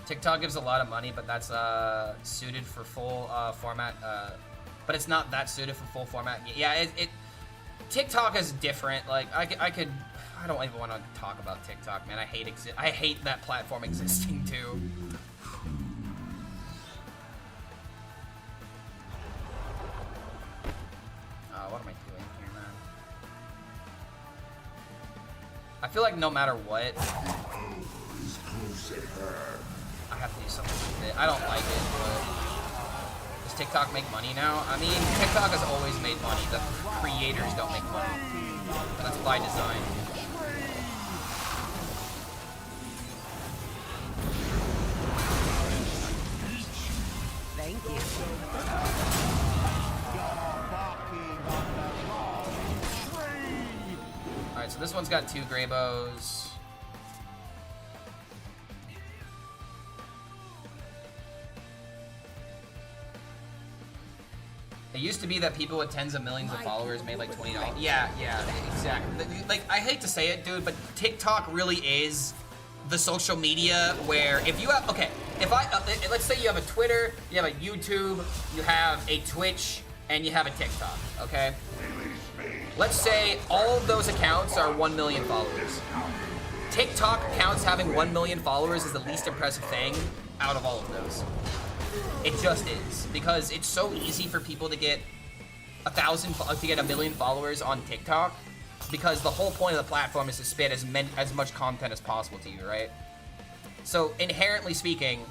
TikTok gives a lot of money, but that's suited for full format. But it's not that suited for full format. Yeah, TikTok is different. Like I don't even want to talk about TikTok, man. I hate that platform existing too. What am I doing here, man? I feel like no matter what, I have to do something with it. I don't like it, but does TikTok make money now? I mean, TikTok has always made money. The creators don't make money. That's by design. Thank you. Alright, so this one's got 2 Grey Bows. It used to be that people with tens of millions of followers made like $20. Yeah, exactly. Like, I hate to say it, dude, but TikTok really is the social media where if you have, okay, if I, let's say you have a Twitter, you have a YouTube, you have a Twitch, and you have a TikTok, okay? Let's say all of those accounts are 1 million followers. TikTok accounts having 1 million followers is the least impressive thing out of all of those. It just is, because it's so easy for people to get 1 million followers on TikTok, because the whole point of the platform is to spit as much content as possible to you, right? So inherently speaking,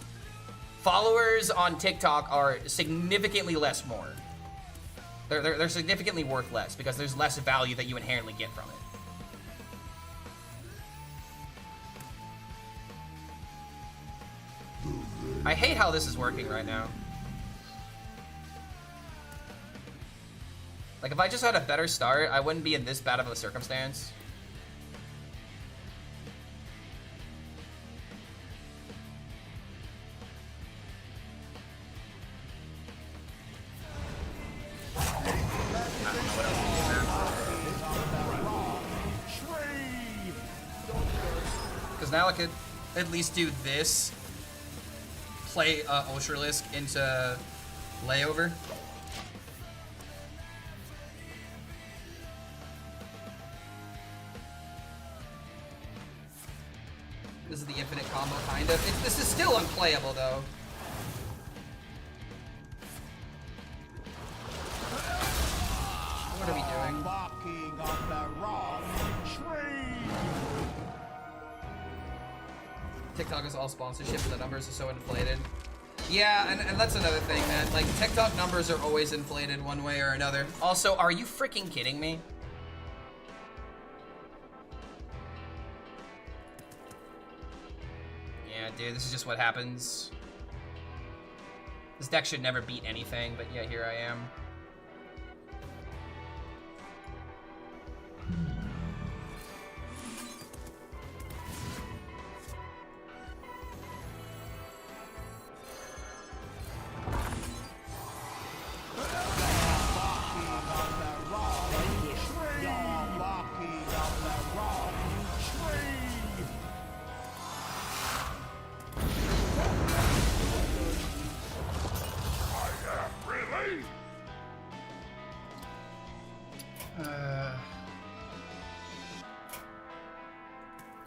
followers on TikTok are significantly less more. They're significantly worth less because there's less value that you inherently get from it. I hate how this is working right now. Like, if I just had a better start, I wouldn't be in this bad of a circumstance. I don't know what else to do now. Because now I could at least do this. Play Ultralisk into Layover. This is the infinite combo, kind of. This is still unplayable, though. What are we doing? Barking on the wrong tree. TikTok is all sponsorship and the numbers are so inflated. Yeah, and that's another thing, man. Like, TikTok numbers are always inflated one way or another. Also, are you freaking kidding me? Yeah, dude, this is just what happens. This deck should never beat anything, but yeah, here I am.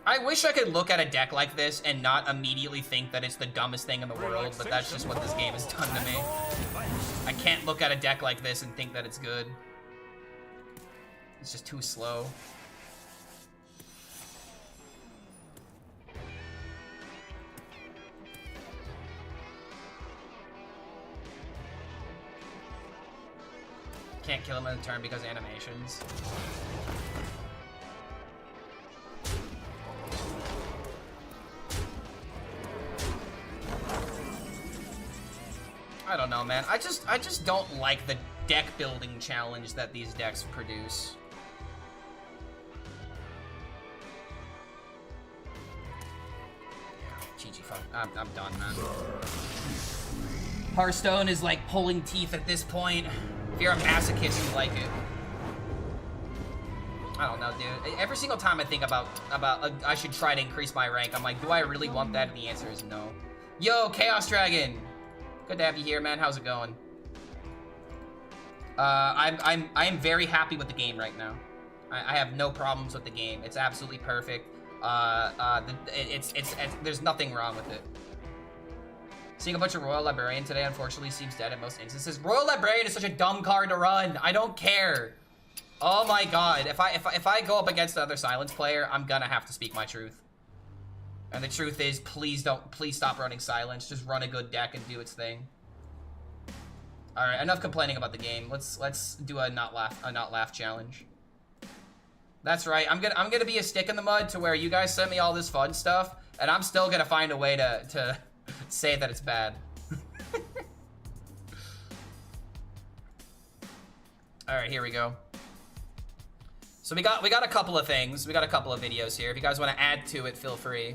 I wish I could look at a deck like this and not immediately think that it's the dumbest thing in the world, but that's just what this game has done to me. I can't look at a deck like this and think that it's good. It's just too slow. Can't kill him in a turn because of animations. I don't know, man. I just don't like the deck building challenge that these decks produce. GG, fuck. I'm done, man. Hearthstone is like pulling teeth at this point. If you're a masochist, you like it. I don't know, dude. Every single time I think about I should try to increase my rank, I'm like, do I really want that? And the answer is no. Yo, Chaos Dragon. Good to have you here, man. How's it going? I'm very happy with the game right now. I have no problems with the game. It's absolutely perfect. There's nothing wrong with it. Seeing a bunch of Royal Librarian today, unfortunately, seems dead in most instances. Royal Librarian is such a dumb card to run. I don't care. Oh my god. If I go up against another Silence player, I'm gonna have to speak my truth. And the truth is, please stop running Silence. Just run a good deck and do its thing. All right, enough complaining about the game. Let's do a not laugh challenge. That's right. I'm gonna be a stick in the mud to where you guys send me all this fun stuff, and I'm still gonna find a way to say that it's bad. All right, here we go. So we got a couple of things. We got a couple of videos here. If you guys want to add to it, feel free.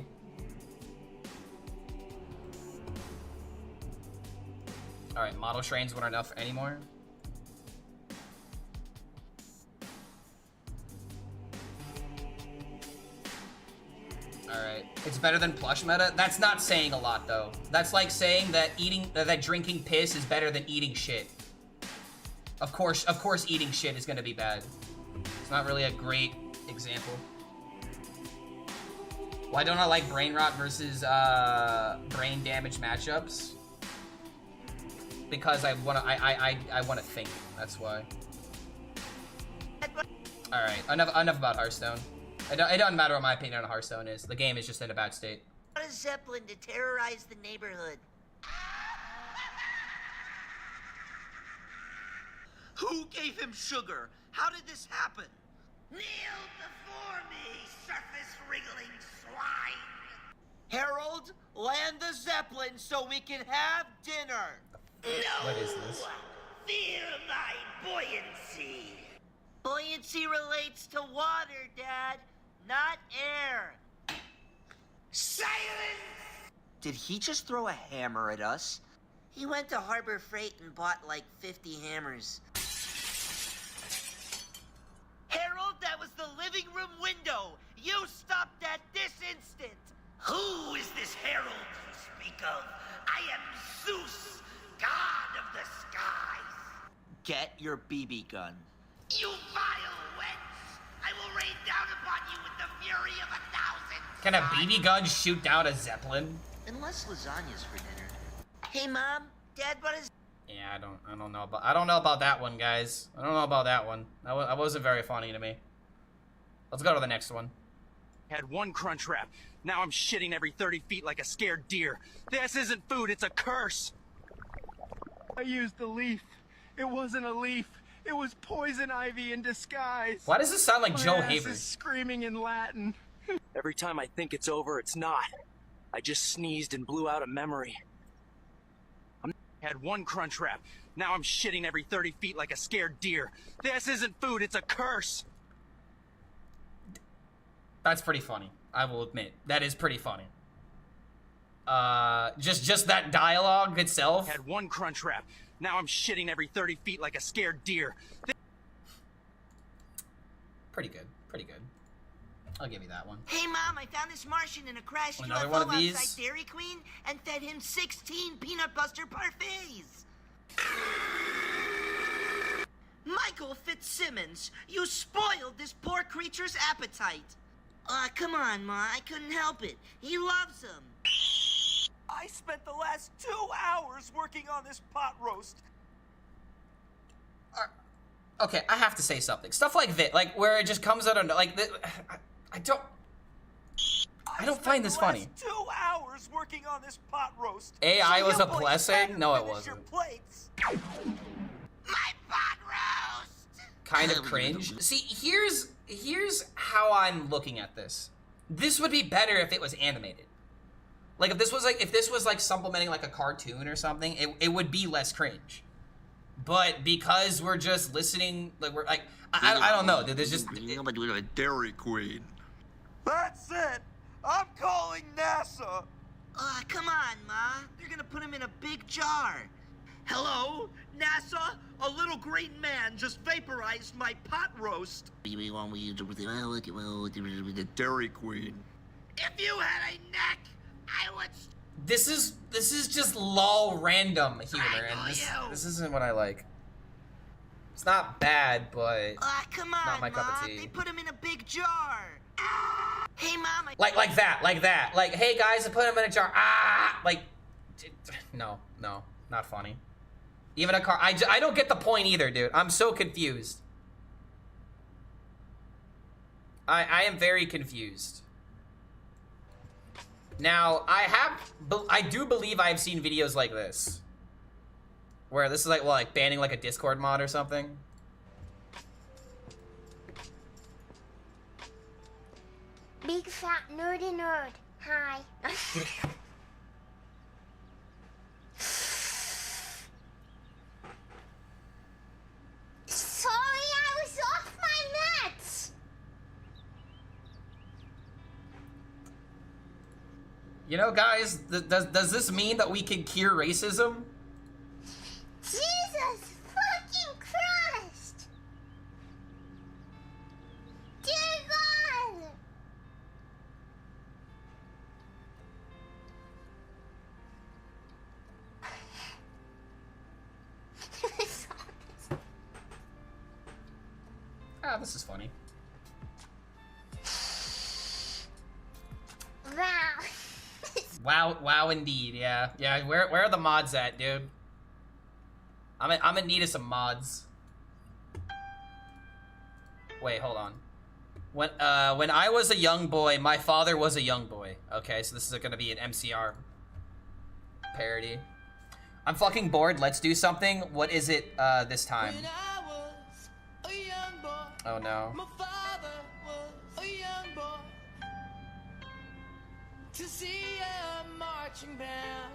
All right, model trains weren't enough anymore. Alright. It's better than plush meta? That's not saying a lot, though. That's like saying that that drinking piss is better than eating shit. Of course eating shit is gonna be bad. It's not really a great example. Why don't I like brain rot versus brain damage matchups? Because I wanna think. That's why. All right, enough about Hearthstone. It doesn't matter what my opinion on Hearthstone is. The game is just in a bad state. What a Zeppelin to terrorize the neighborhood. Who gave him sugar? How did this happen? Kneel before me, surface-wriggling swine! Herald, land the Zeppelin so we can have dinner. No! What is this? Feel my buoyancy! Buoyancy relates to water, Dad, not air. Silence! Did he just throw a hammer at us? He went to Harbor Freight and bought like 50 hammers. Harold, that was the living room window. You stopped at this instant. Who is this Herald you speak of? I am Zeus, god of the skies. Get your BB gun. You vile wench! I will rain down upon you with the fury of 1,000. Can a BB gun shoot down a Zeppelin? Unless lasagna's for dinner. Hey, Mom, Dad bought his... Yeah, I don't know about that one, guys. I don't know about that one. That wasn't very funny to me. Let's go to the next one. Had one crunch wrap. Now I'm shitting every 30 feet like a scared deer. This isn't food, it's a curse. I used the leaf. It wasn't a leaf. It was poison ivy in disguise. Why does this sound like Joe My ass Haver? is screaming in Latin. Every time I think it's over, it's not. I just sneezed and blew out a memory. Had one crunch wrap. Now I'm shitting every 30 feet like a scared deer. This isn't food, it's a curse. That's pretty funny. I will admit. That is pretty funny. Just that dialogue itself. Had one crunch wrap. Now I'm shitting every 30 feet like a scared deer. Pretty good. Pretty good. I'll give you that one. Hey, Mom, I found this Martian in a crashed Another UFO one of these? outside Dairy Queen and fed him 16 peanut buster parfaits. Michael Fitzsimmons, you spoiled this poor creature's appetite. Come on, Ma, I couldn't help it. He loves them. I spent the last 2 hours working on this pot roast. Okay, I have to say something. Stuff like this, like where it just comes out of like I don't find this funny. 2 hours working on this pot roast. AI So was you a boys blessing? better No, it finish wasn't. your plates. My pot roast! Kind of cringe. See, here's how I'm looking at this. This would be better if it was animated. Like if this was like supplementing like a cartoon or something, it would be less cringe. But because we're just listening, like we're like I don't know. There's just Dairy Queen. That's it. I'm calling NASA. Come on, Ma. They're gonna put him in a big jar. Hello, NASA? A little green man just vaporized my pot roast. The Dairy Queen. If you had a neck, I would... This is just lol random humor, and this isn't what I like. It's not bad, but come on, not my cup Ma. of tea. They put him in a big jar. Hey, Mom. Like that. Like, hey guys, I put him in a jar. Like, no, not funny. Even a car. I don't get the point either, dude. I'm so confused. I am very confused. Now, I do believe I've seen videos like this. Where this is like, well, like banning like a Discord mod or something. Big fat nerdy nerd. Hi. Sorry, I was off my meds. You know, guys, does this mean that we can cure racism? Jesus fucking Christ! Dear God! this is funny. Wow. Wow, indeed. Yeah. Where are the mods at, dude? I'm in need of some mods. Wait, hold on. When I was a young boy, my father was a young boy. Okay, so this is gonna be an MCR parody. I'm fucking bored. Let's do something. What is it this time? Oh no. My father was a young boy to see a marching band.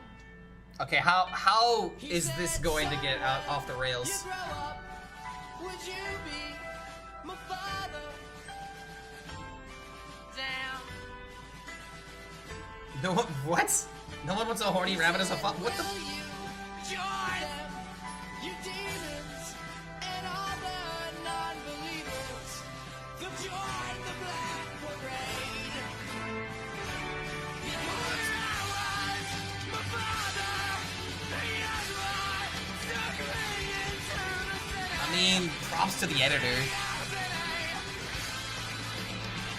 Okay, how is this going to get off the rails? You grow up, would you be my father? Damn. No one, what? No one wants a horny rabbit as a fuck. What the? Join them, you demons, and all the non-believers. They'll join the Black Parade. Because I was my father, the young boy, struggling into the city. I mean, props to the editor.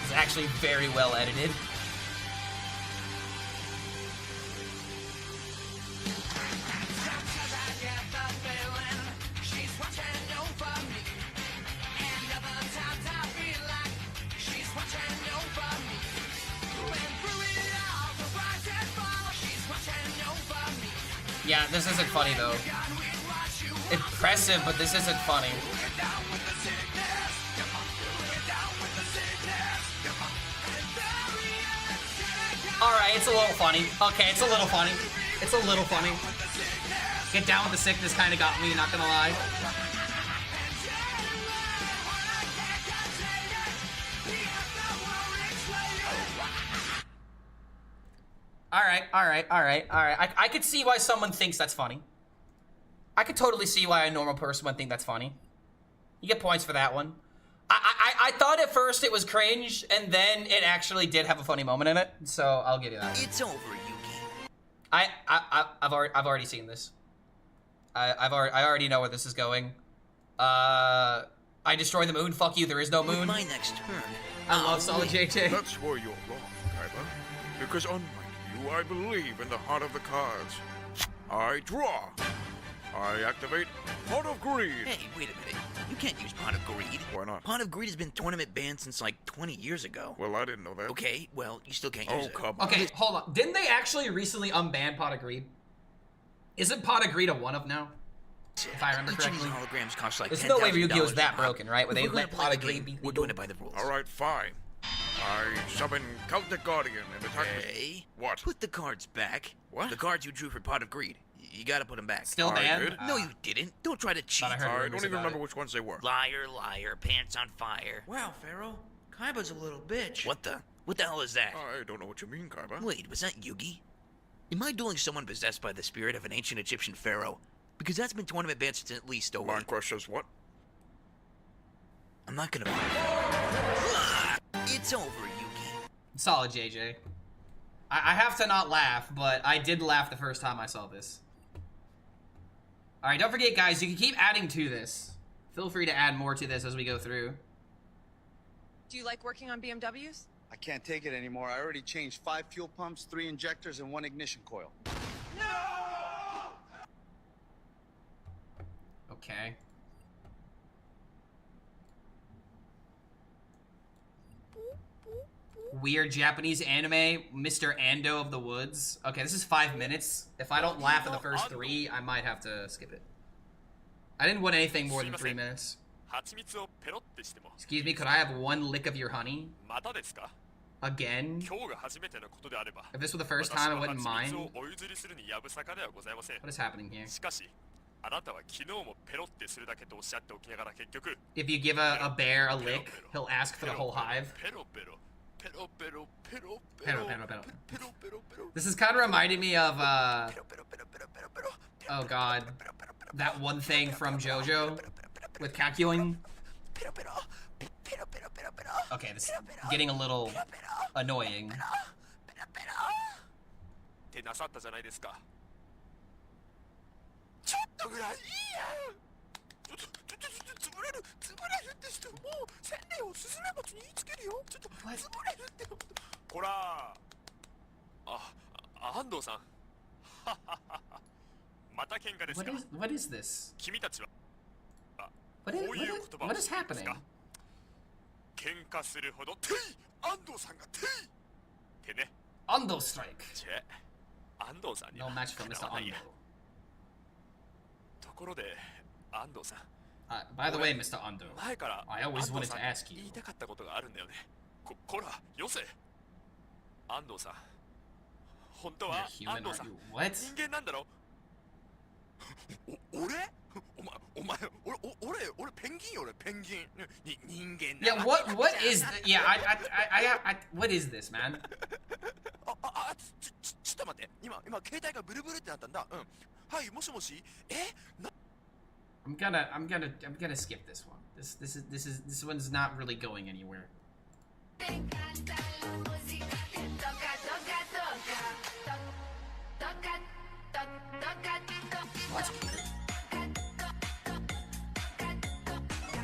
It's actually very well edited. Yeah, this isn't funny though. Impressive, but this isn't funny. Alright, it's a little funny. Okay, it's a little funny. It's a little funny. Get down with the sickness kinda got me, not gonna lie. Alright. I could see why someone thinks that's funny. I could totally see why a normal person would think that's funny. You get points for that one. I thought at first it was cringe, and then it actually did have a funny moment in it, so I'll give you that. It's over, Yugi. I've already seen this. I already know where this is going. I destroy the moon. Fuck you. There is no moon. My next turn. I love Solid JJ. That's where you're wrong, Kaiba. Because unlike you, I believe in the heart of the cards. I draw. I activate Pot of Greed. Hey, wait a minute. You can't use Pot of Greed. Why not? Pot of Greed has been tournament banned since like 20 years ago. Well, I didn't know that. Okay, well, you still can't use it. Oh, come on. Okay, hold on. Didn't they actually recently unban Pot of Greed? Isn't Pot of Greed a one-of now? If I remember correctly. Each of these holograms cost like There's no way $10,000 Yu-Gi-Oh's that a pop. broken, right? Where they If we're let gonna Pot play of the Greed game, be we're doing it by the rules. All right, fine. I summon Celtic Guardian and attack Hey, What? put the cards back. What? The cards you drew for Pot of Greed. You gotta put them back. Still banned? No, you didn't. Don't try to cheat. I heard I rumors don't even about remember it. which ones they were. Liar, liar, pants on fire. Wow, Pharaoh. Kaiba's a little bitch. What the? What the hell is that? I don't know what you mean, Kaiba. Wait, was that Yugi? Am I dueling someone possessed by the spirit of an ancient Egyptian pharaoh? Because that's been tournament banned since at least Mind Crush says what? I'm not gonna. It's over, Yugi. Solid JJ. I have to not laugh, but I did laugh the first time I saw this. Alright, don't forget, guys, you can keep adding to this. Feel free to add more to this as we go through. Do you like working on BMWs? I can't take it anymore. I already changed 5 fuel pumps, 3 injectors, and 1 ignition coil. Okay. Weird Japanese anime, Mr. Ando of the Woods. Okay, this is 5 minutes. If I don't laugh at the first 3, I might have to skip it. I didn't want anything more than 3 minutes. Excuse me, could I have 1 lick of your honey? Again? If this were the first time, I wouldn't mind. What is happening here? If you give a bear a lick, he'll ask for the whole hive. This is kind of reminding me of, oh god, that one thing from JoJo with Kakyoin. Okay, this is getting a little annoying. What is this? What is happening? Ando strike. No match for Mr. Ando. By the way, Mr. Ando, I always wanted to ask you. You're human, aren't you? What? Yeah, what is what is this, man? I'm gonna skip this one. This one's not really going anywhere. What?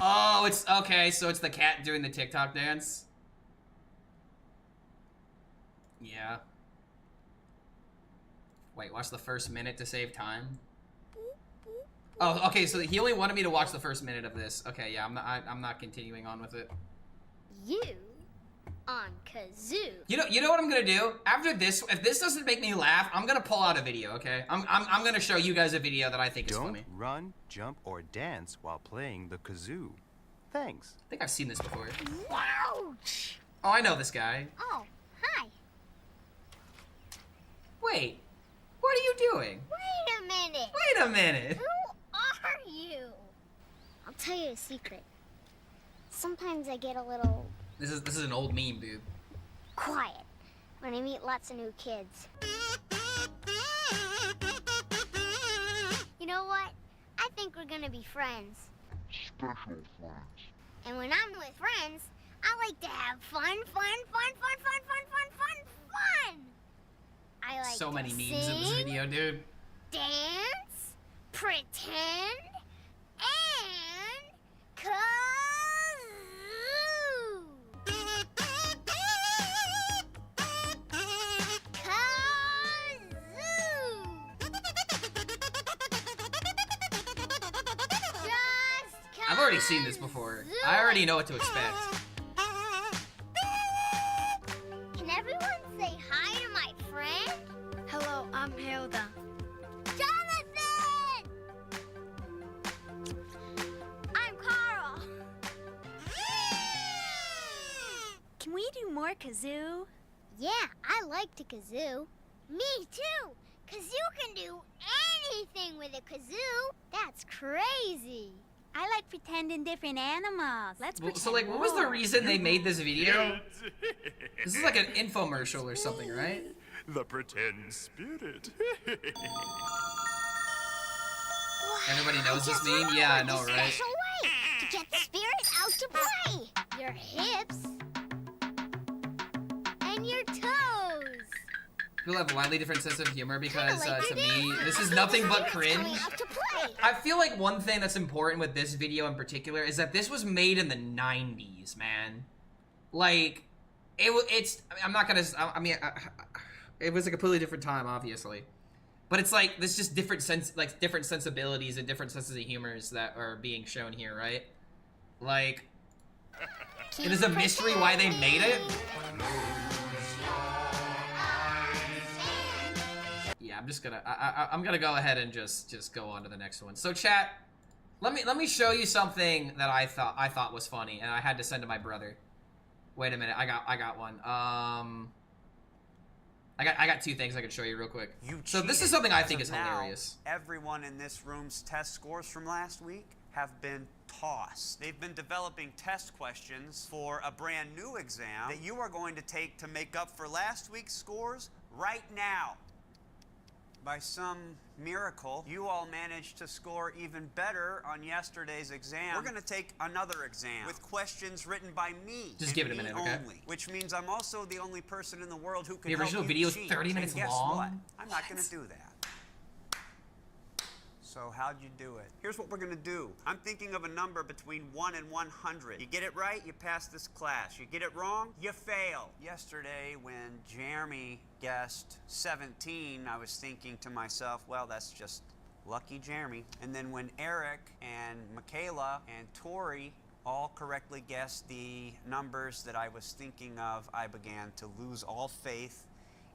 Oh, it's okay, so it's the cat doing the TikTok dance. Yeah. Wait, watch the first minute to save time. Oh, okay, so he only wanted me to watch the first minute of this. Okay, yeah, I'm not continuing on with it. You on Kazoo. You know what I'm gonna do? After this, if this doesn't make me laugh, I'm gonna pull out a video, okay? I'm gonna show you guys a video that I think is funny. Don't run, jump, or dance while playing the kazoo. Thanks. I think I've seen this before. Ouch! Oh, I know this guy. Oh, hi. Wait, what are you doing? Wait a minute. Wait a minute. Who are you? I'll tell you a secret. Sometimes I get a little... This is an old meme, dude. Quiet when I meet lots of new kids. You know what? I think we're gonna be friends. Special friends. And when I'm with friends, I like to have fun. I like so to many memes in this video, dude. Dance, pretend, and kazoo. I've already seen this before. I already know what to expect. Can everyone say hi to my friend? Hello, I'm Hilda. Jonathan! I'm Carl. Can we do more kazoo? Yeah, I like to kazoo. Me too, 'cause you can do anything with a kazoo. That's crazy. I like pretending different animals. Let's pretend. So like, what was the reason they made this video? This is like an infomercial or something, right? The pretend spirit. Everybody knows this meme? Yeah, I know, right? Special way to get the spirit out to play. Your hips and your toes. People have a widely different sense of humor because, to me, this is nothing but cringe. I feel like one thing that's important with this video in particular is that this was made in the 90s, man. Like, I'm not gonna, I mean, it was a completely different time, obviously. But it's like, there's just different sensibilities and different senses of humors that are being shown here, right? Like, it is a mystery why they made it. Yeah, I'm just gonna, I'm gonna go ahead and just go on to the next one. So chat, let me show you something that I thought was funny, and I had to send to my brother. Wait a minute, I got one. I got two things I can show you real quick. So this is something I think is hilarious. Everyone in this room's test scores from last week have been tossed. They've been developing test questions for a brand new exam that you are going to take to make up for last week's scores right now. By some miracle, you all managed to score even better on yesterday's exam. We're going to take another exam with questions written by me. Just give it a minute, okay? Only, which means I'm also the only person in the world who can The original help video you is cheat. 30 minutes and guess long? What? I'm not going to do that. So how'd you do it? Here's what we're gonna do. I'm thinking of a number between 1 and 100. You get it right, you pass this class. You get it wrong, you fail. Yesterday, when Jeremy guessed 17, I was thinking to myself, well, that's just lucky Jeremy. And then when Eric and Michaela and Tori all correctly guessed the numbers that I was thinking of, I began to lose all faith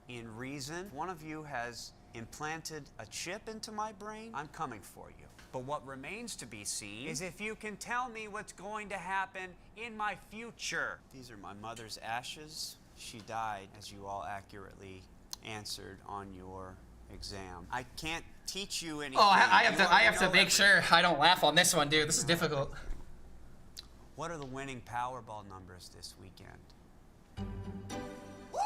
in reason. One of you has implanted a chip into my brain. I'm coming for you. But what remains to be seen is if you can tell me what's going to happen in my future. These are my mother's ashes. She died, as you all accurately answered on your exam. I can't teach you anything. Oh, I have to make sure I don't laugh on this one, dude. This is difficult. What are the winning Powerball numbers this weekend? Woo!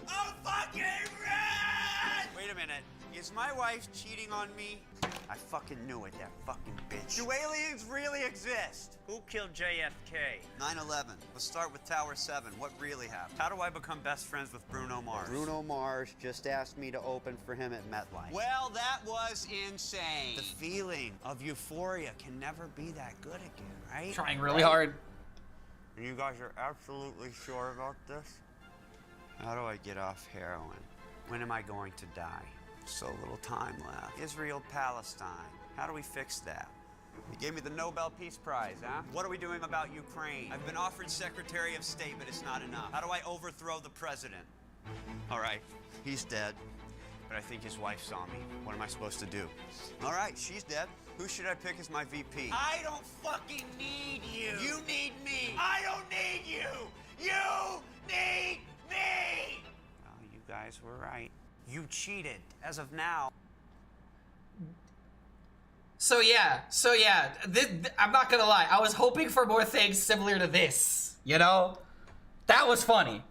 I'm fucking rich! Wait a minute. Is my wife cheating on me? I fucking knew it, that fucking bitch. Do aliens really exist? Who killed JFK? 9/11. Let's start with Tower 7. What really happened? How do I become best friends with Bruno Mars? Bruno Mars just asked me to open for him at MetLife. Well, that was insane. The feeling of euphoria can never be that good again, right? Trying really hard. You guys are absolutely sure about this? How do I get off heroin? When am I going to die? So little time left. Israel, Palestine. How do we fix that? You gave me the Nobel Peace Prize, huh? What are we doing about Ukraine? I've been offered Secretary of State, but it's not enough. How do I overthrow the president? All right, he's dead, but I think his wife saw me. What am I supposed to do? All right, she's dead. Who should I pick as my VP? I don't fucking need you. You need me. I don't need you. You need me. Well, you guys were right. You cheated. As of now. So yeah, I'm not gonna lie. I was hoping for more things similar to this. You know, that was funny.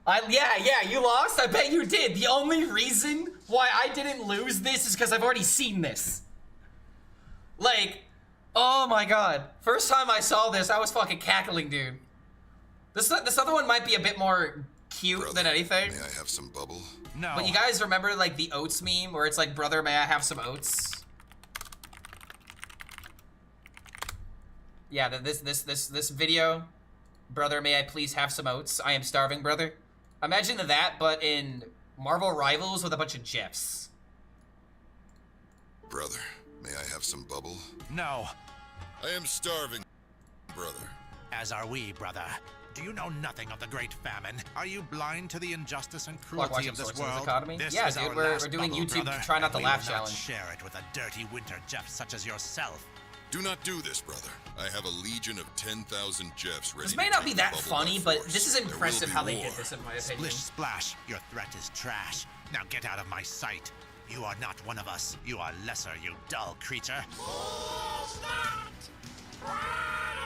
Yeah, you lost. I bet you did. The only reason why I didn't lose this is because I've already seen this. Like, oh my god. First time I saw this, I was fucking cackling, dude. This other one might be a bit more cute than anything. May I have some bubble? No. But you guys remember like the oats meme where it's like, brother, may I have some oats? Yeah, this video, brother, may I please have some oats? I am starving, brother. Imagine that, but in Marvel Rivals with a bunch of Jeffs. Brother, may I have some bubble? No. I am starving, brother. As are we, brother. Do you know nothing of the Great Famine? Are you blind to the injustice and cruelty of this world? This yeah, is dude, our we're last doing bubble, YouTube brother, Try Not to and Laugh we will challenge. Not share it with a dirty winter Jeff such as yourself. Do not do this, brother. I have a legion of 10,000 Jeffs ready. This may not be that funny, but this is impressive how they did this, in my opinion. Splish splash, your threat is trash. Now get out of my sight. You are not one of us. You are lesser, you dull creature.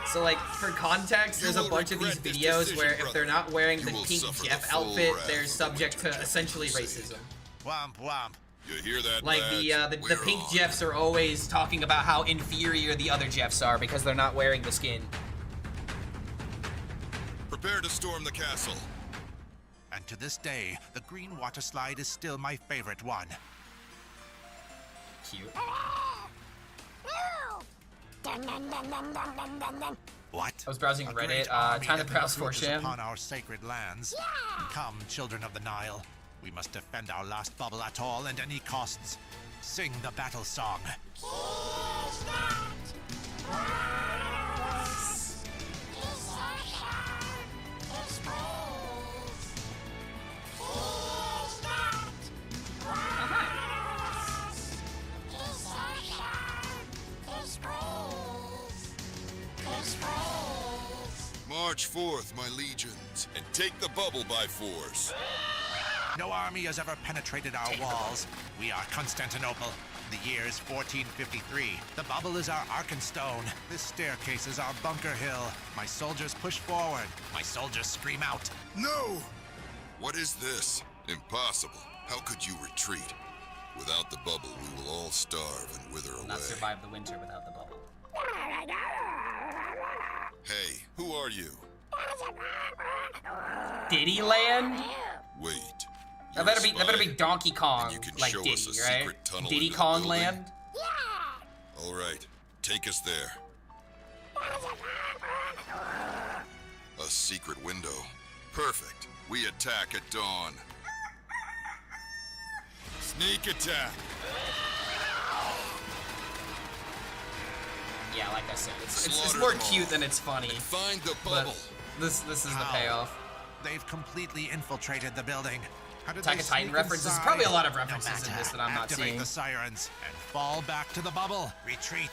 So, like, for context, there's a bunch of these videos where if they're not wearing the pink Jeff outfit, they're subject to essentially racism. Womp womp. You hear that? Like the pink Jeffs are always talking about how inferior the other Jeffs are because they're not wearing the skin. Prepare to storm the castle. And to this day, the green water slide is still my favorite one. Cute. What? I was browsing Reddit. Time to browse for sham. Upon our sacred lands. Come, children of the Nile. We must defend our last bubble at all and any costs. Sing the battle song. March forth, my legions, and take the bubble by force. No army has ever penetrated our walls. We are Constantinople. The year is 1453. The bubble is our Arkenstone. This staircase is our bunker hill. My soldiers push forward. My soldiers scream out. No! What is this? Impossible. How could you retreat? Without the bubble, we will all starve and wither away. Not survive the winter without the bubble. Hey, who are you? Diddy Land? Wait. That better be Donkey Kong, you can like show Diddy, us a right? secret tunnel Diddy into the Kong building? Land. All right, take us there. A secret window. Perfect. We attack at dawn. Sneak attack. Yeah, like I said, it's more cute than it's funny. Find the bubble. This is the payoff. They've completely infiltrated the building. How did Attack they of Titan sneak references. inside? Probably a lot of references No in this matter. that I'm not Activate seeing. the sirens and fall back to the bubble. Retreat.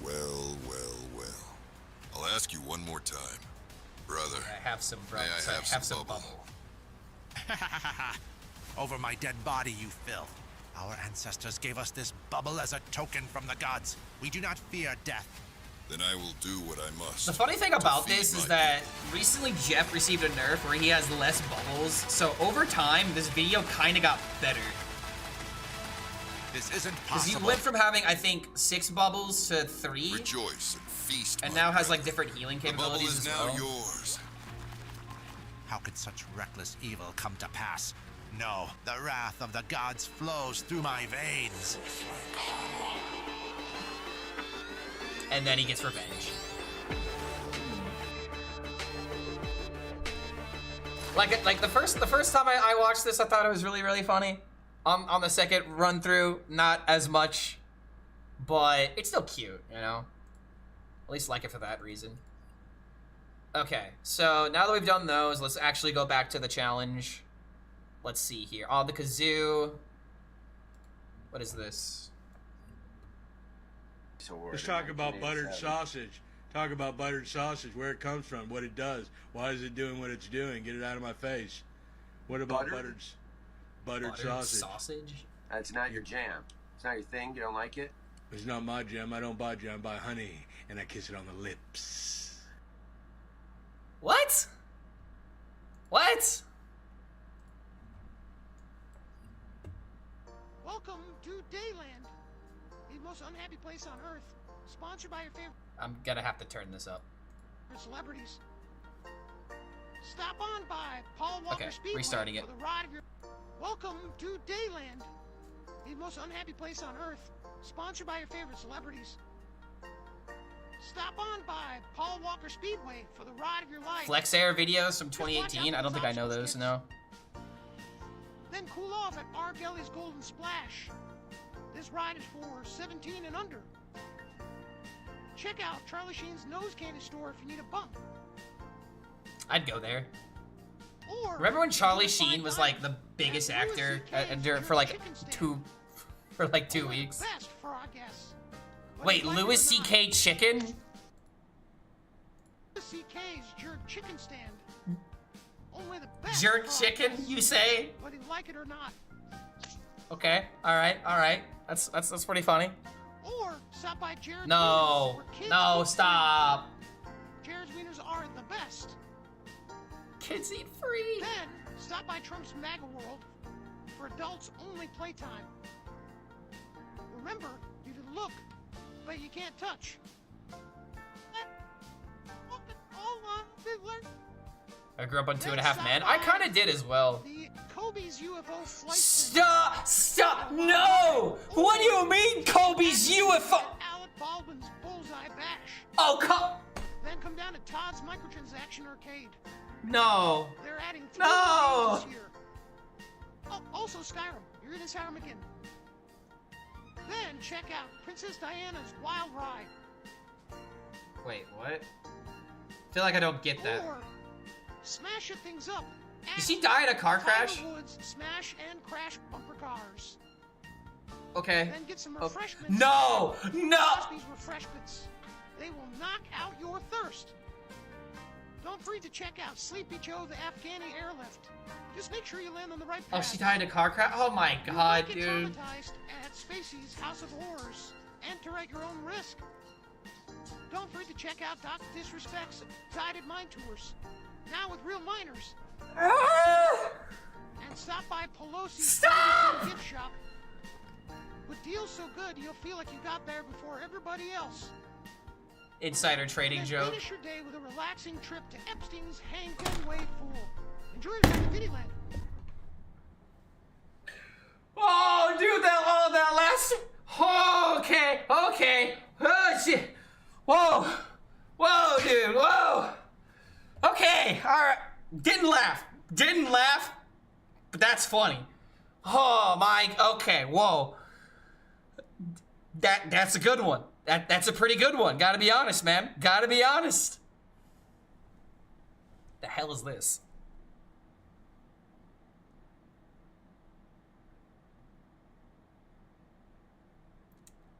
Well, well, well. I'll ask you one more time. Brother, I have some may I have some bubble? Over my dead body, you filth. Our ancestors gave us this bubble as a token from the gods. We do not fear death. Then I will do what I must. The funny thing about this is that recently Jeff received a nerf where he has less bubbles, so over time this video kind of got better. This isn't Because he possible. went from having, I think, 6 bubbles to 3. Rejoice and feast. And now has like different healing The bubble capabilities is as now well. yours. How could such reckless evil come to pass? No, the wrath of the gods flows through my veins. And then he gets revenge. Like the first time I watched this, I thought it was really, really funny. On the second run through, not as much, but it's still cute, you know? At least like it for that reason. Okay, so now that we've done those, let's actually go back to the challenge. Let's see here. Oh, the kazoo. What is this? Let's talk about buttered sausage. Talk about buttered sausage, where it comes from, what it does. Why is it doing what it's doing? Get it out of my face. What about buttered sausage? That's not your jam. It's not your thing. You don't like it? It's not my jam. I don't buy jam. I buy honey, and I kiss it on the lips. What? What? Welcome to Dayland, the most unhappy place on Earth. Sponsored by your favorite I'm gonna have to turn this up. celebrities. Stop on by Paul Walker Okay, Speedway restarting it. for the ride of your... Welcome to Dayland, the most unhappy place on Earth. Sponsored by your favorite celebrities. Stop on by Paul Walker Speedway for the ride of your life. Flex Air videos from 2018. I don't think I know those, no. Then cool off at R. Gelly's Golden Splash. This ride is for 17 and under. Check out Charlie Sheen's Nose Candy Store if you need a bump. I'd go there. Or Remember when Charlie Sheen was like the biggest actor for like 2 weeks? Best for our guests. Wait, Louis C.K. Chicken? Louis C.K.'s Jerk Chicken Stand. Only the best. Jerk for our chicken, guests, you say? whether you like it or not. Okay, alright. That's pretty funny. Or stop by Jared's No, Wieners, where kids no, eat stop. free. Jared's Wieners are the best. Kids eat free. Then stop by Trump's MAGA World for adults only playtime. Remember, you can look, but you can't touch. I grew up on 2.5 Men. I kind of did as well. The Kobe's UFO flight. Stop! No! What do you mean, Kobe's UFO? Alec Baldwin's Bullseye Bash. Oh, come. Then come down to Todd's Microtransaction Arcade. No. They're adding 3 No. games this year. Oh, also Skyrim. You're in Skyrim again. Then check out Princess Diana's Wild Ride. Wait, what? I feel like I don't get that. Or smash your things up. Did she die in a car crash? Tiger Woods Smash and Crash bumper cars. Okay. Then get some Oh, refreshments. no! No! These refreshments. They will knock out your thirst. Don't forget to check out Sleepy Joe the Afghani Airlift. Just make sure you land on the right path. Oh, she died in a car crash? Oh my god, Get dude. traumatized at Spacey's House of Horrors. Enter at your own risk. Don't forget to check out Doc Disrespect's Guided Mine Tours. Now with real miners. And stop by Pelosi's gift shop. With deals so good, you'll feel like you got there before everybody else. Insider trading Then joke. finish your day with a relaxing trip to Epstein's Hang Ten Wade Pool. Enjoy your time at Diddyland. Oh, dude, that last. Oh, Okay, okay. Oh, shit. Whoa. Whoa, dude, whoa. Okay, alright. Didn't laugh, but that's funny. Oh my, okay, whoa. That's a good one. That's a pretty good one. Gotta be honest, man. Gotta be honest. The hell is this?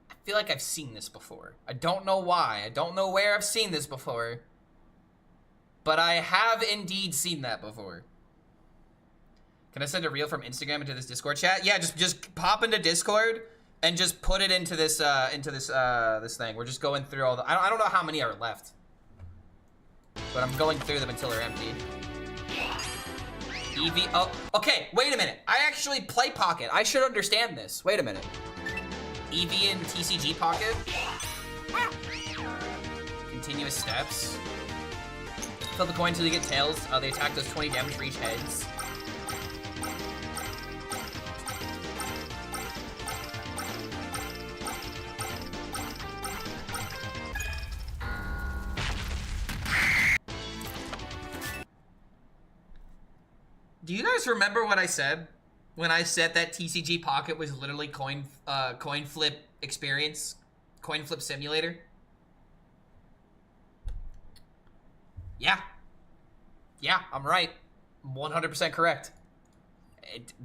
I feel like I've seen this before. I don't know why. I don't know where I've seen this before. But I have indeed seen that before. Can I send a reel from Instagram into this Discord chat? Yeah, just pop into Discord and just put it into this this thing. We're just going through all the. I don't know how many are left, but I'm going through them until they're empty. EV. Oh, okay. Wait a minute. I actually play Pocket. I should understand this. Wait a minute. EV and TCG Pocket. Continuous steps. Fill the coin until you get tails. They attack does 20 damage for each heads. Do you guys remember what I said when I said that TCG Pocket was literally coin flip experience, coin flip simulator? Yeah, I'm right. 100% correct.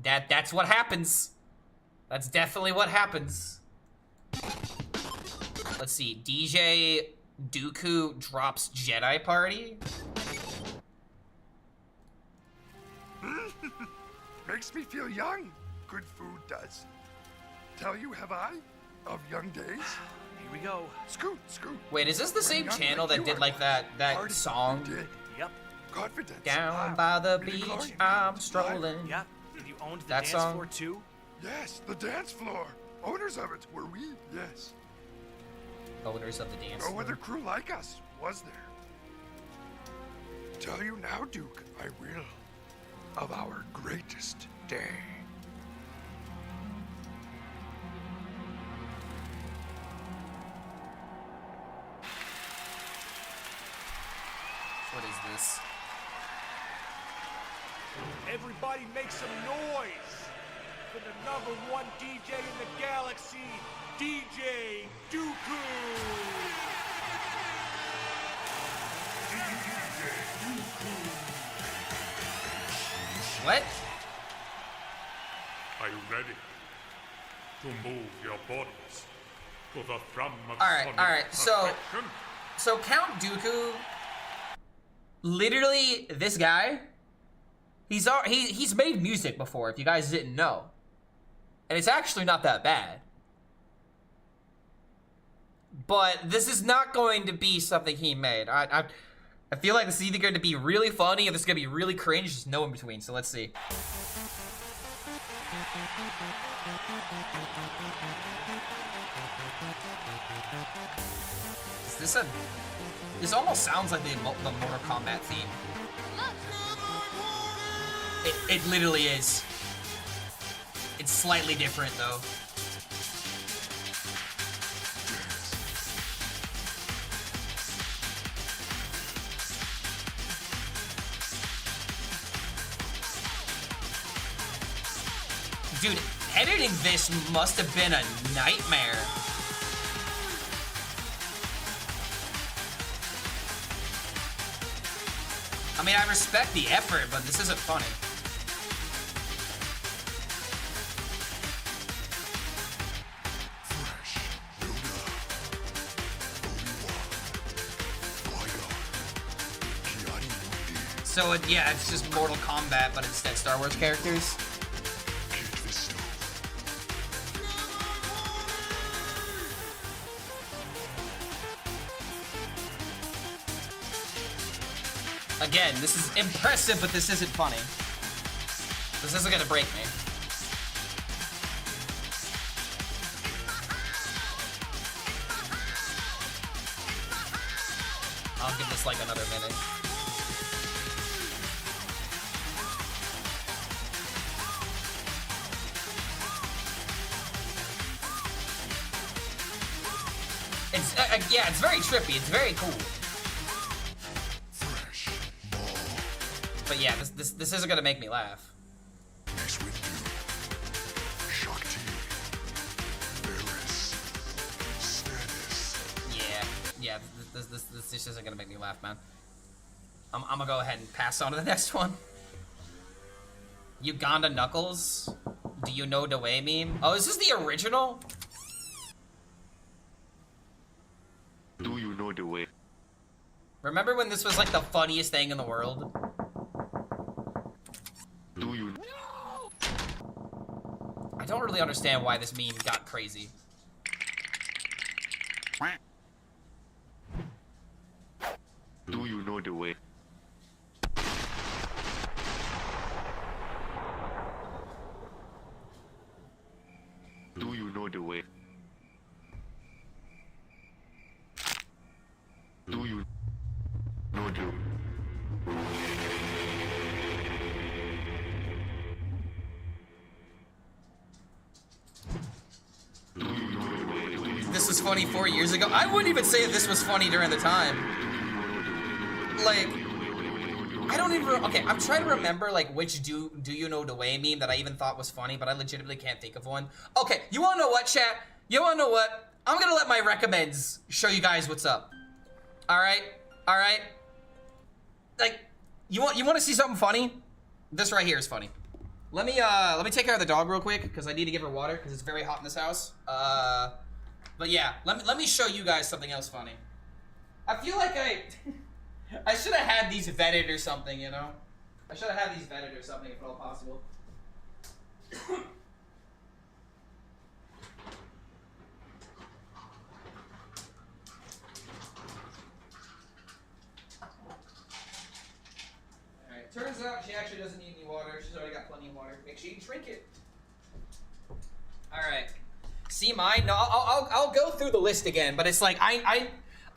That's what happens. That's definitely what happens. Let's see. DJ Dooku drops Jedi Party. Makes me feel young. Good food does. Tell you have I of young days. Here we go. Scoot, scoot. Wait, is this the same channel that did like that song? Yep. Confidence. Down by the beach, I'm strolling. Yep. You owned the that dance song? floor too? Yes, the dance floor. Owners of it were we? Yes. Owners of the dance No floor. other crew like us, was there? Tell you now, Duke, I will. Of our greatest day. What is this? Everybody make some noise for the #1 DJ in the galaxy, DJ Dooku! What? Are you ready to move your bodies to the thrum of Alright, so Count Dooku, literally this guy, he's made music before, if you guys didn't know. And it's actually not that bad. But this is not going to be something he made. I feel like this is either going to be really funny or this is going to be really cringe. There's no in between, so let's see. Is this a... This almost sounds like the Mortal Kombat theme. It literally is. It's slightly different, though. Dude, editing this must have been a nightmare. I mean, I respect the effort, but this isn't funny. So, yeah, it's just Mortal Kombat, but instead Star Wars characters. Again, this is impressive, but this isn't funny. This isn't gonna break me. I'll give this like another minute. yeah, it's very trippy. It's very cool. But yeah, this isn't gonna make me laugh. Next we do Shakti, Varys, Stannis. Yeah, this just isn't gonna make me laugh, man. I'm gonna go ahead and pass on to the next one. Uganda Knuckles? Do you know the way meme? Oh, is this the original? Do you know the way? Remember when this was like the funniest thing in the world? Do you? I don't really understand why this meme got crazy. Do you know the way? Do you know the way? Do you know the way? This was funny 4 years ago. I wouldn't even say this was funny during the time. Like, I don't even. Okay, I'm trying to remember like which do you know the way meme that I even thought was funny, but I legitimately can't think of one. Okay, you wanna know what, chat? You wanna know what? I'm gonna let my recommends show you guys what's up. All right. Like, you want to see something funny? This right here is funny. Let me take care of the dog real quick because I need to give her water because it's very hot in this house. But yeah, let me show you guys something else funny. I feel like I should have had these vetted or something, you know? I should have had these vetted or something if at all possible. Alright, turns out she actually doesn't need any water. She's already got plenty of water. Make sure you drink it. Alright. See mine? No, I'll go through the list again, but it's like,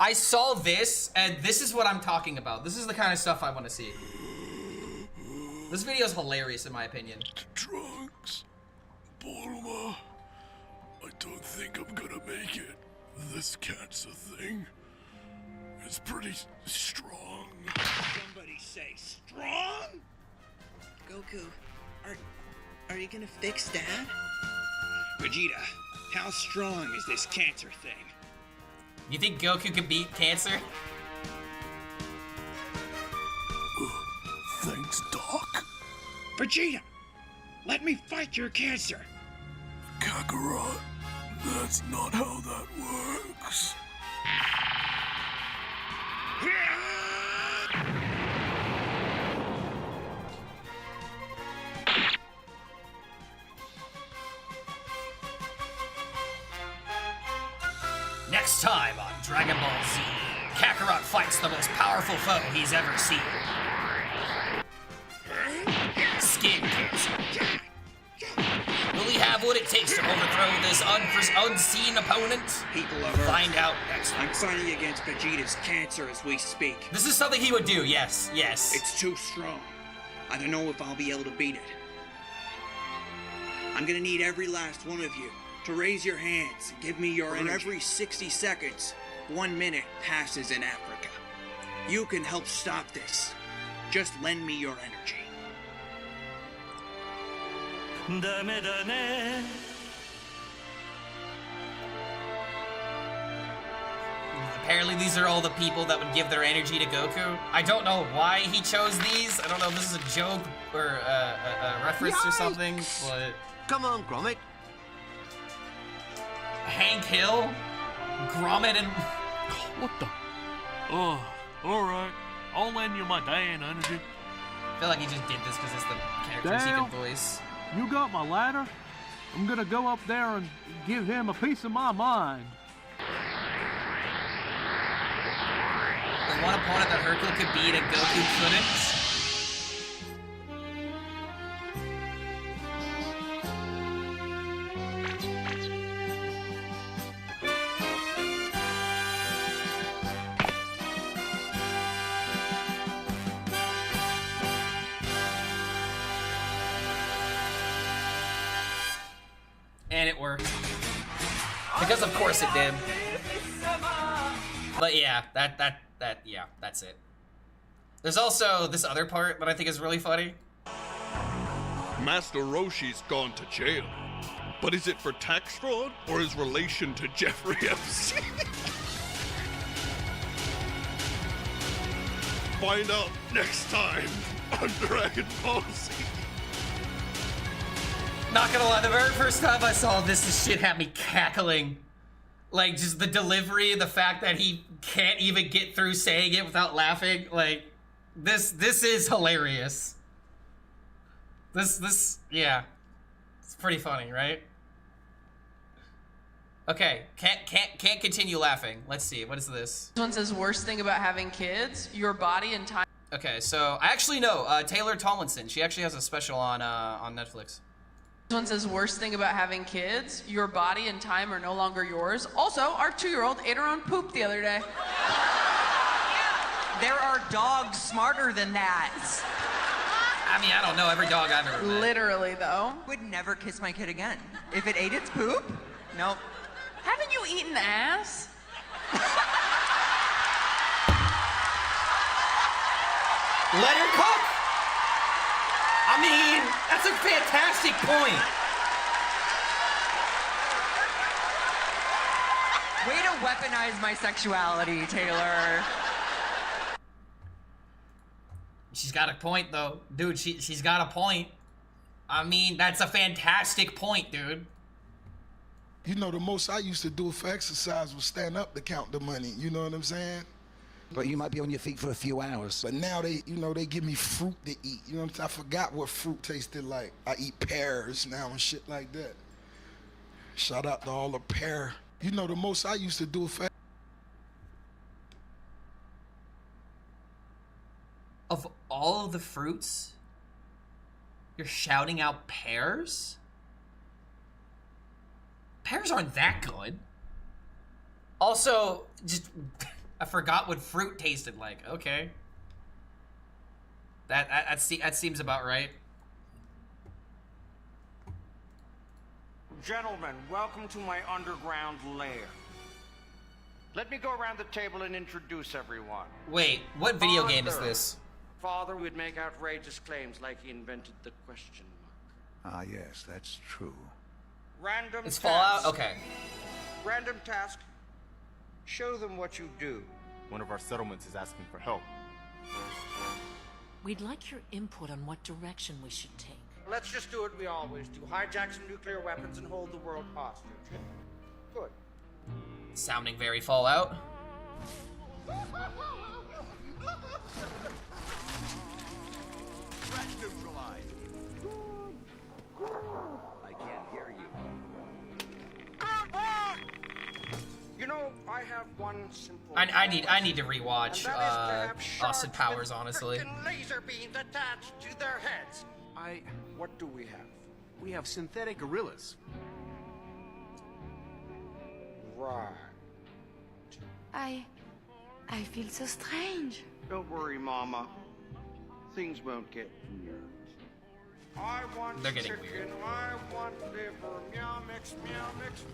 I saw this, and this is what I'm talking about. This is the kind of stuff I want to see. This video is hilarious, in my opinion. Trunks, Bulma, I don't think I'm gonna make it. This cancer thing is pretty strong. Somebody say strong? Goku, are you gonna fix that? Vegeta, how strong is this cancer thing? You think Goku could beat cancer? Thanks, Doc. Vegeta, let me fight your cancer. Kakarot, that's not how that works. Next time on Dragon Ball Z, Kakarot fights the most powerful foe he's ever seen. Skin cancer. Will he have what it takes to overthrow this unseen opponent? People of Earth, find out next time. I'm fighting against Vegeta's cancer as we speak. This is something he would do, yes. It's too strong. I don't know if I'll be able to beat it. I'm gonna need every last one of you to raise your hands and give me your energy. Every 60 seconds, 1 minute passes in Africa. You can help stop this. Just lend me your energy. Apparently these are all the people that would give their energy to Goku. I don't know why he chose these. I don't know if this is a joke or a reference or something, but... Come on, Gromit. Hank Hill? Gromit and... What the? Oh, alright. I'll lend you my Dan energy. I feel like he just did this because it's the characters he can voice. You got my ladder? I'm gonna go up there and give him a piece of my mind. The one opponent that Hercule could beat and Goku couldn't. And it worked. Because of course it did. But yeah, yeah, that's it. There's also this other part that I think is really funny. Master Roshi's gone to jail. But is it for tax fraud or his relation to Jeffrey Epstein? Find out next time on Dragon Ball Z. Not gonna lie, the very first time I saw this shit had me cackling. Like, just the delivery, the fact that he can't even get through saying it without laughing. Like, this is hilarious. Yeah. It's pretty funny, right? Okay, can't continue laughing. Let's see, what is this? This one says, worst thing about having kids, your body and time. Okay, so I actually know Taylor Tomlinson. She actually has a special on Netflix. This one says, worst thing about having kids, your body and time are no longer yours. Also, our 2-year-old ate her own poop the other day. There are dogs smarter than that. I mean, I don't know every dog I've ever met. Literally, though. Would never kiss my kid again. If it ate its poop, nope. Haven't you eaten ass? Let her cook! I mean, that's a fantastic point. Way to weaponize my sexuality, Taylor. She's got a point, though. Dude, she's got a point. I mean, that's a fantastic point, dude. You know, the most I used to do for exercise was stand up to count the money. You know what I'm saying? But you might be on your feet for a few hours. But now they give me fruit to eat. You know what I'm saying? I forgot what fruit tasted like. I eat pears now and shit like that. Shout out to all the pear. You know, the most I used to do for... Of all of the fruits, you're shouting out pears? Pears aren't that good. Also, just... I forgot what fruit tasted like. Okay. That seems about right. Gentlemen, welcome to my underground lair. Let me go around the table and introduce everyone. Wait, what video game is this? Father would make outrageous claims like he invented the question mark. Ah, yes, that's true. Random It's task. Fallout? Okay. Random task. Show them what you do. One of our settlements is asking for help. We'd like your input on what direction we should take. Let's just do what we always do. Hijack some nuclear weapons and hold the world hostage. Good. Sounding very Fallout. I can't hear you. You know, I have one simple... I need to rewatch Austin Powers, honestly. Laser beams attached to their heads. What do we have? We have synthetic gorillas. Right. I feel so strange. Don't worry, Mama. Things won't get weird. I want They're getting chicken, weird. I want liver. Meow mix,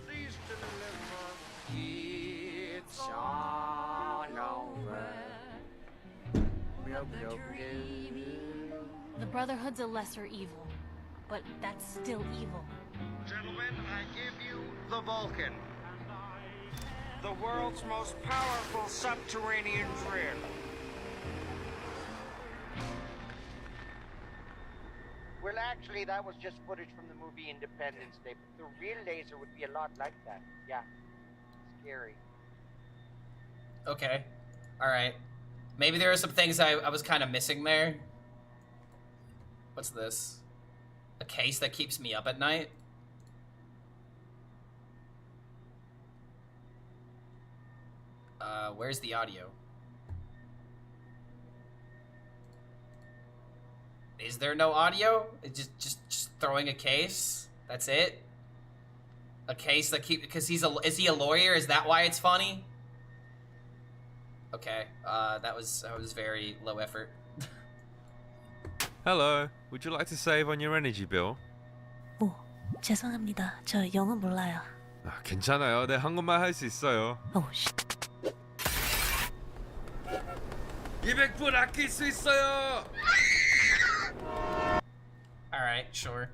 please deliver. It's all over. The Brotherhood's a lesser evil, but that's still evil. Gentlemen, I give you the Vulcan. The world's most powerful subterranean drill. Well, actually, that was just footage from the movie Independence Day, but the real laser would be a lot like that. Yeah. Scary. Okay. Alright. Maybe there are some things I was kind of missing there. What's this? A case that keeps me up at night? Where's the audio? Is there no audio? It's just throwing a case? That's it? A case that because is he a lawyer? Is that why it's funny? Okay, that was very low effort. Hello, would you like to save on your energy bill? 죄송합니다. 저 영어 몰라요. 괜찮아요. 네, 한국말 할 수 있어요. 200분 아낄 수 있어요. All right, sure.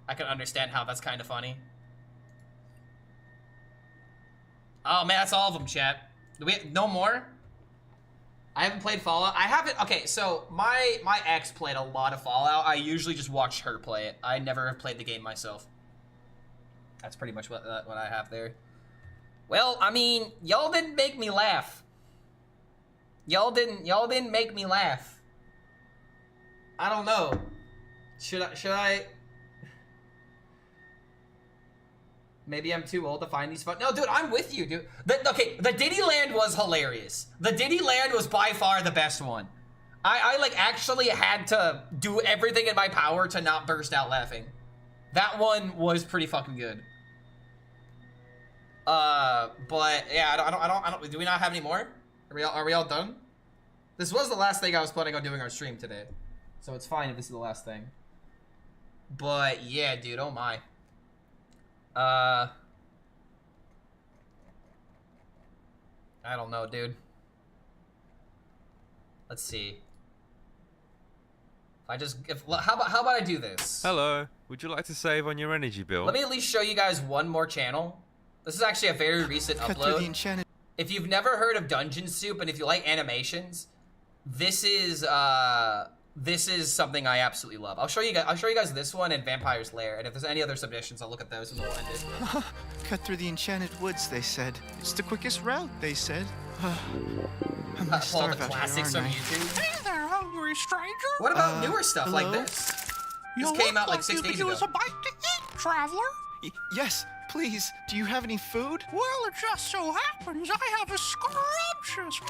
I can understand how that's kind of funny. Oh man, that's all of them, chat. Do we no more? I haven't played Fallout. I haven't. Okay, so my ex played a lot of Fallout. I usually just watched her play it. I never have played the game myself. That's pretty much what I have there. Well, I mean, y'all didn't make me laugh. Y'all didn't make me laugh. I don't know. Should I? Maybe I'm too old to find these fun. No, dude, I'm with you, dude. The Diddy Land was hilarious. The Diddy Land was by far the best one. I like actually had to do everything in my power to not burst out laughing. That one was pretty fucking good. But yeah, I don't. Do we not have any more? Are we all done? This was the last thing I was planning on doing our stream today, so it's fine if this is the last thing. But yeah, dude, oh my. I don't know, dude. Let's see. How about I do this? Hello. Would you like to save on your energy bill? Let me at least show you guys one more channel. This is actually a very recent upload. If you've never heard of Dungeon Soup and if you like animations, this is something I absolutely love. I'll show you guys this one and Vampire's Lair, and if there's any other submissions, I'll look at those and we'll end it. Cut through the enchanted woods, they said. It's the quickest route, they said. I'm gonna All the starve out classics here, on aren't I? YouTube. Hey there, hungry stranger. What about newer stuff hello? like this? You This came look out like 6 you days could ago. use a bite to eat, traveler. Yes, please. Do you have any food? Well, it just so happens I have a scrumptious,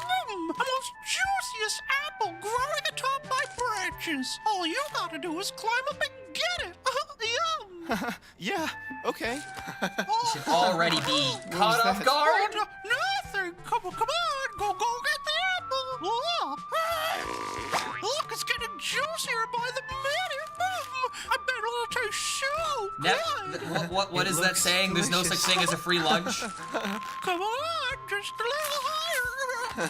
most juiciest apple growing atop my branches. All you gotta do is climb up and get it. Yum. Yeah, okay. You should already be caught off that? guard. Oh, nothing. Come on, go get the apple. Look, it's getting juicier by the minute. I bet it'll taste so good. What is that saying? There's no such thing as a free lunch. Come on, just a little higher.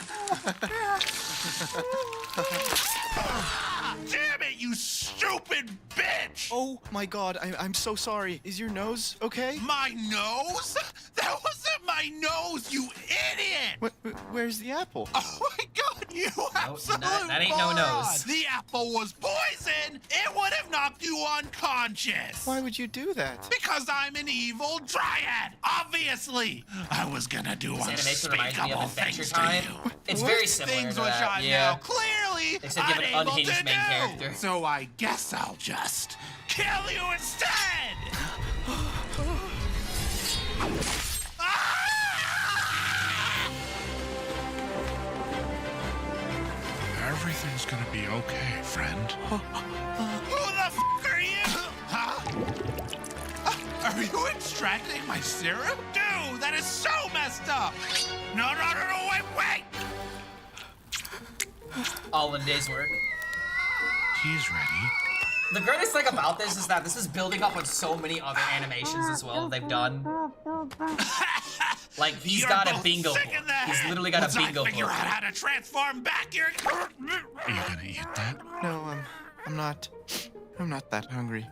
Damn it, you stupid bitch! Oh my god, I'm so sorry. Is your nose okay? My nose? That wasn't my nose, you idiot! Where's the apple? Oh my god, you absolute that ain't no moron. nose. The apple was poison! It would have knocked you unconscious! Why would you do that? Because I'm an evil dryad, obviously! I was gonna do This animation reminds me of unspeakable Adventure things Time. to you. It's very similar Things to which that. I'm Yeah. now clearly Except you have an unable unhinged to main do. character. So I guess I'll just kill you instead! Everything's gonna be okay, friend. Who the f are you? Huh? Are you extracting my syrup? Dude, that is so messed up! No, wait! All in a day's work. He's ready. The greatest thing about this is that this is building up on so many other animations as well they've done. Like, he's got a bingo board. He's literally got a bingo board. Figure out how to transform back your... Are you gonna eat that? No, I'm not that hungry.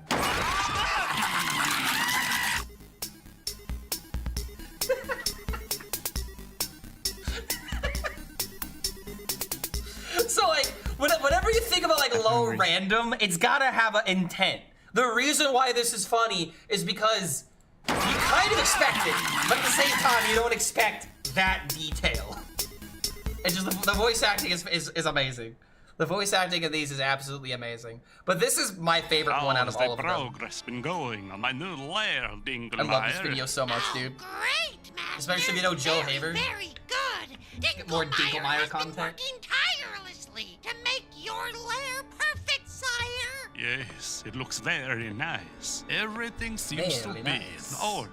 So, like, whenever you think about, like, low random, it's gotta have an intent. The reason why this is funny is because you kind of expect it, but at the same time, you don't expect that detail. It's just, the voice acting is amazing. The voice acting of these is absolutely amazing. But this is my favorite one out of all of them. Progress been going on my new lair, Dinglemeyer? I love this video so much, dude. Great, Master. Especially if you know Joe Haver. Very good. Get more Dinglemeyer content. Working tirelessly to make your lair perfect, sire. Yes, it looks very nice. Everything seems to Very be nice. in order.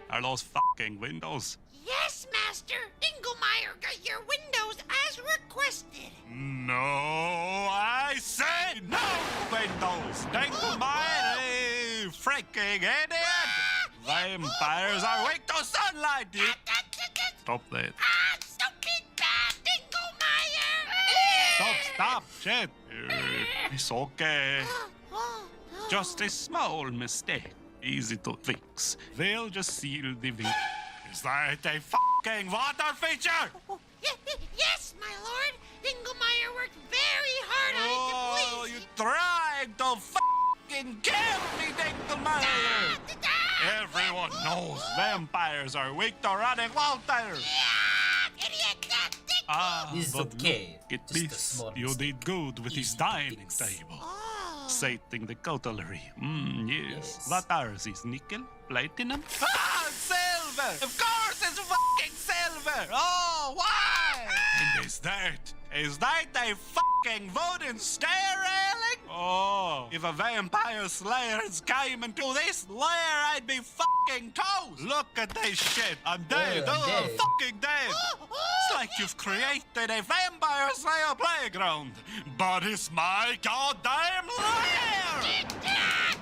Are those fucking windows? Yes, Master. Dinglemeyer got your windows as requested. No, I say no windows! Dinglemeyer, freaking idiot! Vampires are weak to sunlight, you... Stop that. Stupid bad Dinglemeyer! stop, shit. It's okay. Just a small mistake. Easy to fix. They'll just seal the V. Is that a fucking water feature? Yes, my lord. Dinglemeyer worked very hard on it to please You tried to fucking kill me, Dinglemeyer! Everyone knows vampires are weak to running water. It's But okay. look at Just a this. small You did good with this dining table. Setting the cutlery. Yes. What are these? Nickel? Platinum? Silver! Of course it's fucking silver! Oh, why? And is that a fucking wooden stair railing? Oh, if a vampire slayers came into this lair, I'd be fucking toast. Look at this shit. I'm dead. I'm dead. Fucking dead. It's like you've created a vampire slayer playground, but it's my goddamn lair!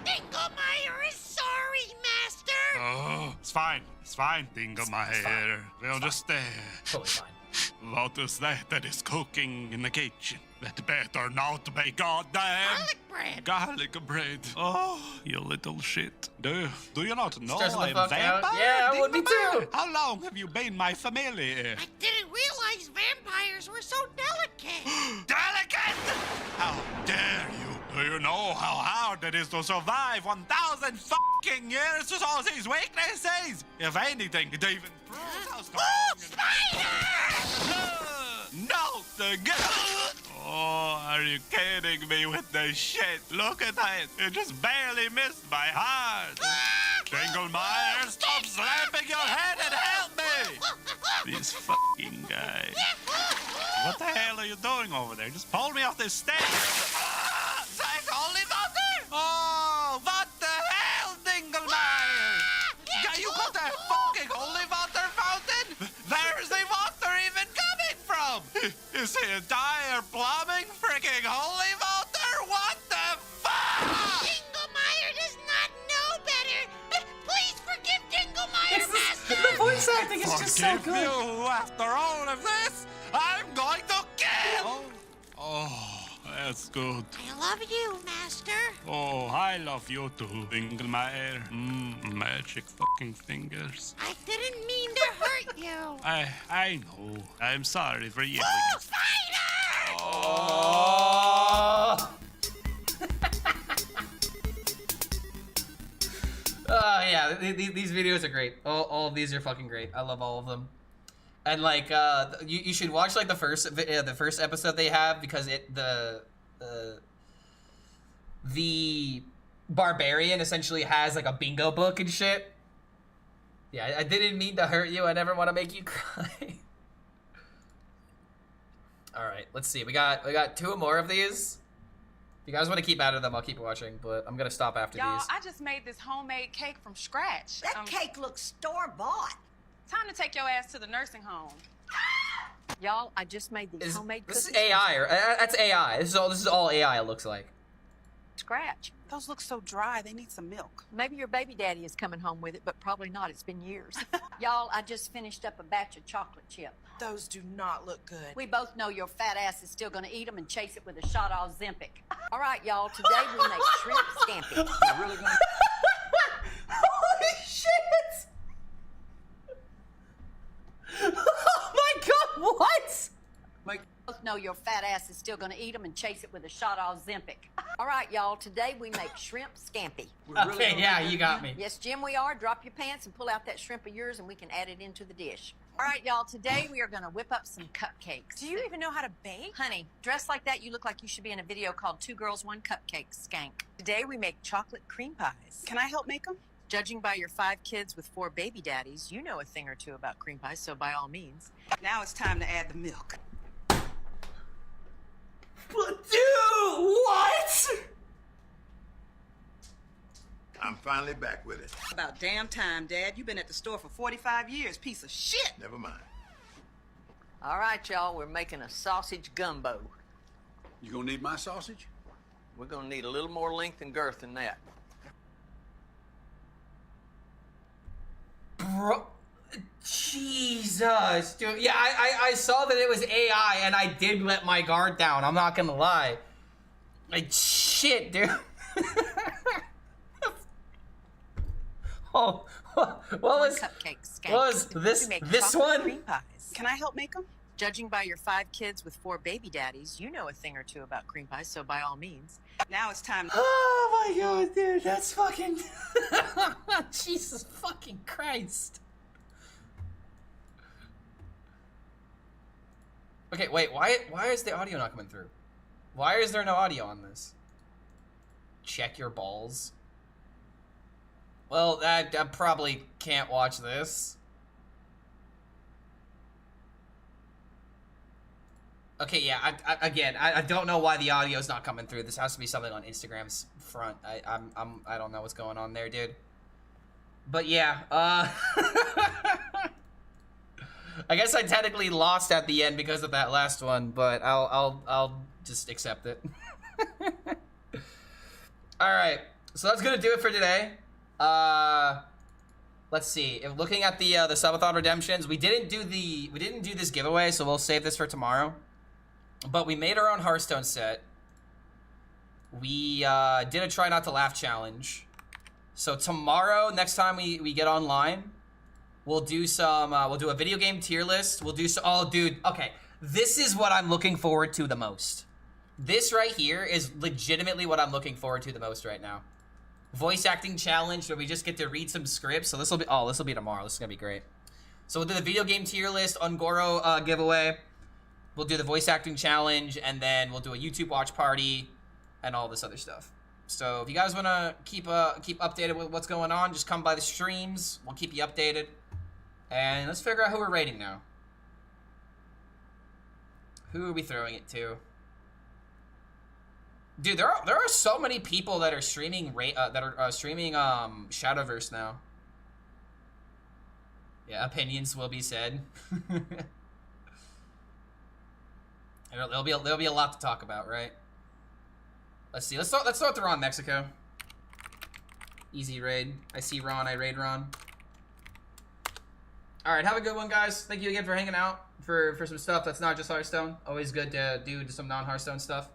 Dinglemeyer is sorry, master. Oh, it's fine. It's fine, Dinglemeyer. We'll just Totally fine. What is that is cooking in the kitchen? That better not be goddamn Garlic bread. garlic bread. Oh, you little shit. Do you not know Stressing the I'm fuck out? vampire? Yeah, I would be Dinglemeyer? too. How long have you been my familiar? I didn't realize vampires were so delicate. Delicate! How dare you? Do you know how hard it is to survive 1,000 fucking years with all these weaknesses? If anything, it even proves how strong No, the Oh, are you kidding me with this shit? Look at that. It just barely missed my heart. Dinglemeyer, stop slapping your head and help me! This fucking guy. What the hell are you doing over there? Just pull me off this stairs. That's holy water! Oh, what the hell, Dinglemeyer? You got a fucking holy water fountain? Where's the water even coming from? Is the entire plumbing freaking holy water? What the fuck? Dinglemeyer does not know better. Please forgive Dinglemeyer, master. The voice acting is just so Forgive good. you after all of this? I'm going to kill! Oh, that's good. I love you, master. Oh, I love you too, Dinglemeyer. Magic fucking fingers. I didn't mean to hurt you. I know. I'm sorry for yelling. Oh. Yeah, these videos are great. All of these are fucking great. I love all of them. And like, you should watch like the first episode they have, because the barbarian essentially has like a bingo book and shit. Yeah, I didn't mean to hurt you. I never want to make you cry. All right, let's see. We got 2 more of these. If you guys want to keep out of them, I'll keep watching, but I'm gonna stop after Y'all, these. I just made this homemade cake from scratch. That cake looks store-bought. Time to take your ass to the nursing home. Y'all, I just made these homemade This cookies. is AI, or that's AI. This is all AI. It looks like. Scratch. Those look so dry. They need some milk. Maybe your baby daddy is coming home with it, but probably not. It's been years. Y'all, I just finished up a batch of chocolate chip. Those do not look good. We both know your fat ass is still gonna eat them and chase it with a shot of Ozempic. All right, y'all, today we make shrimp scampi. You're really gonna... Holy shit! Oh my god, what? We both know your fat ass is still gonna eat them and chase it with a shot of Ozempic. All right, y'all, today we make shrimp scampi. Okay, yeah, you got me. Yes, Jim, we are. Drop your pants and pull out that shrimp of yours and we can add it into the dish. All right, y'all, today we are gonna whip up some cupcakes. Do you even know how to bake? Honey, dressed like that, you look like you should be in a video called 2 Girls, 1 Cupcake Skank. Today we make chocolate cream pies. Can I help make them? Judging by your 5 kids with 4 baby daddies, you know a thing or two about cream pies, so by all means. Now it's time to add the milk. But dude, what? I'm finally back with it. About damn time, Dad. You've been at the store for 45 years, piece of shit. Never mind. All right, y'all, we're making a sausage gumbo. You gonna need my sausage? We're gonna need a little more length and girth than that. Bro, Jesus, dude. Yeah, I saw that it was AI, and I did let my guard down. I'm not gonna lie. Like, shit, dude. Oh, what was this one? Cream pies. Can I help make them? Judging by your 5 kids with 4 baby daddies, you know a thing or two about cream pies, so by all means. Now it's time. Oh my god, dude, that's fucking... Jesus fucking Christ. Okay, wait, why is the audio not coming through? Why is there no audio on this? Check your balls. Well, I probably can't watch this. Okay, yeah, I don't know why the audio's not coming through. This has to be something on Instagram's front. I don't know what's going on there, dude. But yeah, I guess I technically lost at the end because of that last one, but I'll just accept it. All right, so that's gonna do it for today. Let's see. If looking at the subathon redemptions, we didn't do this giveaway, so we'll save this for tomorrow. But we made our own Hearthstone set. We did a try not to laugh challenge. So tomorrow, next time we get online, we'll do some. We'll do a video game tier list. We'll do some. Oh, dude. Okay, this is what I'm looking forward to the most. This right here is legitimately what I'm looking forward to the most right now. Voice acting challenge where we just get to read some scripts. So this will be tomorrow. This is gonna be great. So we'll do the video game tier list, Ungoro giveaway. We'll do the voice acting challenge, and then we'll do a YouTube watch party, and all this other stuff. So if you guys wanna keep updated with what's going on, just come by the streams. We'll keep you updated, and let's figure out who we're rating now. Who are we throwing it to? Dude, there are so many people that are streaming Shadowverse now. Yeah, opinions will be said. There'll be a lot to talk about, right? Let's see. Let's start with the Ron Mexico. Easy raid. I see Ron. I raid Ron. All right, have a good one, guys. Thank you again for hanging out for some stuff that's not just Hearthstone. Always good to do some non-Hearthstone stuff.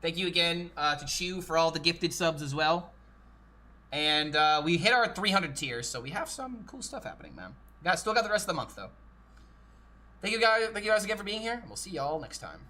Thank you again to Chew for all the gifted subs as well. And we hit our 300 tiers, so we have some cool stuff happening, man. Still got the rest of the month though. Thank you guys again for being here, and we'll see y'all next time.